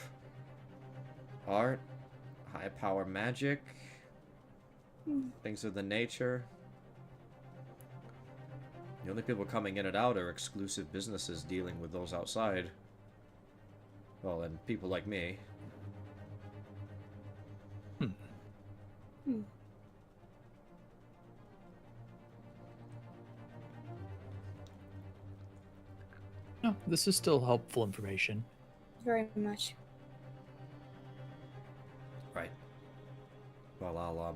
art, high power magic, things of the nature. The only people coming in and out are exclusive businesses dealing with those outside. Well, and people like me. No, this is still helpful information. Very much. Right. Well, I'll,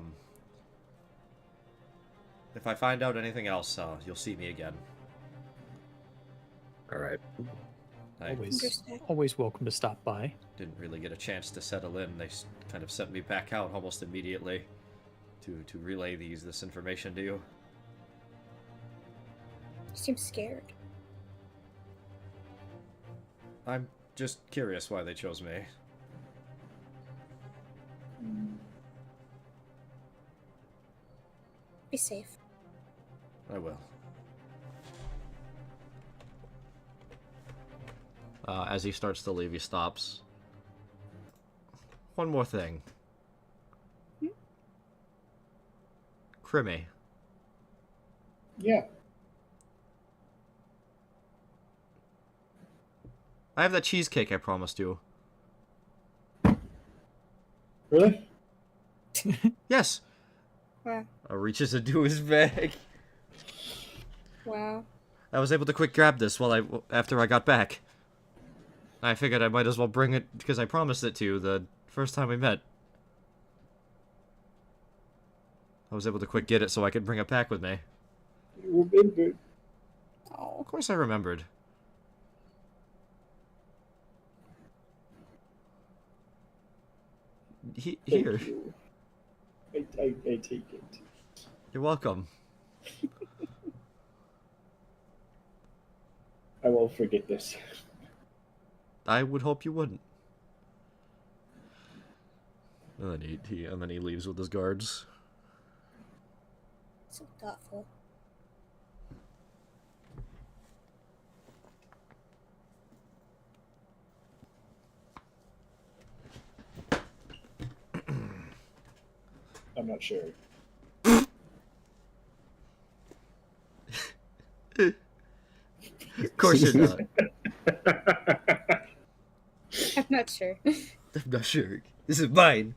if I find out anything else, you'll see me again. Alright. I Always welcome to stop by. didn't really get a chance to settle in. They kind of sent me back out almost immediately to relay this information to you. You seem scared. I'm just curious why they chose me. Be safe. I will. As he starts to leave, he stops. One more thing. Crimmy. Yeah. I have that cheesecake I promised you. Really? Yes. Wow. Reaches into his bag. Wow. I was able to quick grab this after I got back. I figured I might as well bring it because I promised it to you the first time we met. I was able to quick get it so I could bring it back with me. You remembered. Oh. Of course I remembered. Thank Here. you. I take it. You're welcome. I won't forget this. I would hope you wouldn't. And then he leaves with his guards. So thoughtful. I'm not sure. Of course you're not. I'm not sure. I'm not sure. This is mine.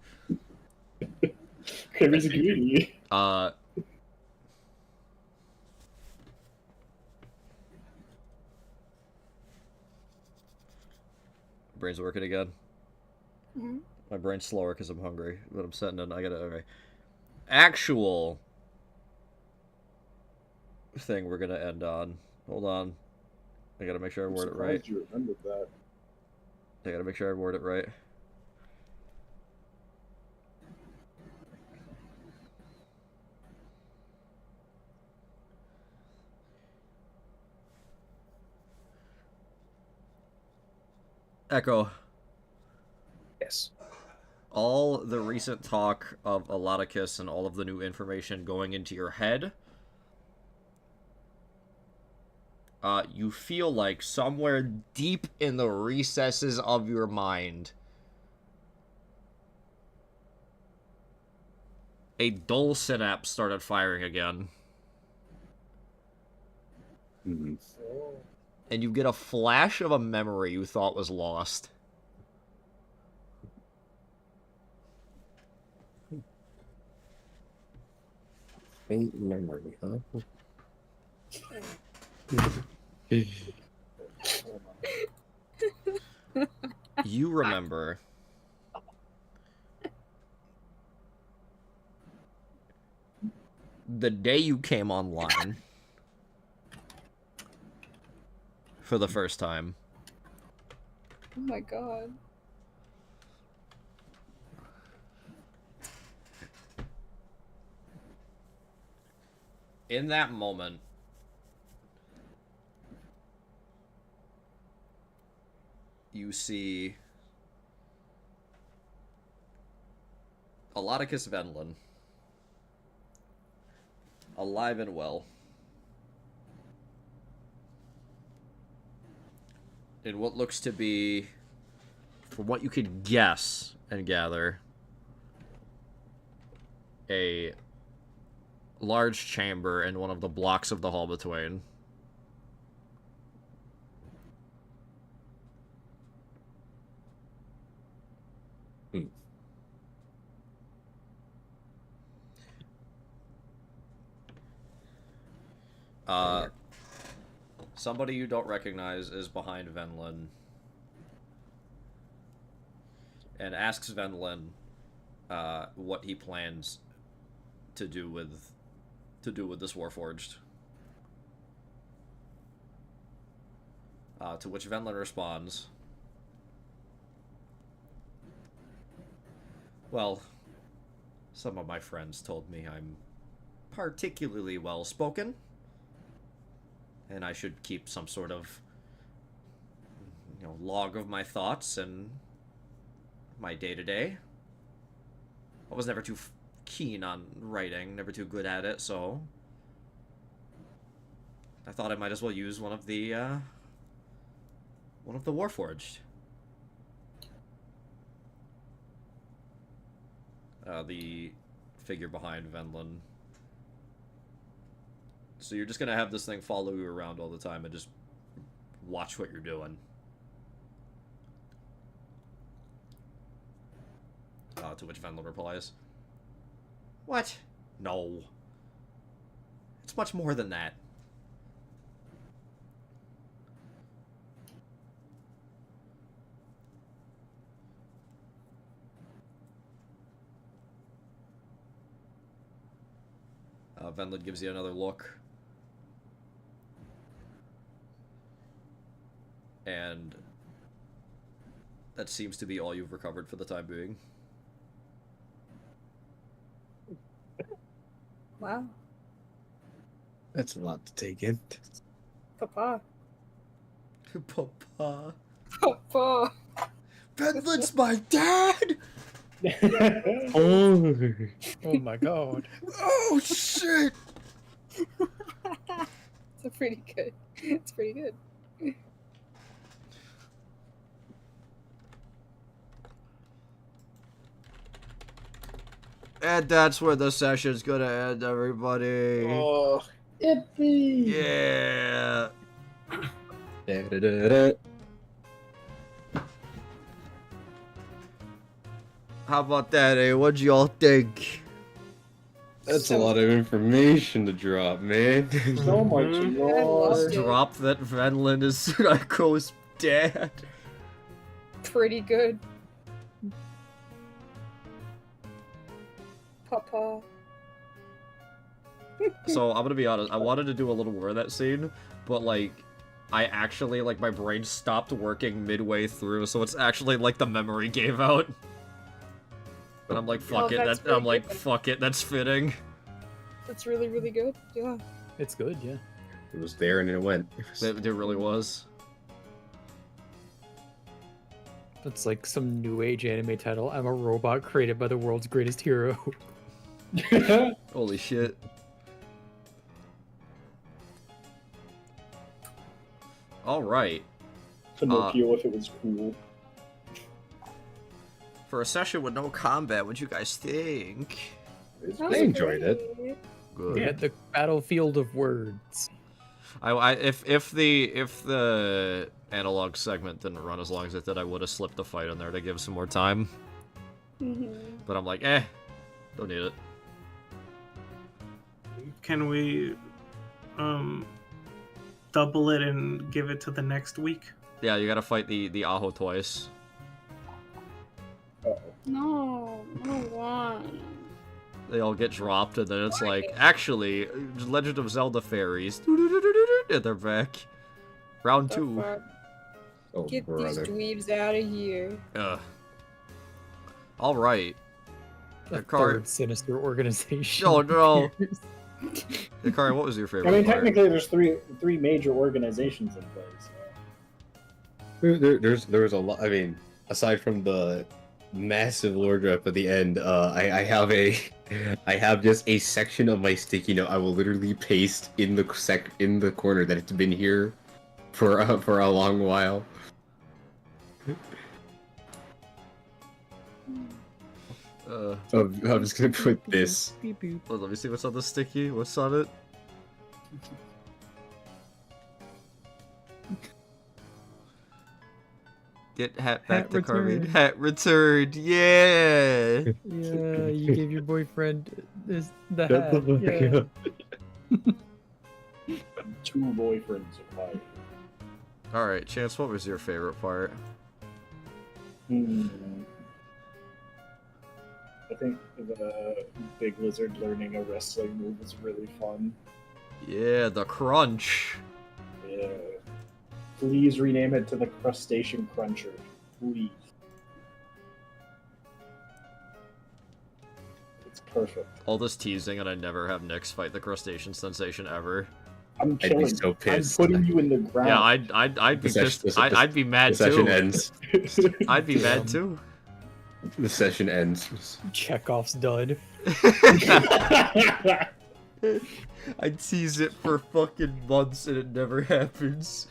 Crimmy's greedy. Brain's working again. Mm-hmm. My brain's slower because I'm hungry, but I'm setting it. Okay. Actual thing we're gonna end on. Hold on. I gotta make sure I word it right. You remembered that. I gotta make sure I word it right. Echo. Yes. All the recent talk of Eladicus and all of the new information going into your head, you feel like somewhere deep in the recesses of your mind, a dull synapse started firing again. Mm-hmm. And you get a flash of a memory you thought was lost. Faint memory, huh? You remember the day you came online, for the first time. Oh my god. In that moment, you see Alodicus Venlin, alive and well, in what looks to be, from what you could guess and gather, a large chamber in one of the blocks of the hall between. Somebody you don't recognize is behind Venlin and asks Venlin what he plans to do with this Warforged. To which Venlin responds, "Well, some of my friends told me I'm particularly well-spoken, and I should keep some sort of, log of my thoughts and my day-to-day. I was never too keen on writing, never too good at it, so I thought I might as well use one of the Warforged." The figure behind Venlin. So you're just gonna have this thing follow you around all the time and just watch what you're doing. To which Venlin replies, "What? No. It's much more than that." Venlin gives you another look. And that seems to be all you've recovered for the time being. Wow. That's a lot to take in. Papa. Papa. Papa. Venlin's my dad! Oh. Oh my god. Oh, shit! It's pretty good. It's pretty good. And that's where the session's gonna end, everybody. Oh, yippee! Yeah. Da-da-da-da. How about that, eh? What'd y'all think? That's a lot of information to drop, man. So much I lore. loved it. Drop that Venlin is Nico's dad. Pretty good. Papa. So, I'm gonna be honest, I wanted to do a little more of that scene, but, I actually, my brain stopped working midway through, so it's actually, the memory gave out. And I'm like, fuck Oh, it, that's I'm really like, good. fuck it, that's fitting. That's really, really good. Yeah. It's good, yeah. It was there and it went. There really was. That's like some new age anime title. I'm a robot created by the world's greatest hero. Holy shit. Alright. Pinocchio if it was cool. For a session with no combat, what'd you guys think? That I was enjoyed it. great. Good. We had the battlefield of words. If the analog segment didn't run as long as it did, I would have slipped the fight in there to give some more time. Mhm. But I'm like, don't need it. Can we double it and give it to the next week? Yeah, you gotta fight the Aho twice. No, I don't want. They all get dropped, and then it's like, actually, Legend of Zelda fairies. And they're back. Round The 2. fuck? Oh, Get brother. these dweebs out of here. All right. A Hikari. third sinister organization. Oh, no. appears. Hikari, what was your favorite I mean, part? technically, there's three major organizations in place. There's a lot. I mean, aside from the massive lore drop at the end, I have just a section of my sticky note. I will literally paste in the corner that it's been here for a long while. I'm just gonna put this. Beep, boop. Oh, let me see what's on the sticky. What's on it? Get hat back Hat to Carmen. returned. Hat returned. Yeah. Yeah, you gave your boyfriend the Shut hat. the fuck Yeah. up. 2 boyfriends acquired. All right, Chance. What was your favorite part? I think the big lizard learning a wrestling move is really fun. Yeah, the crunch. Yeah. Please rename it to the Crustacean Cruncher. Please. It's perfect. All this teasing, and I never have Nyx fight the crustacean sensation ever. I'm I'd be killing so you. pissed. I'm putting you in the ground. Yeah, I'd be The session- pissed. the- I'd be mad The session too. ends. I'd be mad too. The session ends. Chekhov's dud. I tease it for fucking months and it never happens.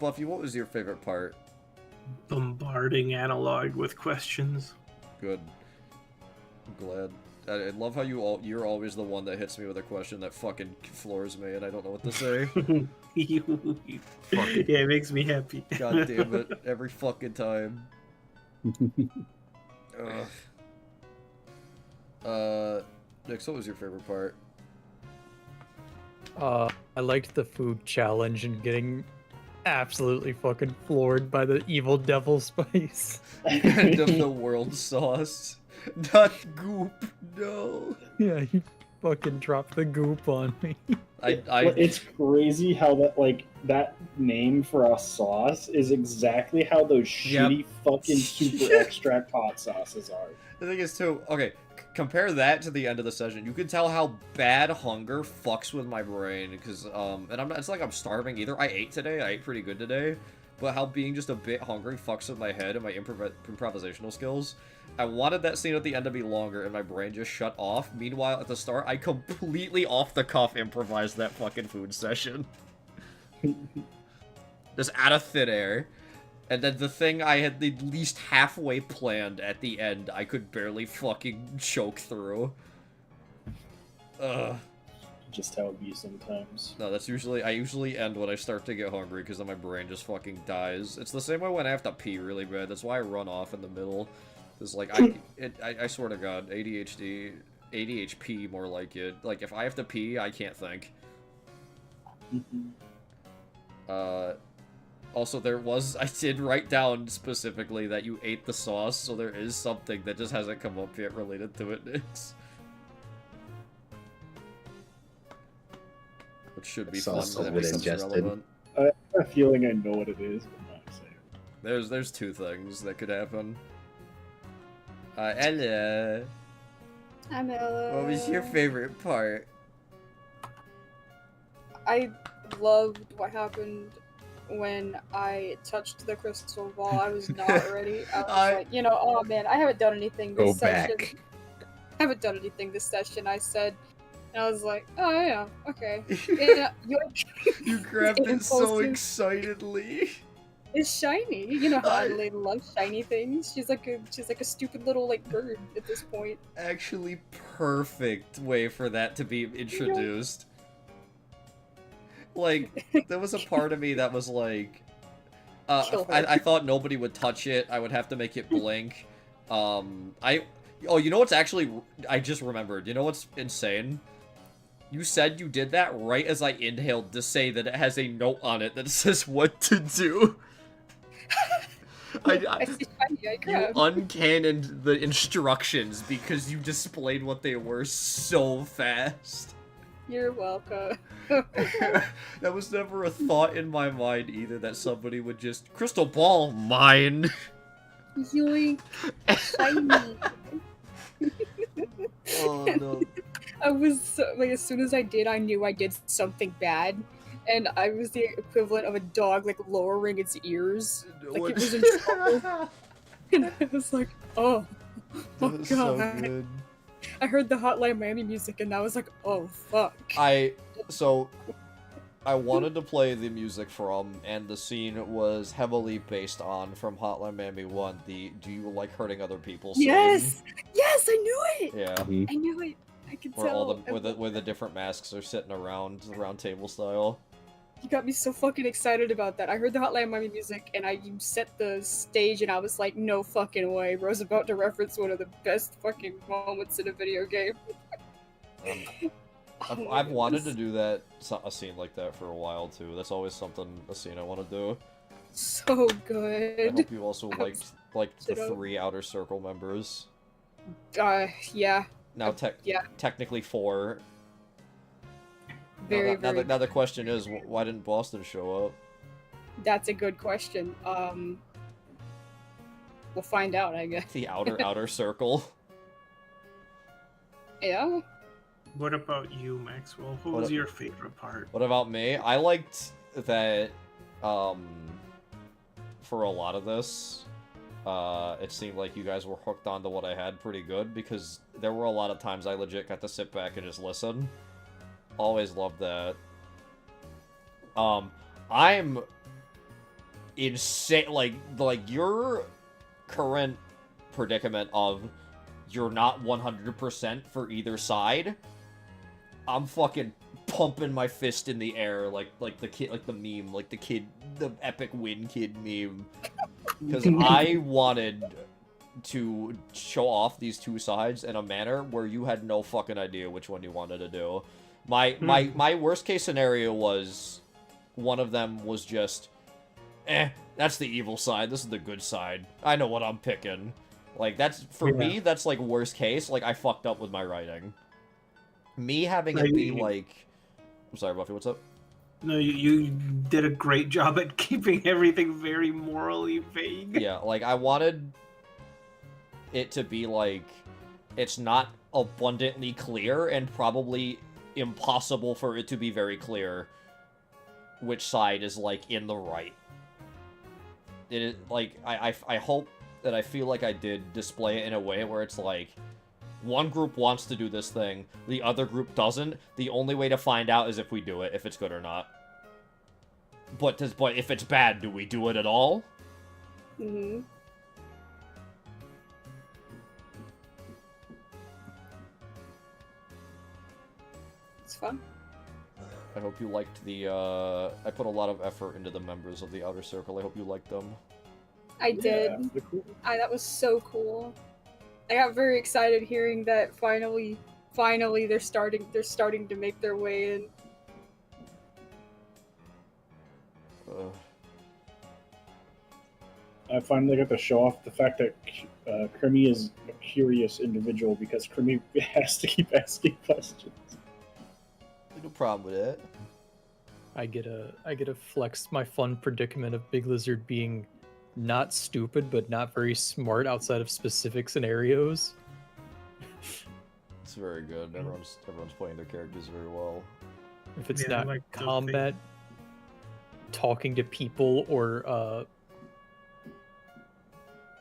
Buffy, what was your favorite part? Bombarding analog with questions. Good. I'm glad. I love how you're always the one that hits me with a question that fucking floors me and I don't know what to say. Fucking Yeah, it makes me happy. god damn it. Every fucking time. Nyx, what was your favorite part? I liked the food challenge and getting absolutely fucking floored by the evil devil spice. End of the world sauce. Not goop, no. Yeah, he fucking dropped the goop on me. It's crazy how that name for a sauce is exactly how those Yep. shitty fucking super extract hot sauces are. The thing is too, okay, compare that to the end of the session. You can tell how bad hunger fucks with my brain, because, and I'm not, it's like I'm starving either. I ate today, I ate pretty good today, but how being just a bit hungry fucks with my head and my improvisational skills. I wanted that scene at the end to be longer, and my brain just shut off. Meanwhile, at the start, I completely off-the-cuff improvised that fucking food session. Just out of thin air. And then the thing I had at least halfway planned at the end, I could barely fucking choke through. Ugh. Just how it be sometimes. No, that's usually, I usually end when I start to get hungry, because then my brain just fucking dies. It's the same way when I have to pee really bad, that's why I run off in the middle. Because, like, I swear to God, ADHP more like it. Like, if I have to pee, I can't think. Also, I did write down specifically that you ate the sauce, so there is something that just hasn't come up yet related to it, Nyx. Which should be fun, Sauce that has makes been sense ingested. relevant. I have a feeling I know what it is, but I'm not saying. There's two things that could happen. Ella, I'm Ella. what was your favorite part? I loved what happened when I touched the crystal ball. I was not ready. I was like, oh man, I haven't done anything this Go session. back. I haven't done anything this session, I said. And I was like, oh yeah, okay. Yeah, You grabbed it so Impulsive. excitedly. It's shiny. You know how Adelaide loves shiny things. She's like a stupid little bird at this point. Actually, perfect way for that to be introduced. Like, there was a part of me that was like, Kill her. I thought nobody would touch it. I would have to make it blink. Oh, you know what's actually, I just remembered. You know what's insane? You said you did that right as I inhaled to say that it has a note on it that says what to do. I see shiny, I You grab. uncannoned the instructions because you displayed what they were so fast. You're welcome. That was never a thought in my mind either, that somebody would just crystal ball mine. Yoink. Shiny. Oh no. I was like, as soon as I did, I knew I did something bad, and I was the equivalent of a dog like lowering its ears, like it was in trouble. And I was like, oh god. So good. I heard the Hotline Miami music, and I was like, oh fuck. So I wanted to play the music from, and the scene was heavily based on from Hotline Miami 1, the "Do you like hurting other people" scene. Yes, I knew it. Yeah. I knew it. I could Where tell. all the where the different masks are sitting around table style. You got me so fucking excited about that. I heard the Hotline Miami music, and you set the stage, and I was like, no fucking way. Bro's about to reference one of the best fucking moments in a video game. I've wanted to do that, a scene like that for a while too. That's always a scene I want to do. So I good. hope you also liked the 3 Outer Circle members. Yeah. Now, technically 4. Very. Now the question is, why didn't Boston show up? That's a good question. We'll find out, I guess. The outer circle. Yeah. What about you, Maxwell? What was your favorite part? What about me? I liked that, for a lot of this, it seemed like you guys were hooked onto what I had pretty good, because there were a lot of times I legit got to sit back and just listen. Always loved that. I'm insane, like your current predicament of you're not 100% for either side. I'm fucking pumping my fist in the air like the kid, like the meme, like the epic win kid meme. Because I wanted to show off these two sides in a manner where you had no fucking idea which one you wanted to do. My worst case scenario was one of them was just, that's the evil side, this is the good side. I know what I'm picking. Like, that's, for me, that's like worst case. Like, I fucked up with my writing. Me having it be like... I'm sorry, Buffy, what's up? No, you did a great job at keeping everything very morally vague. Yeah, like, I wanted it to be like, it's not abundantly clear, and probably impossible for it to be very clear which side is, like, in the right. It is, like, I hope that I feel like I did display it in a way where it's like, one group wants to do this thing, the other group doesn't. The only way to find out is if we do it, if it's good or not. But if it's bad, do we do it at all? Mm-hmm. It's fun. I hope you liked the, I put a lot of effort into the members of the Outer Circle. I hope you liked them. I did. Yeah, cool. That was so cool. I got very excited hearing that finally they're starting to make their way in. I finally got to show off the fact that Krimi is a curious individual because Krimi has to keep asking questions. No problem with it. I get to flex my fun predicament of Big Lizard being not stupid but not very smart outside of specific scenarios. It's very good. Everyone's playing their characters very well. If it's Yeah, not like the combat, talking to people, or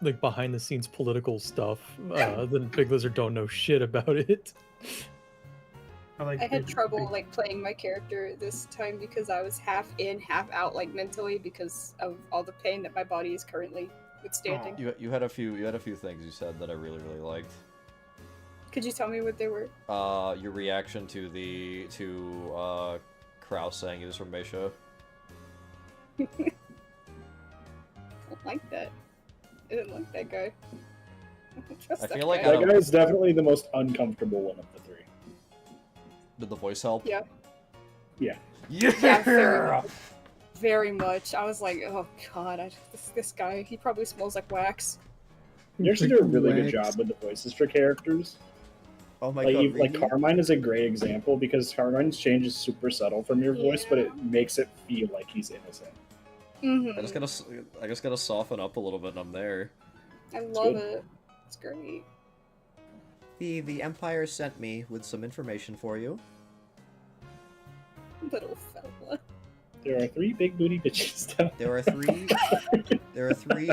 like behind the scenes political stuff, then Big Lizard don't know shit about it. I had trouble like playing my character this time because I was half in, half out, like mentally, because of all the pain that my body is currently withstanding. You had a few things you said that I really liked. Could you tell me what they were? Your reaction to Kraus saying he was from Meisha. I don't like that. I didn't like that guy. I feel like that guy is definitely the most uncomfortable one of the three. Did the voice help? Yeah. Yeah. Yeah. Very much. I was like, oh god, this guy, he probably smells like wax. You actually do a really good job with the voices for characters. Oh my Like, god, like really? Carmine is a great example because Carmine's change is super subtle from your voice, but Yeah. it makes it feel like he's innocent. Mm-hmm. I just gotta soften up a little bit and I'm there. I love good. it. It's great. The Empire sent me with some information for you. Little fella. There are 3 big booty bitches down There are three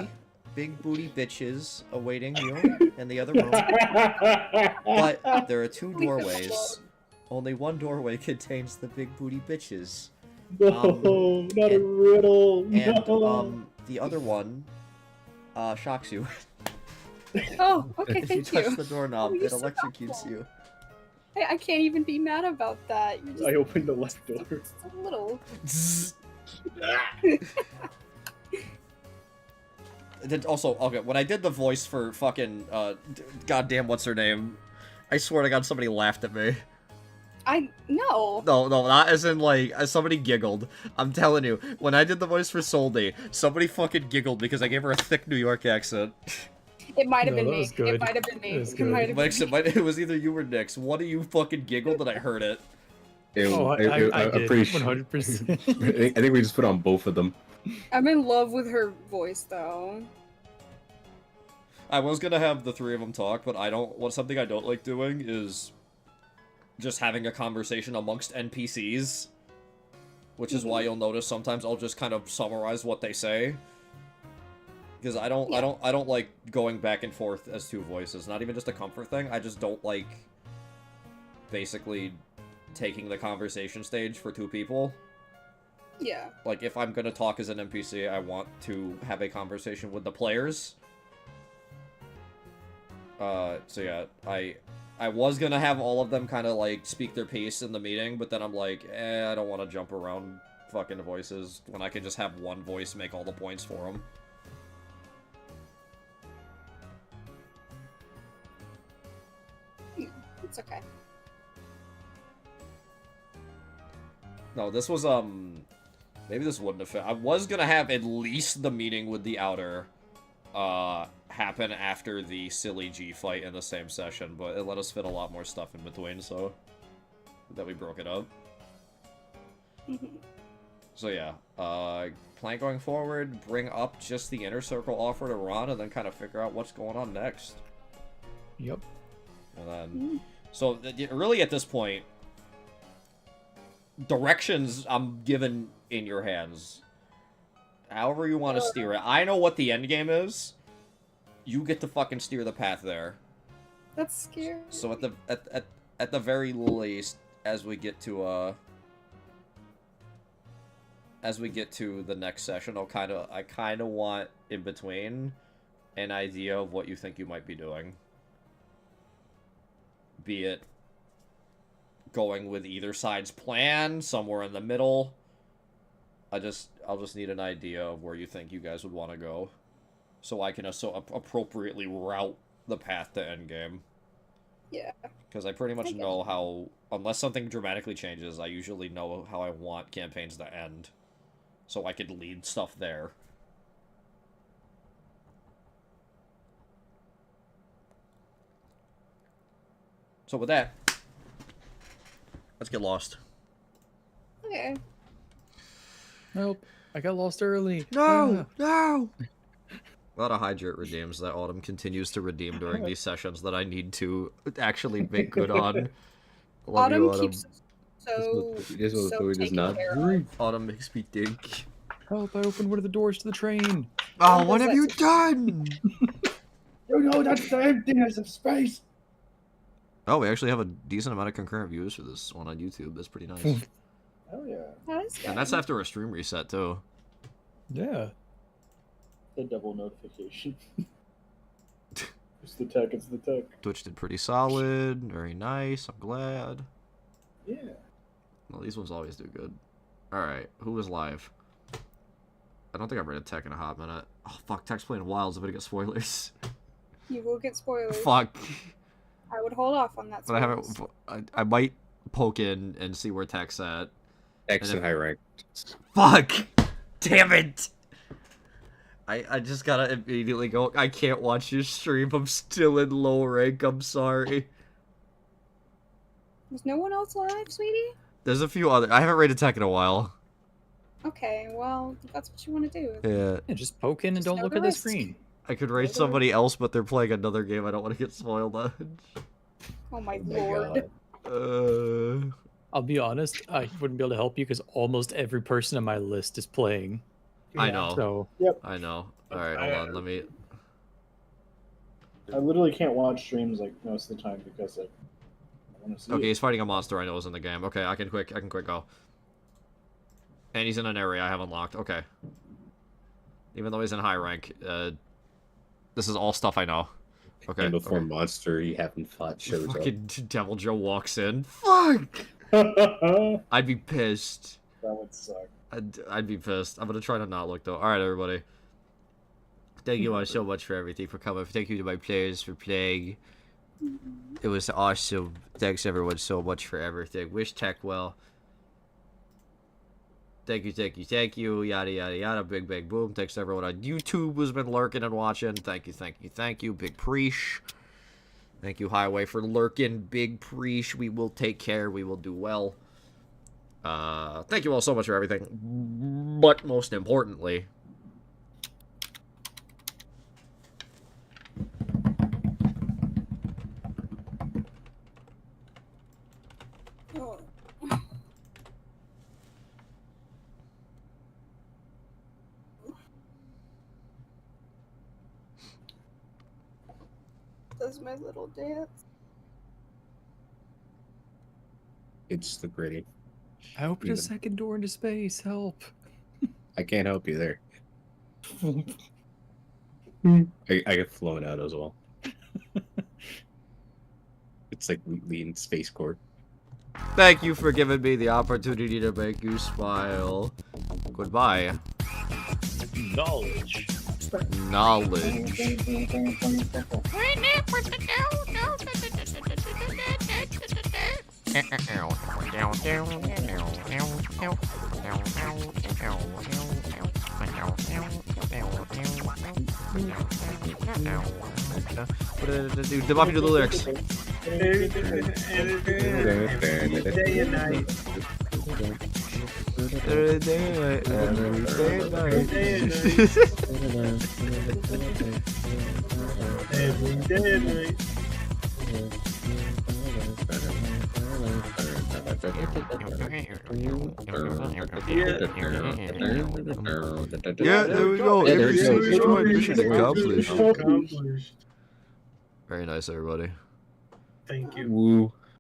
big booty bitches awaiting you in the other room. But there are 2 doorways. Only one doorway contains the big booty bitches. No, not a riddle. And No. the other one shocks you. Oh, okay, If you thank touch you. the doorknob, Oh, you're it so electrocutes helpful. you. I can't even be mad about that. You're just I opened the left door. so little. Then also, okay, when I did the voice for fucking goddamn what's her name, I swear to God somebody laughed at me. No. No, not as in like as somebody giggled. I'm telling you, when I did the voice for Soldy, somebody fucking giggled because I gave her a thick New York accent. It might have No, been that me. was good. It might have been me. That was It good. might have been Mix, me. it was either you or Nix. One of you fucking giggled and I heard it. Oh, I I'm did. pretty sure. 100%. I think we just put on both of them. I'm in love with her voice, though. I was gonna have the 3 of them talk, but something I don't like doing is just having a conversation amongst NPCs. Which is why you'll notice sometimes I'll just kind of summarize what they say. Because I don't like going back and forth as 2 voices. Not even just a comfort thing. I just don't like basically taking the conversation stage for 2 people. Yeah. Like, if I'm gonna talk as an NPC, I want to have a conversation with the players. So yeah, I was gonna have all of them kind of, like, speak their piece in the meeting, but then I'm like, I don't want to jump around fucking voices when I can just have one voice make all the points for them. It's okay. No, this was, maybe this wouldn't have fit. I was gonna have at least the meeting with the Outer, happen after the silly G fight in the same session, but it let us fit a lot more stuff in between, so that we broke it up. So yeah, plan going forward, bring up just the inner circle offer to Ron, and then kind of figure out what's going on next. Yep. And then, so really at this point, directions I'm given in your hands. However you want to steer it. I know what the end game is. You get to fucking steer the path there. That's scary. So at the very least, as we get to the next session, I kind of want in between an idea of what you think you might be doing. Be it going with either side's plan, somewhere in the middle. I'll just need an idea of where you think you guys would want to go, so I can appropriately route the path to endgame. Yeah. Because I pretty much know how, unless something dramatically changes, I usually know how I want campaigns to end, so I could lead stuff there. So with that, let's get lost. Okay. Nope. I got lost early. No! A lot of Hydrate redeems that Autumn continues to redeem during these sessions that I need to actually make good on. Love you, Autumn keeps so taken not care of. Autumn makes me think. Help, I opened one of the doors to the train. Oh, what does have that you to- done? You know that's the emptiness of space. Oh, we actually have a decent amount of concurrent views for this one on YouTube. That's pretty nice. Oh yeah. That is And that's after a stream reset, too. Yeah. The double notification. It's the tech. It's the tech. Twitch did pretty solid. Very nice. I'm glad. Yeah. Well, these ones always do good. Alright, who was live? I don't think I've read a tech in a hot minute. Oh, fuck, Tech's playing Wilds. I'm gonna get spoilers. You will get spoilers. Fuck. I would hold off on that. But I haven't. spoilers. I might poke in and see where Tech's at. X and high rank. Fuck! Damn it! I just gotta immediately go. I can't watch your stream. I'm still in low rank. I'm sorry. Was no one else alive, sweetie? There's a few other. I haven't rated tech in a while. Okay, well, if that's what you want to do. Yeah. Yeah, just poke in and Just don't know look the at the risk. screen. I could rate somebody else, but they're playing another game. I don't want to get spoiled on. Oh my Oh my lord. God. I'll be honest, I wouldn't be able to help you because almost every person on my list is playing. I Yeah. know. So I know. All right, hold on. Let me. I literally can't watch streams like most of the time because like I want to see. Okay, it. he's fighting a monster I know is in the game. Okay, I can quick go. And he's in an area I have unlocked. Okay. Even though he's in high rank, this is all stuff I know. Okay. And before okay. monster you haven't fought shows up. Fucking Devil Joe walks in. Fuck! That I'd be pissed. would suck. I'd be pissed. I'm gonna try to not look though. All right, everybody. Thank you all so much for everything, for coming. Thank you to my players for playing. It was awesome. Thanks everyone so much for everything. Wish Tech well. Thank you. Yada yada yada. Big bang boom. Thanks to everyone on YouTube who's been lurking and watching. Thank you. Big Preesh. Thank you, Highway, for lurking. Big Preesh. We will take care. We will do well. Thank you all so much for everything. But most importantly, Oh. Does my little dance? It's the gritty. I opened a Even- second door into space. Help. I can't help you there. I get flown out as well. It's like leading Space Corps. thank you for giving me the opportunity to make you smile. Goodbye. Knowledge. Knowledge. Did Buffy do the lyrics? Every day and night. Every day and night. Every day and night. Yeah, there we go. Every single mission accomplished. Accomplished. Very nice, everybody. Thank you. Woo.